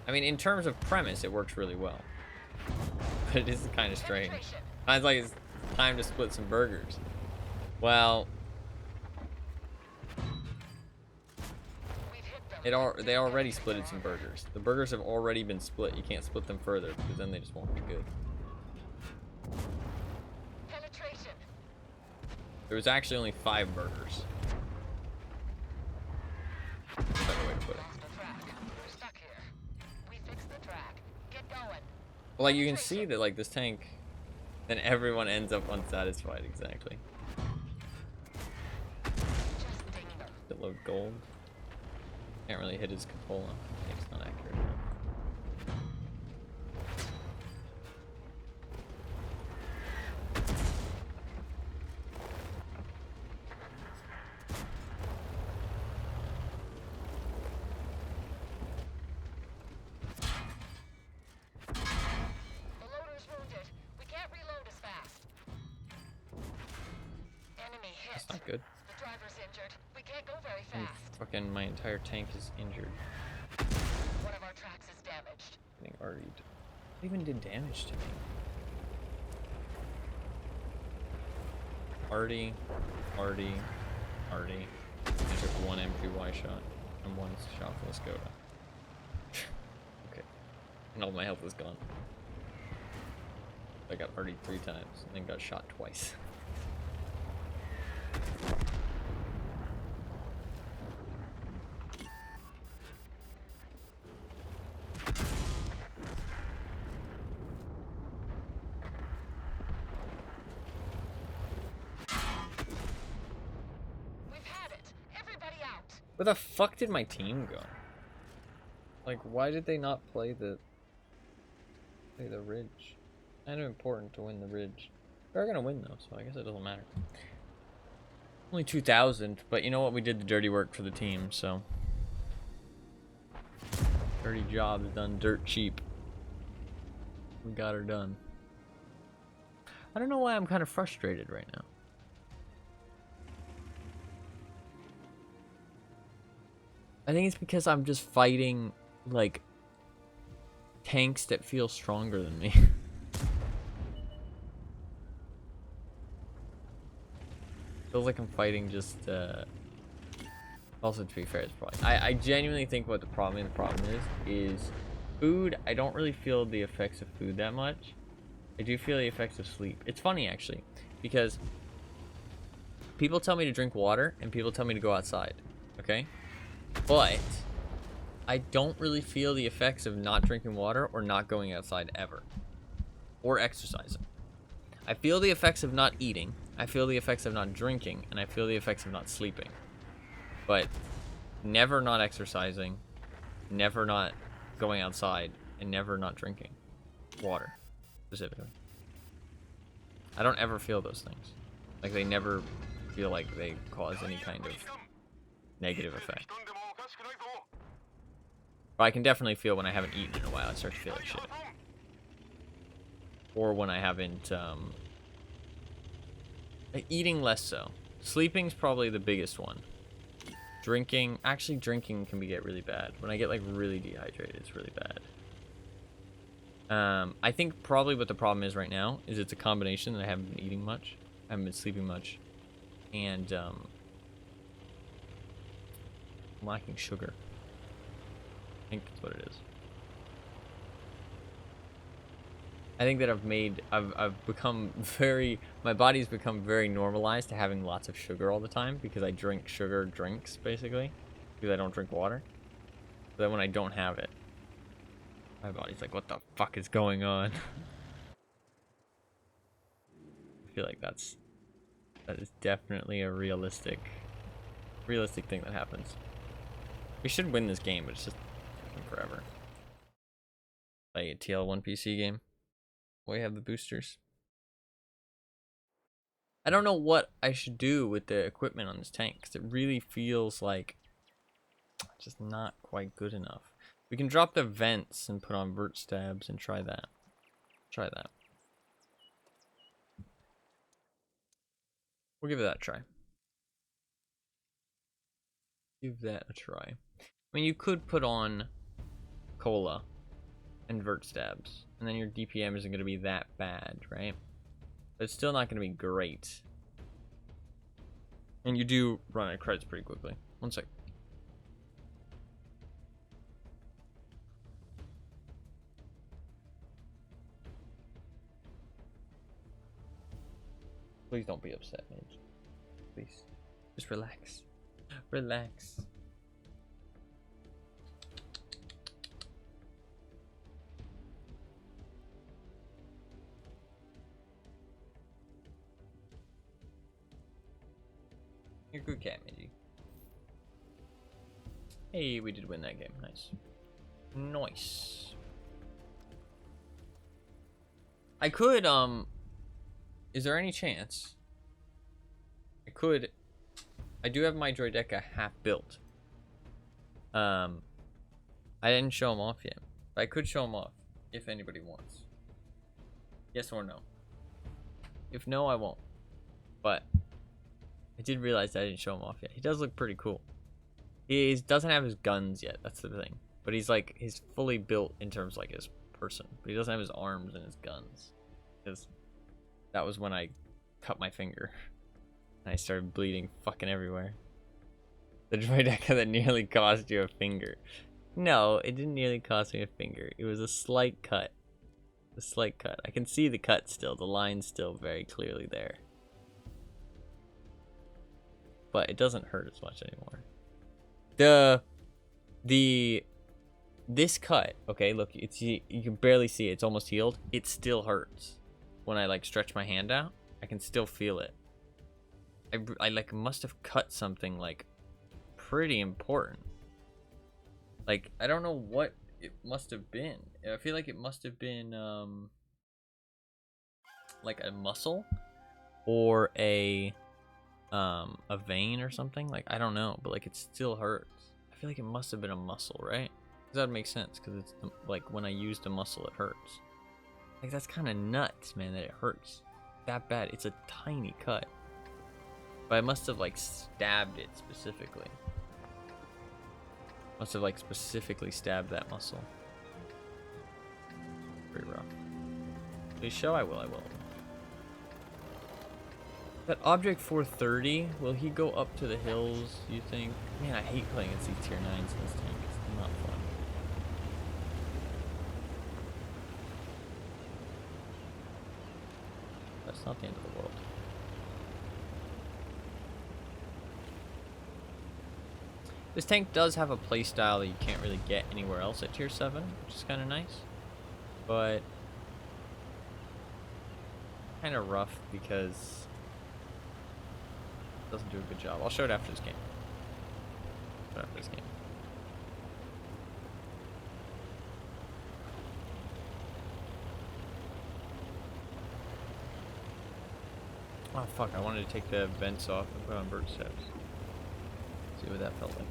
I mean, in terms of premise, it works really well. But it is kind of strange. Sounds like it's time to split some burgers. Well, they already splitted some burgers. The burgers have already been split. You can't split them further because then they just won't be good. Penetration. There was actually only 5 burgers. Better way to put it. Lost a track. We're stuck here. We fixed the track. Get going. Well, like, you can see that, like, this tank, then everyone ends up unsatisfied, exactly. Just ding them. It load gold. Can't really hit his cupola. It's not accurate enough. The loader's wounded. We can't reload as fast. Enemy hit. That's not good. The driver's injured. We can't go very And fast. fucking my entire tank is injured. One of our tracks is damaged. Getting RE'd. What even did damage to me? Artie. I took 1 MPY shot and 1 shot from the Skoda. Okay. And all my health is gone. I got Artie 3 times and then got shot twice. We've had it. Everybody out. Where the fuck did my team go? Like, why did they not play the ridge? Kind of important to win the ridge. They're gonna win though, so I guess it doesn't matter. Only 2,000, but you know what? We did the dirty work for the team, so dirty job is done dirt cheap. We got her done. I don't know why I'm kind of frustrated right now. I think it's because I'm just fighting, like, tanks that feel stronger than me. Feels like I'm fighting just, also, to be fair, it's probably... I genuinely think what the problem is food. I don't really feel the effects of food that much. I do feel the effects of sleep. It's funny, actually, because people tell me to drink water, and people tell me to go outside, okay? But I don't really feel the effects of not drinking water or not going outside ever. Or exercising. I feel the effects of not eating. I feel the effects of not drinking. And I feel the effects of not sleeping. But never not exercising. Never not going outside. And never not drinking water, specifically. I don't ever feel those things. Like, they never feel like they cause any kind of negative effect. But I can definitely feel when I haven't eaten in a while. I start to feel like shit. Or when I haven't, eating less so. Sleeping's probably the biggest one. Drinking, actually drinking can get really bad. When I get, like, really dehydrated, it's really bad. I think probably what the problem is right now is it's a combination that I haven't been eating much. I haven't been sleeping much. And, I'm lacking sugar. I think that's what it is. I think that I've become very, my body's become very normalized to having lots of sugar all the time because I drink sugar drinks, basically, because I don't drink water. So then when I don't have it, my body's like, what the fuck is going on? I feel like that is definitely a realistic thing that happens. We should win this game, but it's just taking forever. Play a TL1 PC game. We have the boosters. I don't know what I should do with the equipment on this tank, because it really feels like just not quite good enough. We can drop the vents and put on vert stabs and try that. Try that. We'll give that a try. Give that a try. I mean, you could put on cola and vert stabs, and then your DPM isn't going to be that bad, right? But it's still not going to be great. And you do run out of credits pretty quickly. One sec. Please don't be upset, Midge. Please. Just relax. Relax. You're a good cat, Midgie. Hey, we did win that game. Nice. Nice. I could, is there any chance I do have my Droideka half built. I didn't show them off yet, but I could show them off if anybody wants. Yes or no? If no, I won't. But I did realize that I didn't show him off yet. He does look pretty cool. He doesn't have his guns yet, that's the thing. But he's fully built in terms of like his person. But he doesn't have his arms and his guns. Because that was when I cut my finger. And I started bleeding fucking everywhere. The Droideka that nearly cost you a finger. No, it didn't nearly cost me a finger. It was a slight cut. A slight cut. I can see the cut still. The line's still very clearly there. But it doesn't hurt as much anymore. This cut, okay, look, you can barely see it. It's almost healed. It still hurts. When I like stretch my hand out, I can still feel it. I like must have cut something like pretty important. Like, I don't know what it must have been. I feel like it must have been like a muscle or a vein or something. Like, I don't know, but like it still hurts. I feel like it must have been a muscle, right? Because that would make sense, because it's like when I use the muscle, it hurts. Like, that's kind of nuts, man, that it hurts that bad. It's a tiny cut, but I must have like stabbed it specifically. Must have like specifically stabbed that muscle. Pretty rough. Please show. I will. That Object 430, will he go up to the hills, you think? Man, I hate playing against these tier 9s in this tank. It's not fun. That's not the end of the world. This tank does have a playstyle that you can't really get anywhere else at tier 7, which is kind of nice. But kind of rough because it doesn't do a good job. I'll show it after this game. Oh fuck, I wanted to take the vents off and put on bird steps. See what that felt like.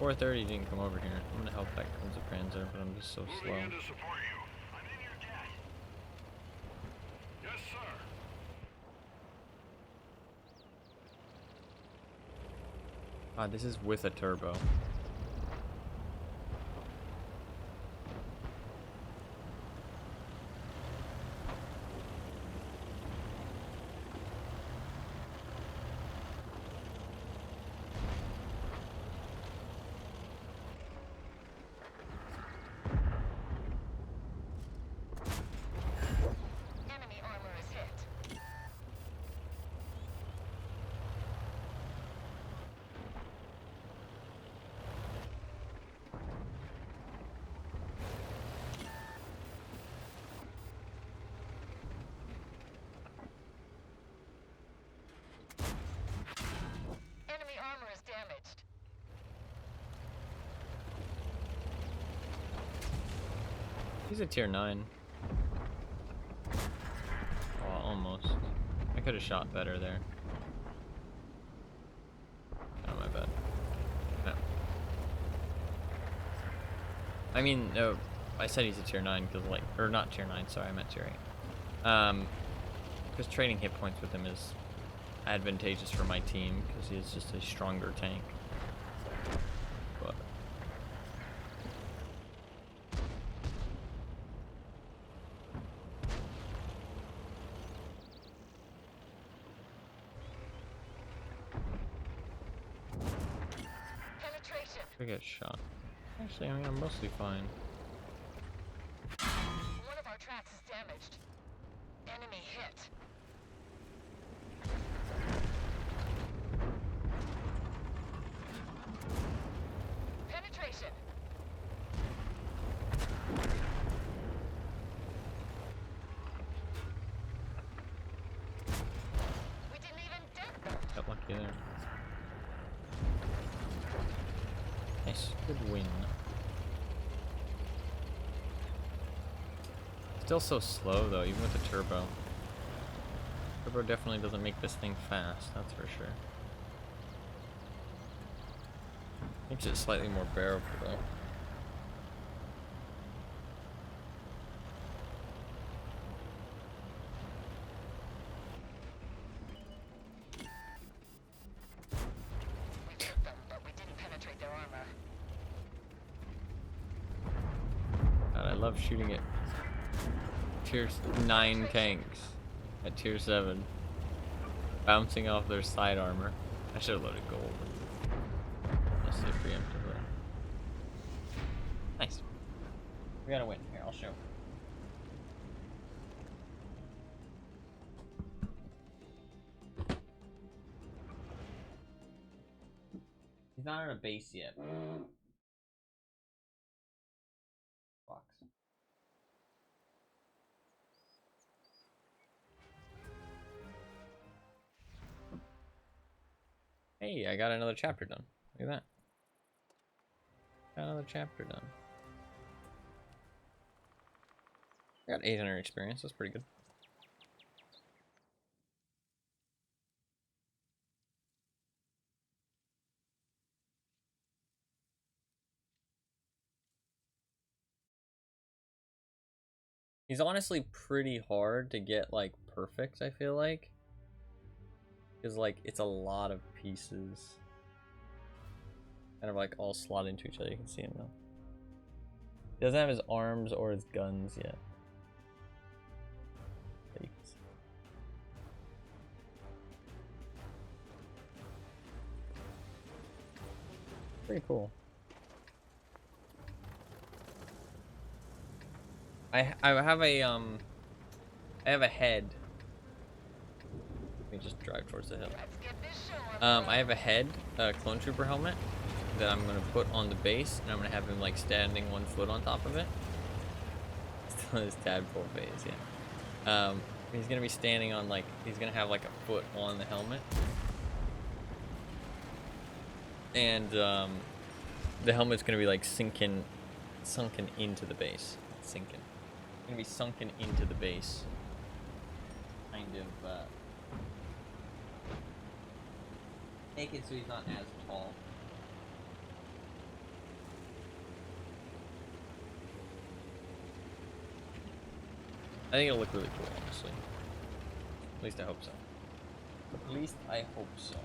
.430 didn't come over here. I'm gonna help back comes the Panzer, but I'm just so slow. Moving in to support you. I'm in your debt. Yes, sir. God, this is with a turbo. Enemy armor is hit. armor is damaged. He's a tier 9. Oh, almost. I could have shot better there. Oh, my bad. No. I mean, no, I said he's a tier 9 because, like, or not tier 9, sorry, I meant tier 8. Because trading hit points with him is advantageous for my team because he is just a stronger tank. But Penetration. I get shot. Actually, I mean, I'm mostly fine. One of our tracks is damaged. Enemy hit. Penetration. We didn't even dent them. Got lucky there. Nice, good win. Still so slow though, even with the turbo. Turbo definitely doesn't make this thing fast, that's for sure. Makes it slightly more bearable though. We took them, but we didn't penetrate their armor. God, I love shooting at tier 9 tanks at tier 7. Bouncing off their side armor. I should have loaded gold. Let's see preemptively. Nice. We gotta win. Here, I'll show. He's not on a base yet. Box. Hey, I got another chapter done. Look at that. Got another chapter done. I got 800 experience. That's pretty good. He's honestly pretty hard to get, like, perfect, I feel like. Because, like, it's a lot of pieces. Kind of, like, all slot into each other. You can see him now. He doesn't have his arms or his guns yet. There you can see. Pretty cool. I have a I have a head. Let me just drive towards the hill. Let's get this show on. I have a head, clone trooper helmet that I'm gonna put on the base, and I'm gonna have him like standing 1 foot on top of it. Still his tadpole phase, yeah. He's gonna be standing on like he's gonna have like a foot on the helmet, and the helmet's gonna be like sunken into the base. Sinking. Gonna be sunken into the base. Kind of make it so he's not as tall. I think it'll look really cool, honestly. At least I hope so. At least I hope so.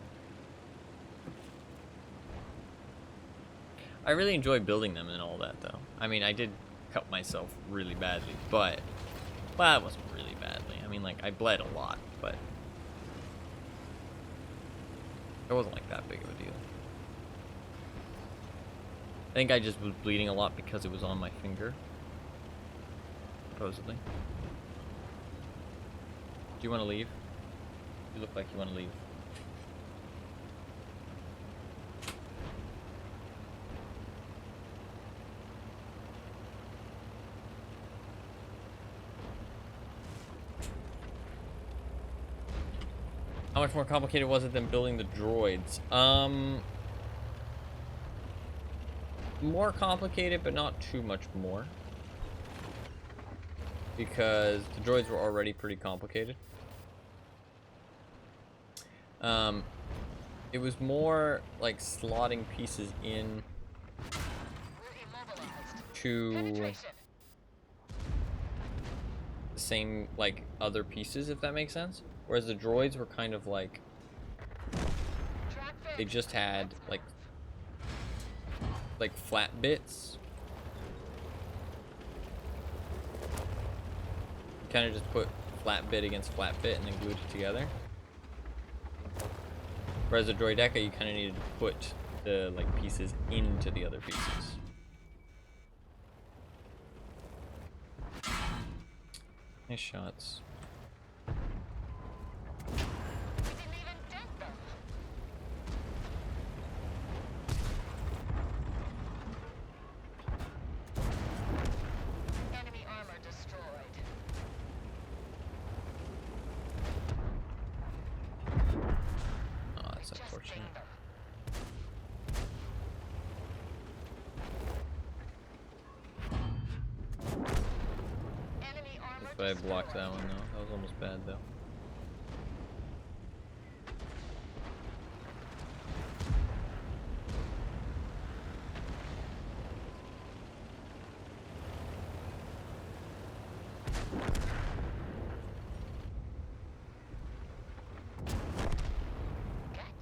I really enjoy building them and all that, though. I mean, I did cut myself really badly, but well, it wasn't really badly. I mean, like, I bled a lot, but it wasn't like that big of a deal. I think I just was bleeding a lot because it was on my finger, supposedly. Do you want to leave? You look like you want to leave. How much more complicated was it than building the droids? More complicated, but not too much more. Because the droids were already pretty complicated. It was more like slotting pieces in to the same like other pieces, if that makes sense. Whereas the droids were kind of like they just had like flat bits. You kind of just put flat bit against flat bit and then glued it together. Whereas the droideca, you kind of needed to put the like pieces into the other pieces. Nice shots. Enemy armor destroyed. Oh, that's unfortunate. But I blocked that one though. That was almost bad though.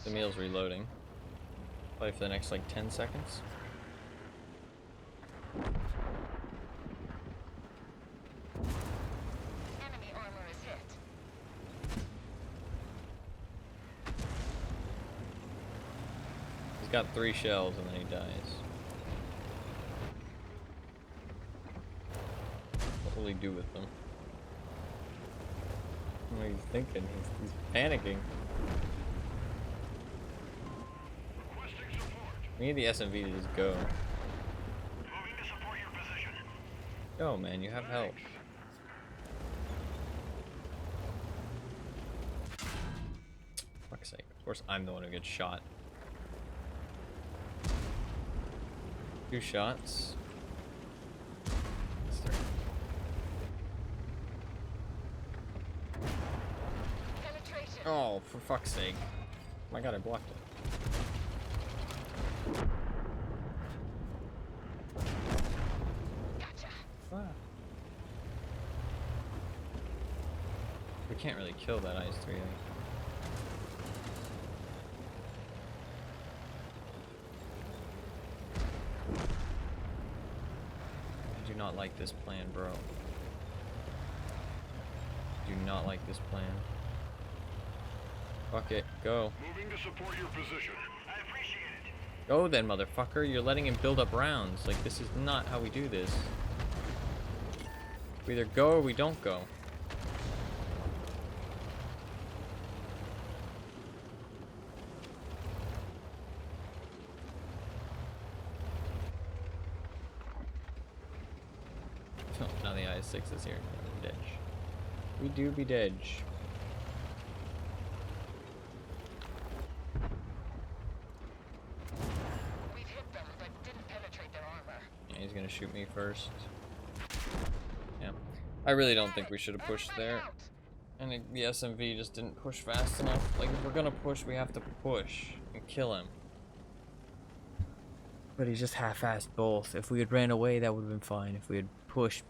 The meal's reloading. Probably for the next like 10 seconds. Enemy armor is hit. He's got 3 shells and then he dies. What will he do with them? What are you thinking? He's panicking. We need the SMV to just go. Moving to support your position. Go, man. You have help. Fuck's sake. Of course, I'm the one who gets shot. 2 shots. Penetration. Oh, for fuck's sake. My god, I blocked it. Gotcha. Ah. We can't really kill that Ice 3. I do not like this plan, bro. Do not like this plan. Fuck it, go. Moving to support your position. I appreciate it. Go then, motherfucker. You're letting him build up rounds. Like, this is not how we do this. We either go or we don't go. Oh, now the IS-6 is here. Dead. We do be dead. We've hit them, but didn't penetrate their armor. Yeah, he's gonna shoot me first. Yeah. I really don't think we should have pushed there. I think the SMV just didn't push fast enough. Like, if we're gonna push, we have to push and kill him. But he just half-assed both. If we had ran away, that would have been fine. If we had pushed,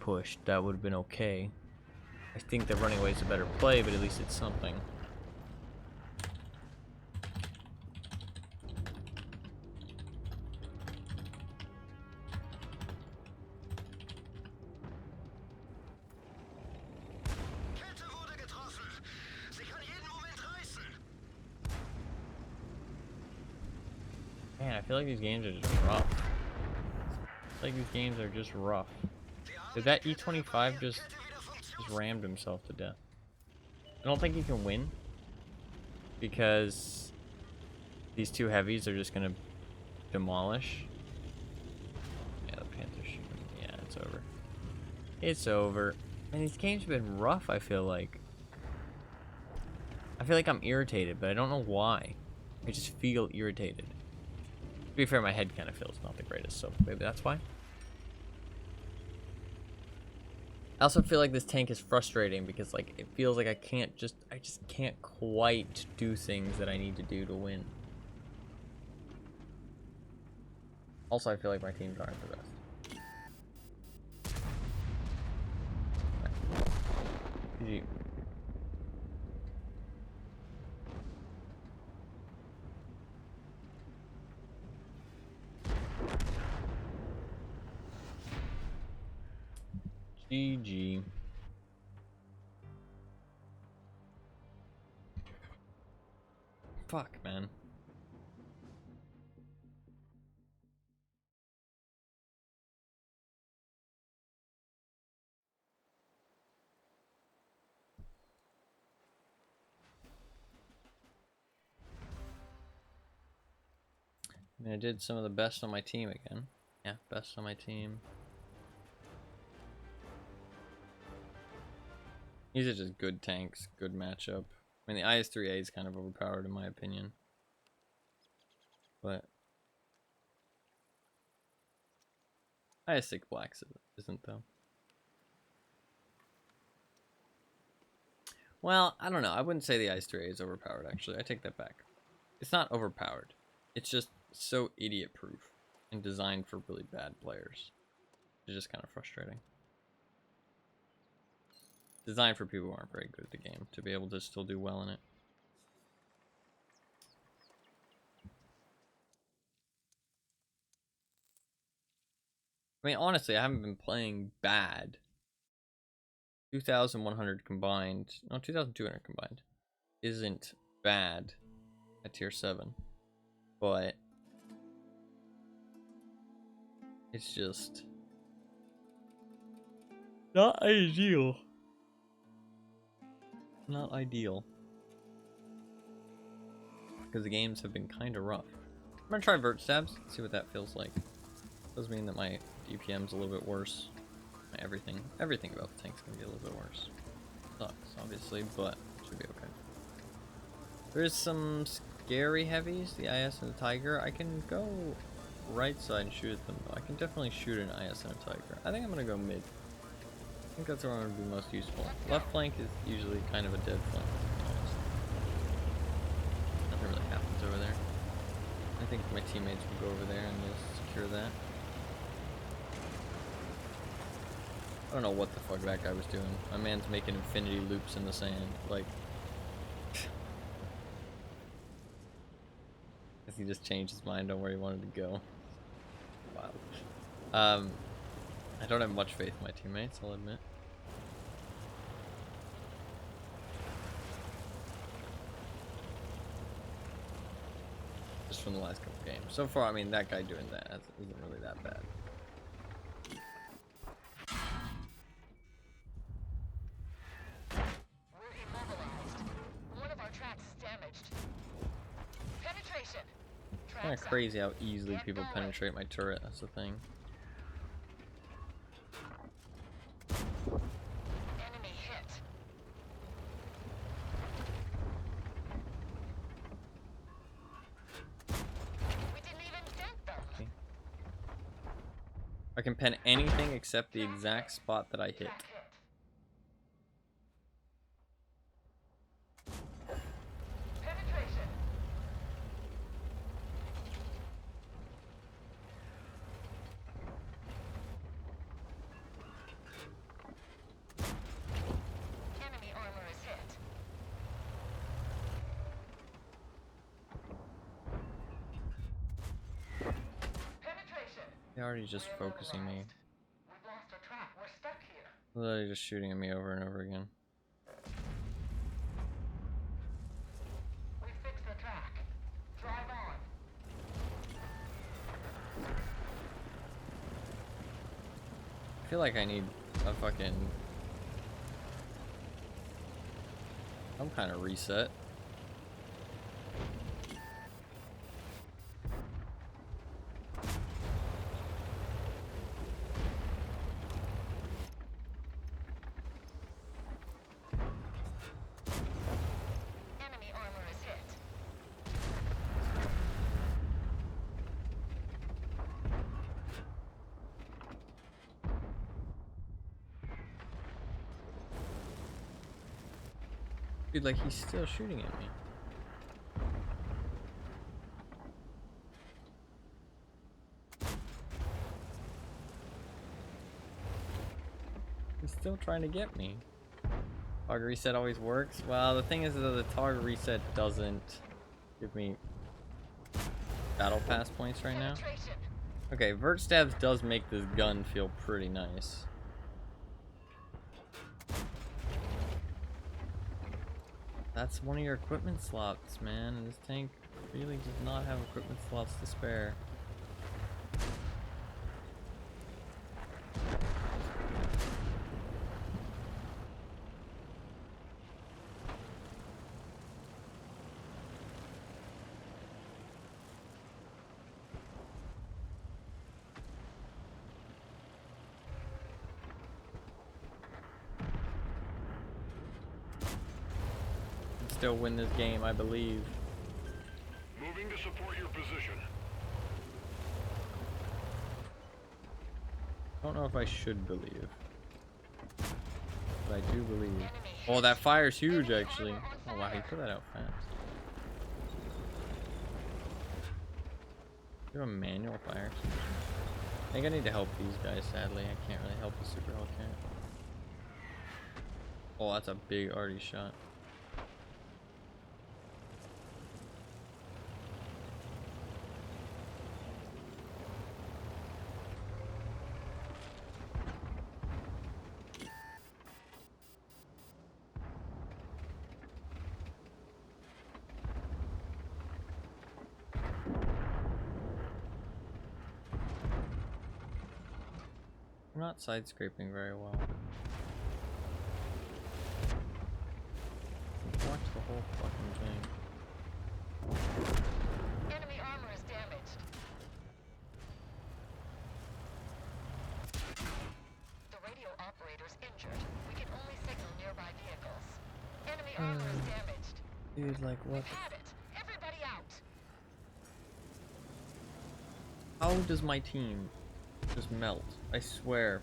that would have been okay. I think that running away is a better play, but at least it's something. Man, I feel like these games are just rough. I feel like these games are just rough. Did that E25 just rammed himself to death? I don't think he can win because these 2 heavies are just gonna demolish. Yeah, the Panther's shooting. Yeah, it's over. It's over. Man, these games have been rough, I feel like. I feel like I'm irritated, but I don't know why. I just feel irritated. To be fair, my head kind of feels not the greatest, so maybe that's why. I also feel like this tank is frustrating because like it feels like I just can't quite do things that I need to do to win. Also, I feel like my teams aren't the best. GG. GG. Fuck, man. I mean, I did some of the best on my team again. Yeah, best on my team. These are just good tanks, good matchup. I mean, the IS-3A is kind of overpowered in my opinion. But IS-6 Blacks isn't though. Well, I don't know. I wouldn't say the IS-3A is overpowered actually. I take that back. It's not overpowered. It's just so idiot-proof and designed for really bad players. It's just kind of frustrating. Designed for people who aren't very good at the game to be able to still do well in it. I mean, honestly, I haven't been playing bad. 2,100 combined, no, 2,200 combined isn't bad at tier 7, but it's just not ideal. Not ideal. Because the games have been kind of rough. I'm gonna try vert stabs, see what that feels like. Does mean that my DPM's a little bit worse. My everything about the tank's gonna be a little bit worse. Sucks, obviously, but should be okay. There's some scary heavies, the IS and the Tiger. I can go right side and shoot at them though. I can definitely shoot an IS and a Tiger. I think I'm gonna go mid. I think that's where I'm gonna be most useful. Left flank is usually kind of a dead flank, to be honest. Nothing really happens over there. I think my teammates will go over there and just secure that. I don't know what the fuck that guy was doing. My man's making infinity loops in the sand. Like, guess he just changed his mind on where he wanted to go. Wild. I don't have much faith in my teammates, I'll admit. Just from the last couple games. So far, I mean, that guy doing that isn't really that bad. We're immobilized. One of our tracks is damaged. Penetration. It's kind of crazy how easily people penetrate my turret, that's the thing. Enemy hit. We didn't even dent them. I can pen anything except the exact spot that I hit. Track hit. Penetration. Enemy armor is hit. Penetration. They're already just focusing me. We've lost our track. We're stuck here. Literally just shooting at me over and over again. We fixed the track. Drive on. I feel like I need a fucking... some kind of reset. Enemy Dude, like, he's still shooting at me. He's still trying to get me. Target reset always works. Well, the thing is that the target reset doesn't give me battle pass points right now. Penetration. Okay, vert stabs does make this gun feel pretty nice. That's one of your equipment slots, man. This tank really does not have equipment slots to spare. Still win this game, I believe. Moving to support your position. I don't know if I should believe, but I do believe. Oh, that fire's huge, actually. Oh wow, he put that out fast. Do a manual fire. I think I need to help these guys. Sadly, I can't really help the super Hellcat. Oh, that's a big arty shot. I'm not side scraping very well. Watch the whole fucking thing. Enemy armor is damaged. The radio operator's injured. We can only signal nearby vehicles. Enemy armor is damaged. Dude, like what? We've had it. Everybody out. How does my team just melt? I swear.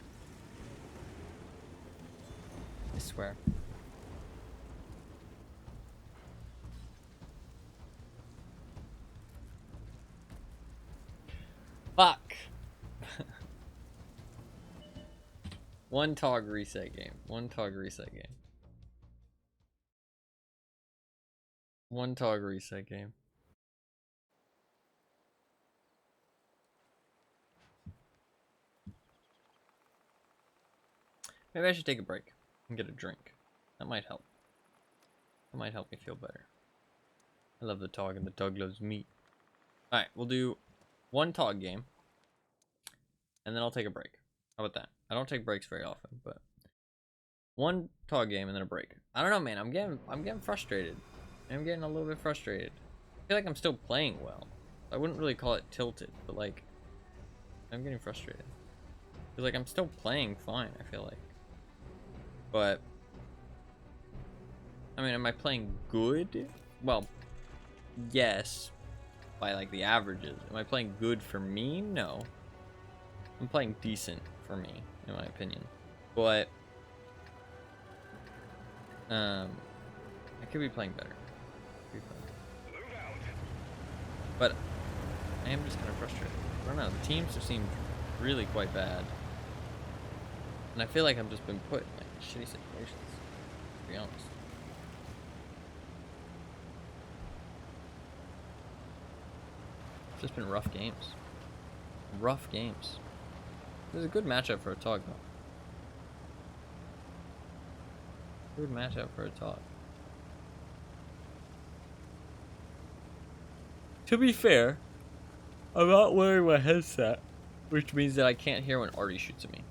I swear. Fuck. One TOG reset game. One TOG reset game. One TOG reset game. Maybe I should take a break and get a drink. That might help. That might help me feel better. I love the TOG and the TOG loves me. Alright, we'll do one TOG game. And then I'll take a break. How about that? I don't take breaks very often, but one TOG game and then a break. I don't know, man. I'm getting frustrated. I'm getting a little bit frustrated. I feel like I'm still playing well. I wouldn't really call it tilted, but like I'm getting frustrated. Cause like I'm still playing fine, I feel like. But I mean, am I playing good? Well, yes, by like the averages. Am I playing good for me? No. I'm playing decent for me, in my opinion. But I could be playing better. But I am just kind of frustrated. I don't know, the teams have seemed really quite bad. And I feel like I've just been put in like shitty situations, to be honest. It's just been rough games. Rough games. This is a good matchup for a TOG though. Good matchup for a TOG. To be fair, I'm not wearing my headset, which means that I can't hear when Artie shoots at me.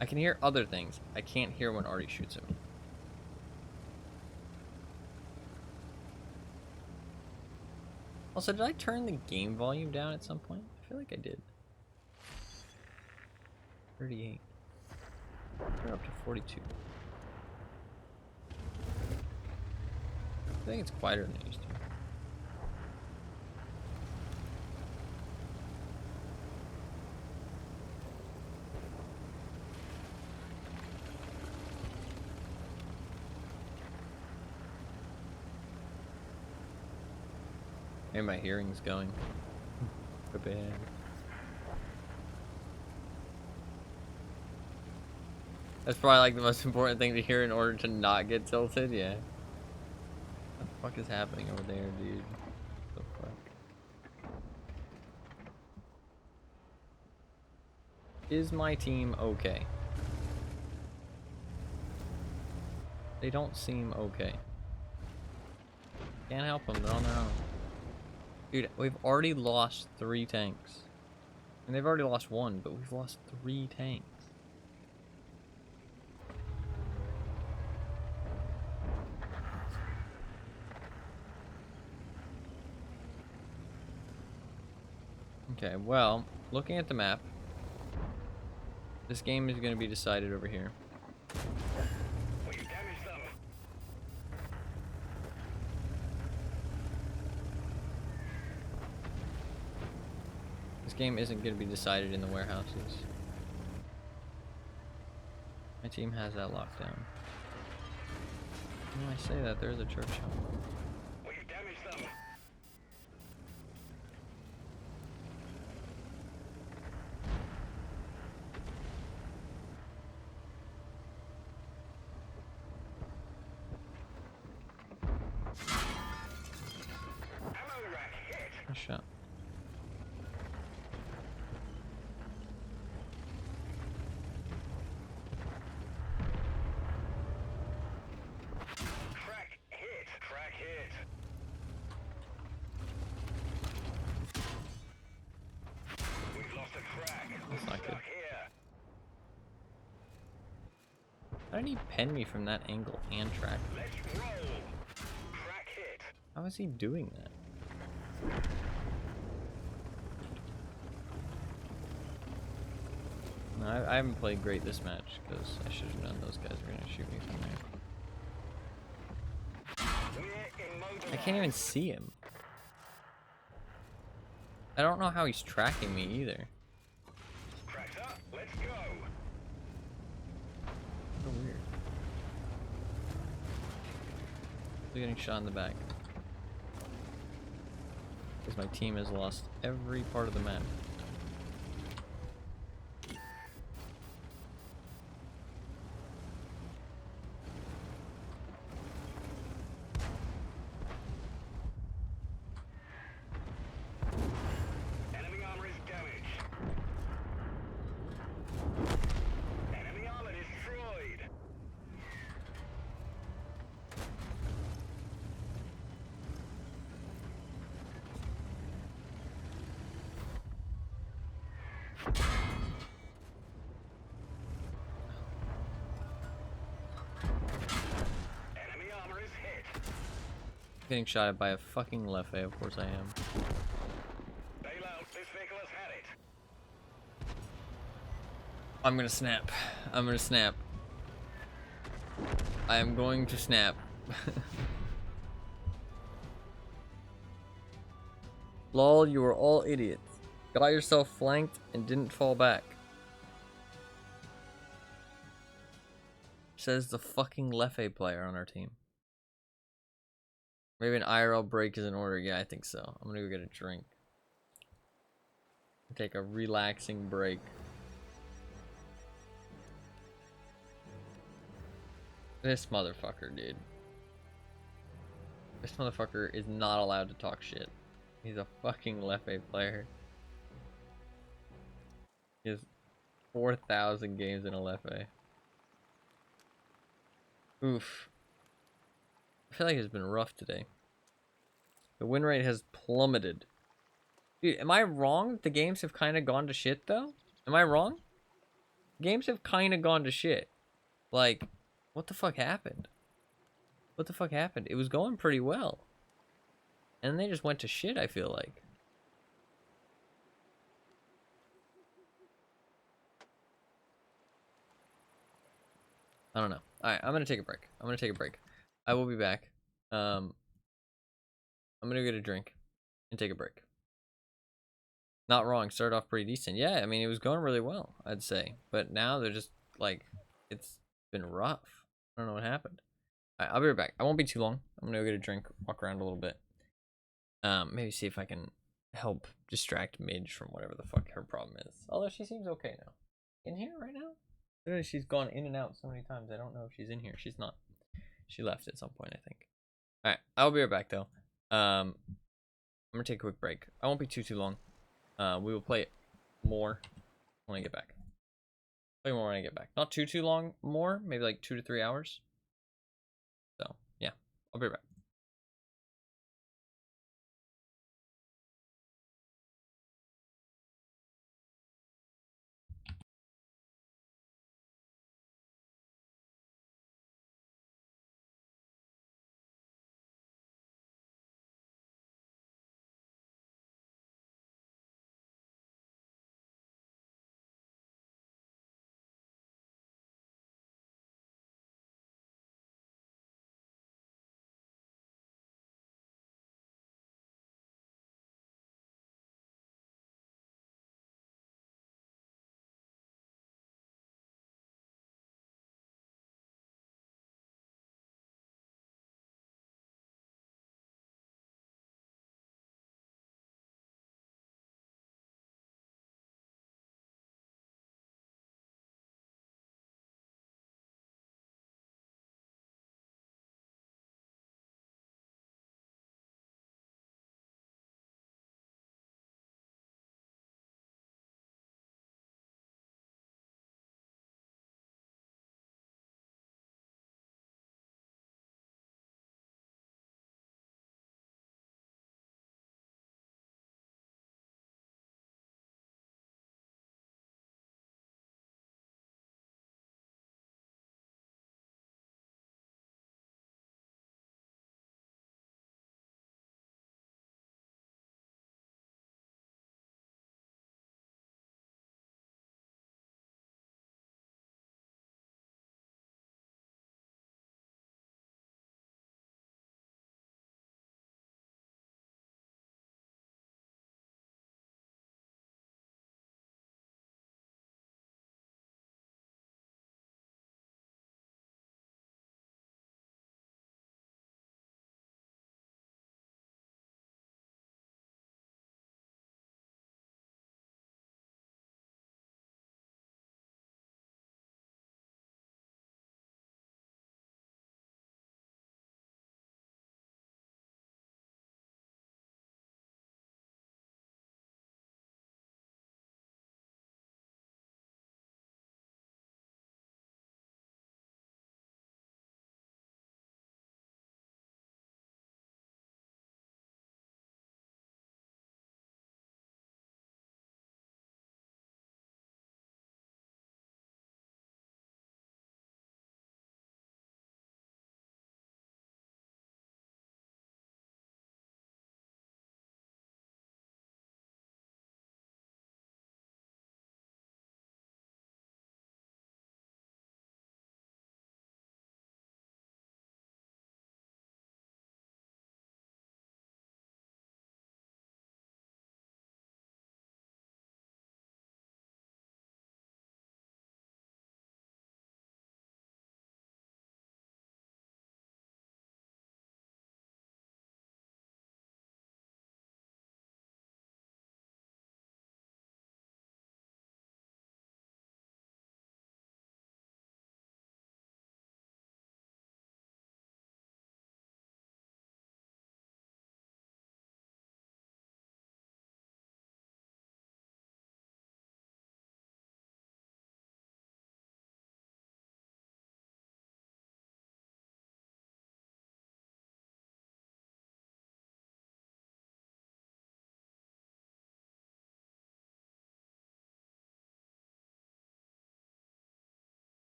I can hear other things. I can't hear when Artie shoots at me. Also, did I turn the game volume down at some point? I feel like I did. 38. We're up to 42. I think it's quieter than it used to be. Maybe my hearing's going. Bad. That's probably like the most important thing to hear in order to not get tilted, yeah. What the fuck is happening over there, dude? What the fuck? Is my team okay? They don't seem okay. Can't help them, they're on their own. Dude, we've already lost 3 tanks. And they've already lost 1, but we've lost 3 tanks. Okay, well, looking at the map, this game is going to be decided over here. We can damage them. This game isn't going to be decided in the warehouses. My team has that locked down. When I say that, there's a church home. We can damage them. Ammo rack hit. Nice shot. Crack hit. Crack hit. We've lost a crack. That's not good. Stuck here. How did he pen me from that angle and track? Let's roll. Crack hit. How is he doing that? No, I haven't played great this match because I should have known those guys were gonna shoot me from there. We're immobilized. I can't even see him. I don't know how he's tracking me either. Cracks up. Let's go. So weird. They're getting shot in the back. Because my team has lost every part of the map. Enemy armor is damaged. Enemy armor destroyed. Enemy armor is hit. Getting shot at by a fucking Leffe, of course I am. Bail out. This vehicle has had it. I'm gonna snap. I'm gonna snap. I am going to snap. Lol, you were all idiots. Got yourself flanked and didn't fall back. Says the fucking Leffe player on our team. Maybe an IRL break is in order. Yeah, I think so. I'm gonna go get a drink. Take a relaxing break. This motherfucker, dude. This motherfucker is not allowed to talk shit. He's a fucking Leffe player. He has 4,000 games in a Leffe. Oof. I feel like it's been rough today. The win rate has plummeted. Dude, am I wrong? The games have kind of gone to shit, though? Am I wrong? Games have kind of gone to shit. Like, what the fuck happened? What the fuck happened? It was going pretty well. And they just went to shit, I feel like. I don't know. Alright, I'm gonna take a break. I will be back. I'm gonna get a drink and take a break. Not wrong, started off pretty decent. Yeah, I mean, it was going really well, I'd say. But now they're just, like, it's been rough. I don't know what happened. Alright, I'll be right back. I won't be too long. I'm gonna go get a drink, walk around a little bit. Maybe see if I can help distract Midge from whatever the fuck her problem is. Although she seems okay now. In here right now? Literally, she's gone in and out so many times. I don't know if she's in here. She's not. She left at some point, I think. All right, I'll be right back though. I'm gonna take a quick break. I won't be too long. We will play it more when I get back. Play more when I get back. Not too long. More, maybe like 2 to 3 hours. So yeah, I'll be right back.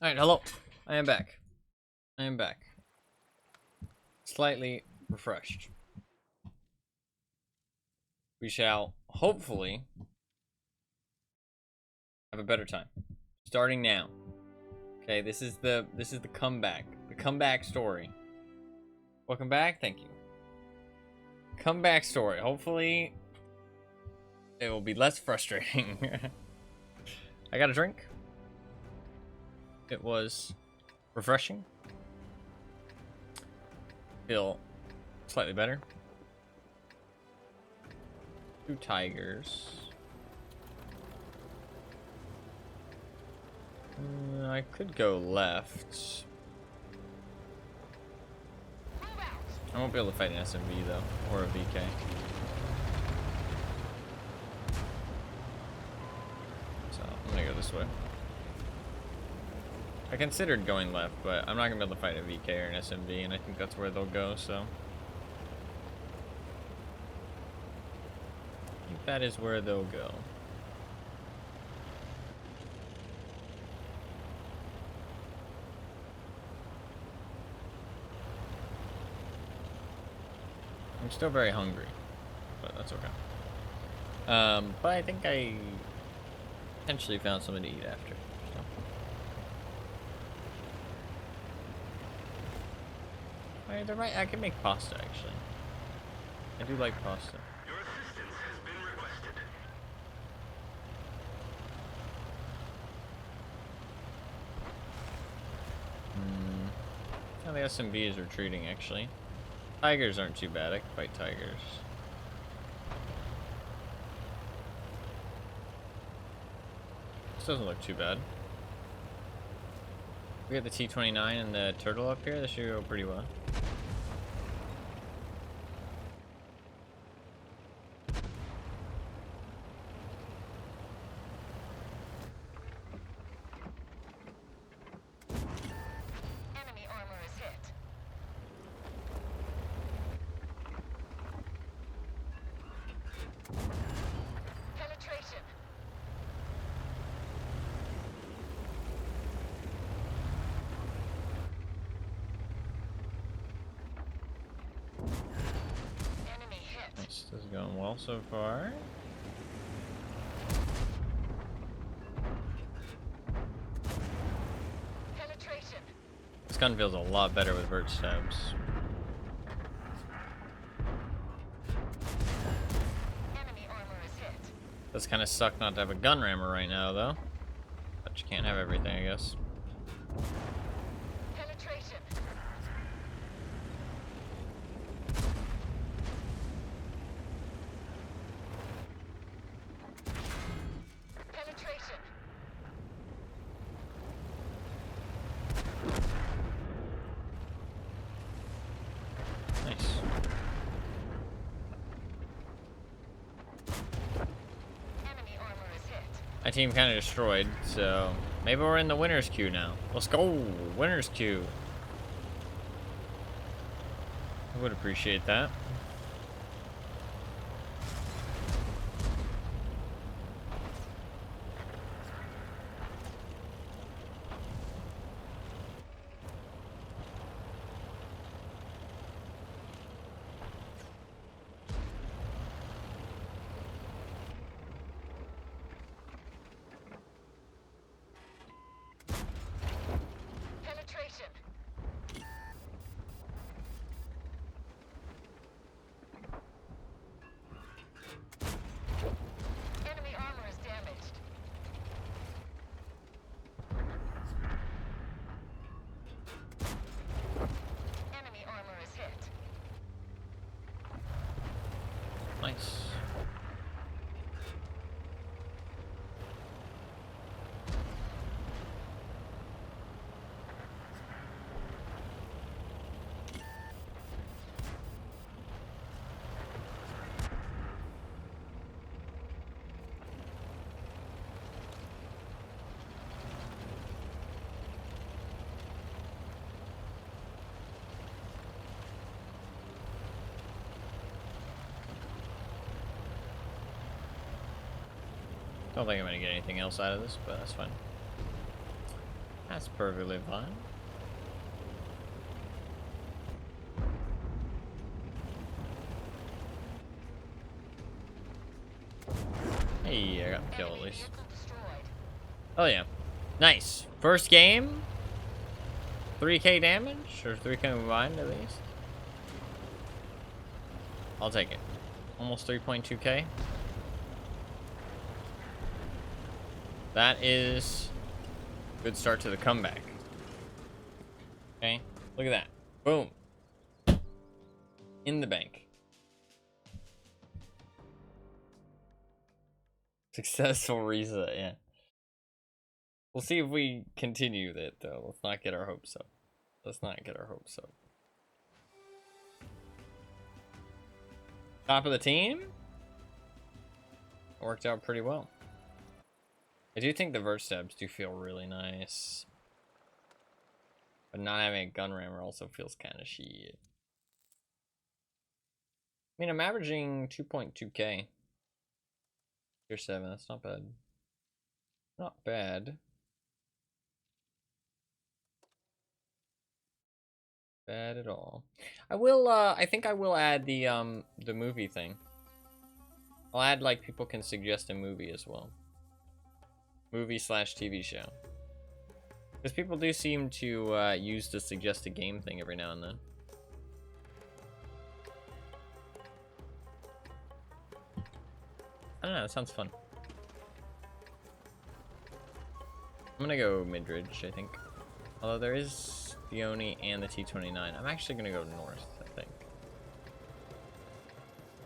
Alright, hello. I am back. I am back. Slightly refreshed. We shall hopefully have a better time. Starting now. Okay, this is the comeback. The comeback story. Welcome back, thank you. Comeback story. Hopefully it will be less frustrating. I got a drink. It was refreshing. Feel slightly better. 2 tigers. I could go left. I won't be able to fight an SMV though, or a VK. So I'm gonna go this way. I considered going left, but I'm not gonna be able to fight a VK or an SMV, and I think that's where they'll go, so. I think that is where they'll go. I'm still very hungry, but that's okay. But I think I potentially found something to eat after. So. I can make pasta, actually. I do like pasta. Your assistance has been requested. Oh, the SMV is retreating, actually. Tigers aren't too bad. I can fight tigers. This doesn't look too bad. We got the T-29 and the turtle up here. This should go pretty well. Enemy armor is hit. Penetration. Enemy hit. Nice. This is going well so far. Penetration. This gun feels a lot better with vert stabs. Enemy armor is hit. Does kind of suck not to have a gun rammer right now, though. But you can't have everything, I guess. Penetration. Penetration. Nice. Enemy armor is hit. My team kind of destroyed, so maybe we're in the winner's queue now. Let's go! Winner's queue. I would appreciate that. Penetration. Enemy armor is damaged. Enemy armor is hit. Nice. Don't think I'm gonna get anything else out of this, but that's fine. That's perfectly fine. Hey, I got the kill at least. Vehicle destroyed. Oh yeah. Nice. First game? 3k damage? Or 3k combined at least? I'll take it. Almost 3.2k. That is a good start to the comeback. Okay, look at that. Boom. In the bank. Successful reset, yeah. We'll see if we continue that, though. Let's not get our hopes up. Let's not get our hopes up. Top of the team? Worked out pretty well. I do think the vert stabs do feel really nice. But not having a gun rammer also feels kind of shit. I mean, I'm averaging 2.2k. Tier 7, that's not bad. Not bad. Bad at all. I will, I think I will add the movie thing. I'll add, like, people can suggest a movie as well. Movie / TV show. Because people do seem to use the suggest a game thing every now and then. I don't know, it sounds fun. I'm gonna go mid-ridge, I think. Although there is the Oni and the T-29. I'm actually gonna go north, I think.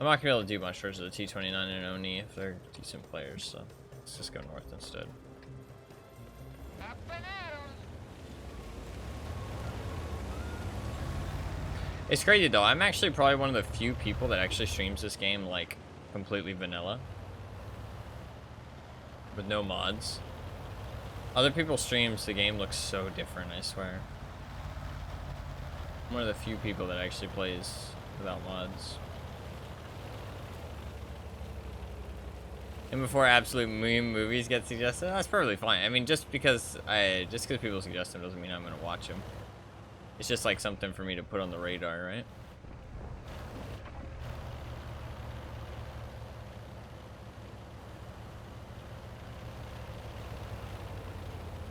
I'm not gonna be able to do much versus the T-29 and Oni if they're decent players, so let's just go north instead. Up and at 'em. It's crazy though, I'm actually probably one of the few people that actually streams this game like completely vanilla. With no mods. Other people's streams, the game looks so different, I swear. I'm one of the few people that actually plays without mods. And before absolute meme movies get suggested, that's perfectly fine. I mean, just because people suggest them doesn't mean I'm gonna watch them. It's just like something for me to put on the radar, right?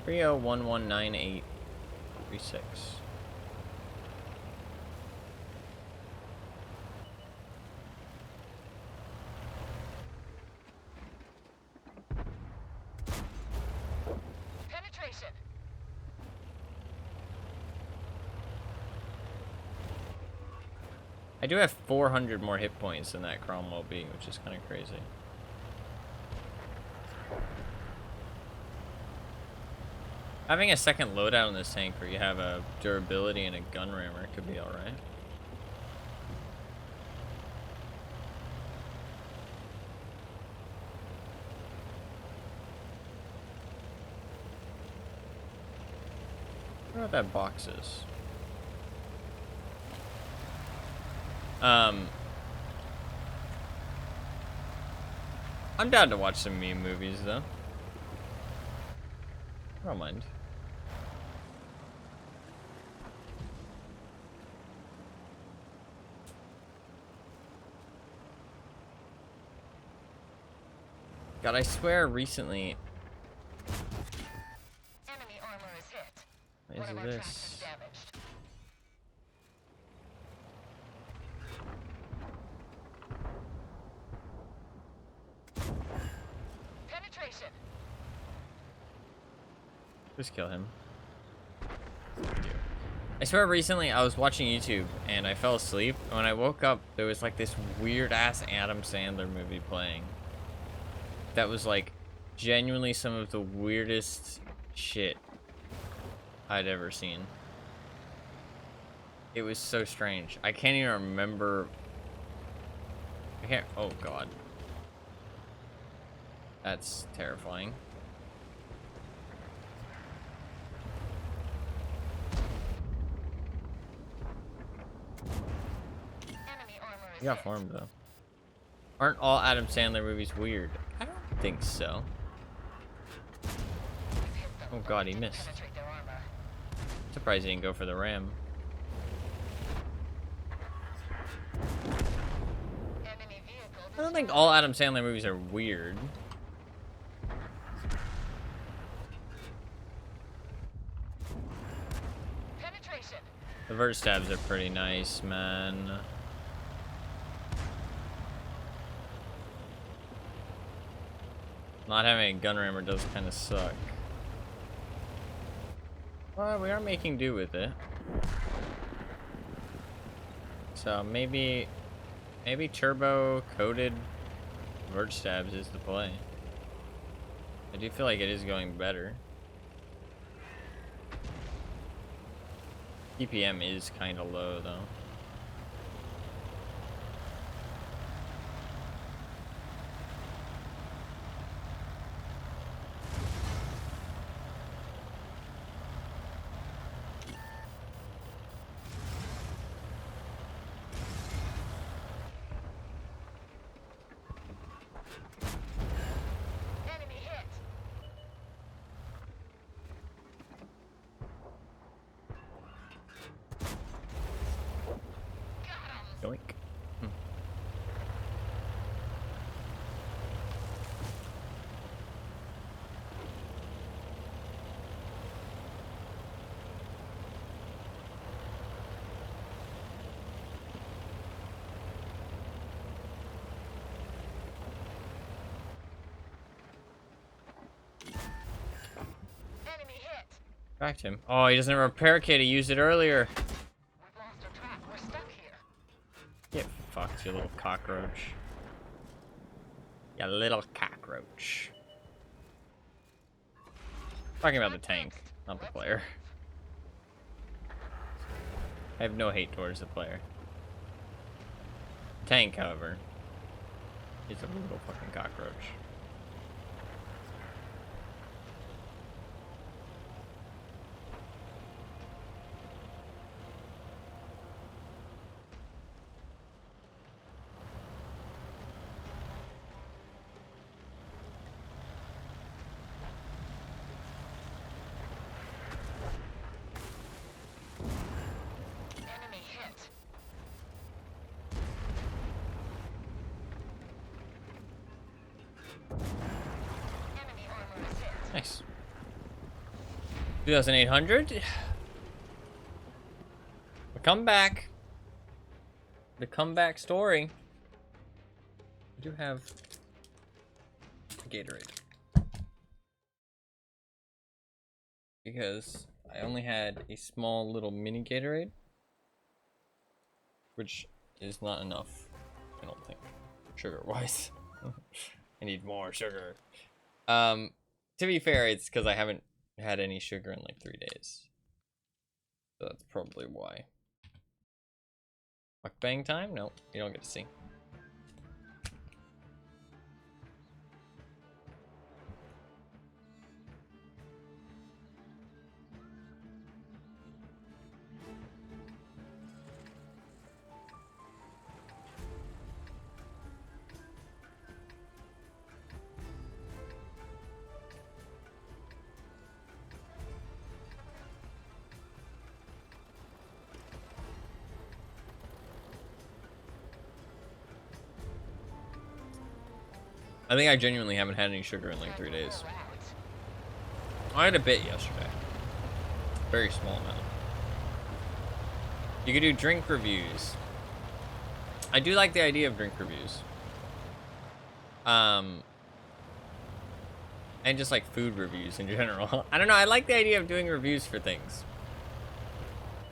Rio 119836. Penetration. I do have 400 more hit points than that Cromwell B, which is kind of crazy. Having a second loadout in this tank where you have a durability and a gun rammer could be alright. I wonder what that box is. I'm down to watch some meme movies though. I don't mind. God, I swear recently. Enemy armor is hit. What One of our is tracks this? is damaged. Penetration. Just kill him. I swear recently I was watching YouTube and I fell asleep. And when I woke up, there was like this weird ass Adam Sandler movie playing. That was like genuinely some of the weirdest shit I'd ever seen. It was so strange. I can't even remember. I can't. Oh god. That's terrifying. Enemy armor is You got hit. farmed though. Aren't all Adam Sandler movies weird? I don't think so. We've hit them, Oh but god, we he didn't missed. penetrate their armor. Surprised he didn't go for the ram. Enemy vehicle I don't think all Adam Sandler movies are weird. penetration. The vert stabs are pretty nice, man. Not having a gun rammer does kind of suck. Well, we are making do with it. So maybe turbo coated vert stabs is the play. I do feel like it is going better. PPM is kind of low though. Enemy hit. Got him. Yoink. Enemy hit. Cracked him. Oh, he doesn't have a repair kit. He used it earlier. We've lost our track. We're stuck here. Get fucked, you little cockroach. You little cockroach. Talking about the tank, not the player. I have no hate towards the player. Tank, however, is a little fucking cockroach. Enemy hit. Enemy armor is hit. Nice. 2,800. The comeback. The comeback story. I do have Gatorade. Because I only had a small little mini Gatorade. Which is not enough, I don't think, sugar-wise. I need more sugar. To be fair, it's because I haven't had any sugar in like 3 days. So that's probably why. Mukbang time? No, you don't get to see. I think I genuinely haven't had any sugar in like 3 days. I had a bit yesterday. Very small amount. You could do drink reviews. I do like the idea of drink reviews. And just like food reviews in general. I don't know, I like the idea of doing reviews for things.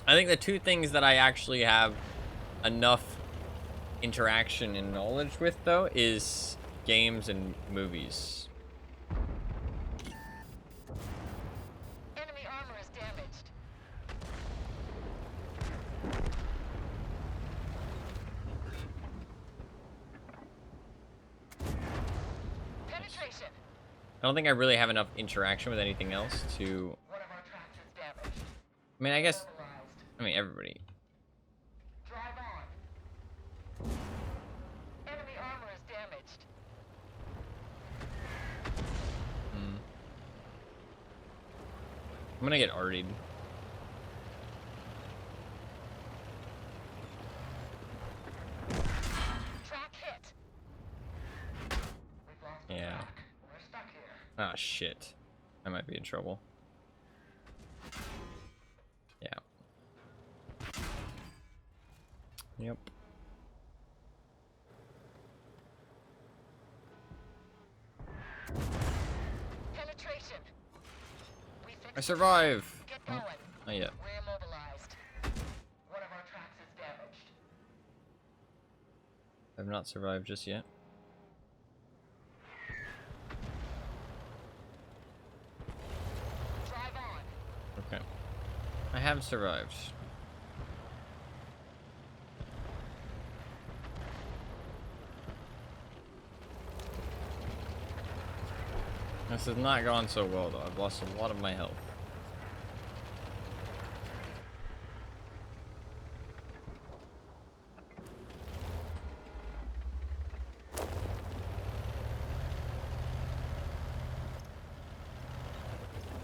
I think the two things that I actually have enough interaction and knowledge with though is games and movies. Enemy armor is damaged. Penetration. I don't think I really have enough interaction with anything else to... One of our tracks is damaged. I mean, I guess... Immobilized. I mean, everybody. Drive on. Enemy armor is damaged. I'm gonna get artied. Ah, shit. I might be in trouble. Yeah. Yep. Penetration. We fixed I survive! Get Oh, going. not yet. We're immobilized. One of our tracks is damaged. I've not survived just yet. Drive on. Okay. I have survived. This has not gone so well though. I've lost a lot of my health.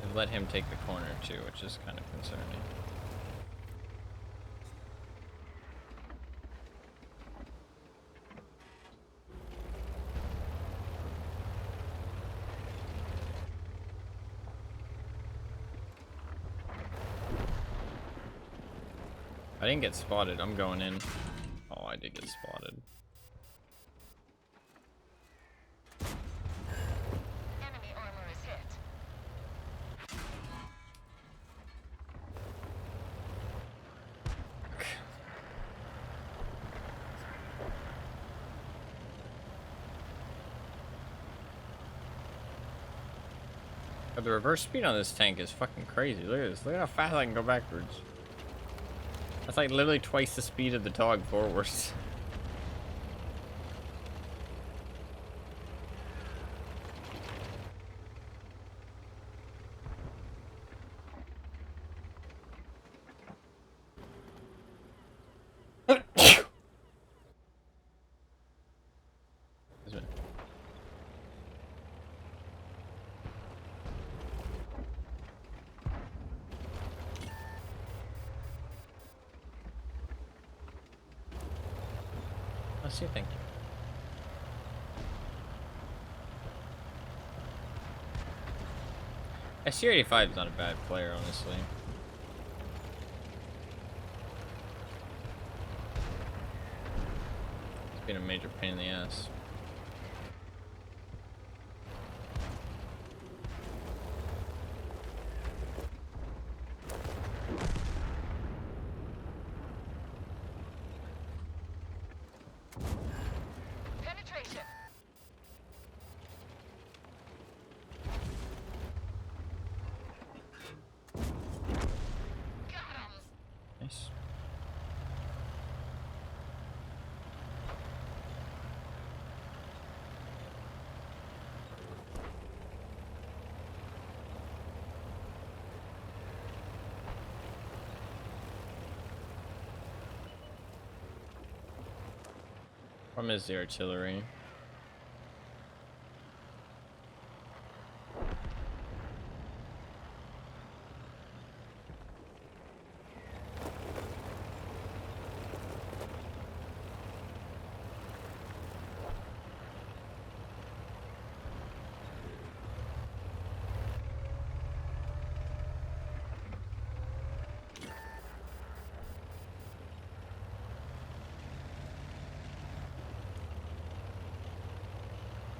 I've let him take the corner too, which is kind of concerning. I didn't get spotted. I'm going in. Oh, I did get spotted. Enemy armor is hit. But the reverse speed on this tank is fucking crazy. Look at this. Look at how fast I can go backwards. That's like literally twice the speed of the dog forwards. Let's see, thank you. SC-85 is not a bad player, honestly. It's been a major pain in the ass. Penetration. Got him. Nice. Problem is the artillery.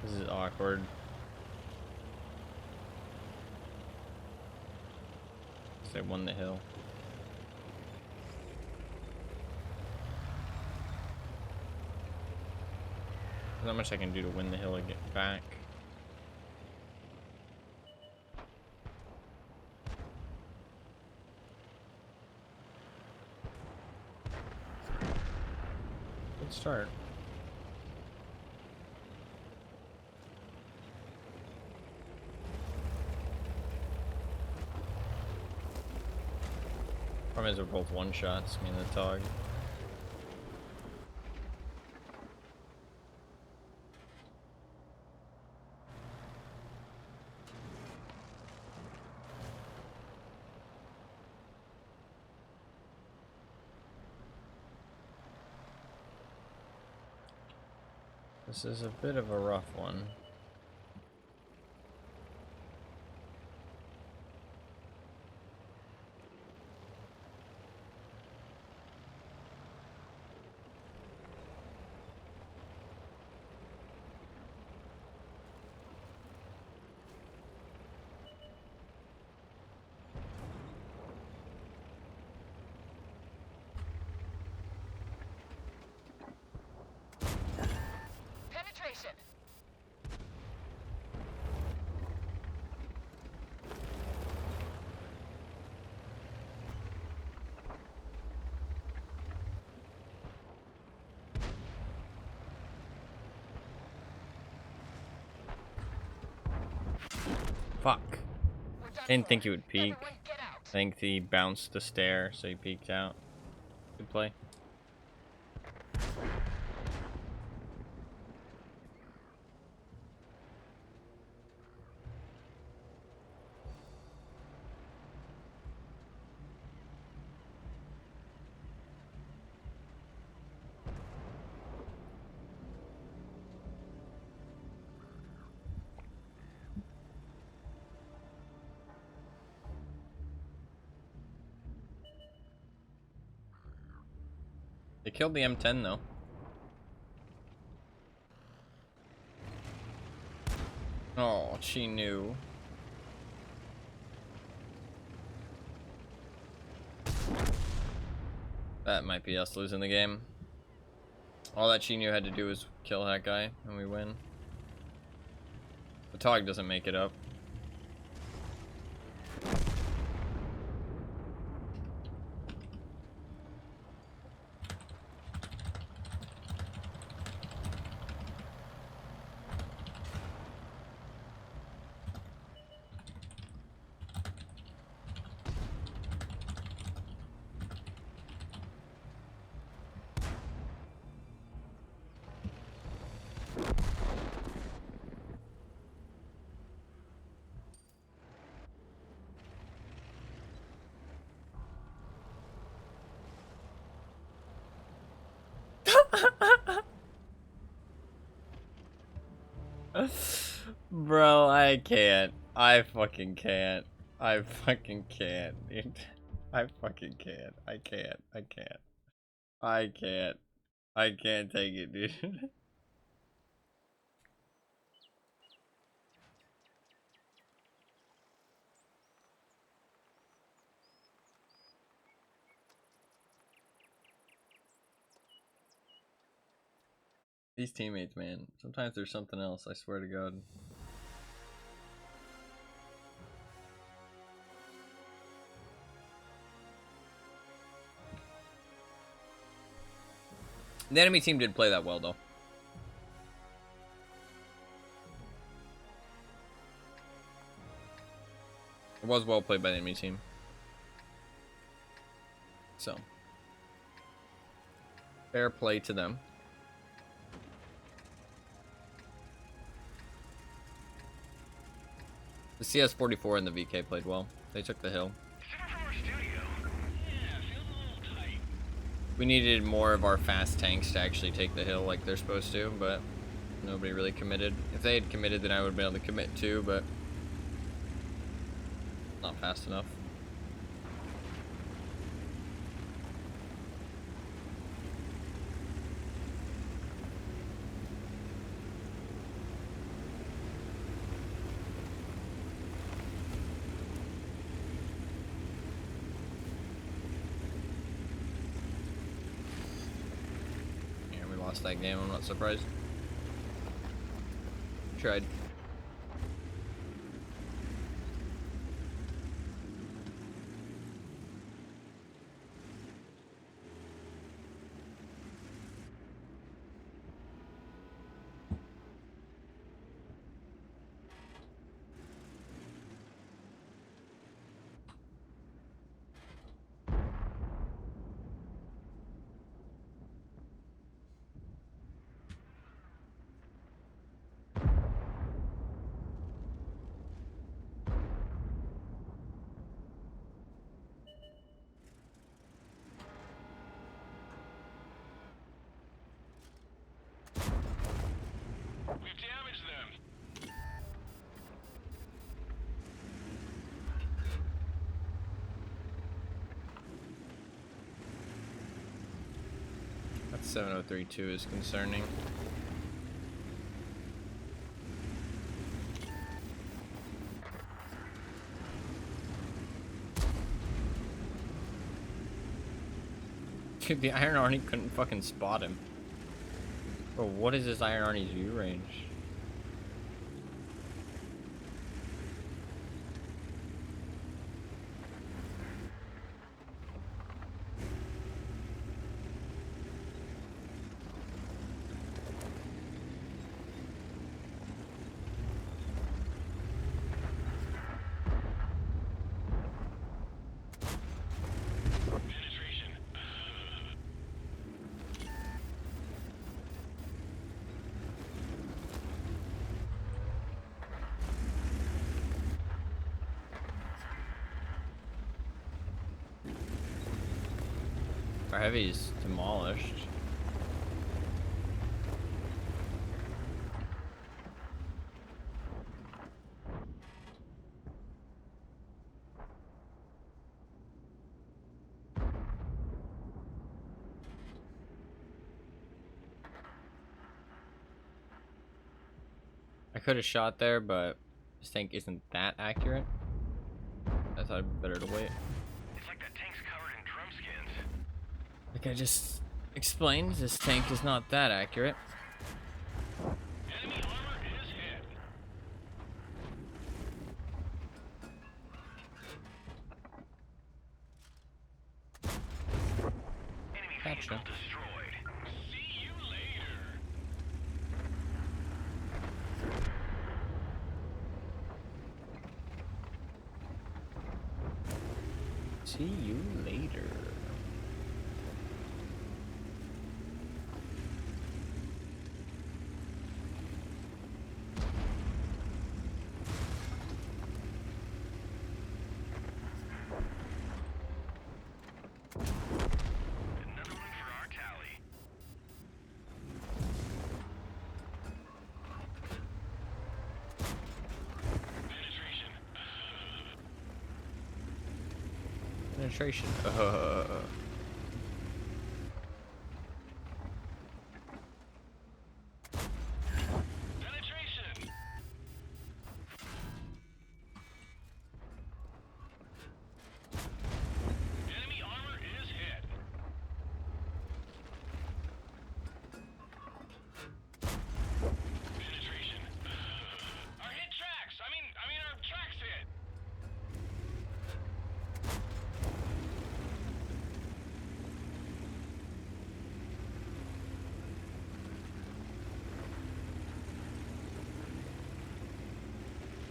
This is awkward. They won the hill. There's not much I can do to win the hill and get back. Good start. Problem is, we're both one shots, me and the dog. This is a bit of a rough one. Didn't think he would peek. Everyone get out. I think he bounced the stair, so he peeked out. Good play. They killed the M10 though. Oh, she knew. That might be us losing the game. All that she knew had to do was kill that guy, and we win. The Tog doesn't make it up. Bro, I can't. I fucking can't. I fucking can't, dude. I fucking can't. I can't. I can't. I can't. I can't take it, dude. These teammates, man. Sometimes there's something else, I swear to God. The enemy team did play that well, though. It was well played by the enemy team. So, fair play to them. The CS-44 and the VK played well. They took the hill. Super from our studio. Yeah, feels a little tight. We needed more of our fast tanks to actually take the hill like they're supposed to, but nobody really committed. If they had committed, then I would have been able to commit too, but not fast enough. That game, I'm not surprised. Tried. We've damaged them. That 7032 is concerning. Dude, the Iron Arnie couldn't fucking spot him. Bro, what is this Iron Arnie's view range? Our heavy's demolished. I could have shot there, but this tank isn't that accurate. I thought it'd be better to wait. It's like that tank's covered in drum skins. Like I just explained, this tank is not that accurate. Enemy armor is hit. Enemy Gotcha. vehicle destroyed. See you later. See you later. Another one for our tally. Penetration. Penetration. Penetration. Enemy armor is hit. Penetration. Our hit tracks. I mean our tracks hit.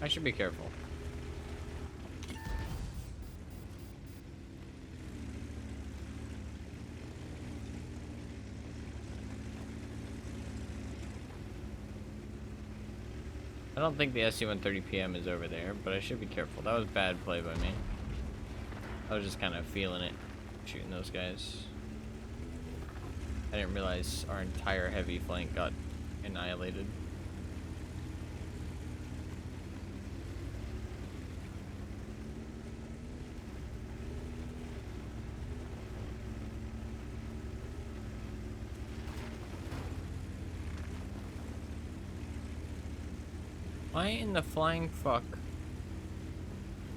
I should be careful. I don't think the SC-130PM is over there, but I should be careful. That was bad play by me. I was just kind of feeling it, shooting those guys. I didn't realize our entire heavy flank got annihilated. Why in the flying fuck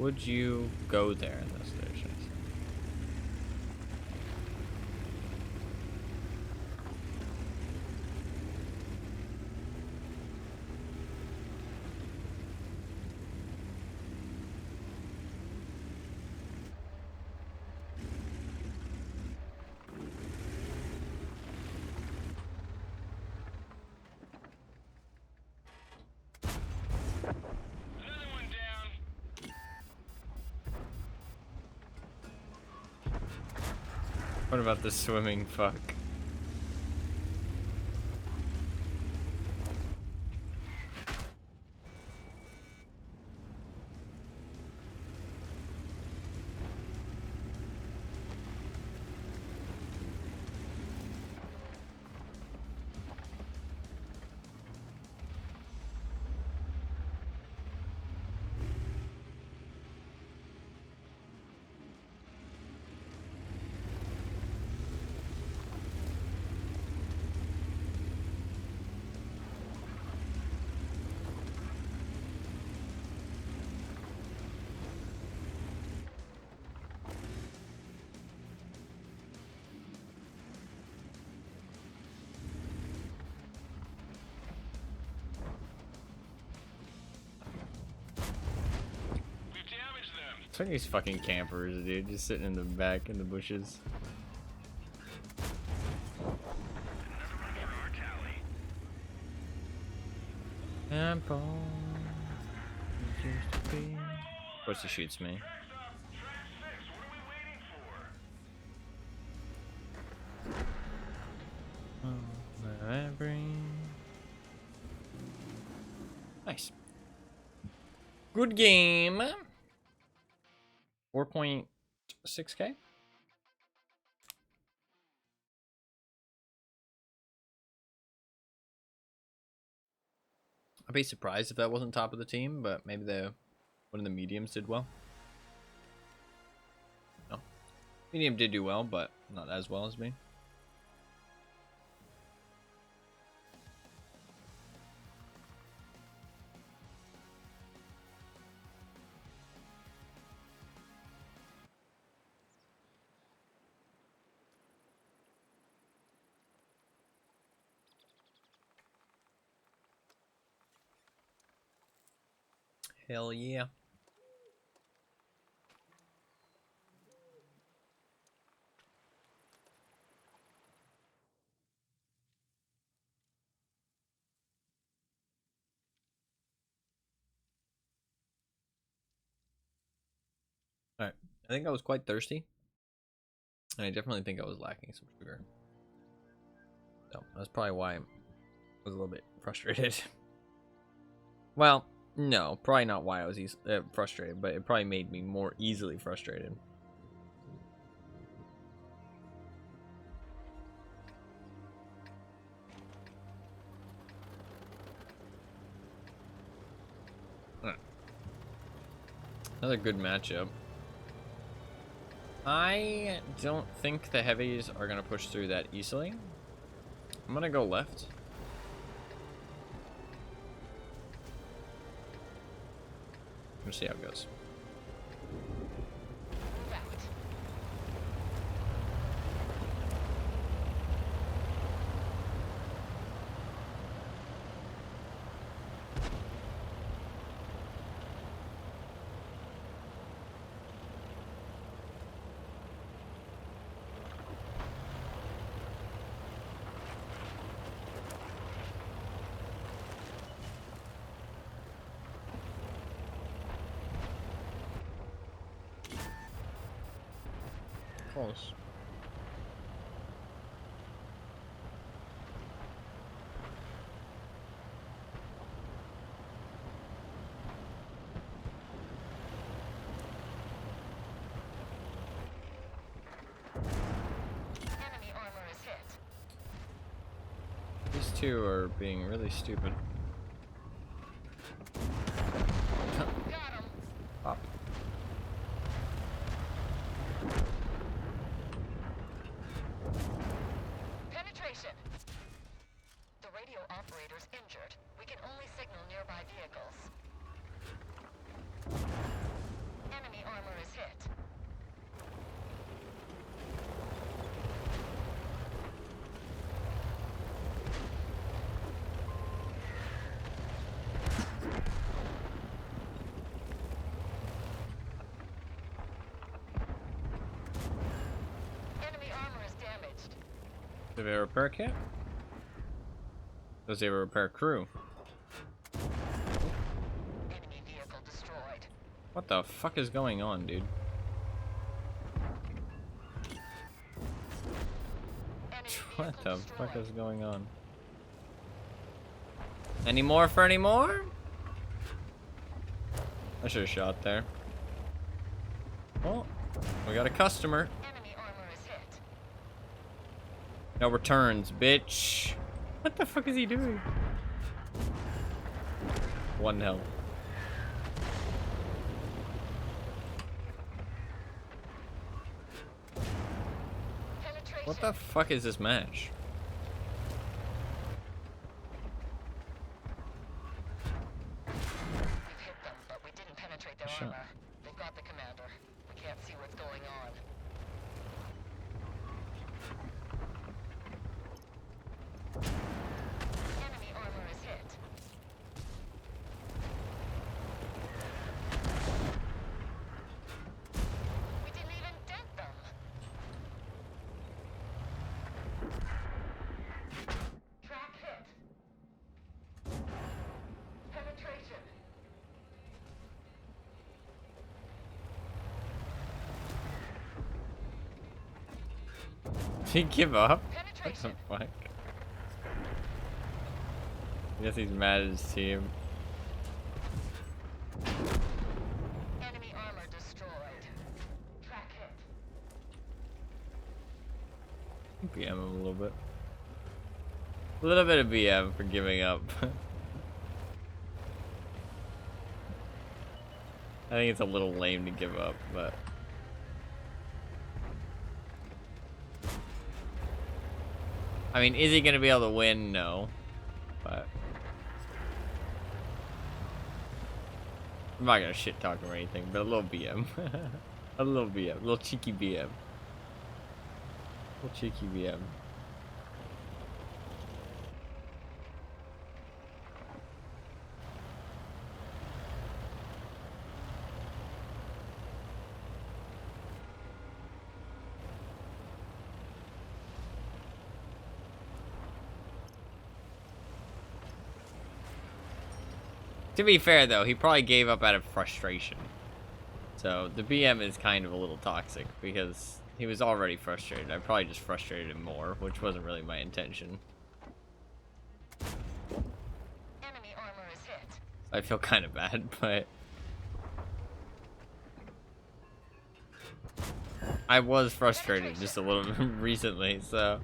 would you go there in this station? Another one down. What about the swimming fuck? We've damaged them. It's like these fucking campers, dude, just sitting in the back in the bushes. Another one for our tally. Camp on. It used to be. Of course he shoots me. Next up, track 6. What are we waiting for? Nice. Good game. 4.6K. I'd be surprised if that wasn't top of the team, but maybe one of the mediums did well. No. Medium did do well, but not as well as me. Hell yeah. Alright. I think I was quite thirsty. And I definitely think I was lacking some sugar. So that's probably why I was a little bit frustrated. Well, no, probably not why I was frustrated, but it probably made me more easily frustrated. Another good matchup. I don't think the heavies are going to push through that easily. I'm going to go left. We'll see how it goes. Close. Enemy armor is hit. These two are being really stupid. Got him. Pop. Penetration. The radio operator's injured. We can only signal nearby vehicles. Enemy armor is hit. Enemy armor is damaged. Do they have a repair kit? Does they have a repair crew? Enemy vehicle destroyed. What the fuck is going on, dude? Enemy What vehicle the destroyed. fuck is going on? Any more for any more? I should have shot there. Oh, we got a customer. Enemy armor is hit. No returns, bitch. What the fuck is he doing? One health. Penetration. What the fuck is this match? We've hit them, but we didn't penetrate their Shot. armor. They've got the commander. We can't see what's going on. Enemy armor is hit. We didn't even dent them. Track hit. Penetration. Did he give up? What the Penetration. fuck? I guess he's mad at his team. Enemy armor destroyed. Track hit. BM him a little bit. A little bit of BM for giving up. I think it's a little lame to give up, but... I mean, is he going to be able to win? No. But... I'm not going to shit talk him or anything, but a little BM. A little BM. A little cheeky BM. A little cheeky BM. To be fair, though, he probably gave up out of frustration. So, the BM is kind of a little toxic, because he was already frustrated. I probably just frustrated him more, which wasn't really my intention. Enemy armor is hit. I feel kind of bad, but... I was frustrated just a little bit recently, so...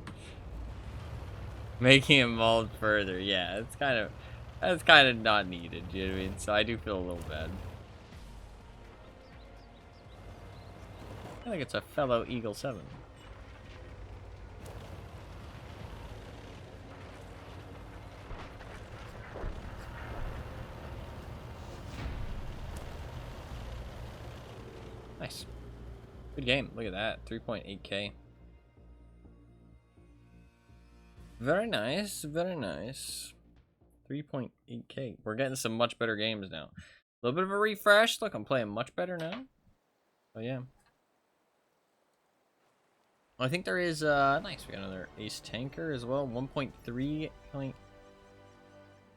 Making him mauled further, yeah, it's kind of... That's kind of not needed, you know what I mean? So I do feel a little bad. I think it's a fellow Eagle 7. Nice. Good game. Look at that. 3.8k. Very nice. Very nice. 3.8k. We're getting some much better games now. A little bit of a refresh. Look, I'm playing much better now. Oh, yeah. I think there is, nice. We got another ace tanker as well. 1.3.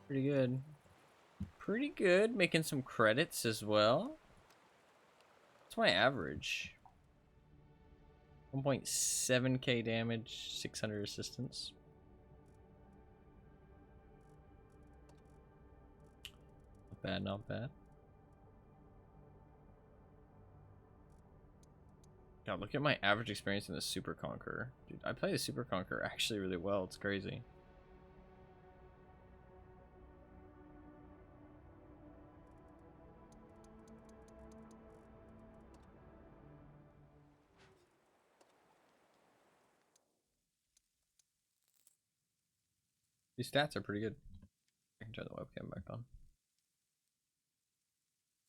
Pretty good. Pretty good. Making some credits as well. What's my average? 1.7k damage, 600 assistance. Not bad, not bad. God, look at my average experience in the Super Conqueror. Dude, I play the Super Conqueror actually really well. It's crazy. These stats are pretty good. I can turn the webcam back on.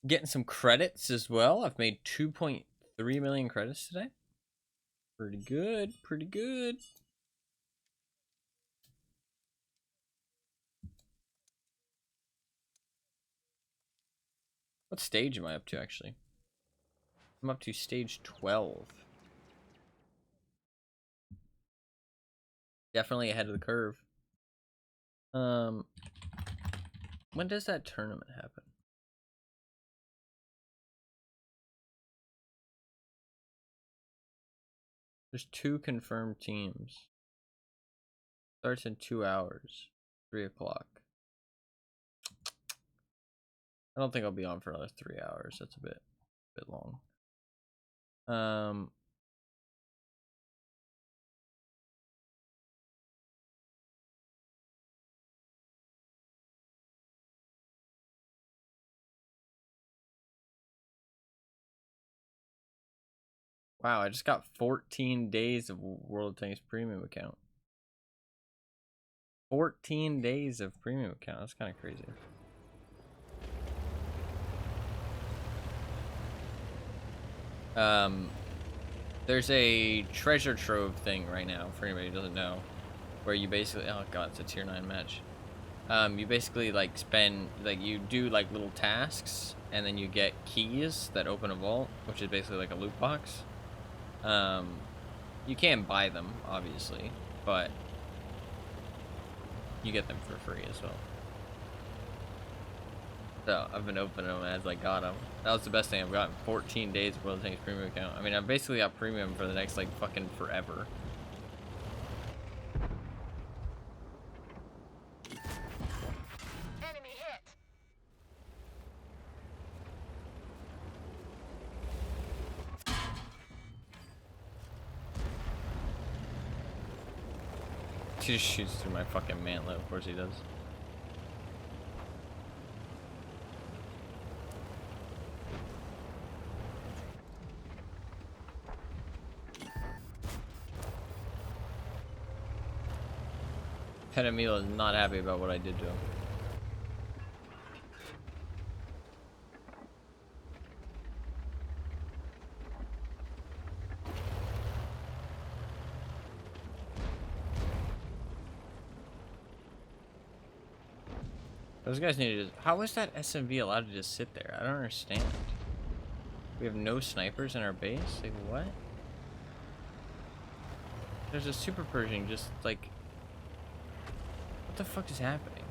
Getting some credits as well. I've made 2.3 million credits today. Pretty good, pretty good. What stage am I up to, actually? I'm up to stage 12. Definitely ahead of the curve. When does that tournament happen? There's 2 confirmed teams. Starts in 2 hours. 3 o'clock. I don't think I'll be on for another 3 hours. That's a bit long. Wow, I just got 14 days of World of Tanks Premium account. 14 days of Premium account. That's kind of crazy. There's a treasure trove thing right now, for anybody who doesn't know, where you basically, oh god, it's a tier 9 match. You basically like you do like little tasks, and then you get keys that open a vault, which is basically like a loot box. You can buy them, obviously, but you get them for free as well. So I've been opening them as I got them. That was the best thing I've gotten. 14 days of World of Tanks Premium account. I mean, I've basically got premium for the next like fucking forever. Enemy hit. He just shoots through my fucking mantlet. Of course he does. Pedamilo is not happy about what I did to him. Those guys need to just... How is that SMV allowed to just sit there? I don't understand. We have no snipers in our base? Like, what? There's a Super Pershing just, like... What the fuck is happening?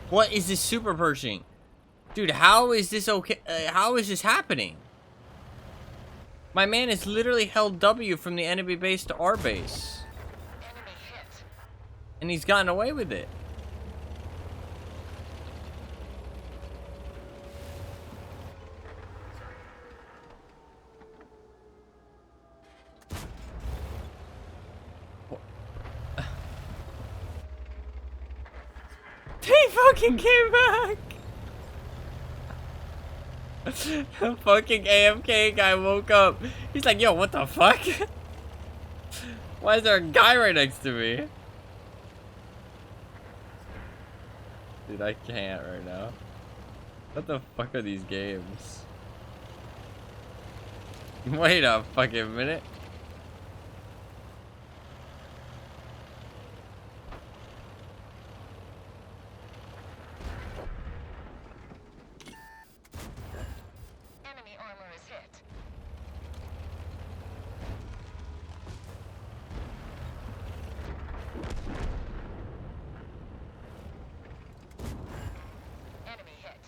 What is this Super Pershing? Dude, how is this okay? How is this happening? My man has literally held W from the enemy base to our base. Enemy hit. And he's gotten away with it. He fucking came back! The fucking AFK guy woke up. He's like, yo, what the fuck? Why is there a guy right next to me? Dude, I can't right now. What the fuck are these games? Wait a fucking minute. Enemy armor is hit. Enemy hit.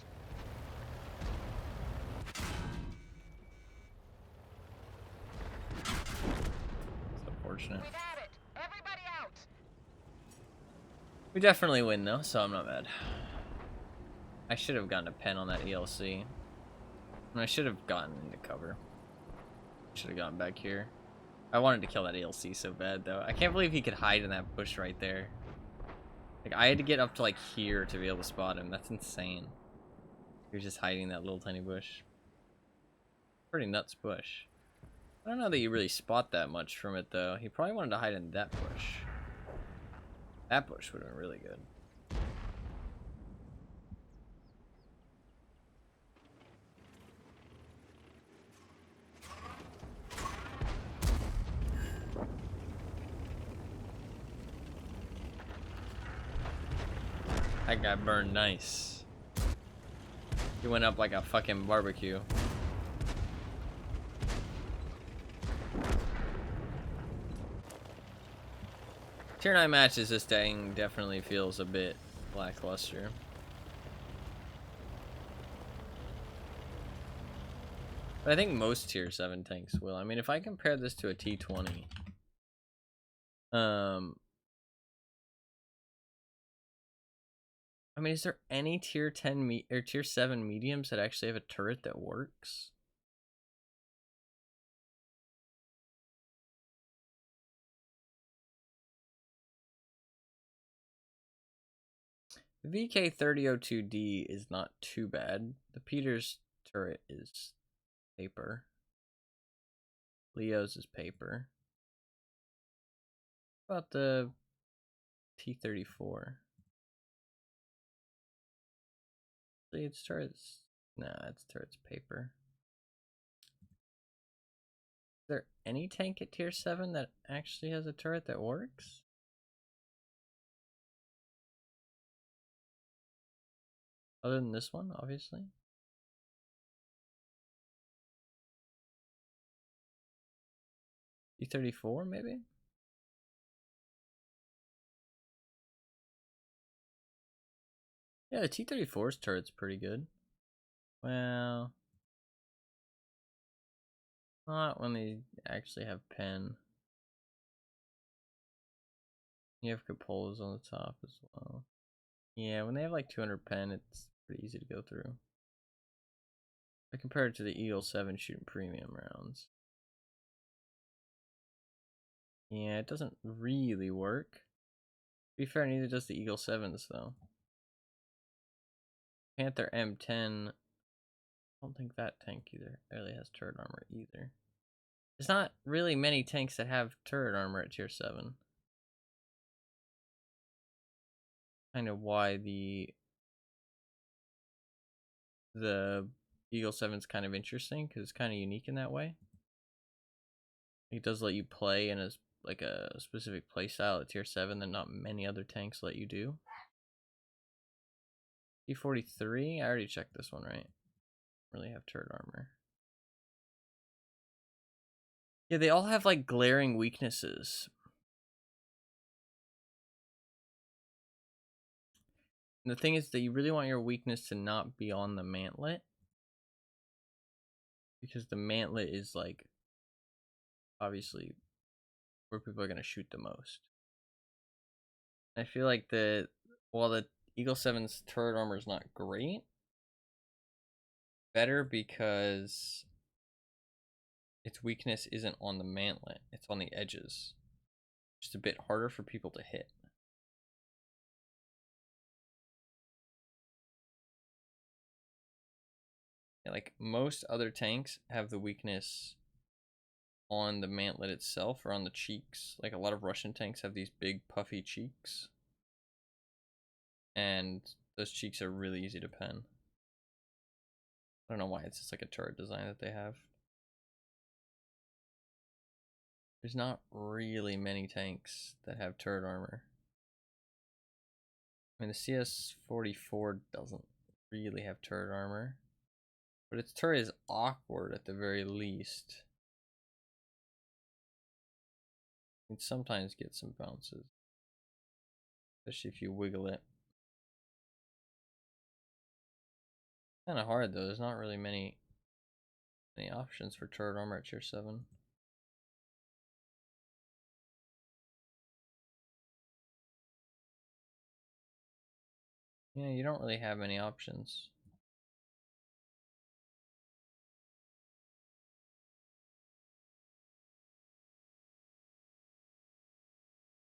It's unfortunate. We've had it. Everybody out. We definitely win though, so I'm not mad. I should have gotten a pen on that ELC. And I should have gotten into cover. Should have gone back here. I wanted to kill that ELC so bad though. I can't believe he could hide in that bush right there. Like, I had to get up to like here to be able to spot him. That's insane. He was just hiding in that little tiny bush. Pretty nuts bush. I don't know that you really spot that much from it though. He probably wanted to hide in that bush. That bush would have been really good. That guy burned nice. He went up like a fucking barbecue. Tier 9 matches, this thing definitely feels a bit lackluster. But I think most tier 7 tanks will. I mean, if I compare this to a T20, I mean, is there any tier 10 or tier 7 mediums that actually have a turret that works? The VK3002D is not too bad. The Peters turret is paper. Leo's is paper. What about the T34? See, its turret's... Nah, its turret's paper. Is there any tank at tier 7 that actually has a turret that works? Other than this one, obviously. T34, maybe? Yeah, the T34's turret's pretty good. Well... not when they actually have pen. You have cupolas on the top as well. Yeah, when they have like 200 pen, it's pretty easy to go through. I compare it to the Eagle 7 shooting premium rounds. Yeah, it doesn't really work. To be fair, neither does the Eagle 7s though. Panther M10 don't think that tank either really has turret armor either. There's not really many tanks that have turret armor at tier 7. Kind of why the Eagle 7 is kind of interesting, because it's kind of unique in that way. It does let you play in a specific play style at tier 7 that not many other tanks let you do. T-43, I already checked this one, right? Really have turret armor. Yeah, they all have like glaring weaknesses. And the thing is that you really want your weakness to not be on the mantlet, because the mantlet is like obviously where people are going to shoot the most. I feel like while the Eagle 7's turret armor is not great, better because its weakness isn't on the mantlet, it's on the edges. Just a bit harder for people to hit. Yeah, like most other tanks have the weakness on the mantlet itself or on the cheeks. Like a lot of Russian tanks have these big puffy cheeks. And those cheeks are really easy to pen. I don't know why, it's just like a turret design that they have. There's not really many tanks that have turret armor. I mean, the CS-44 doesn't really have turret armor, but its turret is awkward at the very least. You can sometimes get some bounces, especially if you wiggle it. Kind of hard though. There's not really many options for turret armor at tier 7. Yeah, you don't really have many options.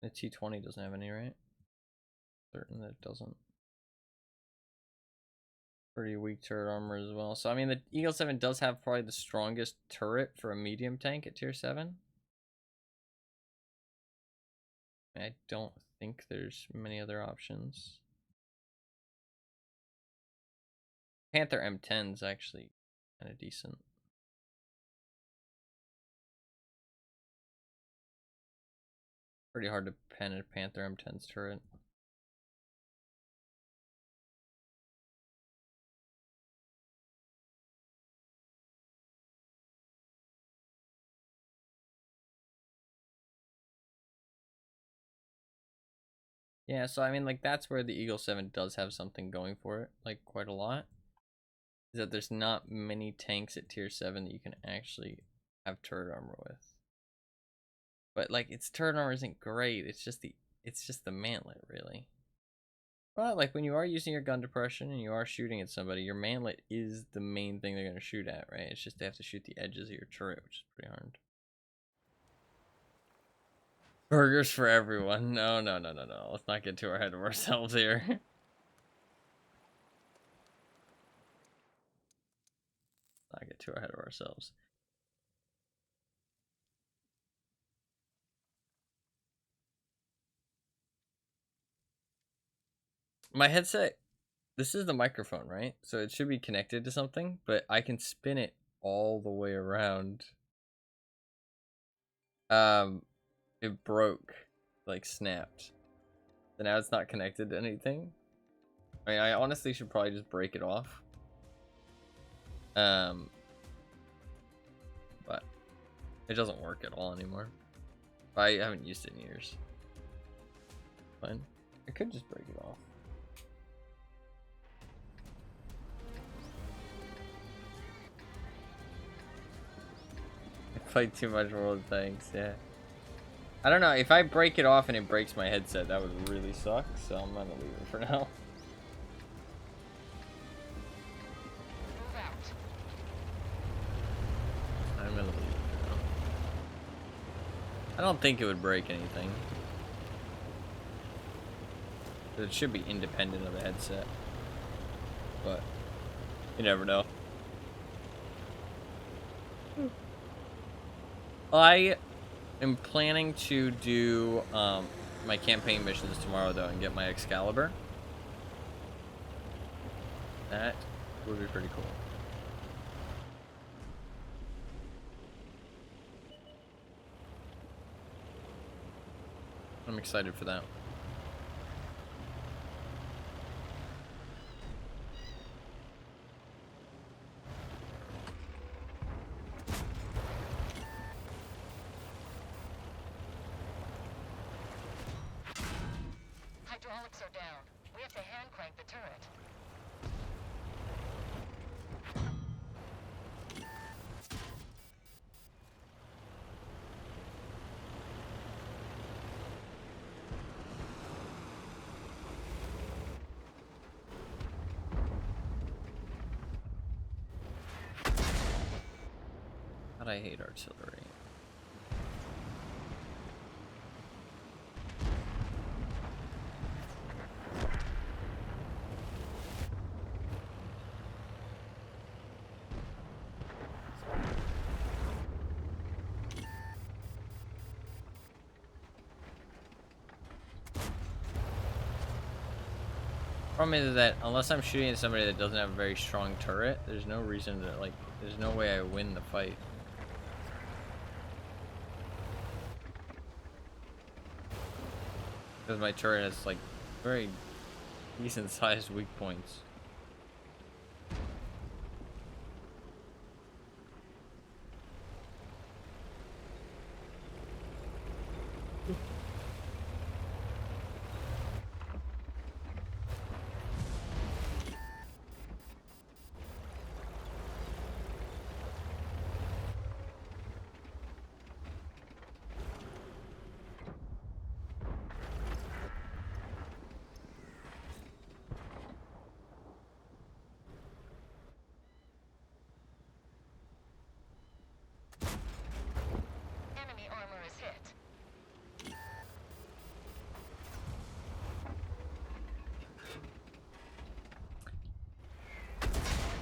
The T-20 doesn't have any, right? Certain that it doesn't. Pretty weak turret armor as well. So, I mean, the Eagle 7 does have probably the strongest turret for a medium tank at tier 7. I don't think there's many other options. Panther M10's actually kind of decent. Pretty hard to pen a Panther M10's turret. Yeah, so I mean, like, that's where the Eagle 7 does have something going for it, like, quite a lot. Is that there's not many tanks at tier 7 that you can actually have turret armor with. But, like, its turret armor isn't great, it's just the mantlet, really. But, like, when you are using your gun depression and you are shooting at somebody, your mantlet is the main thing they're going to shoot at, right? It's just they have to shoot the edges of your turret, which is pretty hard. Burgers for everyone. No. Let's not get too ahead of ourselves here. Not get too ahead of ourselves. My headset, this is the microphone, right? So it should be connected to something, but I can spin it all the way around. It broke, like snapped. So now it's not connected to anything. I mean, I honestly should probably just break it off. But it doesn't work at all anymore. I haven't used it in years. Fine. I could just break it off. I played too much World of Tanks, yeah. I don't know, if I break it off and it breaks my headset, that would really suck, so I'm gonna leave it for now. Move out. I'm gonna leave it for now. I don't think it would break anything. It should be independent of the headset. But you never know. I am planning to do my campaign missions tomorrow though and get my Excalibur. That would be pretty cool. I'm excited for that. Hydraulics are down. We have to hand crank the turret. God, I hate artillery. Problem is that unless I'm shooting at somebody that doesn't have a very strong turret, there's no reason to, like, there's no way I win the fight. Because my turret has, like, very decent sized weak points. Enemy armor is hit.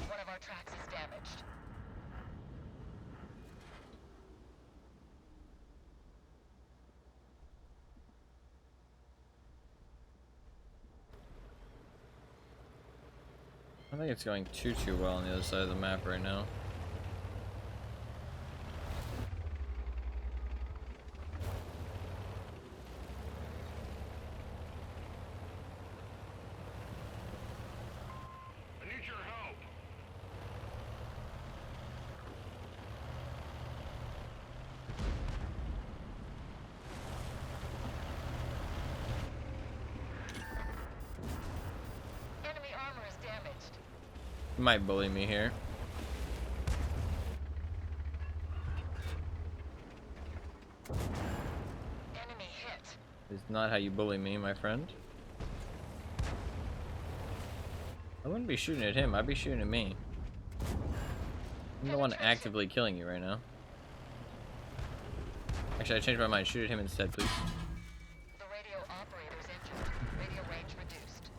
One of our tracks is damaged. I don't think it's going too well on the other side of the map right now. I need your help. Enemy armor is damaged. You might bully me here. Enemy hit. It's not how you bully me, my friend. I wouldn't be shooting at him, I'd be shooting at me. I'm the one actively killing you right now. Actually, I changed my mind. Shoot at him instead, please. The radio operator's injured. Radio range reduced.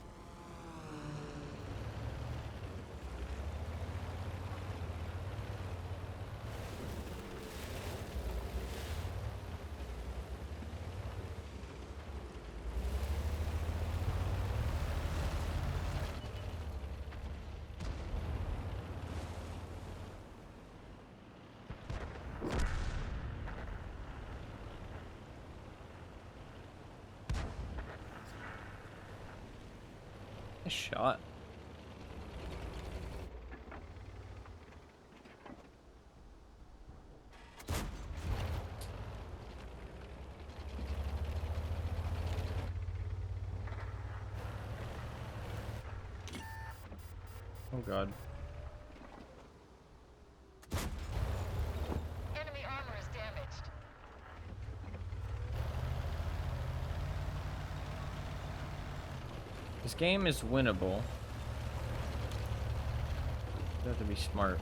Nice shot. Oh god. Enemy armor is damaged. This game is winnable. You have to be smart.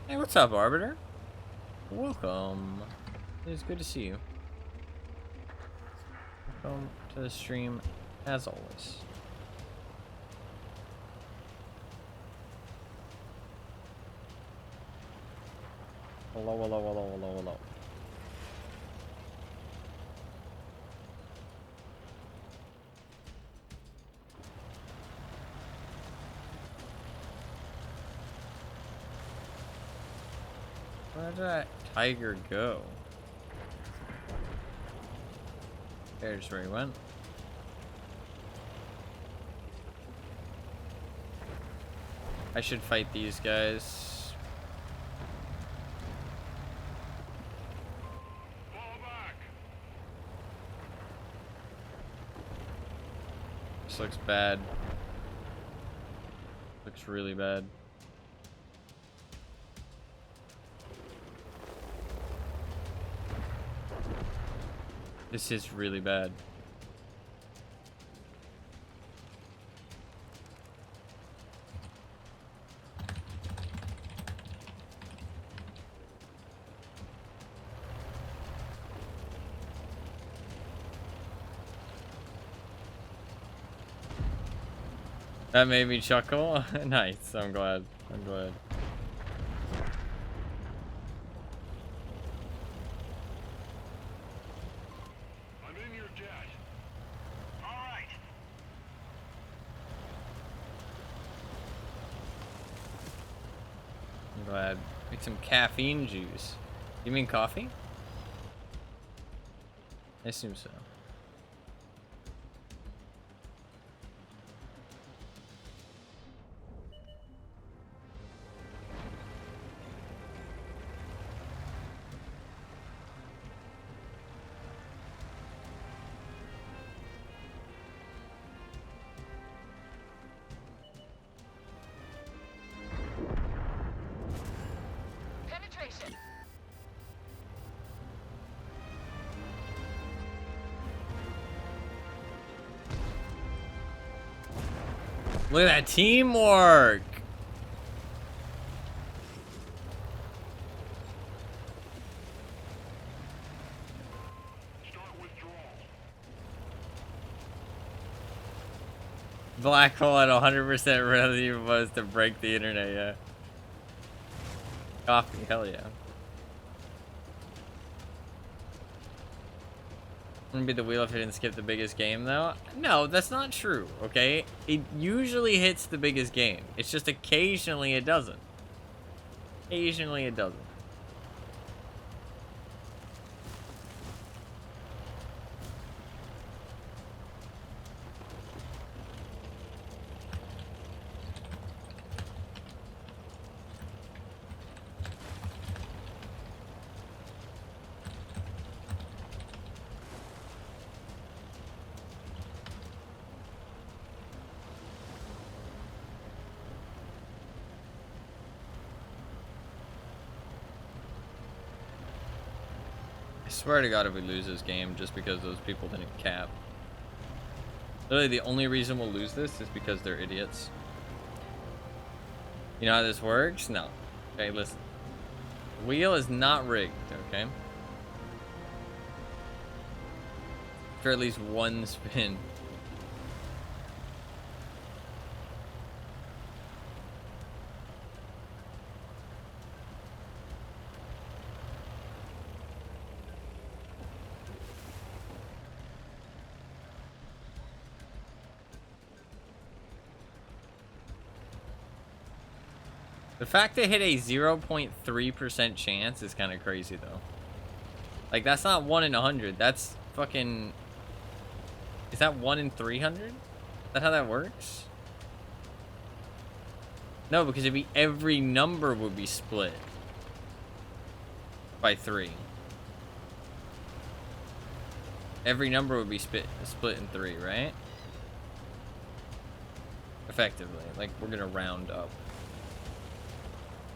Hey, what's up, Arbiter? Welcome. It is good to see you. Welcome to the stream, as always. Hello, hello, hello, hello, hello. Where did that tiger go? There's where he went. I should fight these guys. Fall back. This looks bad. Looks really bad. This is really bad. That made me chuckle. Nice. I'm glad. I'm glad. I'm in your jet. All right. I'm glad. Make some caffeine juice. You mean coffee? I assume so. Penetration. Look at that teamwork! Start withdrawal. Black hole at 100% really was to break the internet, yeah. Coffee, hell yeah. Wouldn't be the wheel if it didn't skip the biggest game, though? No, that's not true, okay? It usually hits the biggest game. It's just occasionally it doesn't. Occasionally it doesn't. I swear to God if we lose this game just because those people didn't cap. Literally the only reason we'll lose this is because they're idiots. You know how this works? No. Okay, listen. The wheel is not rigged, okay? For at least one spin. The fact they hit a 0.3% chance is kind of crazy, though. Like, that's not 1 in 100. That's fucking... Is that 1 in 300? Is that how that works? No, because it'd be every number would be split by 3. Every number would be split in 3, right? Effectively. Like, we're gonna round up.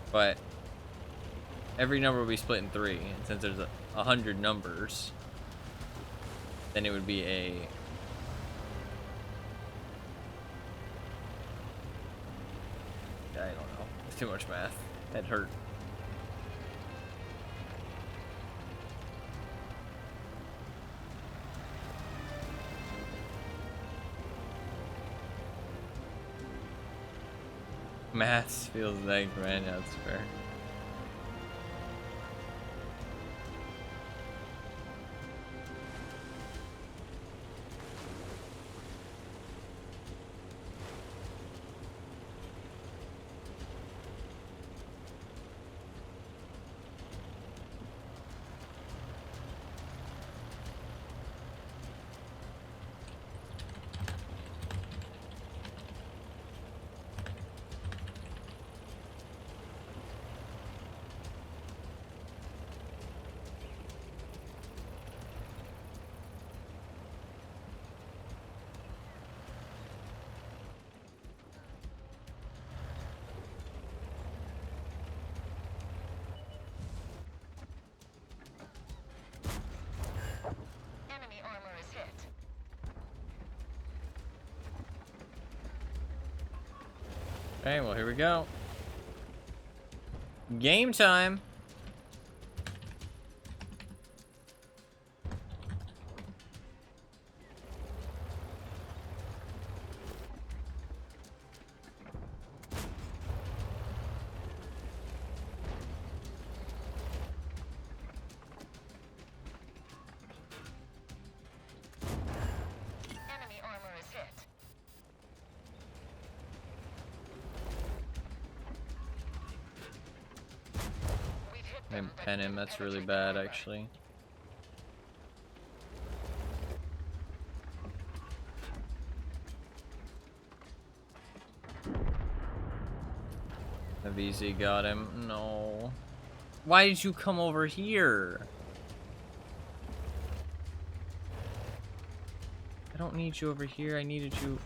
But every number will be split in 3, and since there's 100 numbers, then it would be a... I don't know. It's too much math. That hurt. Maths feels like, man. Yeah, that's fair. Enemy armor is hit. Okay, well, here we go. Game time. Enemy armor is hit. We've hit I them, but pen him. we That's really penetrate their bad, armor. actually. The VZ got him. No. Why did you come over here? I don't need you over here. I needed you.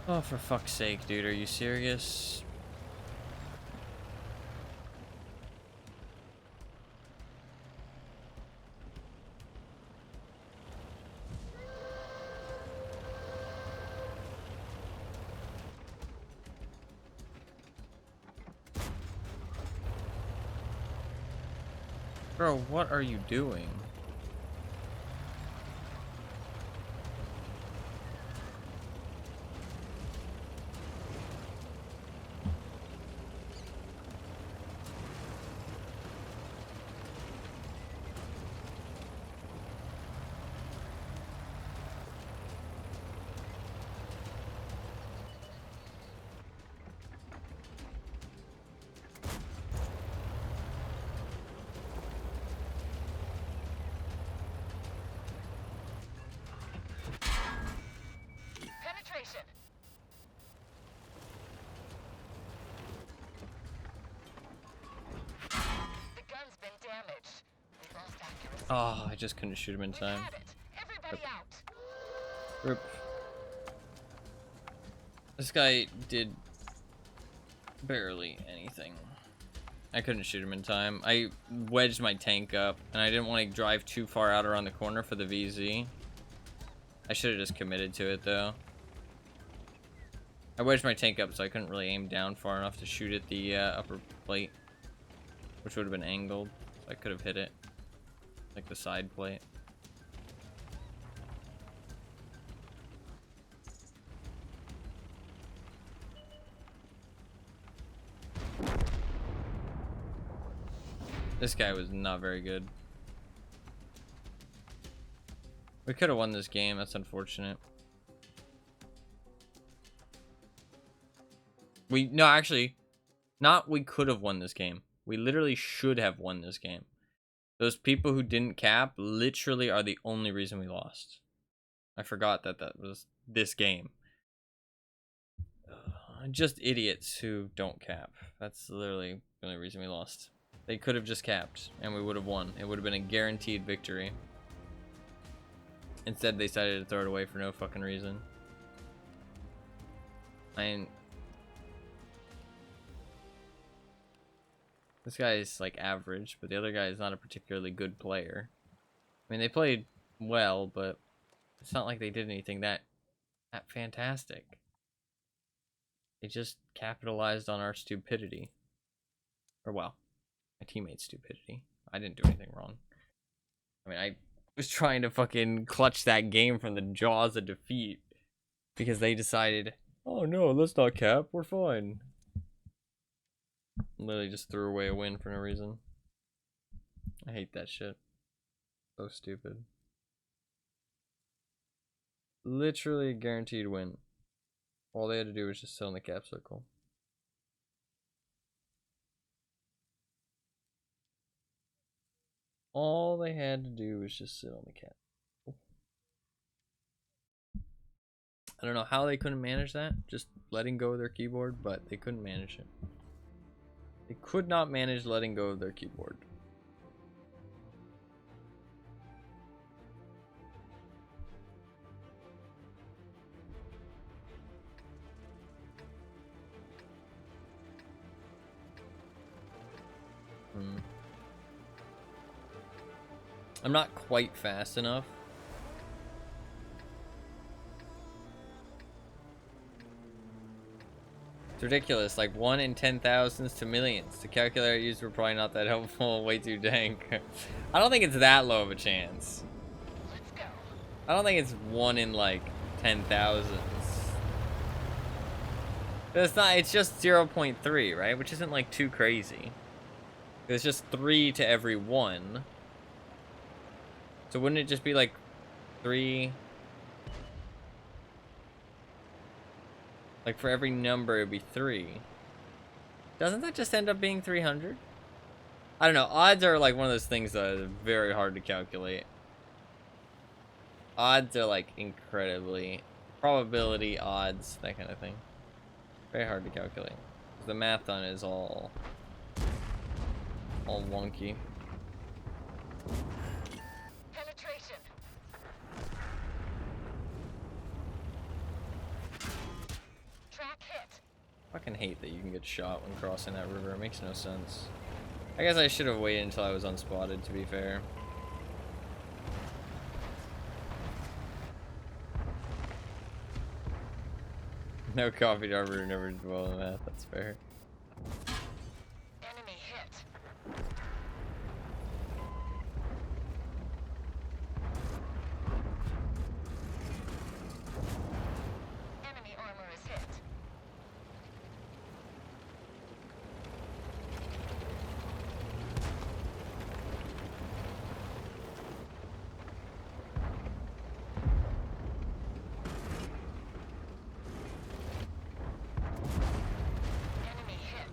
Oh, for fuck's sake, dude. Are you serious? Bro, what are you doing? Penetration. The gun's been damaged. We've lost accuracy. Oh, I just couldn't shoot him in We've time. had it. Everybody out. Rip. This guy did barely anything. I couldn't shoot him in time. I wedged my tank up, and I didn't want to drive too far out around the corner for the VZ. I should have just committed to it, though. I wedged my tank up, so I couldn't really aim down far enough to shoot at the upper plate, which would have been angled. So I could have hit it, like the side plate. This guy was not very good. We could have won this game. That's unfortunate. No, actually, not we could have won this game. We literally should have won this game. Those people who didn't cap literally are the only reason we lost. I forgot that that was this game. Just idiots who don't cap. That's literally the only reason we lost. They could have just capped, and we would have won. It would have been a guaranteed victory. Instead, they decided to throw it away for no fucking reason. This guy is like average, but the other guy is not a particularly good player. I mean, they played well, but it's not like they did anything that fantastic. They just capitalized on our stupidity. Or, well, my teammate's stupidity. I didn't do anything wrong. I mean, I was trying to fucking clutch that game from the jaws of defeat because they decided, Oh no, let's not cap. We're fine. Literally just threw away a win for no reason. I hate that shit. So stupid. Literally guaranteed win. All they had to do was just sit on the cap circle. All they had to do was just sit on the cap. I don't know how they couldn't manage that, just letting go of their keyboard, but they couldn't manage it. They could not manage letting go of their keyboard. I'm not quite fast enough. It's ridiculous, like 1 in 10,000s to millions. The calculator I used were probably not that helpful, way too dank. I don't think it's that low of a chance. Let's go. I don't think it's 1 in like 10,000s. It's not, it's just 0.3, right? Which isn't like too crazy. It's just 3 to every 1. So wouldn't it just be like 3? Like for every number it'd be 3. Doesn't that just end up being 300? I don't know. Odds are like one of those things that are very hard to calculate. Odds are like incredibly probability, odds, that kind of thing. Very hard to calculate. The math on it is all wonky. Penetration. Track hit. Fucking hate that you can get shot when crossing that river. It makes no sense. I guess I should have waited until I was unspotted, to be fair. No coffee arbiter, never dwell on that. That's fair. Enemy hit. Enemy armor is hit. Enemy hit.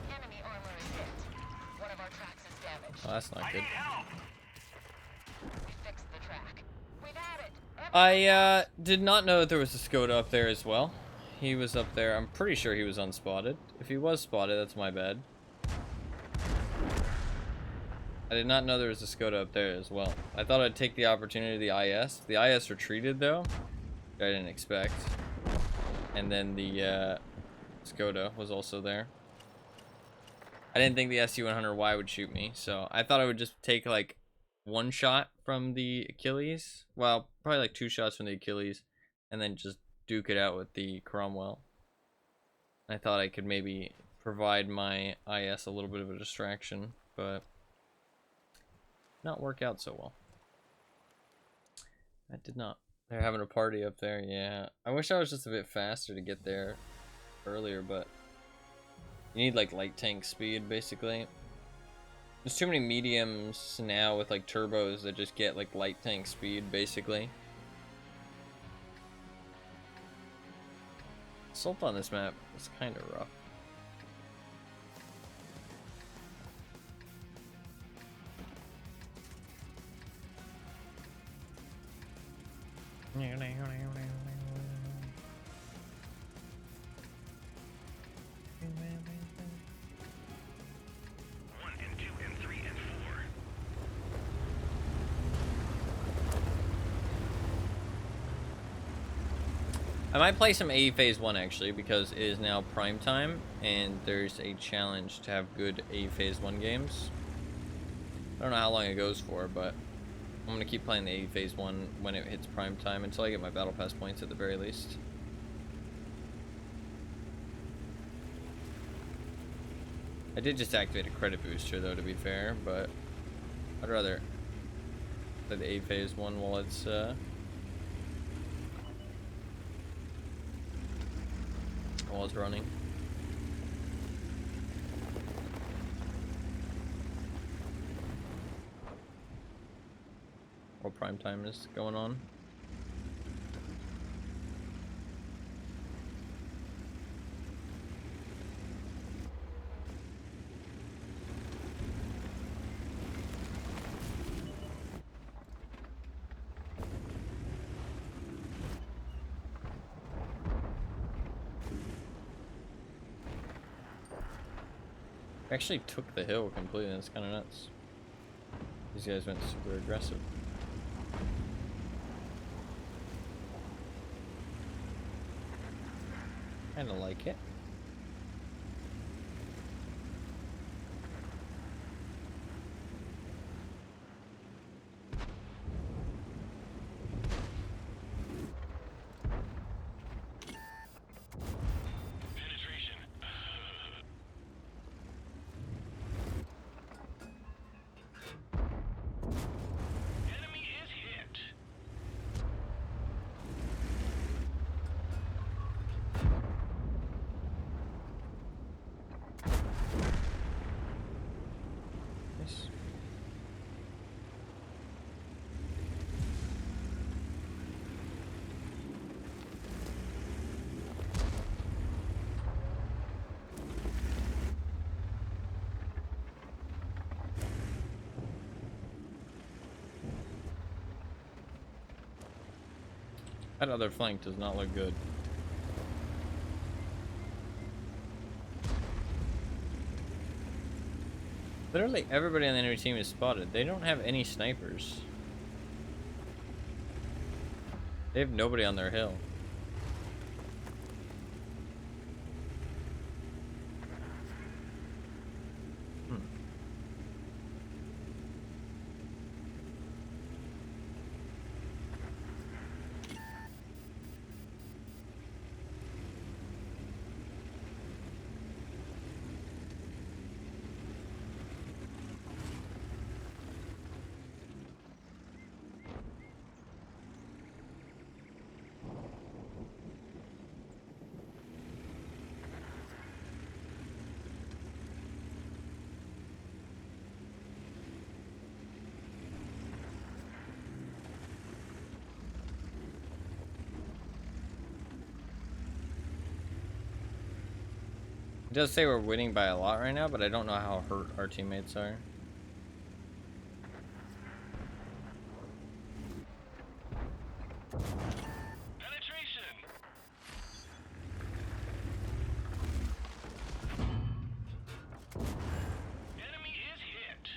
Enemy armor is hit. One of our tracks is damaged. Oh, that's not I good. need help. We fixed the track. We got it. I did not know that there was a Skoda up there as well. He was up there. I'm pretty sure he was unspotted. If he was spotted, that's my bad. I did not know there was a Skoda up there as well. I thought I'd take the opportunity of the IS. The IS retreated though. I didn't expect. And then the Skoda was also there. I didn't think the SU-100Y would shoot me, so I thought I would just take like 1 shot from the Achilles. Well, probably like 2 shots from the Achilles, and then just duke it out with the Cromwell. I thought I could maybe provide my IS a little bit of a distraction, but not work out so well. That did not. They're having a party up there, yeah. I wish I was just a bit faster to get there earlier, but you need like light tank speed basically. There's too many mediums now with like turbos that just get like light tank speed basically. Assault on this map is kind of rough. One and two and three and four. I might play some AE Phase 1 actually, because it is now prime time and there's a challenge to have good AE Phase 1 games. I don't know how long it goes for, but I'm going to keep playing the AE Phase 1 when it hits prime time until I get my Battle Pass points at the very least. I did just activate a credit booster though, to be fair, but I'd rather play the A phase one while it's running. While prime time is going on. Actually took the hill completely. That's kind of nuts. These guys went super aggressive. Kind of like it. Penetration. Enemy is hit. Nice. That other flank does not look good. Literally everybody on the enemy team is spotted. They don't have any snipers. They have nobody on their hill. It does say we're winning by a lot right now, but I don't know how hurt our teammates are. Penetration. Enemy is hit.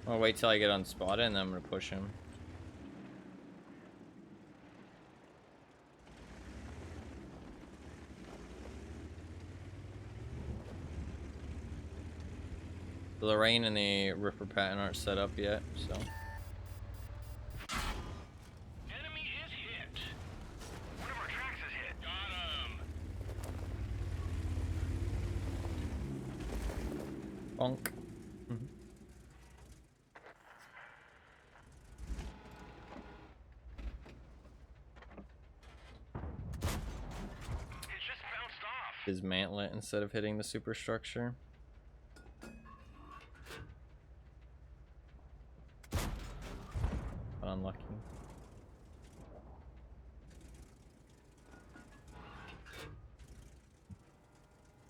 I'll wait till I get unspotted and then I'm gonna push him. The Lorraine and the Ripper Patton aren't set up yet, so. Enemy is hit. One of our tracks is hit. Got him. Bonk. It just bounced off. Dismantle it instead of hitting the superstructure. Unlucky.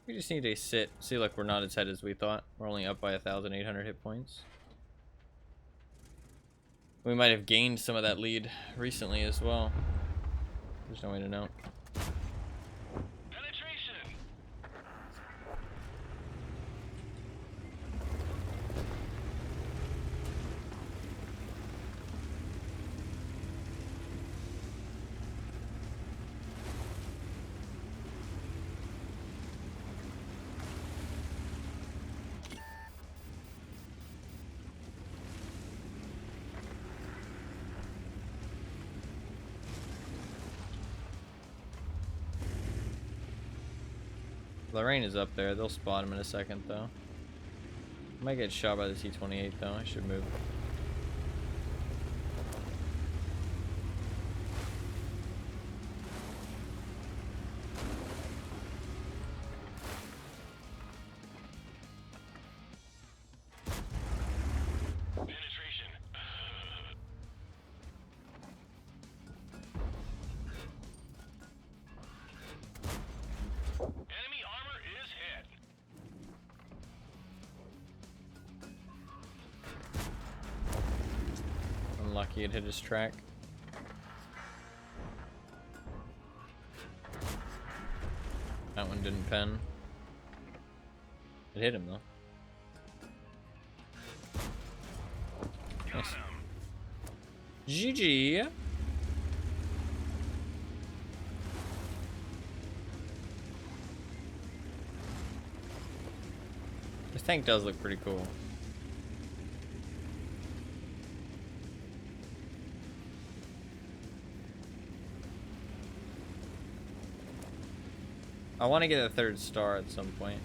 We just need to sit. See, look, we're not as head as we thought. We're only up by 1,800 hit points. We might have gained some of that lead recently as well. There's no way to know. Penetration. Lorraine is up there. They'll spot him in a second, though. Might get shot by the T-28, though. I should move. Penetration. Enemy armor is hit. Unlucky it hit his track. That one didn't pen. It hit him, though. Got Nice. him. GG. This tank does look pretty cool. I want to get a 3rd star at some point.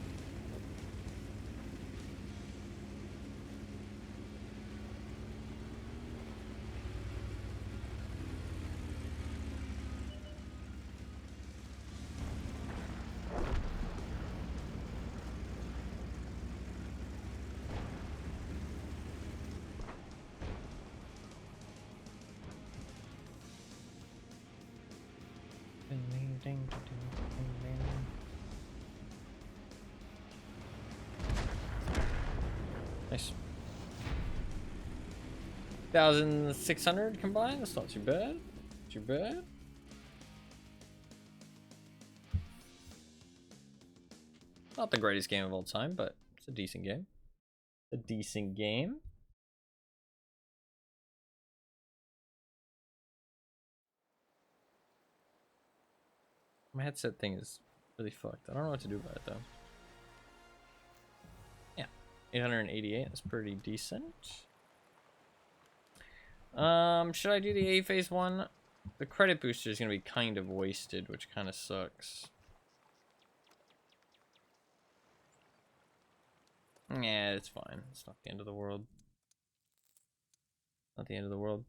Nice. 1,600 combined? That's not too bad. Not too bad. Not the greatest game of all time, but it's a decent game. A decent game. My headset thing is really fucked. I don't know what to do about it though. Yeah, 888. That's pretty decent. Should I do the A phase one? The credit booster is gonna be kind of wasted, which kind of sucks. Yeah, it's fine. It's not the end of the world. Not the end of the world.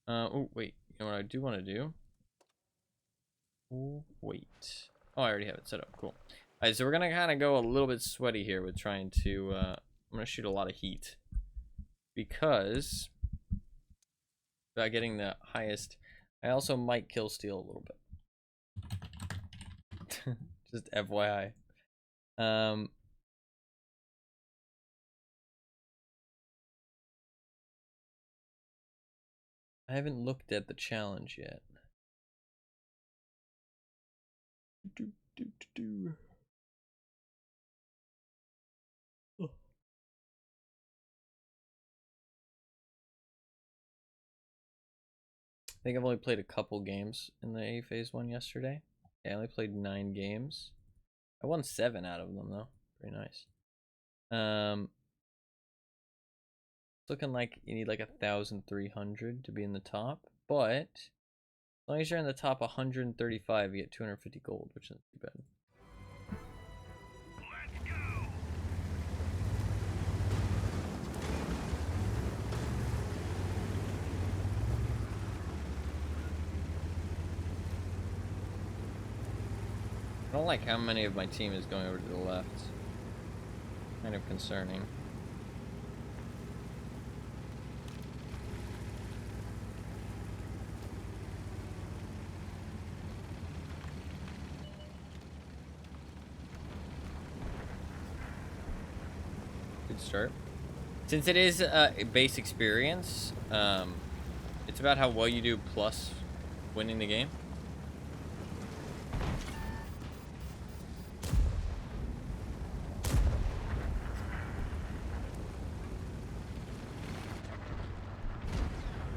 Oh wait. You know what I do want to do? Oh wait. Oh, I already have it set up. Cool. Alright, so we're gonna kind of go a little bit sweaty here with trying to. I'm gonna shoot a lot of heat because about getting the highest. I also might kill steal a little bit. Just FYI. I haven't looked at the challenge yet. Oh. I think I've only played a couple games in the A phase one yesterday. Yeah, I only played 9 games. I won 7 out of them though. Pretty nice. It's looking like you need like 1,300 to be in the top, but as long as you're in the top 135, you get 250 gold, which isn't too bad. Let's go. I don't like how many of my team is going over to the left. Kind of concerning. Good start. Since it is a base experience, it's about how well you do plus winning the game.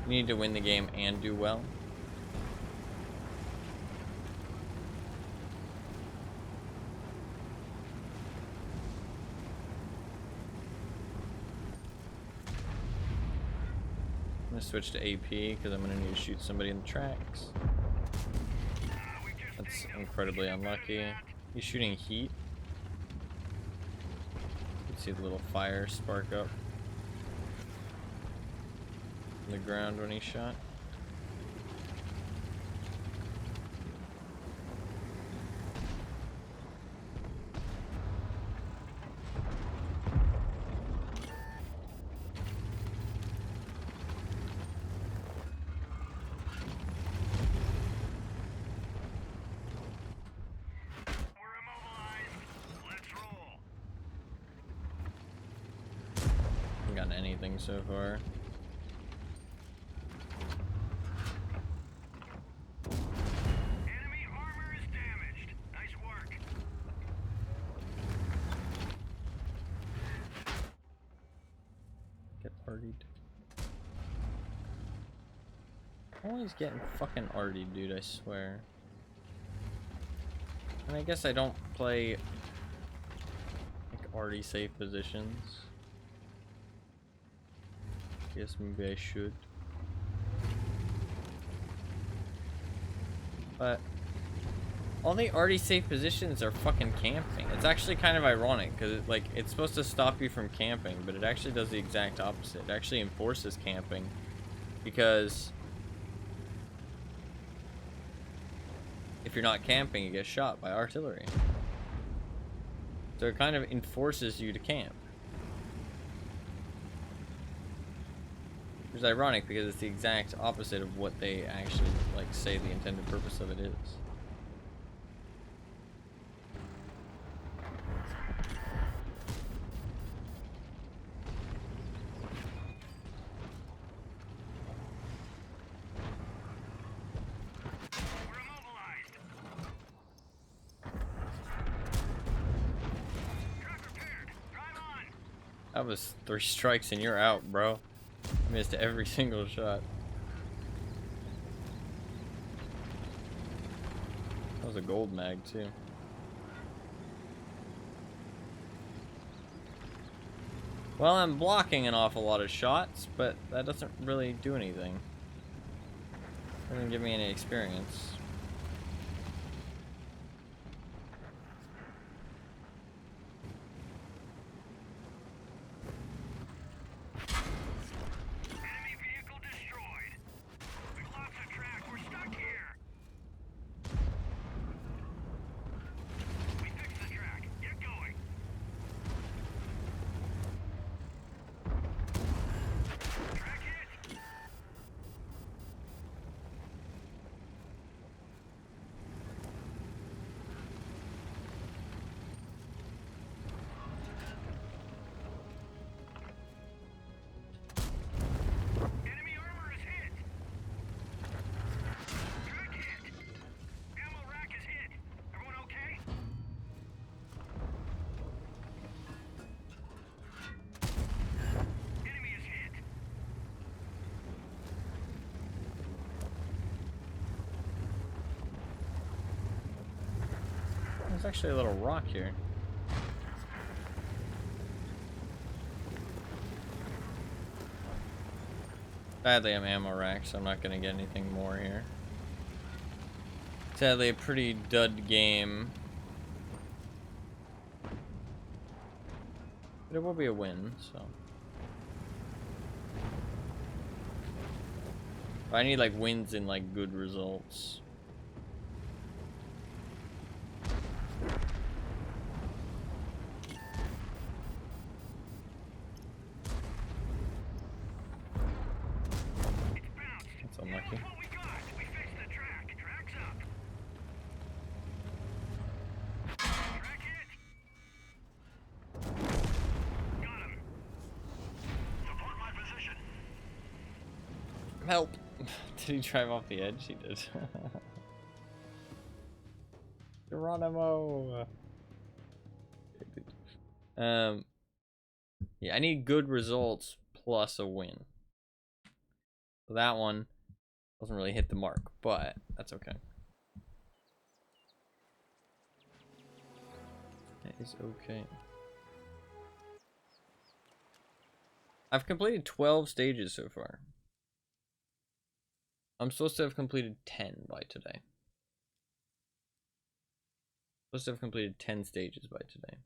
You need to win the game and do well. I'm gonna switch to AP because I'm gonna need to shoot somebody in the tracks. That's incredibly unlucky. He's shooting heat. See the little fire spark up on the ground when he shot. We're immobilized. Let's roll. Haven't gotten anything so far. Enemy armor is damaged. Nice work. Get artied. Always getting fucking artied, dude, I swear. And I guess I don't play like arty safe positions. Guess maybe I should. But all the arty safe positions are fucking camping. It's actually kind of ironic because it's supposed to stop you from camping, but it actually does the exact opposite. It actually enforces camping because if you're not camping, you get shot by artillery. So it kind of enforces you to camp. Which is ironic because it's the exact opposite of what they actually say the intended purpose of it is. We're immobilized. Truck repaired. Drive on. That was 3 strikes and you're out, bro. Missed every single shot. That was a gold mag too. Well, I'm blocking an awful lot of shots, but that doesn't really do anything. Doesn't give me any experience. Enemy vehicle destroyed. We lost the track. We're stuck here. We fixed the track. Get going. Track hit. Enemy armor is hit. Track hit. Ammo rack is hit. Everyone okay? Enemy is hit. There's actually a little rock here. Sadly, I'm ammo rack, so I'm not gonna get anything more here. Sadly, a pretty dud game. But it will be a win, so. I need wins and good results. It's bounced. That's unlucky. Here's what we got. We fixed the track. Track's up. Track hit. Got him. Support my position. Help! Did he drive off the edge? He did. Geronimo! Yeah, I need good results plus a win. So that one doesn't really hit the mark, but that's okay. That is okay. I've completed 12 stages so far. I'm supposed to have completed 10 by today. Supposed to have completed 10 stages by today.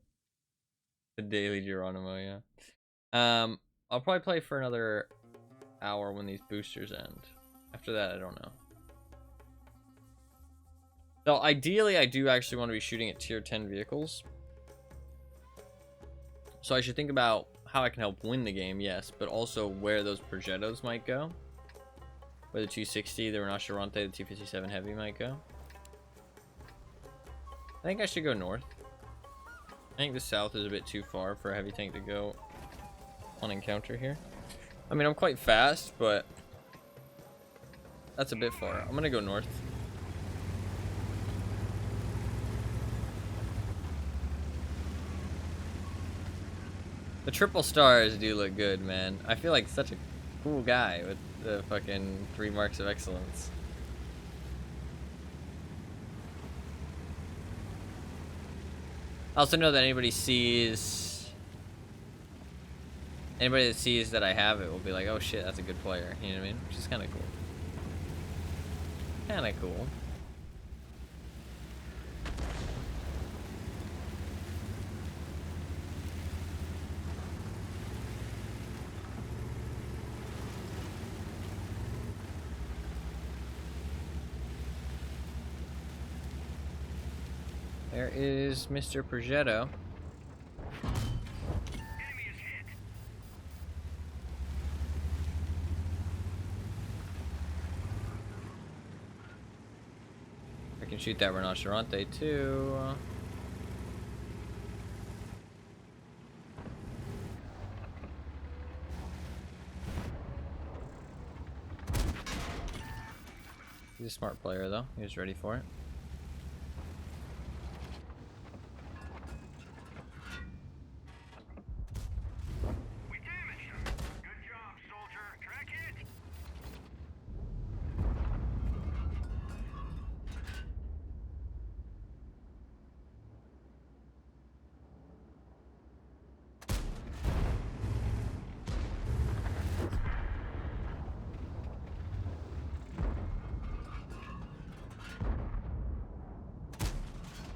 The Daily Geronimo, yeah. I'll probably play for another hour when these boosters end. After that, I don't know. So ideally, I do actually want to be shooting at tier 10 vehicles. So I should think about how I can help win the game, yes, but also where those Progettos might go. Where the 260, the Rinoceronte, the 257 Heavy might go. I think I should go north. I think the south is a bit too far for a heavy tank to go on encounter here. I mean, I'm quite fast, but that's a bit far. I'm gonna go north. The triple stars do look good, man. I feel like such a cool guy with the fucking 3 marks of excellence. I also know that anybody that sees that I have it will be like, oh shit, that's a good player. You know what I mean? Which is kind of cool. Kind of cool. There is Mr. Progetto. Enemy is hit. I can shoot that Rinoceronte too. He's a smart player though. He was ready for it. We damaged him. Good job, soldier. Track it.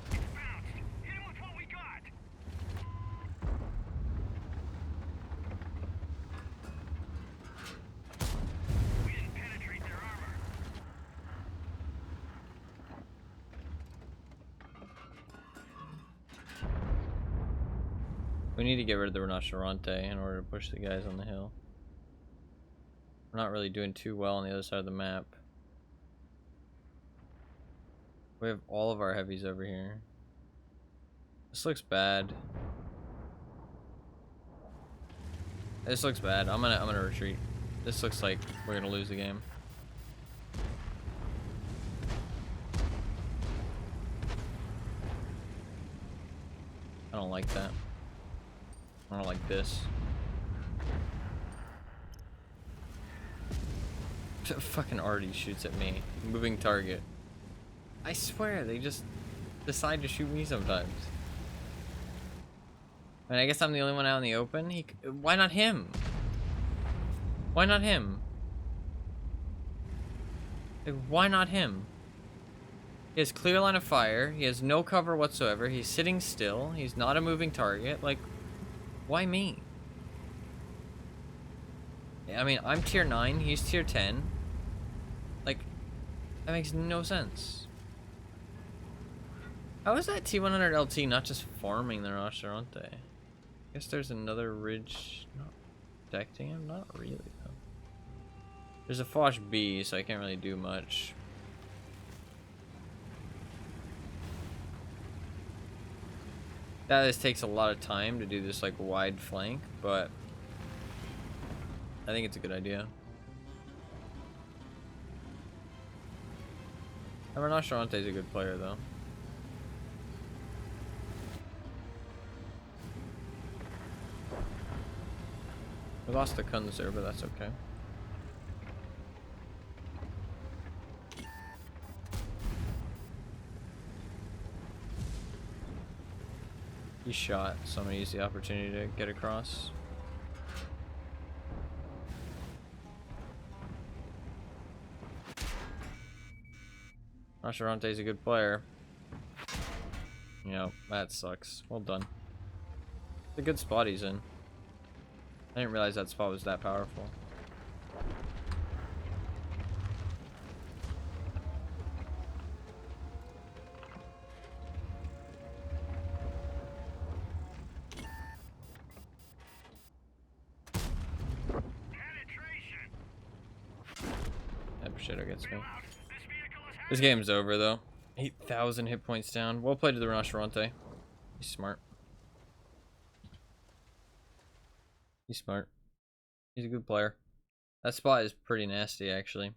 It's bounced. Hit him with what we got. We didn't penetrate their armor. We need to get rid of the Rinoceronte in order to push the guys on the hill. We're not really doing too well on the other side of the map. We have all of our heavies over here. This looks bad. This looks bad. I'm gonna retreat. This looks like we're gonna lose the game. I don't like that. I don't like this. Fucking Artie shoots at me. Moving target. I swear, they just decide to shoot me sometimes. I mean, I guess I'm the only one out in the open. Why not him? Why not him? Like, why not him? He has clear line of fire. He has no cover whatsoever. He's sitting still. He's not a moving target. Like, why me? I mean, I'm tier 9. He's tier 10. Like, that makes no sense. How is that T100 LT not just farming the Rinoceronte? I guess there's another ridge not protecting him? Not really, though. There's a Foch B, so I can't really do much. That just takes a lot of time to do this, like, wide flank, but I think it's a good idea. Rinoceronte is a good player, though. We lost the Kunzer, but that's okay. He shot, so I'm gonna use the opportunity to get across. Rinoceronte is a good player. Yep, that sucks. Well done. It's a good spot he's in. I didn't realize that spot was that powerful. That shadow gets me. This game's over though. 8,000 hit points down. Well played to the Restaurante. He's smart. He's smart. He's a good player. That spot is pretty nasty, actually.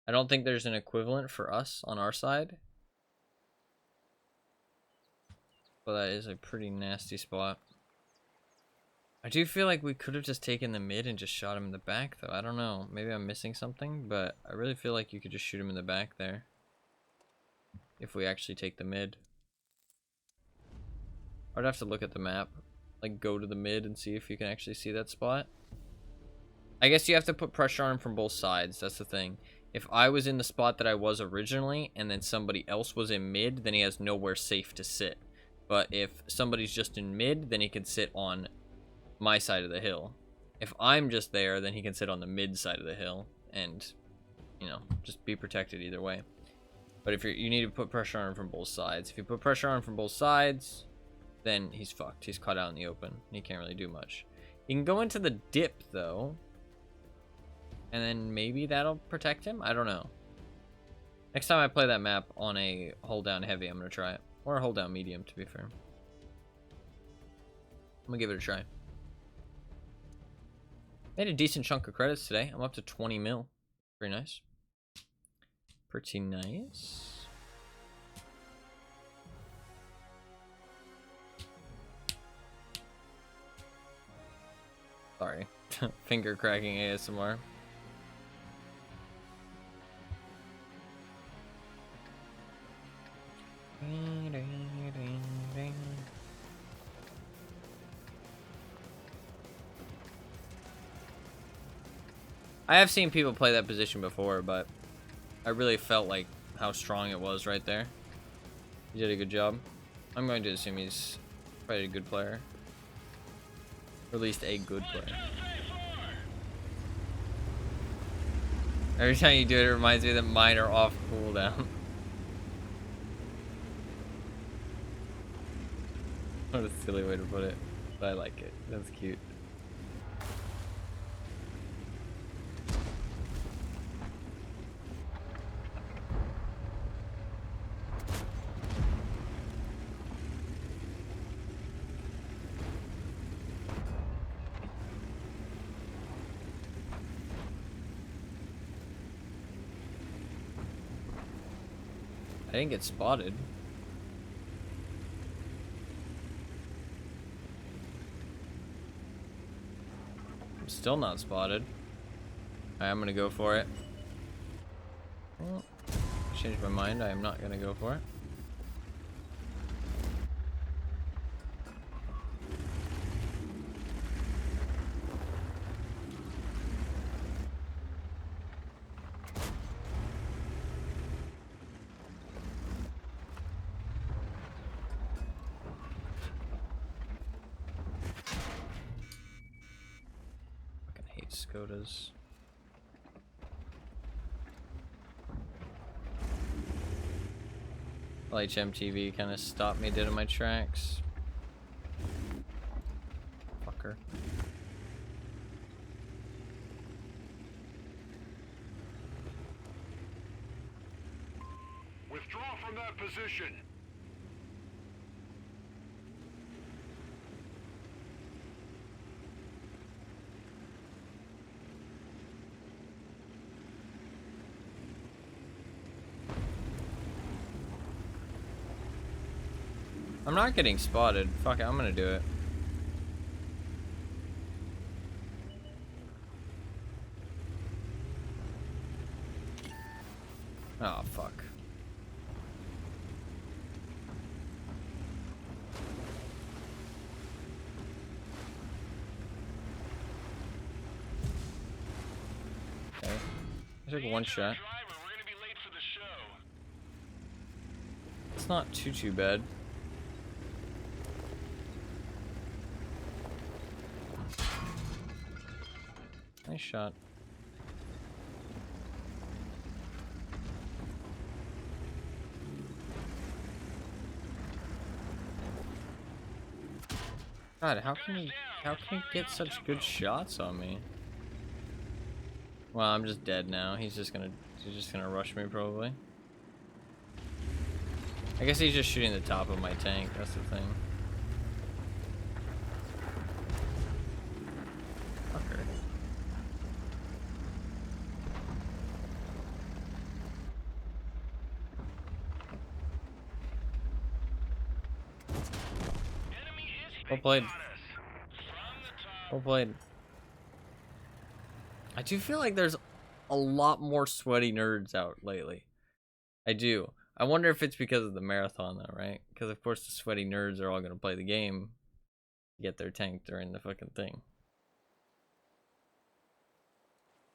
I don't think there's an equivalent for us on our side. But that is a pretty nasty spot. I do feel like we could have just taken the mid and just shot him in the back, though. I don't know. Maybe I'm missing something, but I really feel like you could just shoot him in the back there. If we actually take the mid. I'd have to look at the map. Like, go to the mid and see if you can actually see that spot. I guess you have to put pressure on him from both sides. That's the thing. If I was in the spot that I was originally, and then somebody else was in mid, then he has nowhere safe to sit. But if somebody's just in mid, then he can sit on my side of the hill. If I'm just there, then he can sit on the mid side of the hill. And, you know, just be protected either way. But if you need to put pressure on him from both sides. If you put pressure on him from both sides, then he's fucked. He's caught out in the open. He can't really do much. You can go into the dip, though. And then maybe that'll protect him? I don't know. Next time I play that map on a hold down heavy, I'm going to try it. Or a hold down medium, to be fair. I'm going to give it a try. Made a decent chunk of credits today. I'm up to 20 mil. Pretty nice. Pretty nice. Sorry. Finger cracking ASMR. I have seen people play that position before, but I really felt like how strong it was right there. He did a good job. I'm going to assume he's probably a good player. Or at least a good player. Every time you do it, it reminds me that mine are off cooldown. What a silly way to put it. But I like it. That's cute. I didn't get spotted. I'm still not spotted. Alright, I'm gonna go for it. Well, changed my mind. I am not gonna go for it. Skodas. HMTV kind of stopped me dead in my tracks. Fucker. Withdraw from that position. I'm not getting spotted. Fuck it, I'm gonna do it. Oh, fuck. Okay. I took one shot. It's not too bad. Nice shot. God, how can he get such good shots on me? Well, I'm just dead now. He's just gonna rush me probably. I guess he's just shooting the top of my tank. That's the thing. Fucker. Well played. Well played. I do feel like there's a lot more sweaty nerds out lately. I do. I wonder if it's because of the marathon though, right? Because of course the sweaty nerds are all gonna play the game, get their tank during the fucking thing.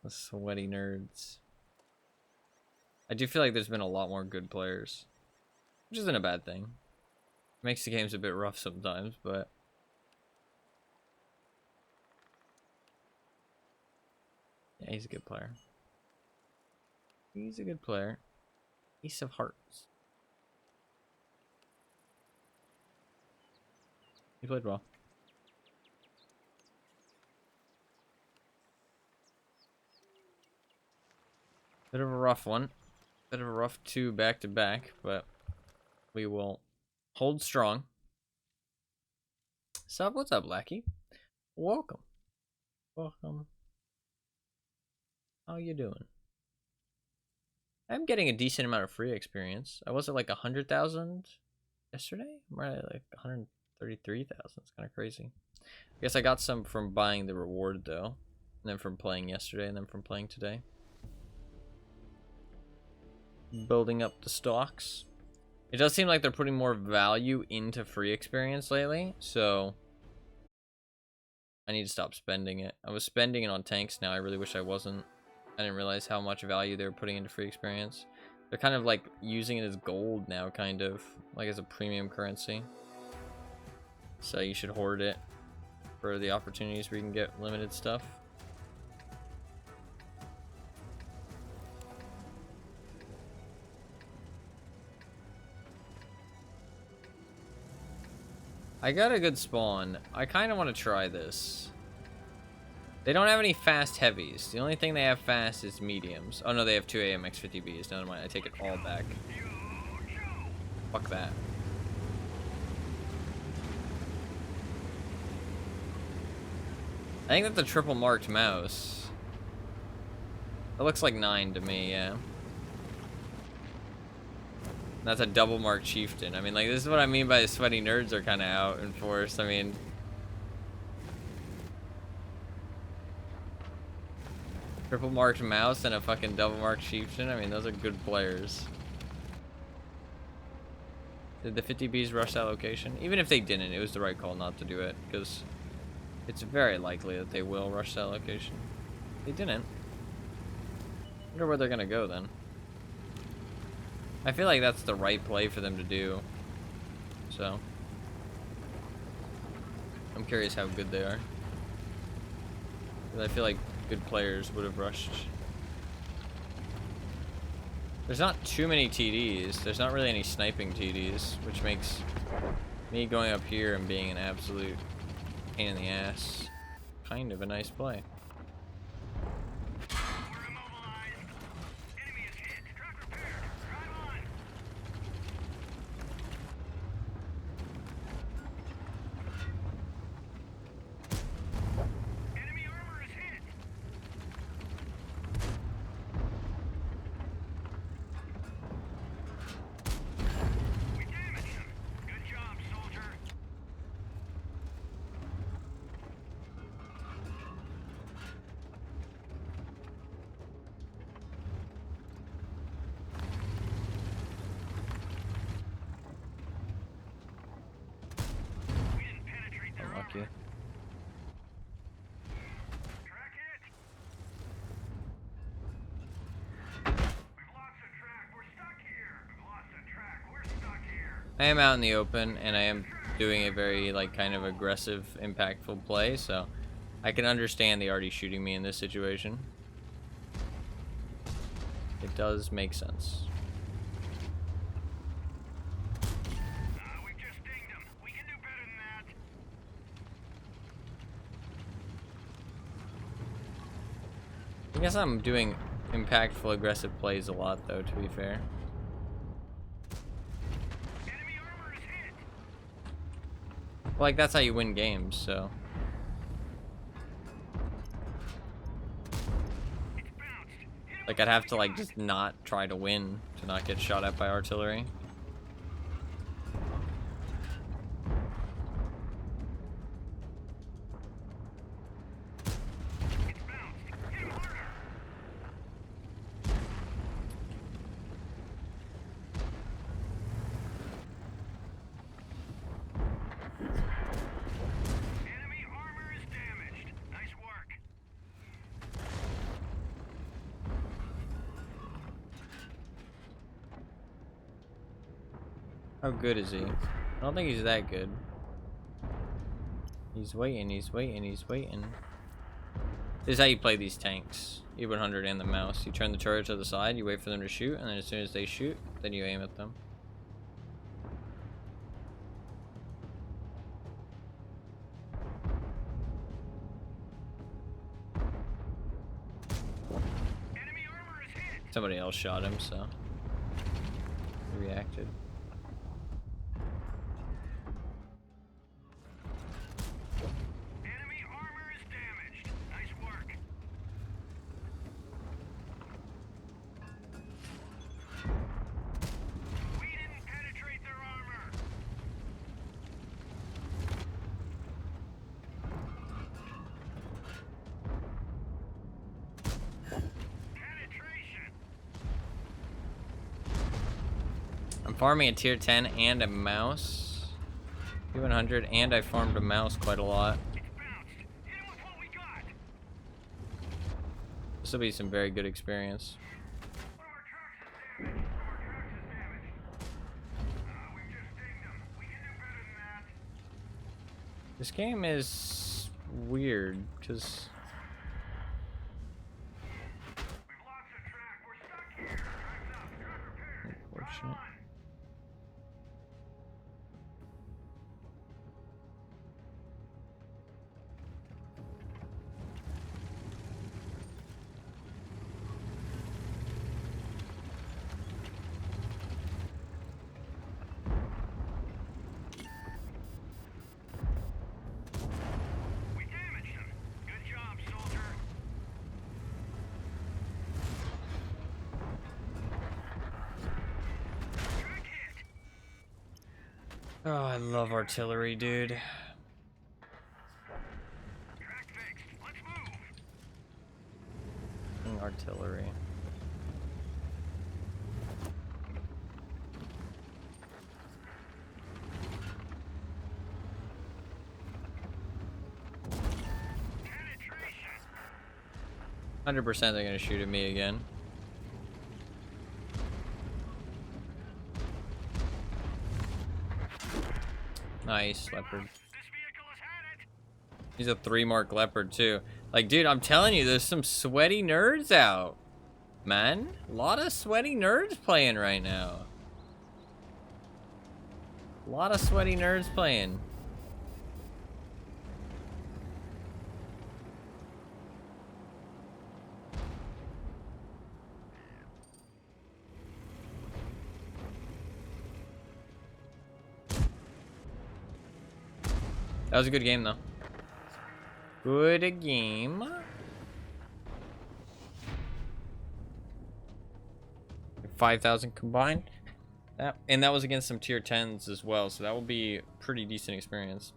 The sweaty nerds. I do feel like there's been a lot more good players, which isn't a bad thing. Makes the games a bit rough sometimes, but yeah, he's a good player. He's a good player. Ace of Hearts. He played well. Bit of a rough one. Bit of a rough 2 back-to-back, but we will hold strong. Sup, what's up, Lackey? Welcome. Welcome. How you doing? I'm getting a decent amount of free experience. I was at like 100,000 yesterday. I'm right at like 133,000. It's kind of crazy. I guess I got some from buying the reward though, and then from playing yesterday, and then from playing today. Building up the stocks. It does seem like they're putting more value into free experience lately, so I need to stop spending it. I was spending it on tanks now. I really wish I wasn't. I didn't realize how much value they were putting into free experience. They're kind of like using it as gold now, kind of like as a premium currency. So you should hoard it for the opportunities where you can get limited stuff. I got a good spawn. I kind of want to try this. They don't have any fast heavies. The only thing they have fast is mediums. Oh no, they have 2 AMX-50Bs. Never mind, I take it all back. Fuck that. I think that's a triple marked mouse. It looks like 9 to me, yeah. That's a double marked chieftain. I mean, like, this is what I mean by the sweaty nerds are kind of out in force. I mean, triple marked mouse and a fucking double marked chieftain. I mean, those are good players. Did the 50Bs rush that location? Even if they didn't, it was the right call not to do it, because it's very likely that they will rush that location. They didn't. I wonder where they're gonna go then. I feel like that's the right play for them to do. So I'm curious how good they are. 'Cause I feel like good players would have rushed. There's not too many TDs. There's not really any sniping TDs, which makes me going up here and being an absolute pain in the ass kind of a nice play. Unlucky. I am out in the open, and I am doing a very, like, kind of aggressive, impactful play, so I can understand the arty shooting me in this situation. It does make sense. We just dinged him. We can do better than that. I guess I'm doing impactful, aggressive plays a lot, though, to be fair. Enemy armor is hit. Well, like, that's how you win games, so. It's bounced. Hit him Like, I'd have to, like, just not try to win to not get shot at by artillery. It's bounced. Hit him harder. Enemy armor is damaged. Nice work. How good is he? I don't think he's that good. He's waiting, he's waiting, he's waiting. This is how you play these tanks. E100 and the mouse. You turn the turret to the side, you wait for them to shoot, and then as soon as they shoot, then you aim at them. Enemy armor is hit. Somebody else shot him, so he reacted. Enemy armor is damaged. Nice work. We didn't penetrate their armor. Penetration. I'm farming a tier 10 and a mouse. E100, and I farmed a mouse quite a lot. It's bounced. Hit him with what we got. This will be some very good experience. One of our tracks is damaged. One of our tracks is damaged. We just dinged him. We can do better than that. This game is weird, because We've lost the track. We're stuck here. Track's up. Track repaired. unfortunate. Drive on. We damaged him. Good job, soldier. Track hit. Oh, I love artillery, dude. Track fixed. Let's move. Artillery. Penetration. 100% they're gonna shoot at me again. Nice, leopard. This vehicle has had it. He's a 3-mark leopard too. Like, dude, I'm telling you, there's some sweaty nerds out, man. A lot of sweaty nerds playing right now. A lot of sweaty nerds playing. That was a good game, though. Good game. 5,000 combined. That was against some tier 10s as well, so that will be a pretty decent experience.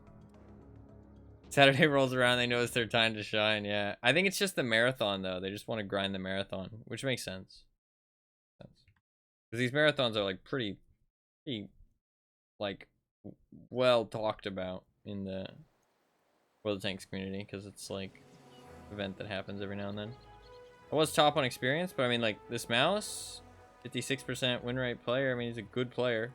Saturday rolls around, they know it's their time to shine. Yeah, I think it's just the marathon though. They just want to grind the marathon, which makes sense. Because these marathons are like pretty like well talked about in the World of Tanks community, because it's like an event that happens every now and then. I was top on experience, but I mean, like, this mouse, 56% win rate player. I mean, he's a good player.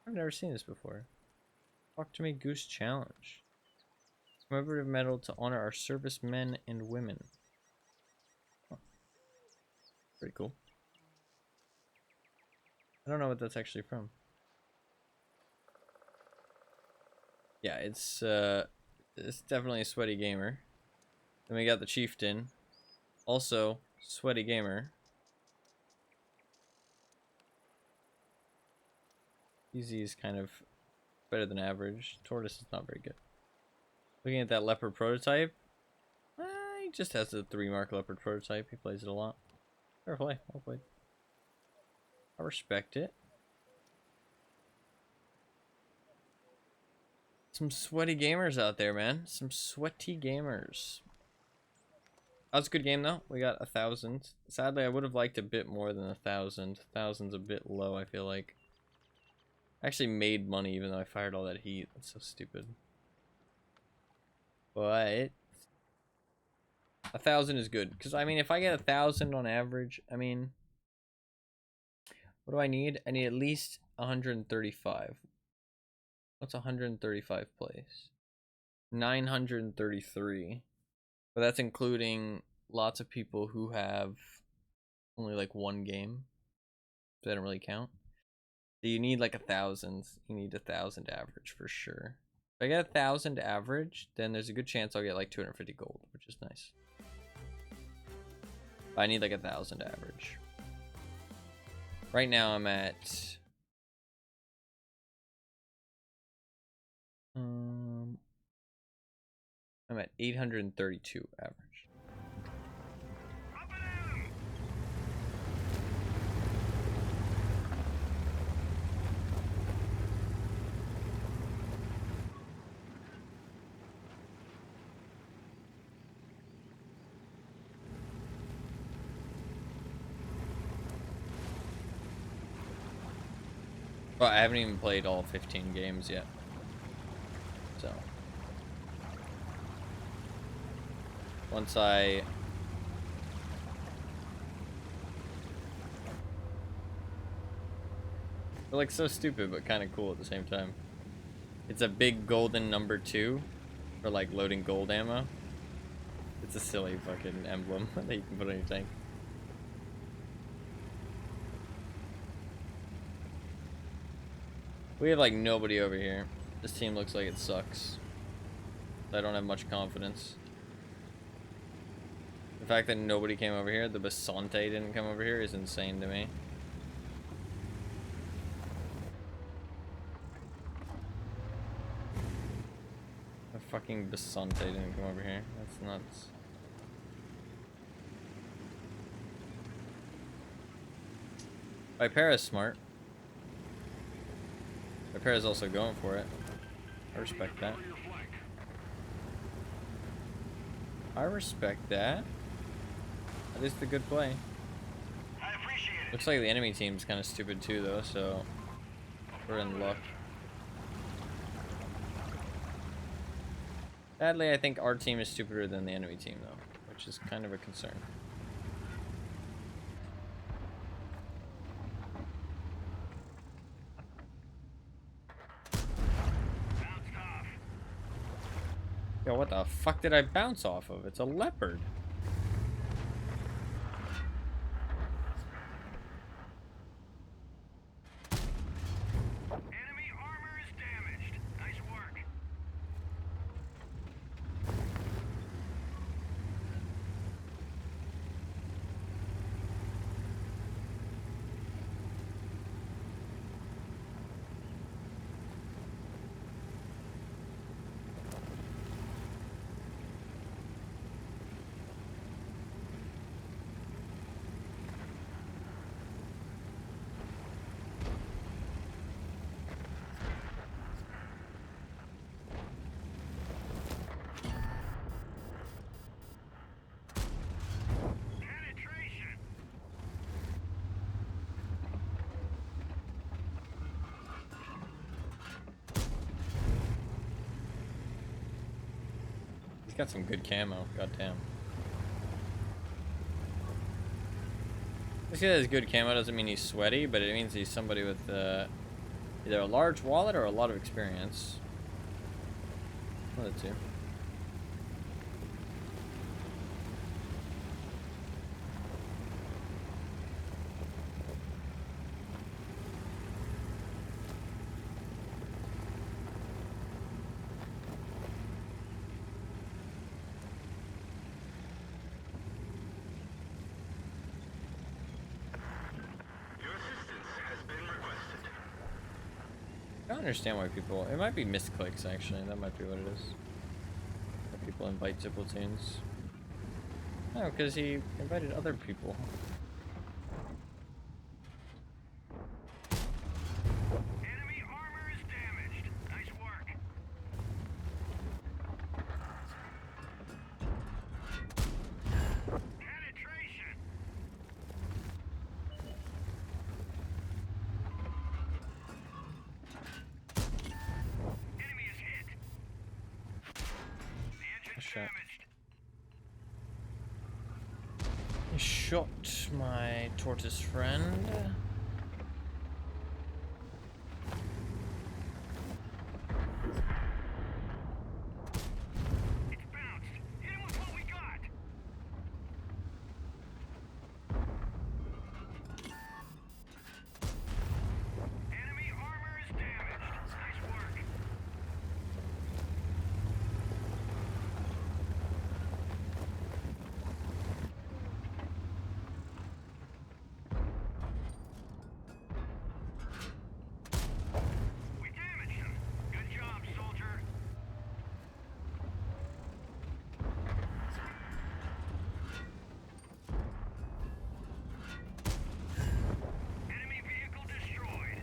I've never seen this before. Talk to me, Goose Challenge. Commemorative medal to honor our servicemen and women. Oh, pretty cool. I don't know what that's actually from. Yeah, it's definitely a sweaty gamer. Then we got the chieftain, also sweaty gamer. Easy is kind of better than average. Tortoise is not very good. Looking at that leopard prototype, he just has the 3-mark leopard prototype. He plays it a lot. Fair play, well played. I respect it. Some sweaty gamers out there, man. Some sweaty gamers. That was a good game, though. We got 1,000. Sadly, I would have liked a bit more than 1,000. 1,000's a bit low, I feel like. I actually made money even though I fired all that heat. That's so stupid. But 1,000 is good. Because, I mean, if I get 1,000 on average, I mean... What do I need? I need at least 135. What's 135 place? 933. But that's including lots of people who have only like 1 game. So they don't really count. So you need like 1,000. You need 1,000 average for sure. If I get 1,000 average, then there's a good chance I'll get like 250 gold, which is nice. But I need like 1,000 average. Right now I'm at I'm at 832 average. Well, I haven't even played all 15 games yet. So once I feel like so stupid but kind of cool at the same time. It's a big golden number 2 for like loading gold ammo. It's a silly fucking emblem that you can put on your tank. We have like nobody over here. This team looks like it sucks. I don't have much confidence. The fact that nobody came over here, the Basante didn't come over here, is insane to me. The fucking Basante didn't come over here. That's nuts. Vipera's smart. Vipera's also going for it. I respect that. I respect that. That is the good play. Looks like the enemy team's kind of stupid too, though, so we're in luck. Sadly, I think our team is stupider than the enemy team, though, which is kind of a concern. Yo, what the fuck did I bounce off of? It's a leopard. Enemy armor is damaged. Nice work. Penetration. He's got some good camo. Goddamn. This guy has good camo doesn't mean he's sweaty, but it means he's somebody with Either a large wallet or a lot of experience. One of the two. Your assistance has been requested. I don't understand why people... It might be misclicks, actually. That might be what it is. Why people invite to platoons. No, because he invited other people. Enemy armor is damaged. Nice work. Penetration. Enemy is hit. The engine's Shot. damaged. I shot my tortoise friend. It's bounced. Hit him with what we got. Enemy armor is damaged. Nice work. We damaged him. Good job, soldier. Enemy vehicle destroyed.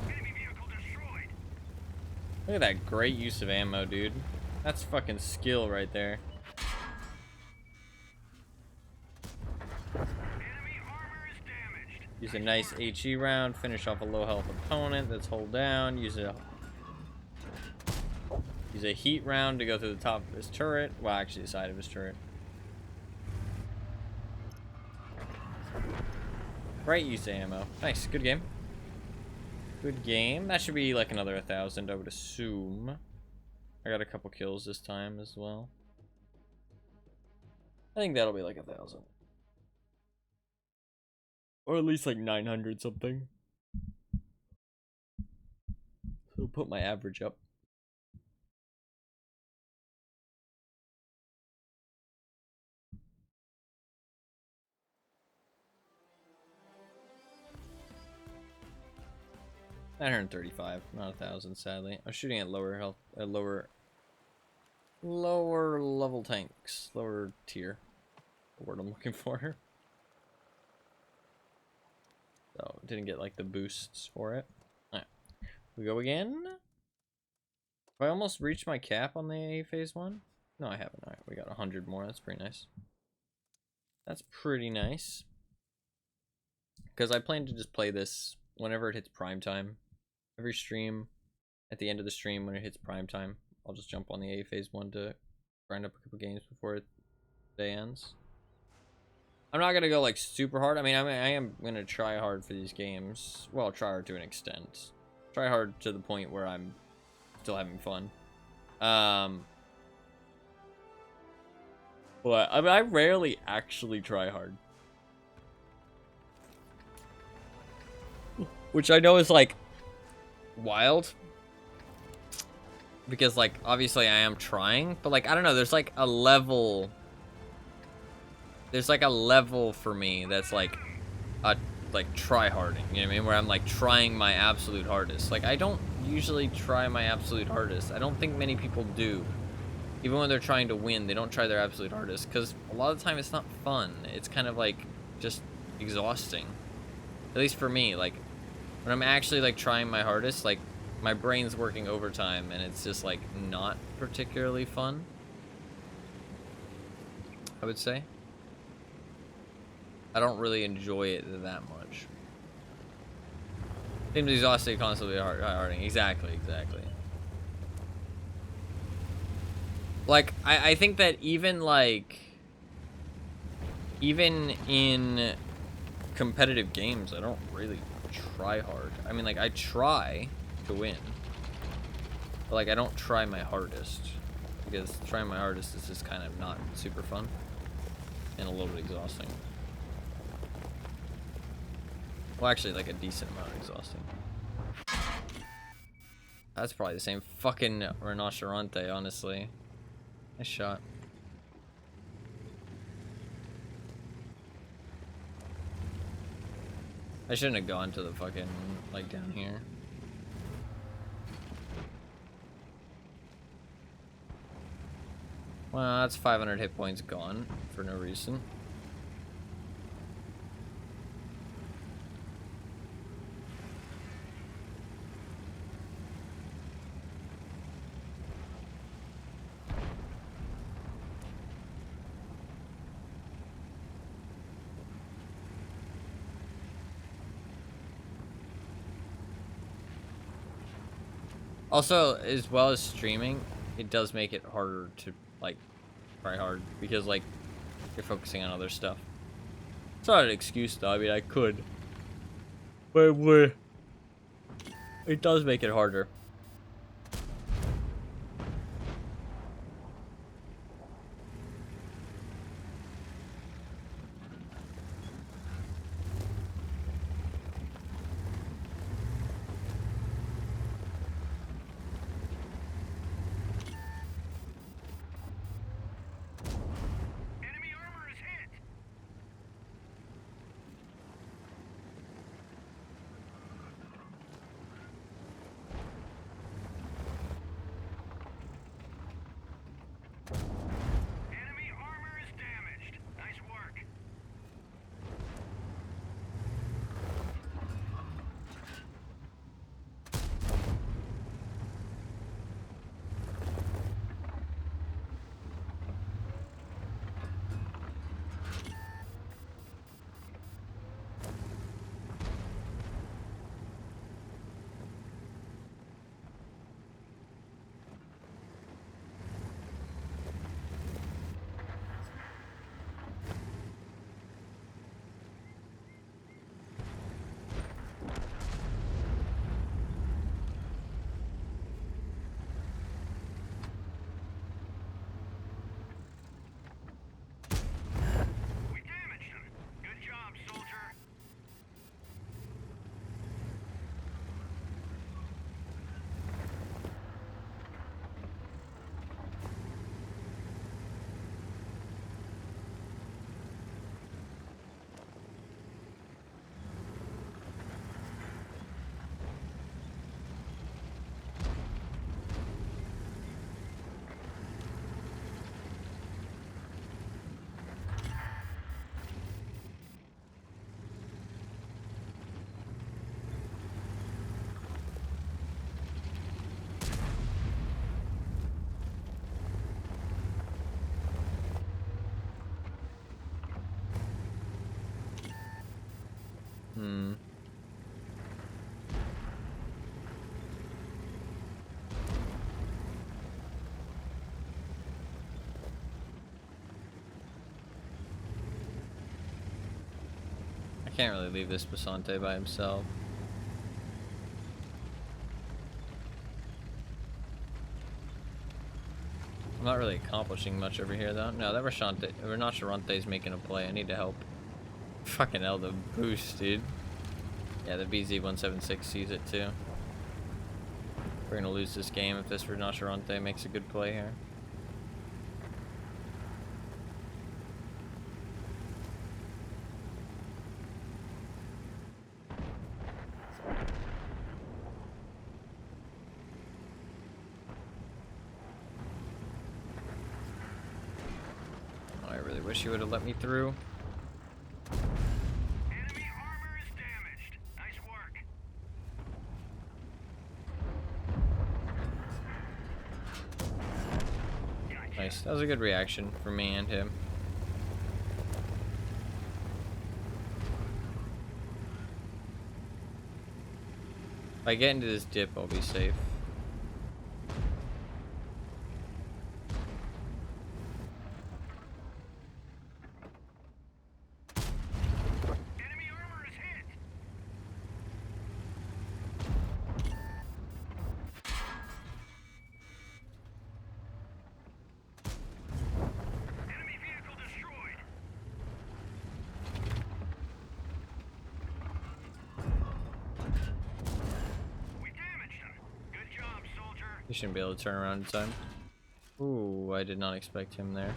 Enemy vehicle destroyed. Look at that great use of ammo, dude. That's fucking skill right there. Enemy armor is damaged. Use a nice HE round, finish off a low health opponent that's hold down. Use a heat round to go through the top of his turret. Well, actually the side of his turret. Great use of ammo. Nice, good game. Good game. That should be like another 1,000, I would assume. I got a couple kills this time as well. I think that'll be like 1,000. Or at least like 900 something. So put my average up. $935, not 1,000, sadly. I was shooting at lower health, lower level tanks, lower tier. The word I'm looking for. So didn't get like the boosts for it. Alright, we go again. Have I almost reached my cap on the phase 1? No, I haven't. Alright, we got 100 more. That's pretty nice. That's pretty nice. Because I plan to just play this whenever it hits prime time. Every stream, at the end of the stream when it hits prime time, I'll just jump on the A phase 1 to grind up a couple games before the day ends. I'm not gonna go like super hard. I mean, I am gonna try hard for these games. Well, try hard to an extent. Try hard to the point where I'm still having fun. But I mean, I rarely actually try hard. Which I know is like wild. Because like obviously I am trying, but like I don't know, there's like a level. There's like a level for me that's like try harding, you know what I mean? Where I'm like trying my absolute hardest. Like I don't usually try my absolute hardest. I don't think many people do. Even when they're trying to win, they don't try their absolute hardest because a lot of the time it's not fun. It's kind of like just exhausting. At least for me, like when I'm actually like trying my hardest, like my brain's working overtime and it's just like not particularly fun, I would say. I don't really enjoy it that much. Seems exhausting, constantly harding. Exactly. Like, I think that even, like, even in competitive games, I don't really try hard. I mean, like, I try to win. But, like, I don't try my hardest. Because trying my hardest is just kind of not super fun. And a little bit exhausting. Well, actually, like, a decent amount of exhausting. That's probably the same fucking rinoceronte, honestly. Nice shot. I shouldn't have gone to the fucking, like, down here. Well, that's 500 hit points gone for no reason. Also, as well as streaming, it does make it harder to, like, try hard because, like, you're focusing on other stuff. It's not an excuse, though. I mean, I could. But it does make it harder. Enemy armor is hit. Enemy armor is damaged. Nice work. We damaged him. Good job, soldier. I can't really leave this Basante by himself. I'm not really accomplishing much over here, though. No, that Rinoceronte's making a play. I need to help. Fucking hell, the boost, dude. Yeah, the BZ-176 sees it, too. We're gonna lose this game if this Rinoceronte makes a good play here. Oh, I really wish you would have let me through. Enemy armor is damaged. Nice work. Gotcha. Nice. That was a good reaction from me and him. If I get into this dip, I'll be safe. He shouldn't be able to turn around in time. Ooh, I did not expect him there.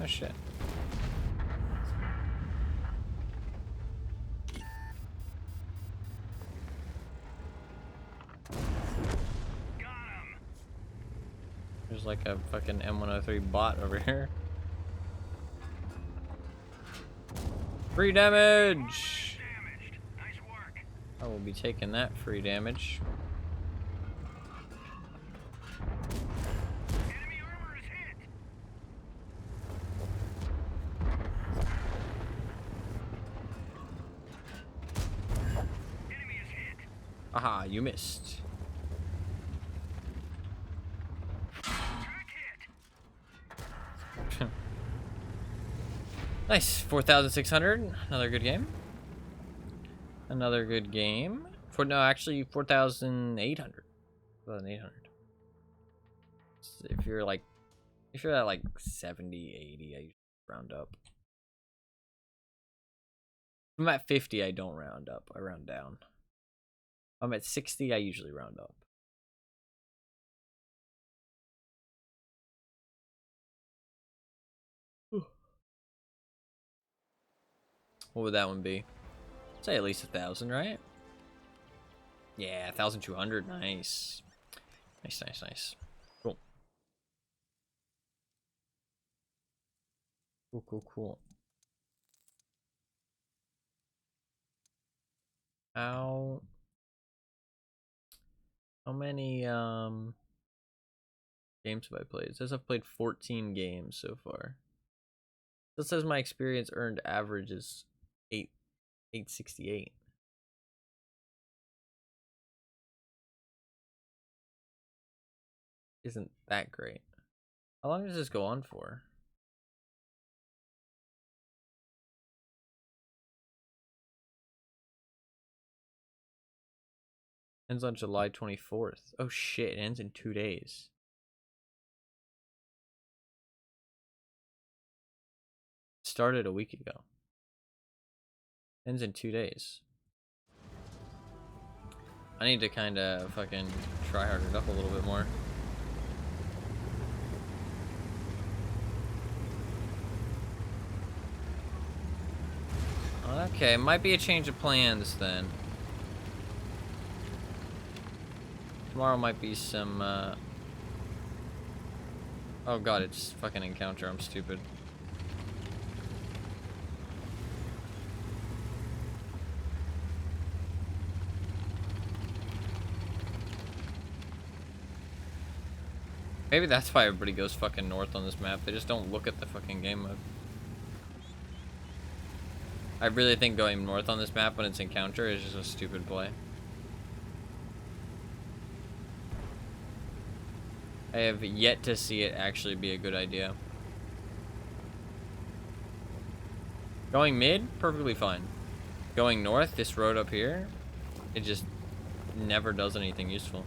Oh shit. There's like a fucking M103 bot over here. Free damage! Nice work. I will be taking that free damage. Enemy armor is hit. Enemy is hit. Aha, you missed. Track hit. Nice, 4,600. Another good game. Another good game. No, actually 4,800. 4,800. If you're at like 70, 80, I usually round up. If I'm at 50, I don't round up. I round down. If I'm at 60, I usually round up. What would that one be? Say at least 1,000, right? Yeah, 1,200. Nice. Nice, nice, nice. Cool. Cool, cool, cool. How many games have I played? It says I've played 14 games so far. It says my experience earned average is 868. Isn't that great? How long does this go on for? Ends on July 24th. Oh shit, it ends in 2 days. Started a week ago. Ends in 2 days. I need to kind of fucking try harder up a little bit more. Okay, might be a change of plans then. Tomorrow might be some, Oh god, it's fucking encounter, I'm stupid. Maybe that's why everybody goes fucking north on this map. They just don't look at the fucking game mode. I really think going north on this map when it's encounter is just a stupid play. I have yet to see it actually be a good idea. Going mid, perfectly fine. Going north, this road up here, it just never does anything useful.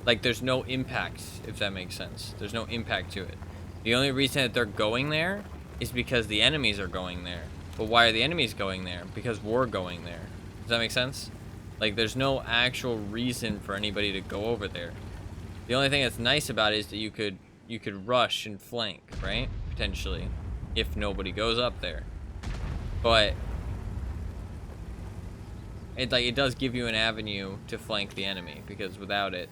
Like, there's no impact, if that makes sense. There's no impact to it. The only reason that they're going there is because the enemies are going there. But why are the enemies going there? Because we're going there. Does that make sense? Like, there's no actual reason for anybody to go over there. The only thing that's nice about it is that you could rush and flank, right? Potentially, if nobody goes up there. But it does give you an avenue to flank the enemy, because without it,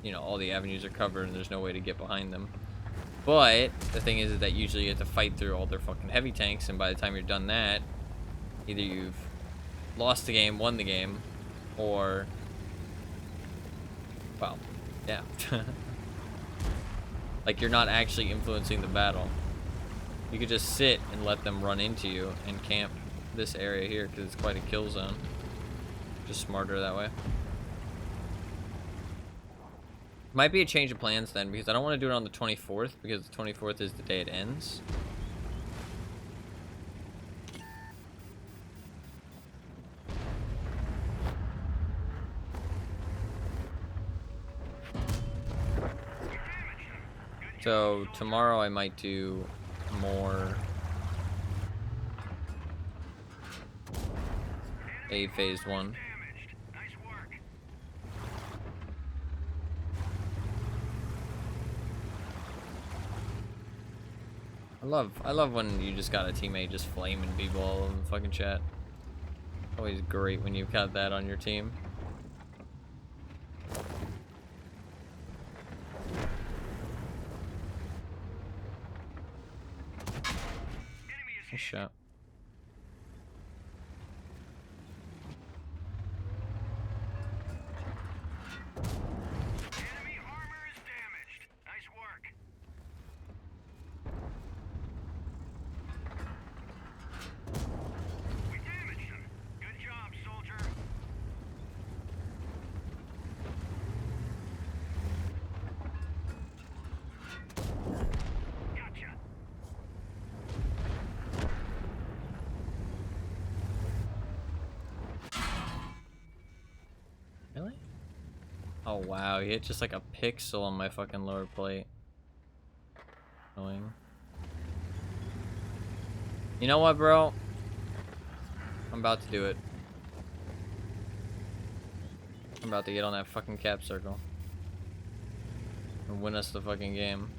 you know, all the avenues are covered and there's no way to get behind them. But the thing is that usually you have to fight through all their fucking heavy tanks, and by the time you're done that, either you've lost the game, won the game, or, well, yeah. Like, you're not actually influencing the battle. You could just sit and let them run into you and camp. this area here because it's quite a kill zone. Just smarter that way. Might be a change of plans then, because I don't want to do it on the 24th, because the 24th is the day it ends. So tomorrow I might do more A phase 1. I love when you just got a teammate just flaming people all in the fucking chat. Always great when you've got that on your team. Nice shot. Enemy armor is damaged. Nice work. We damaged him. Good job, soldier. Gotcha. Really? Oh wow, he hit just like a pixel on my fucking lower plate. Annoying. You know what, bro? I'm about to do it. I'm about to get on that fucking cap circle and win us the fucking game.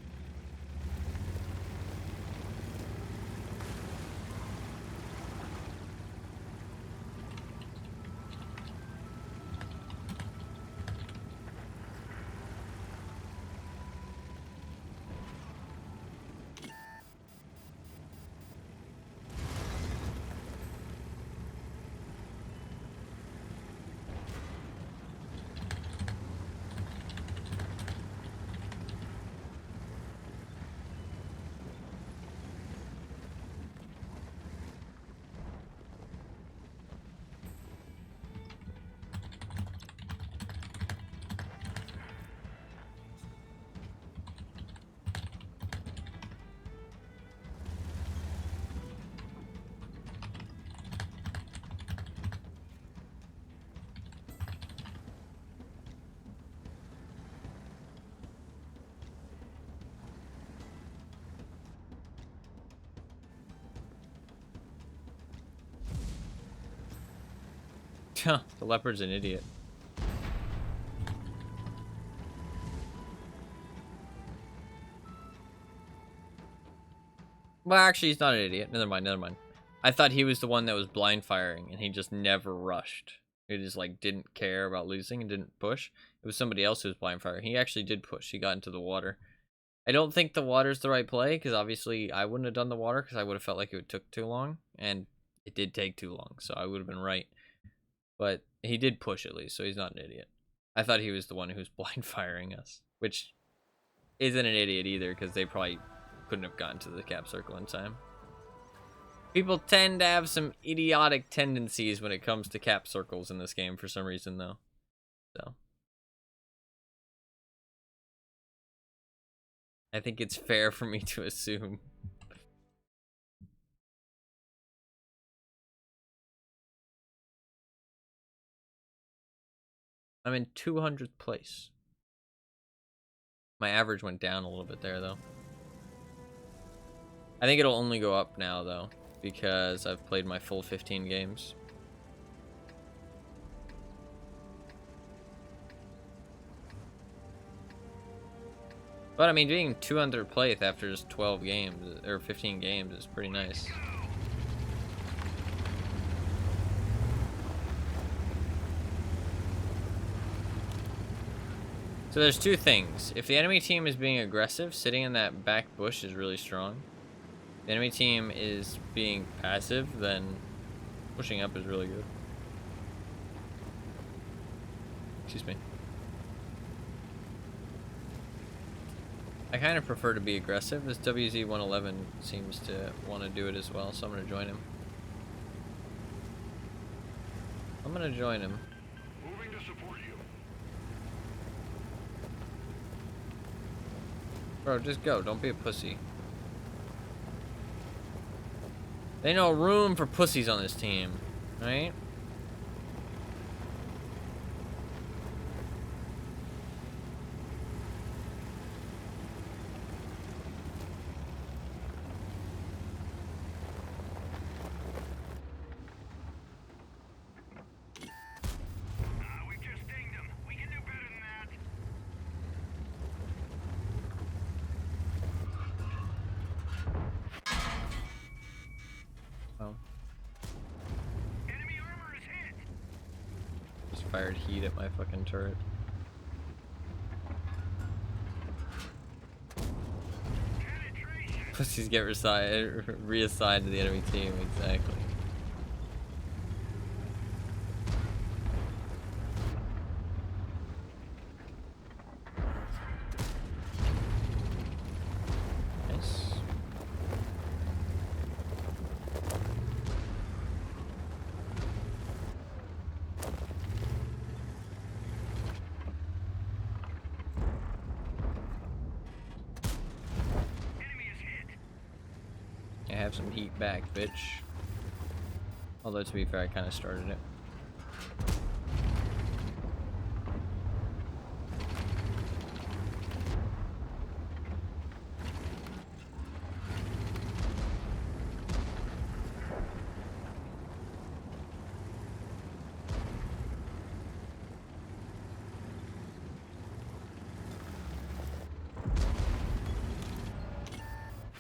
The leopard's an idiot. Well, actually, he's not an idiot. Never mind, never mind. I thought he was the one that was blind firing, and he just never rushed. He just, like, didn't care about losing and didn't push. It was somebody else who was blind firing. He actually did push. He got into the water. I don't think the water's the right play, because obviously I wouldn't have done the water, because I would have felt like it took too long, and it did take too long, so I would have been right. But he did push at least, so he's not an idiot. I thought he was the one who was blind firing us, which isn't an idiot either, because they probably couldn't have gotten to the cap circle in time. People tend to have some idiotic tendencies when it comes to cap circles in this game for some reason, though. So I think it's fair for me to assume. I'm in 200th place. My average went down a little bit there, though. I think it'll only go up now, though, because I've played my full 15 games. But, I mean, being 200th place after just 12 games, or 15 games, is pretty nice. So there's two things. If the enemy team is being aggressive, sitting in that back bush is really strong. If the enemy team is being passive, then pushing up is really good. Excuse me. I kind of prefer to be aggressive. This WZ-111 seems to want to do it as well, so I'm going to join him. I'm gonna join him. Moving to support you. Bro, just go. Don't be a pussy. There ain't no room for pussies on this team, right? We just dinged him. We can do better than that. Oh, Enemy armor is hit. just fired heat at my fucking turret. Penetration. Pussies get reassigned to the enemy team, exactly. Nice. Enemy is hit. I have some heat back, bitch. Although, to be fair, I kind of started it.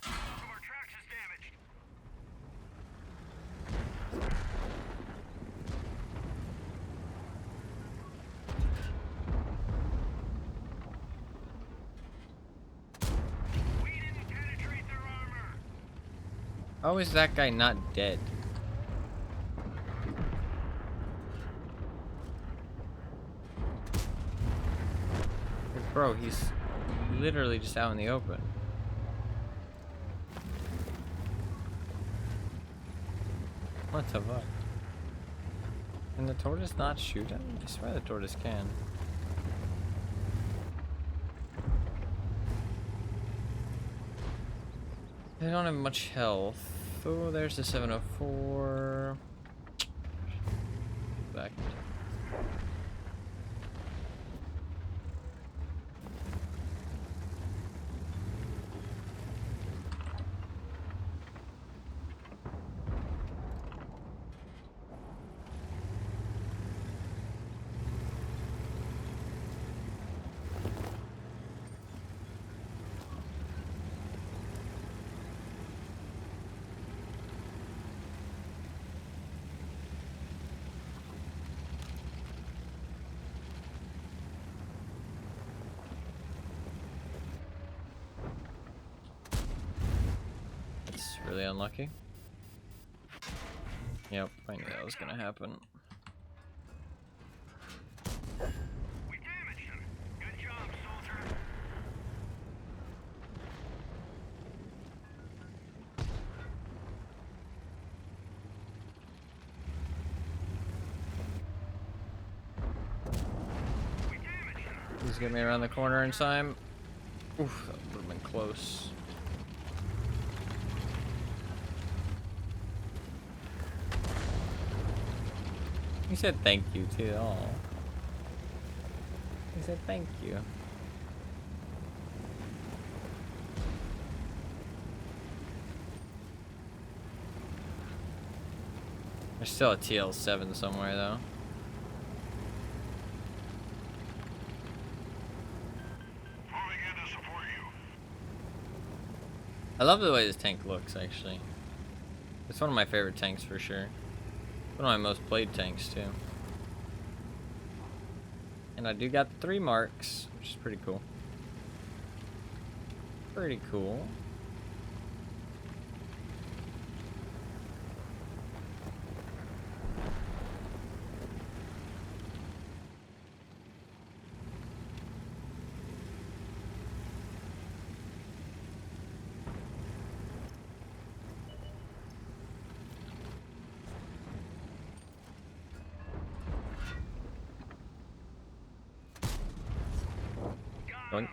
One of our tracks is damaged. We didn't penetrate their armor. How is that guy not dead? Like, bro, he's literally just out in the open. What the fuck? Can the tortoise not shoot him? I swear the tortoise can. They don't have much health. Oh, there's the 704. Back. That's really unlucky. Yep, I knew that was gonna happen. We damaged him. Good job, soldier. We damaged him. Please get me around the corner in time. Oof, that would have been close. He said thank you too. Oh. He said thank you. There's still a TL7 somewhere though. Moving in to support you. I love the way this tank looks actually. It's one of my favorite tanks for sure. One of my most played tanks too. And I do got the 3 marks, which is pretty cool. Pretty cool. Boink.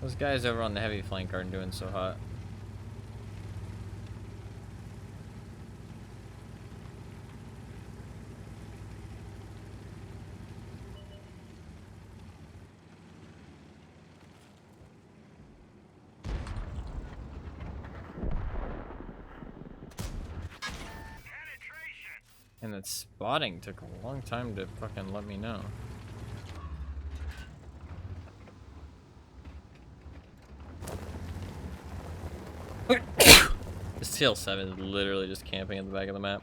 Those guys over on the heavy flank aren't doing so hot. And that spotting took a long time to fucking let me know. This TL7 is literally just camping at the back of the map.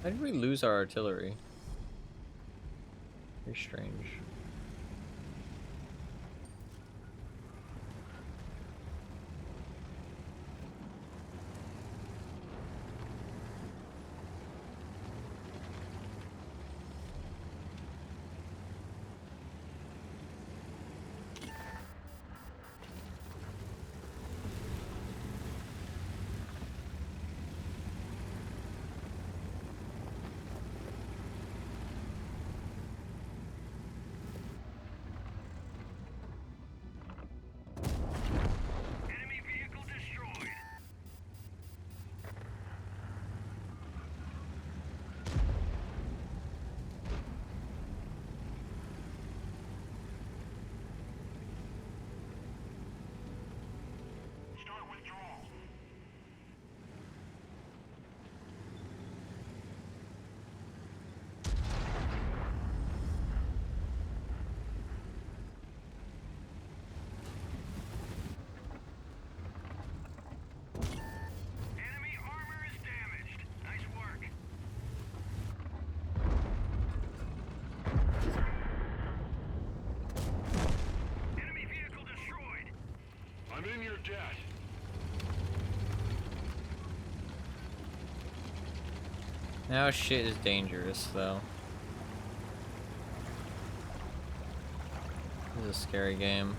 How did we lose our artillery? Very strange. Enemy vehicle destroyed. Start withdrawal. Enemy armor is damaged. Nice work. Enemy vehicle destroyed. I'm in your debt. Now shit is dangerous, though. This is a scary game.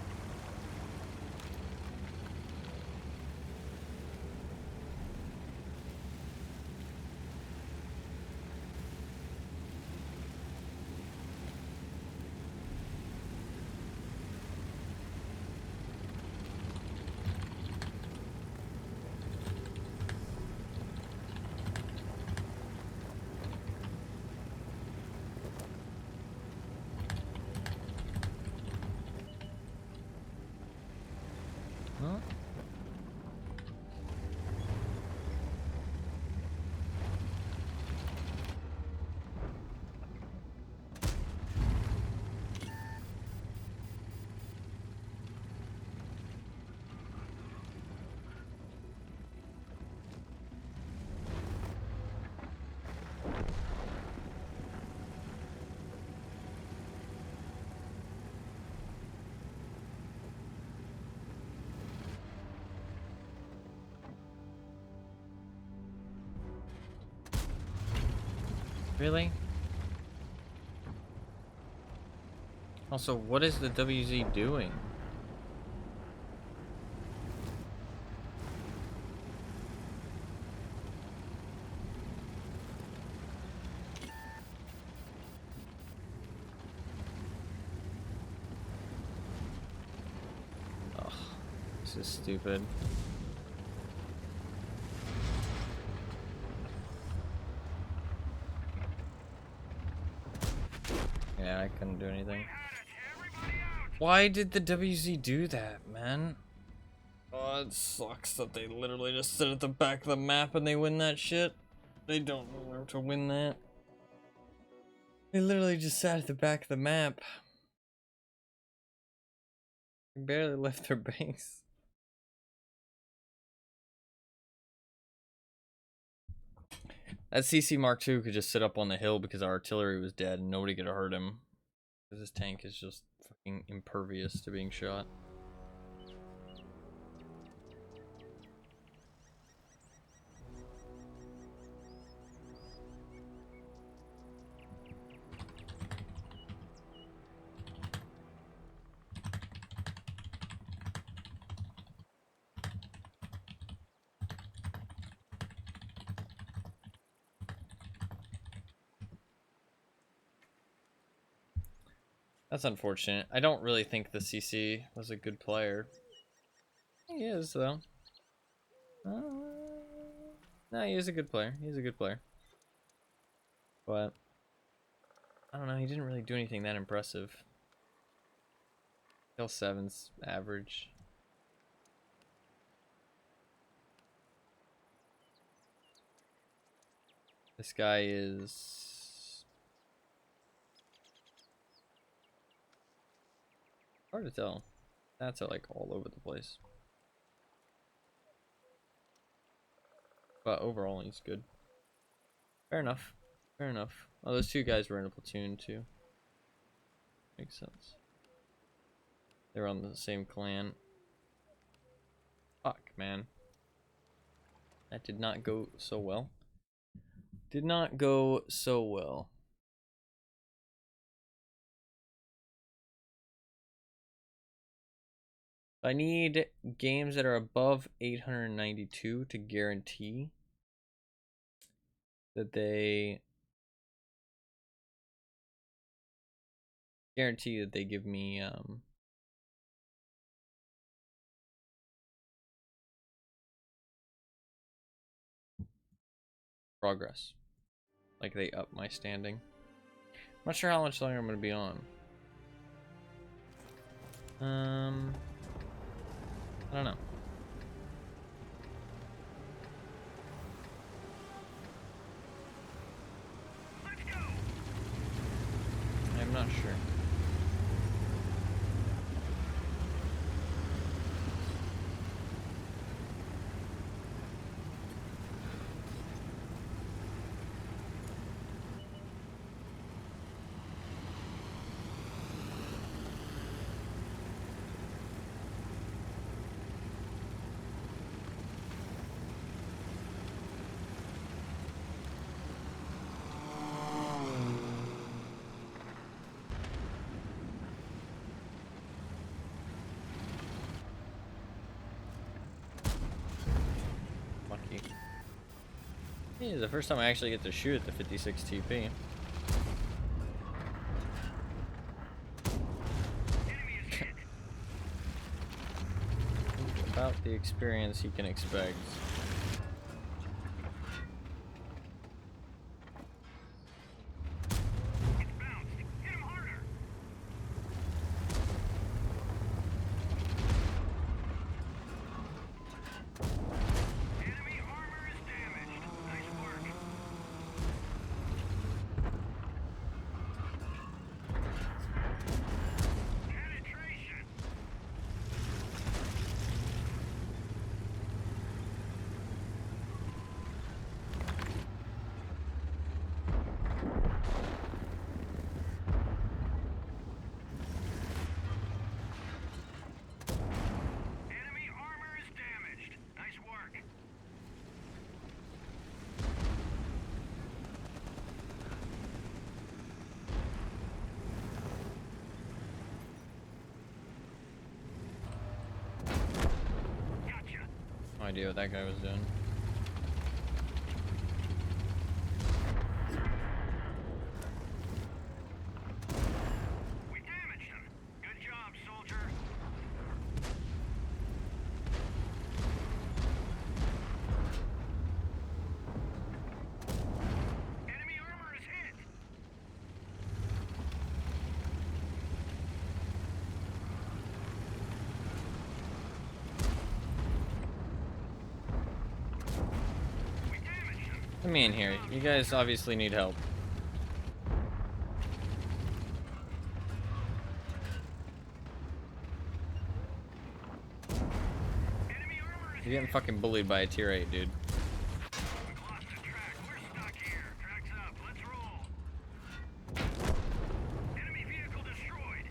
Huh? Really? Also, what is the WZ doing? Ugh, this is stupid. Yeah, I couldn't do anything. Why did the WZ do that, man? Oh, it sucks that they literally just sit at the back of the map and they win that shit. They don't deserve to win that. They literally just sat at the back of the map. They barely left their base. That CC Mark II could just sit up on the hill because our artillery was dead and nobody could have hurt him. Because this tank is just fucking impervious to being shot. That's unfortunate. I don't really think the CC was a good player. He is, though. No, he is a good player. He's a good player. But, I don't know, he didn't really do anything that impressive. Kill 7's average. This guy is... hard to tell. That's like all over the place. But overall, he's good. Fair enough. Fair enough. Oh, those two guys were in a platoon too. Makes sense. They're on the same clan. Fuck, man. That did not go so well. Did not go so well. I need games that are above 892 to guarantee that they give me progress. Like they up my standing. I'm not sure how much longer I'm gonna be on. I don't know. Let's go. I'm not sure. Lucky. Hey, it's the first time I actually get to shoot at the 56 TP. Enemy is hit. About the experience you can expect. It's bounced. Hit him harder. Enemy armor is damaged. Nice work. Penetration. Enemy armor is damaged. Nice work. Gotcha. No idea what that guy was doing. We damaged him. Good job, soldier. Enemy armor is hit. Let me in here. You guys obviously need help. Enemy armor is You're getting fucking bullied by a tier 8, dude. We've lost a track. We're stuck here. Track's up. Let's roll. Enemy vehicle destroyed.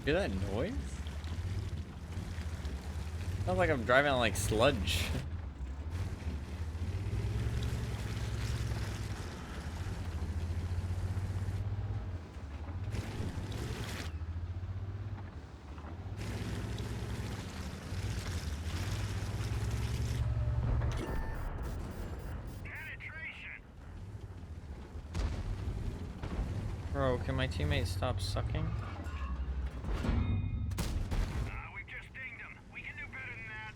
Hear that noise? Sounds like I'm driving on like sludge. Penetration. Bro, can my teammates stop sucking? We've just dinged him. We can do better than that.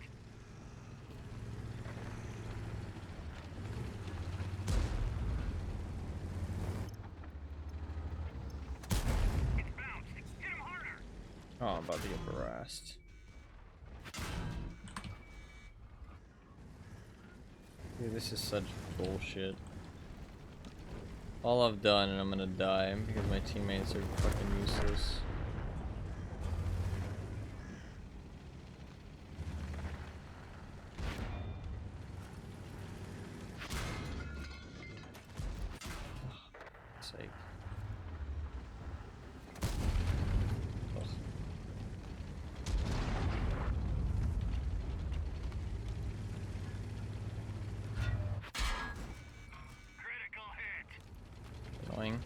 It's bounced. Hit him harder. Oh, I'm about to get harassed. Dude, this is such bullshit. All I've done, and I'm gonna die because my teammates are fucking useless. Sake. Critical hit. Annoying.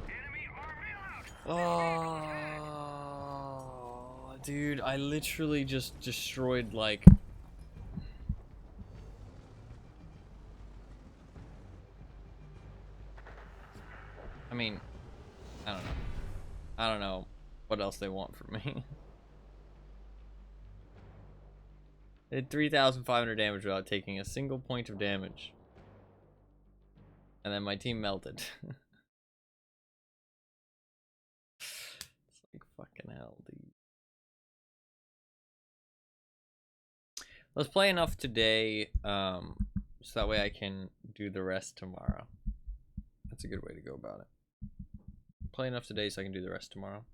Enemy arm out. Oh, dude, I literally just destroyed like. I mean, I don't know. I don't know what else they want from me. They did 3,500 damage without taking a single point of damage. And then my team melted. It's like fucking hell, dude. Let's play enough today, so that way I can do the rest tomorrow. That's a good way to go about it. Play enough today so I can do the rest tomorrow.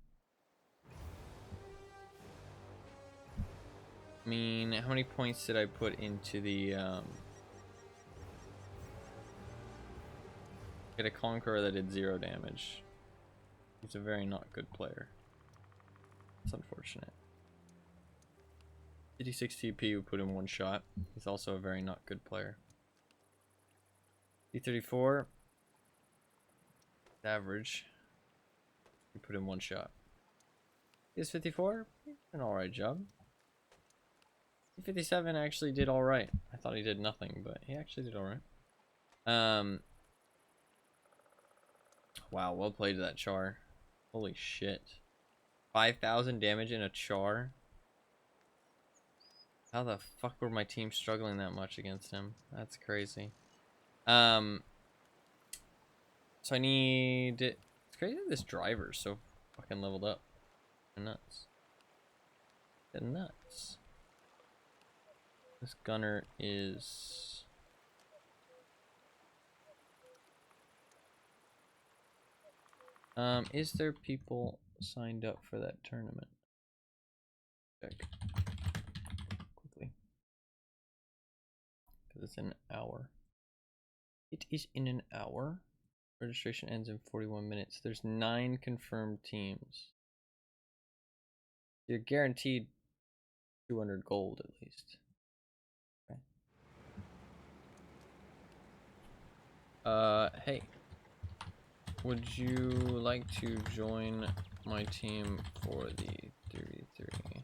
I mean, how many points did I put into the, get a Conqueror that did 0 damage. He's a very not good player. It's unfortunate. 56 TP would put him 1 shot. He's also a very not good player. D34. Average. We put him 1 shot. Is 54? An alright job. 57 actually did alright. I thought he did nothing, but he actually did alright. Wow, well played to that char. Holy shit. 5,000 damage in a char? How the fuck were my team struggling that much against him? That's crazy. So I need... It's crazy that this driver's so fucking leveled up. Nuts. Nuts. This gunner is... is there people signed up for that tournament? Check. Quickly. Because it's an hour. It is in an hour. Registration ends in 41 minutes. There's 9 confirmed teams. You're guaranteed 200 gold at least. Okay. Hey. Would you like to join my team for the 3v3?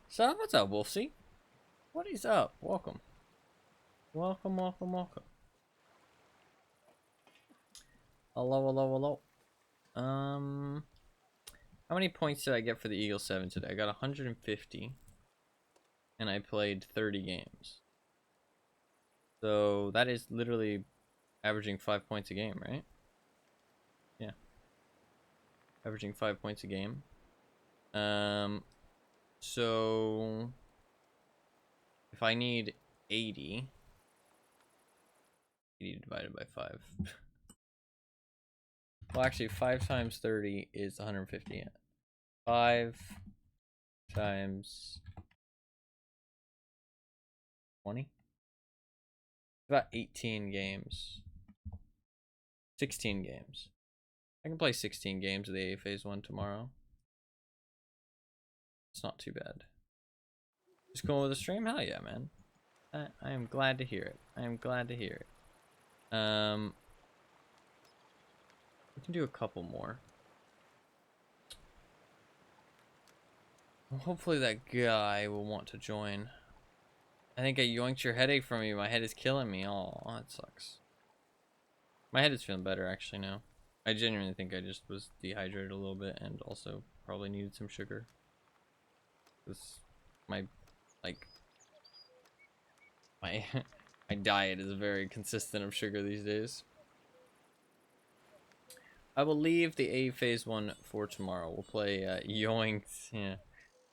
So, what's up, Wolfsy? What is up? Welcome. Welcome, welcome, welcome. Hello, hello, hello. How many points did I get for the Eagle 7 today? I got 150. And I played 30 games. So, that is literally averaging 5 points a game, right? Yeah. Averaging 5 points a game. So if I need 80 divided by 5. Well, actually, 5 times 30 is 150. 5 times 20? About 18 games. 16 games. I can play 16 games of the A Phase 1 tomorrow. It's not too bad. Just going with the stream? Hell yeah, man. I am glad to hear it. I am glad to hear it. We can do a couple more. Well, hopefully that guy will want to join. I think I yoinked your headache from you. My head is killing me. Oh, that sucks. My head is feeling better actually now. I genuinely think I just was dehydrated a little bit and also probably needed some sugar. This, my, like, my, my diet is very consistent of sugar these days. I will leave the A Phase 1 for tomorrow. We'll play Yoinks. Yeah.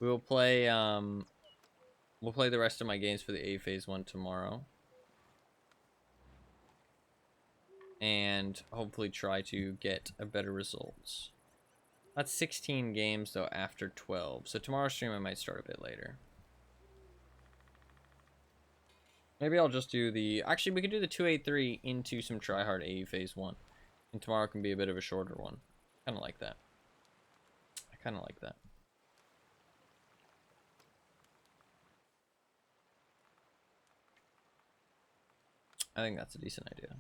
We'll play the rest of my games for the A Phase 1 tomorrow. And hopefully try to get a better results. That's 16 games though after 12. So tomorrow's stream I might start a bit later. Maybe I'll just do the... Actually, we could do the 283 into some tryhard AE Phase 1. And tomorrow can be a bit of a shorter one. Kind of like that. I kind of like that. I think that's a decent idea.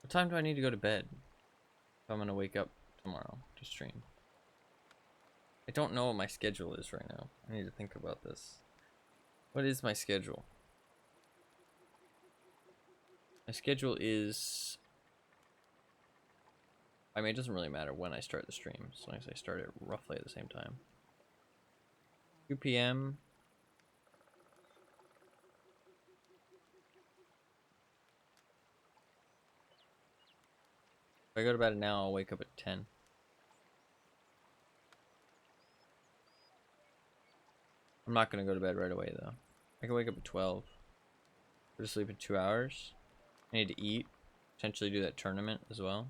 What time do I need to go to bed if I'm going to wake up tomorrow to stream? I don't know what my schedule is right now. I need to think about this. What is my schedule? My schedule is... I mean, it doesn't really matter when I start the stream, as long as I start it roughly at the same time. 2 p.m. If I go to bed now, I'll wake up at 10. I'm not going to go to bed right away, though. I can wake up at 12. Go to sleep in 2 hours. I need to eat. Potentially do that tournament as well.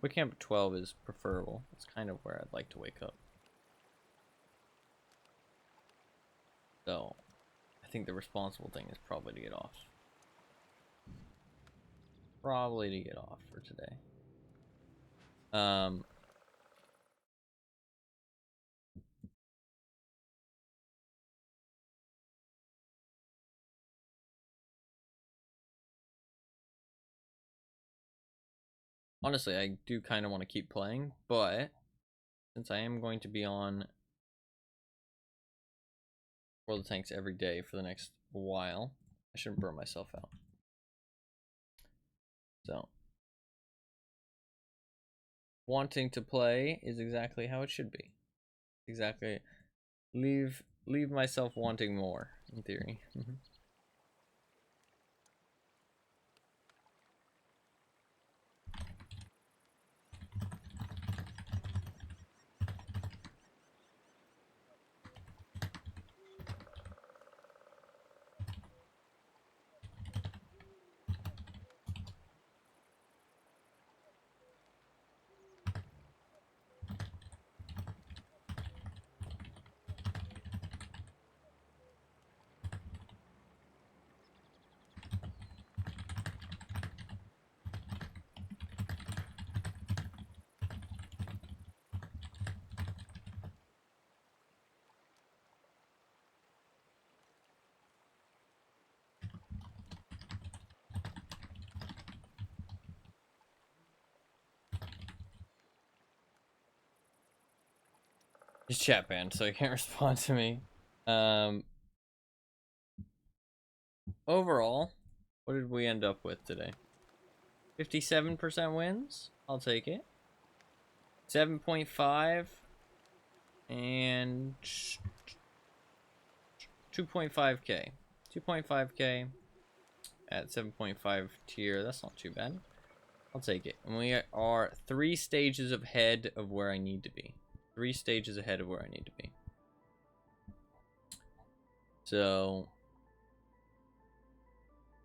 Waking up at 12 is preferable. That's kind of where I'd like to wake up. So, I think the responsible thing is probably to get off. Probably to get off for today. Honestly, I do kind of want to keep playing, but since I am going to be on World of Tanks every day for the next while, I shouldn't burn myself out. So, wanting to play is exactly how it should be. Exactly. Leave leave myself wanting more, in theory. He's chat banned, so he can't respond to me. Overall, what did we end up with today? 57% wins? I'll take it. 7.5 and 2.5k. 2.5k at 7.5 tier. That's not too bad. I'll take it. And we are 3 stages ahead of where I need to be. 3 stages ahead of where I need to be. So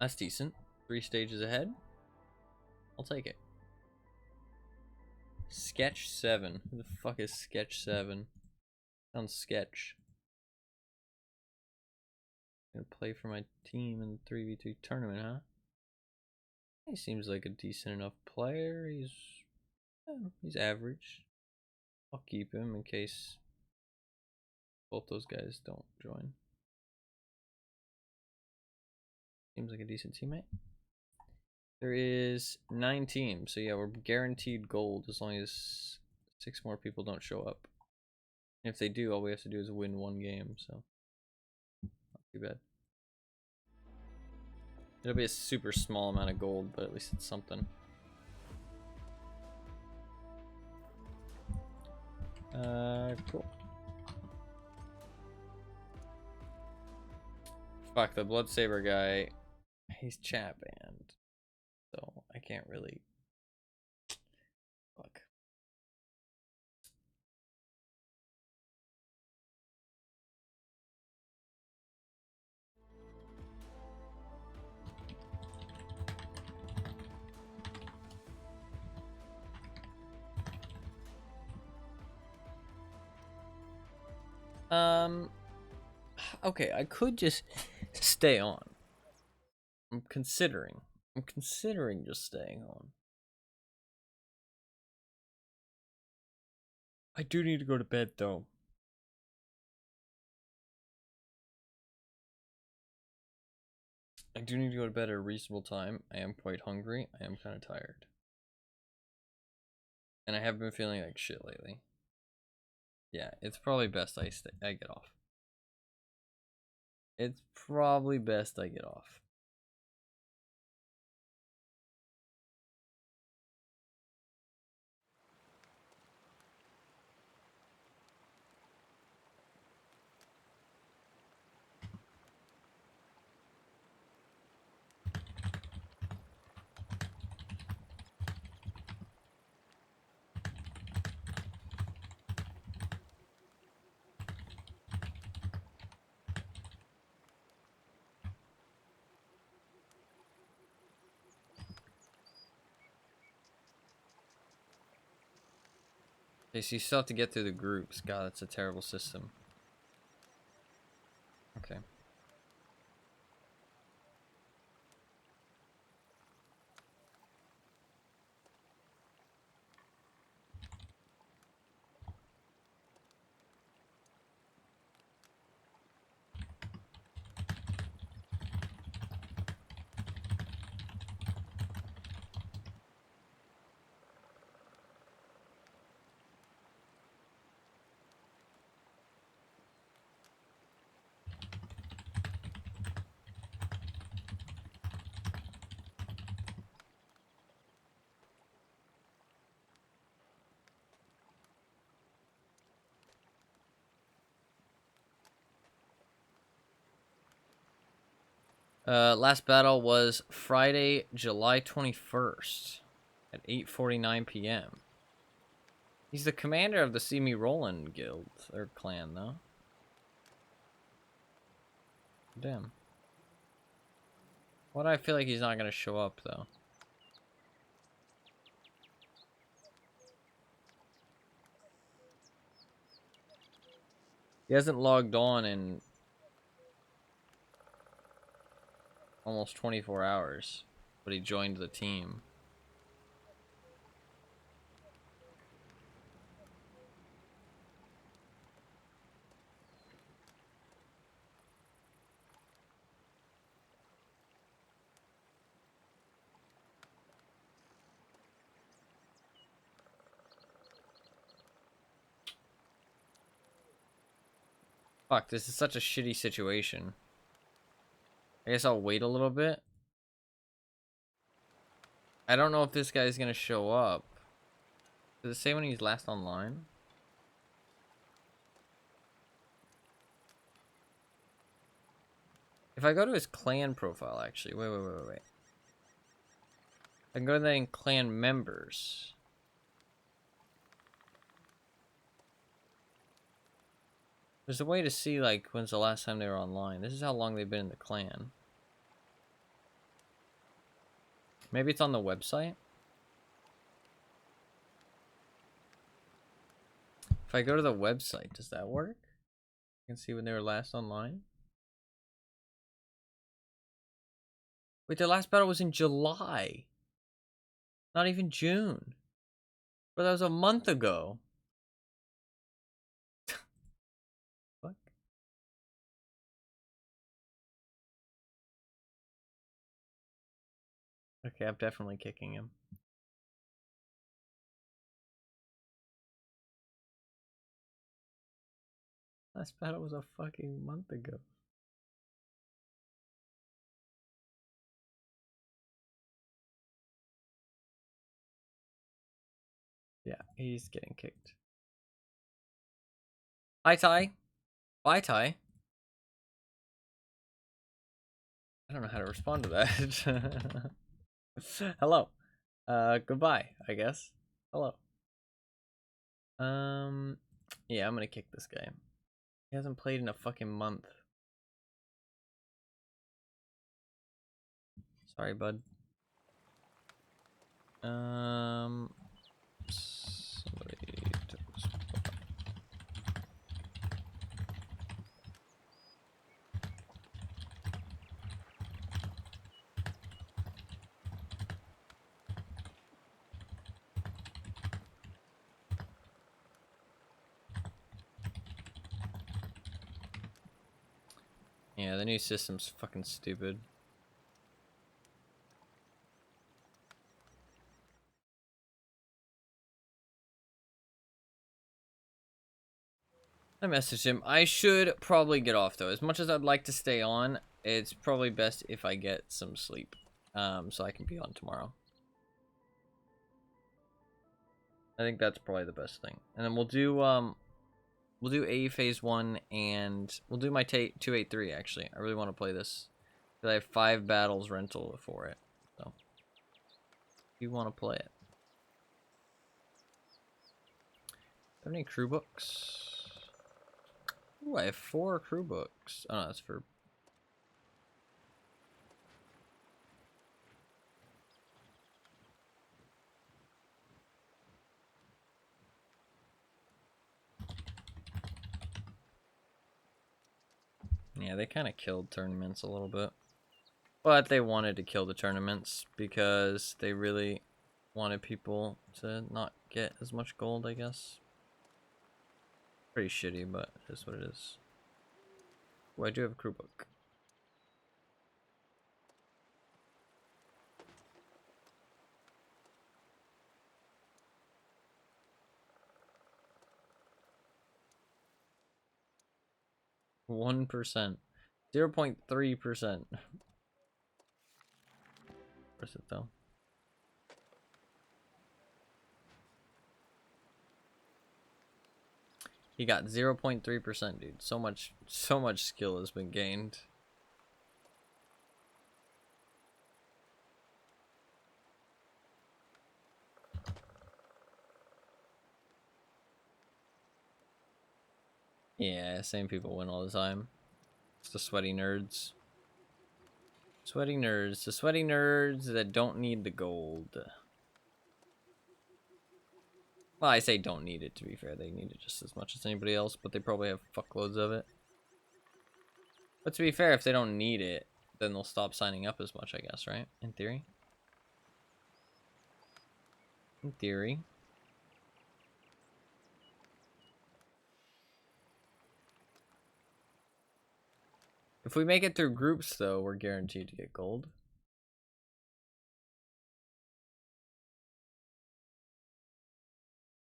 that's decent. 3 stages ahead. I'll take it. Sketch 7. Who the fuck is Sketch 7? Sounds sketch. Gonna play for my team in the 3v2 tournament, huh? He seems like a decent enough player. He's average. I'll keep him in case both those guys don't join. Seems like a decent teammate. There is 9 teams, so yeah, we're guaranteed gold as long as 6 more people don't show up. And if they do, all we have to do is win 1 game, so not too bad. It'll be a super small amount of gold, but at least it's something. Cool. Fuck, the Bloodsaber guy, he's chat banned, so I can't really. Fuck. Okay, I could just stay on. I'm considering just staying on. I do need to go to bed though. I do need to go to bed at a reasonable time. I am quite hungry. I am kind of tired. And I have been feeling like shit lately. Yeah, it's probably best I get off. It's probably best I get off. Okay, so you still have to get through the groups. God, that's a terrible system. Okay. Last battle was Friday, July 21st at 8:49 p.m. He's the commander of the See Me Rollin' guild, or clan, though. Damn. Why do I feel like he's not gonna show up, though? He hasn't logged on in almost 24 hours, but he joined the team. Fuck, this is such a shitty situation. I guess I'll wait a little bit. I don't know if this guy's gonna show up. Does it say when he's last online? If I go to his clan profile, actually, wait. I can go to the clan members. There's a way to see, like, when's the last time they were online. This is how long they've been in the clan. Maybe it's on the website? If I go to the website, does that work? I can see when they were last online. Wait, their last battle was in July. Not even June. But that was a month ago. Fuck. Okay, I'm definitely kicking him. Last battle was a fucking month ago. Yeah, he's getting kicked. Hi, Ty. Bye, Ty. I don't know how to respond to that. Hello. Goodbye, I guess. Hello. Yeah, I'm gonna kick this guy. He hasn't played in a fucking month. Sorry, bud. Somebody took this spot. Yeah, the new system's fucking stupid. I messaged him. I should probably get off, though. As much as I'd like to stay on, it's probably best if I get some sleep. So I can be on tomorrow. I think that's probably the best thing. And then we'll do A phase 1 and we'll do my 283 actually. I really want to play this. Cuz I have 5 battles rental for it. So if you want to play it. Have any crew books? Ooh, I have 4 crew books. Oh, no, that's for... Yeah, they kind of killed tournaments a little bit. But they wanted to kill the tournaments because they really wanted people to not get as much gold, I guess. Pretty shitty, but it is what it is. Oh, I do have a crew book. %. 0.3%. Where's it though? He got 0.3%, dude. So much skill has been gained. Yeah, same people win all the time. It's the sweaty nerds. Sweaty nerds. The sweaty nerds that don't need the gold. Well, I say don't need it, to be fair. They need it just as much as anybody else, but they probably have fuckloads of it. But to be fair, if they don't need it, then they'll stop signing up as much, I guess, right? In theory. In theory. If we make it through groups, though, we're guaranteed to get gold.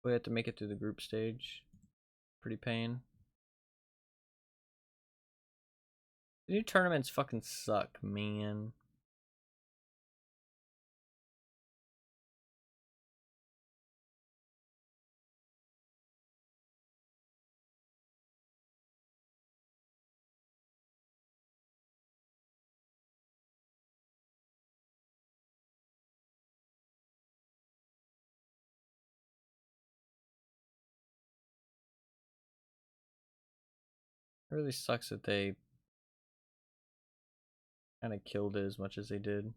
We have to make it through the group stage. Pretty pain. The new tournaments fucking suck, man. It really sucks that they kind of killed it as much as they did.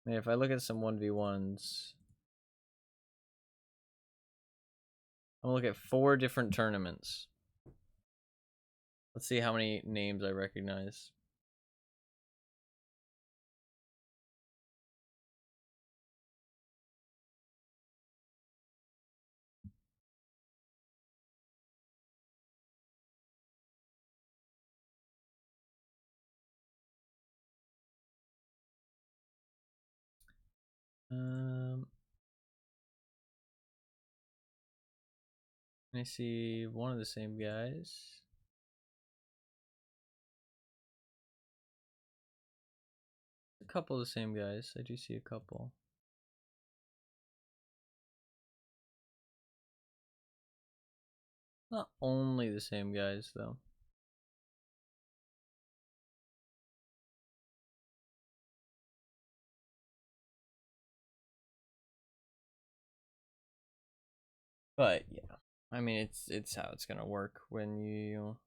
I mean, if I look at some 1v1s, I'm gonna look at 4 different tournaments. Let's see how many names I recognize. I see one of the same guys. A couple of the same guys. I do see a couple. Not only the same guys, though. But yeah, I mean it's how it's gonna work when you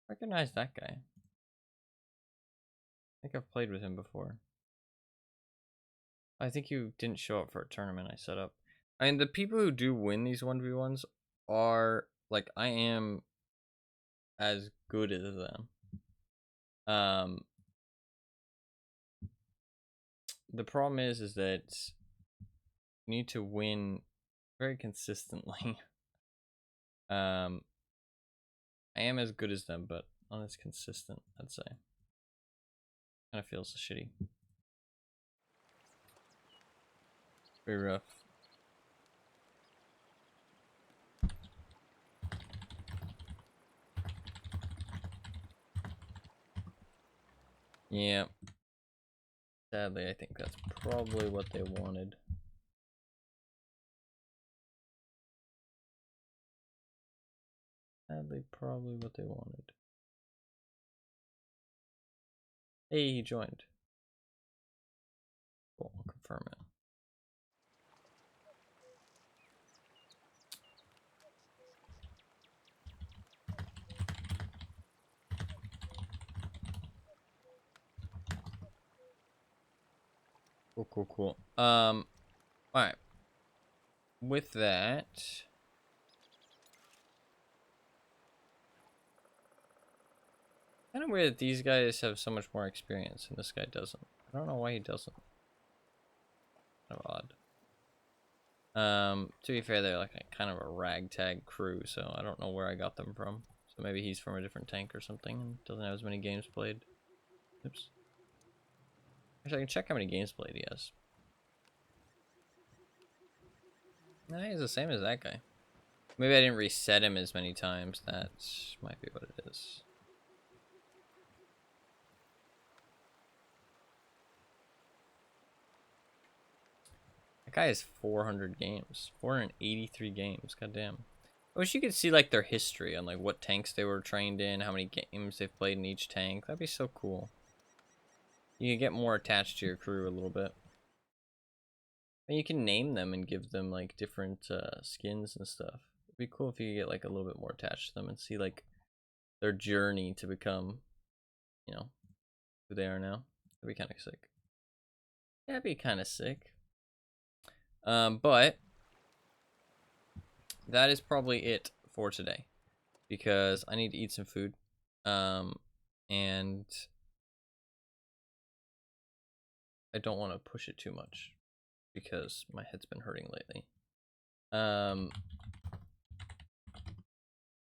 recognize that guy. I think I've played with him before. I think you didn't show up for a tournament I set up. I mean, the people who do win these 1v1s are like I am as good as them. The problem is that you need to win very consistently. I am as good as them, but not as consistent, I'd say. Kind of feels shitty. Very rough. Yeah. Sadly, I think that's probably what they wanted. Sadly, probably what they wanted. Hey, he joined. Cool, I'll confirm it. Cool. Alright. With that, kind of weird that these guys have so much more experience and this guy doesn't. I don't know why he doesn't. Kind of odd. To be fair, they're like a kind of a ragtag crew, so I don't know where I got them from. So maybe he's from a different tank or something and doesn't have as many games played. Oops. Actually, I can check how many games played he has. No, he's the same as that guy. Maybe I didn't reset him as many times. That might be what it is. That guy has 400 games. 483 games. Goddamn. I wish you could see like their history on like what tanks they were trained in, how many games they've played in each tank. That'd be so cool. You can get more attached to your crew a little bit. And you can name them and give them like different skins and stuff. It'd be cool if you get like a little bit more attached to them and see like their journey to become, you know, who they are now. That'd be kind of sick. That'd be kind of sick. But that is probably it for today because I need to eat some food. And I don't want to push it too much because my head's been hurting lately.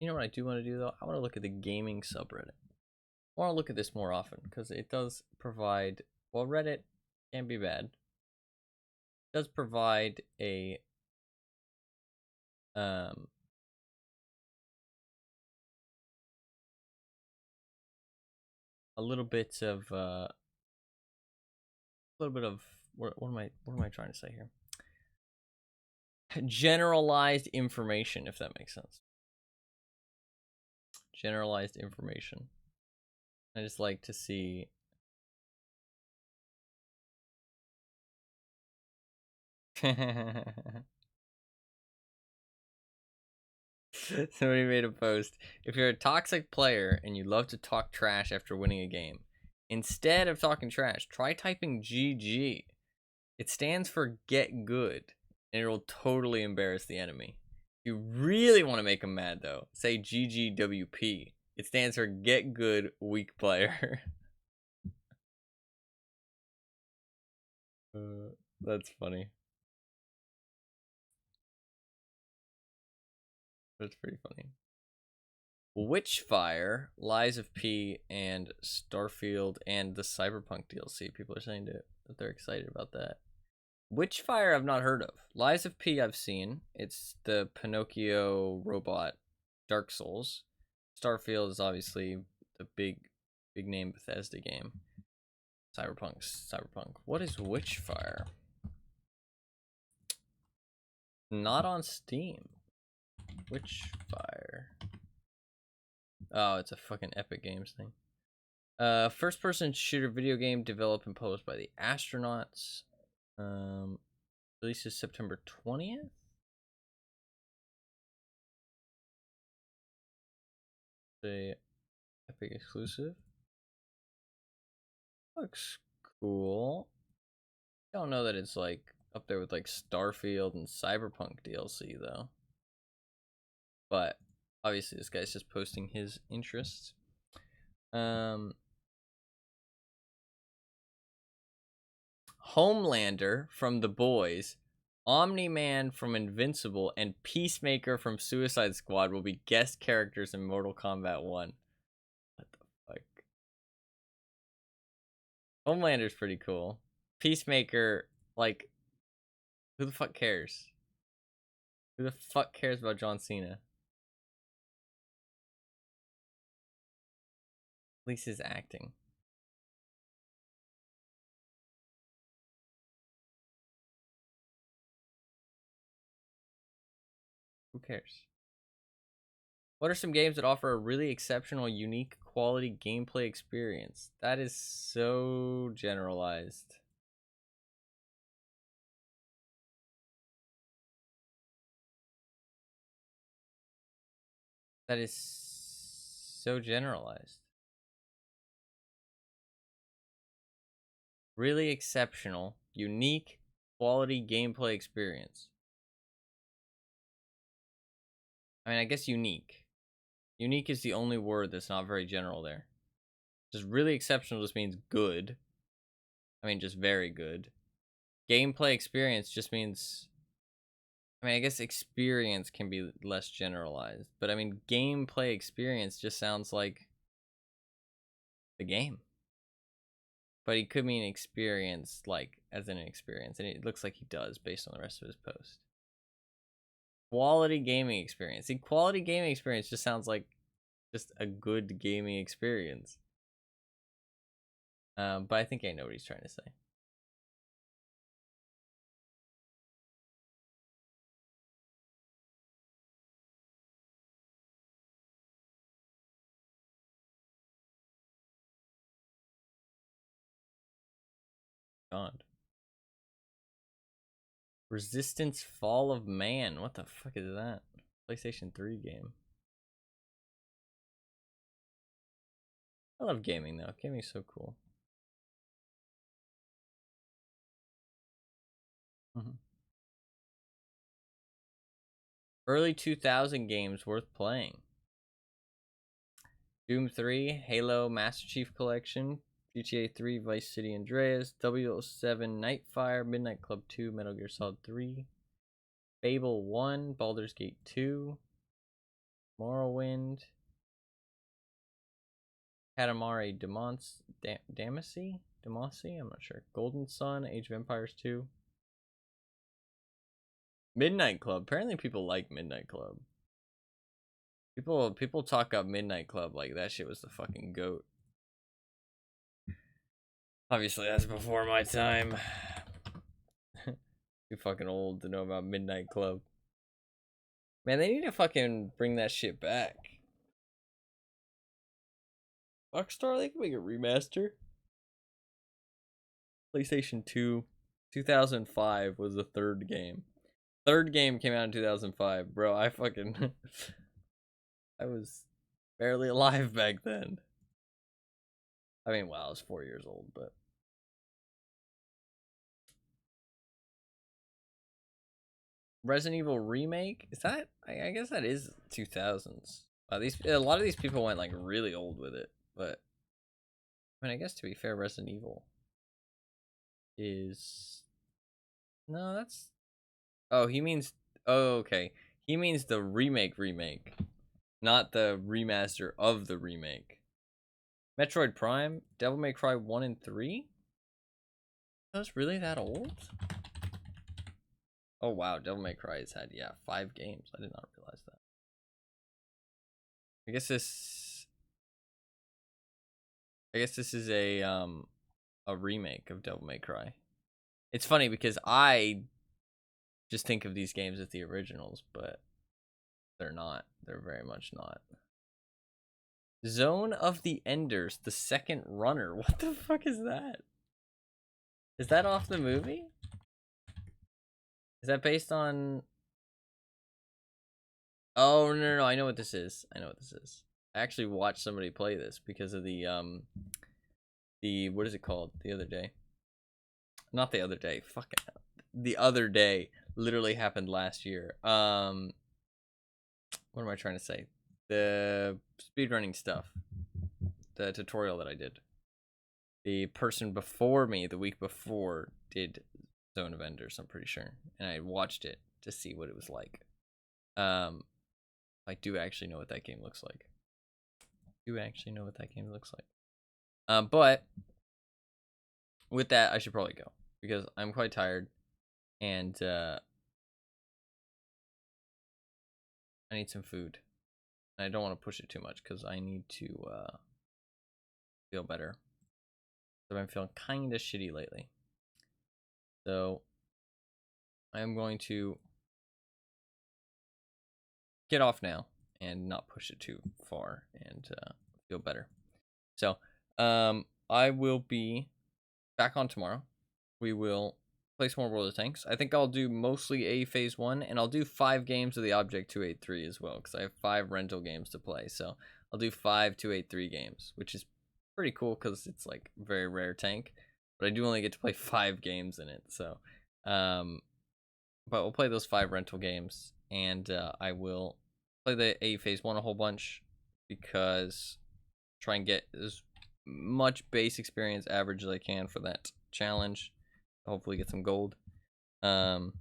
You know what I do want to do though? I want to look at the gaming subreddit. I want to look at this more often because it does provide, well, Reddit can be bad. It does provide a little bit of what am I trying to say here? Generalized information, if that makes sense. Generalized information. I just like to see somebody made a post. If you're a toxic player and you love to talk trash after winning a game, instead of talking trash, try typing GG. It stands for get good, and it'll totally embarrass the enemy. If you really want to make them mad, though, say GGWP. It stands for get good, weak player. That's funny. That's pretty funny. Witchfire, Lies of P, and Starfield, and the Cyberpunk DLC. People are saying that they're excited about that. Witchfire I've not heard of. Lies of P I've seen. It's the Pinocchio robot Dark Souls. Starfield is obviously the big name Bethesda game. Cyberpunk. What is Witchfire? Not on Steam. Witchfire. Oh, it's a fucking Epic Games thing. First-person shooter video game developed and published by the Astronauts. Releases September 20th. The Epic exclusive. Looks cool. Don't know that it's like up there with like Starfield and Cyberpunk DLC though. But obviously this guy's just posting his interests. Homelander from The Boys, Omni-Man from Invincible, and Peacemaker from Suicide Squad will be guest characters in Mortal Kombat 1. What the fuck? Homelander's pretty cool. Peacemaker, like, who the fuck cares? Who the fuck cares about John Cena? At least his acting. Who cares? What are some games that offer a really exceptional, unique, quality gameplay experience? That is so generalized. That is so generalized. Really exceptional, unique, quality gameplay experience. I mean, I guess unique. Unique is the only word that's not very general there. Just really exceptional just means good. I mean, just very good. Gameplay experience just means... I mean, I guess experience can be less generalized. But I mean, gameplay experience just sounds like the game. But he could mean experience, like, as in an experience. And it looks like he does, based on the rest of his post. Quality gaming experience. See, quality gaming experience just sounds like just a good gaming experience. But I think I know what he's trying to say. God. Resistance Fall of Man. What the fuck is that? PlayStation 3 game. I love gaming though. Gaming's so cool. Early 2000 games worth playing. Doom 3, Halo Master Chief Collection, GTA 3, Vice City Andreas, 007 Nightfire, Midnight Club 2, Metal Gear Solid 3, Fable 1, Baldur's Gate 2, Morrowind, Katamari Damacy? I'm not sure. Golden Sun, Age of Empires 2. Midnight Club. Apparently people like Midnight Club. People talk up Midnight Club like that shit was the fucking GOAT. Obviously, that's before my time. Too fucking old to know about Midnight Club. Man, they need to fucking bring that shit back. Rockstar, they can make a remaster. PlayStation 2, 2005 was the third game. Third game came out in 2005. Bro, I fucking... I was barely alive back then. I mean, wow, I was 4 years old, but... Resident Evil Remake? Is that... I guess that is 2000s. A lot of these people went, like, really old with it, but... I mean, I guess to be fair, Resident Evil is... No, that's... Oh, he means... Oh, okay. He means the remake, not the remaster of the remake. Metroid Prime, Devil May Cry 1 and 3? Are those really that old? Oh wow, Devil May Cry has had, yeah, 5 games. I did not realize that. I guess this is a remake of Devil May Cry. It's funny because I just think of these games as the originals, but they're not. They're very much not. Zone of the Enders, the second runner. What the fuck is that? Is that off the movie? Is that based on... Oh, no, I know what this is. I actually watched somebody play this because of the what is it called? The other day. Not the other day. Fucking hell. The other day literally happened last year. What am I trying to say? The speedrunning stuff. The tutorial that I did. The person before me, the week before, did Zone of Enders, I'm pretty sure. And I watched it to see what it was like. I do actually know what that game looks like. But with that, I should probably go because I'm quite tired and I need some food. And I don't want to push it too much because I need to feel better. So I've been feeling kind of shitty lately. So I am going to get off now and not push it too far and feel better. So I will be back on tomorrow. We will play some more World of Tanks. I think I'll do mostly a Phase 1, and I'll do 5 games of the Object 283 as well, because I have 5 rental games to play. So I'll do 5 283 games, which is pretty cool because it's like a very rare tank. But I do only get to play 5 games in it. So, but we'll play those 5 rental games, and I will play the A Phase 1 a whole bunch because try and get as much base experience average as I can for that challenge. Hopefully get some gold. And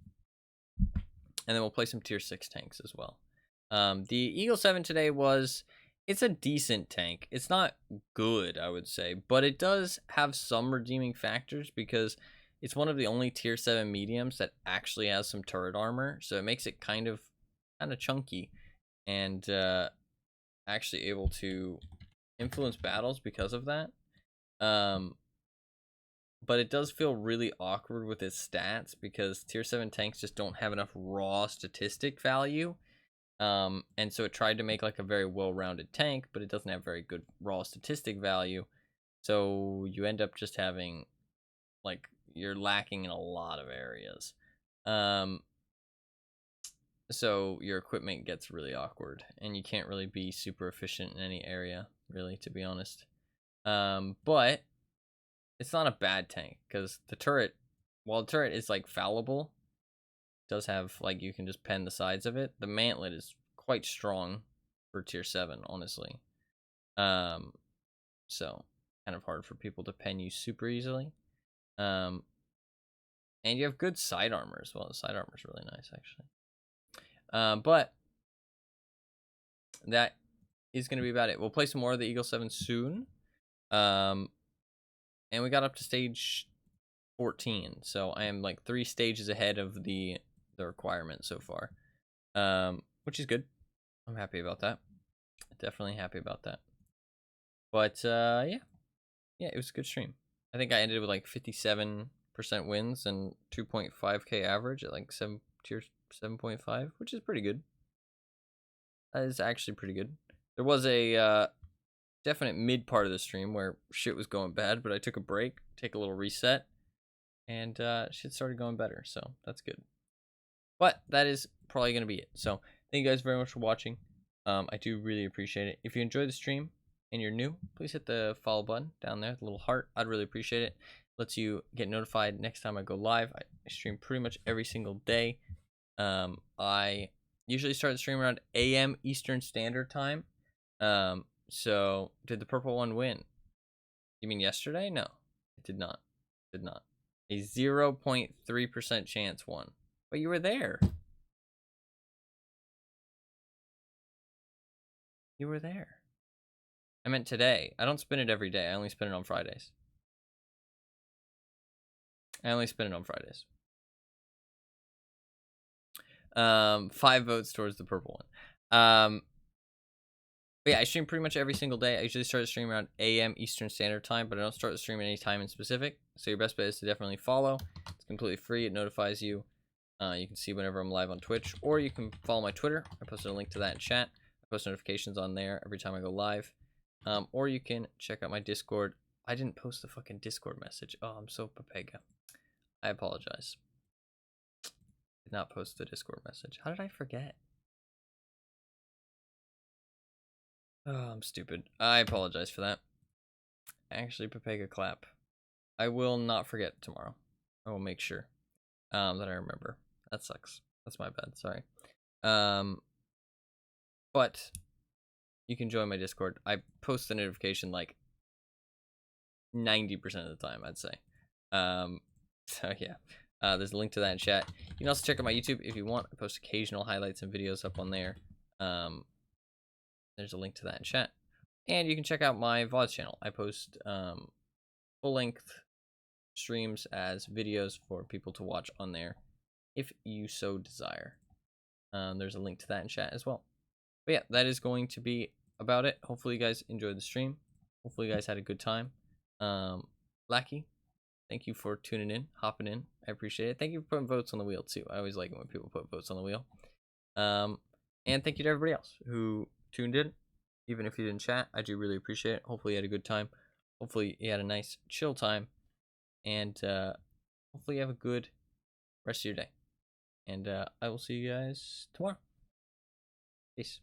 then we'll play some tier 6 tanks as well. The Eagle 7 today it's a decent tank. It's not good, I would say, but it does have some redeeming factors because it's one of the only tier 7 mediums that actually has some turret armor, so it makes it kind of chunky and actually able to influence battles because of that. But it does feel really awkward with its stats because tier 7 tanks just don't have enough raw statistic value. And so it tried to make like a very well-rounded tank, but it doesn't have very good raw statistic value. So you end up just having, like, you're lacking in a lot of areas. So your equipment gets really awkward, and you can't really be super efficient in any area, really, to be honest. But it's not a bad tank, because the turret, while the turret is like fallible, does have like you can just pen the sides of it. The mantlet is quite strong for tier 7, honestly. So kind of hard for people to pen you super easily. And you have good side armor as well. The side armor is really nice, actually. But that is going to be about it. We'll play some more of the Eagle 7 soon. And we got up to stage 14, so I am like 3 stages ahead of the requirement so far, which is good. I'm happy about that. Definitely happy about that. But yeah, it was a good stream. I think I ended with like 57% wins and 2.5k average at like tier 7.5, which is pretty good. That is actually pretty good. There was a definite mid part of the stream where shit was going bad, but I took a break, take a little reset, and shit started going better, so that's good. But that is probably going to be it. So thank you guys very much for watching. I do really appreciate it. If you enjoyed the stream and you're new, please hit the follow button down there, the little heart. I'd really appreciate it. Lets you get notified next time I go live. I stream pretty much every single day. I usually start the stream around AM Eastern Standard Time. So did the purple one win? You mean yesterday? No, it did not. It did not. A 0.3% chance won. But you were there. You were there. I meant today. I don't spin it every day. I only spin it on Fridays. 5 votes towards the purple one. But yeah, I stream pretty much every single day. I usually start the stream around AM Eastern Standard Time, but I don't start the stream at any time in specific. So your best bet is to definitely follow. It's completely free. It notifies you. You can see whenever I'm live on Twitch, or you can follow my Twitter. I posted a link to that in chat. I post notifications on there every time I go live. Or you can check out my Discord. I didn't post the fucking Discord message. Oh, I'm so papega. I apologize. Did not post the Discord message. How did I forget? Oh, I'm stupid. I apologize for that. Actually, papega clap. I will not forget tomorrow. I will make sure that I remember. That sucks. That's my bad. Sorry. But you can join my Discord. I post the notification like 90% of the time, I'd say. So yeah, there's a link to that in chat. You can also check out my YouTube if you want. I post occasional highlights and videos up on there. There's a link to that in chat. And you can check out my VODs channel. I post full-length streams as videos for people to watch on there if you so desire. There's a link to that in chat as well. But yeah, that is going to be about it. Hopefully you guys enjoyed the stream. Hopefully you guys had a good time. Lackey, thank you for tuning in, hopping in. I appreciate it. Thank you for putting votes on the wheel too. I always like it when people put votes on the wheel. And thank you to everybody else who tuned in. Even if you didn't chat, I do really appreciate it. Hopefully you had a good time. Hopefully you had a nice chill time. And hopefully you have a good rest of your day. And I will see you guys tomorrow. Peace.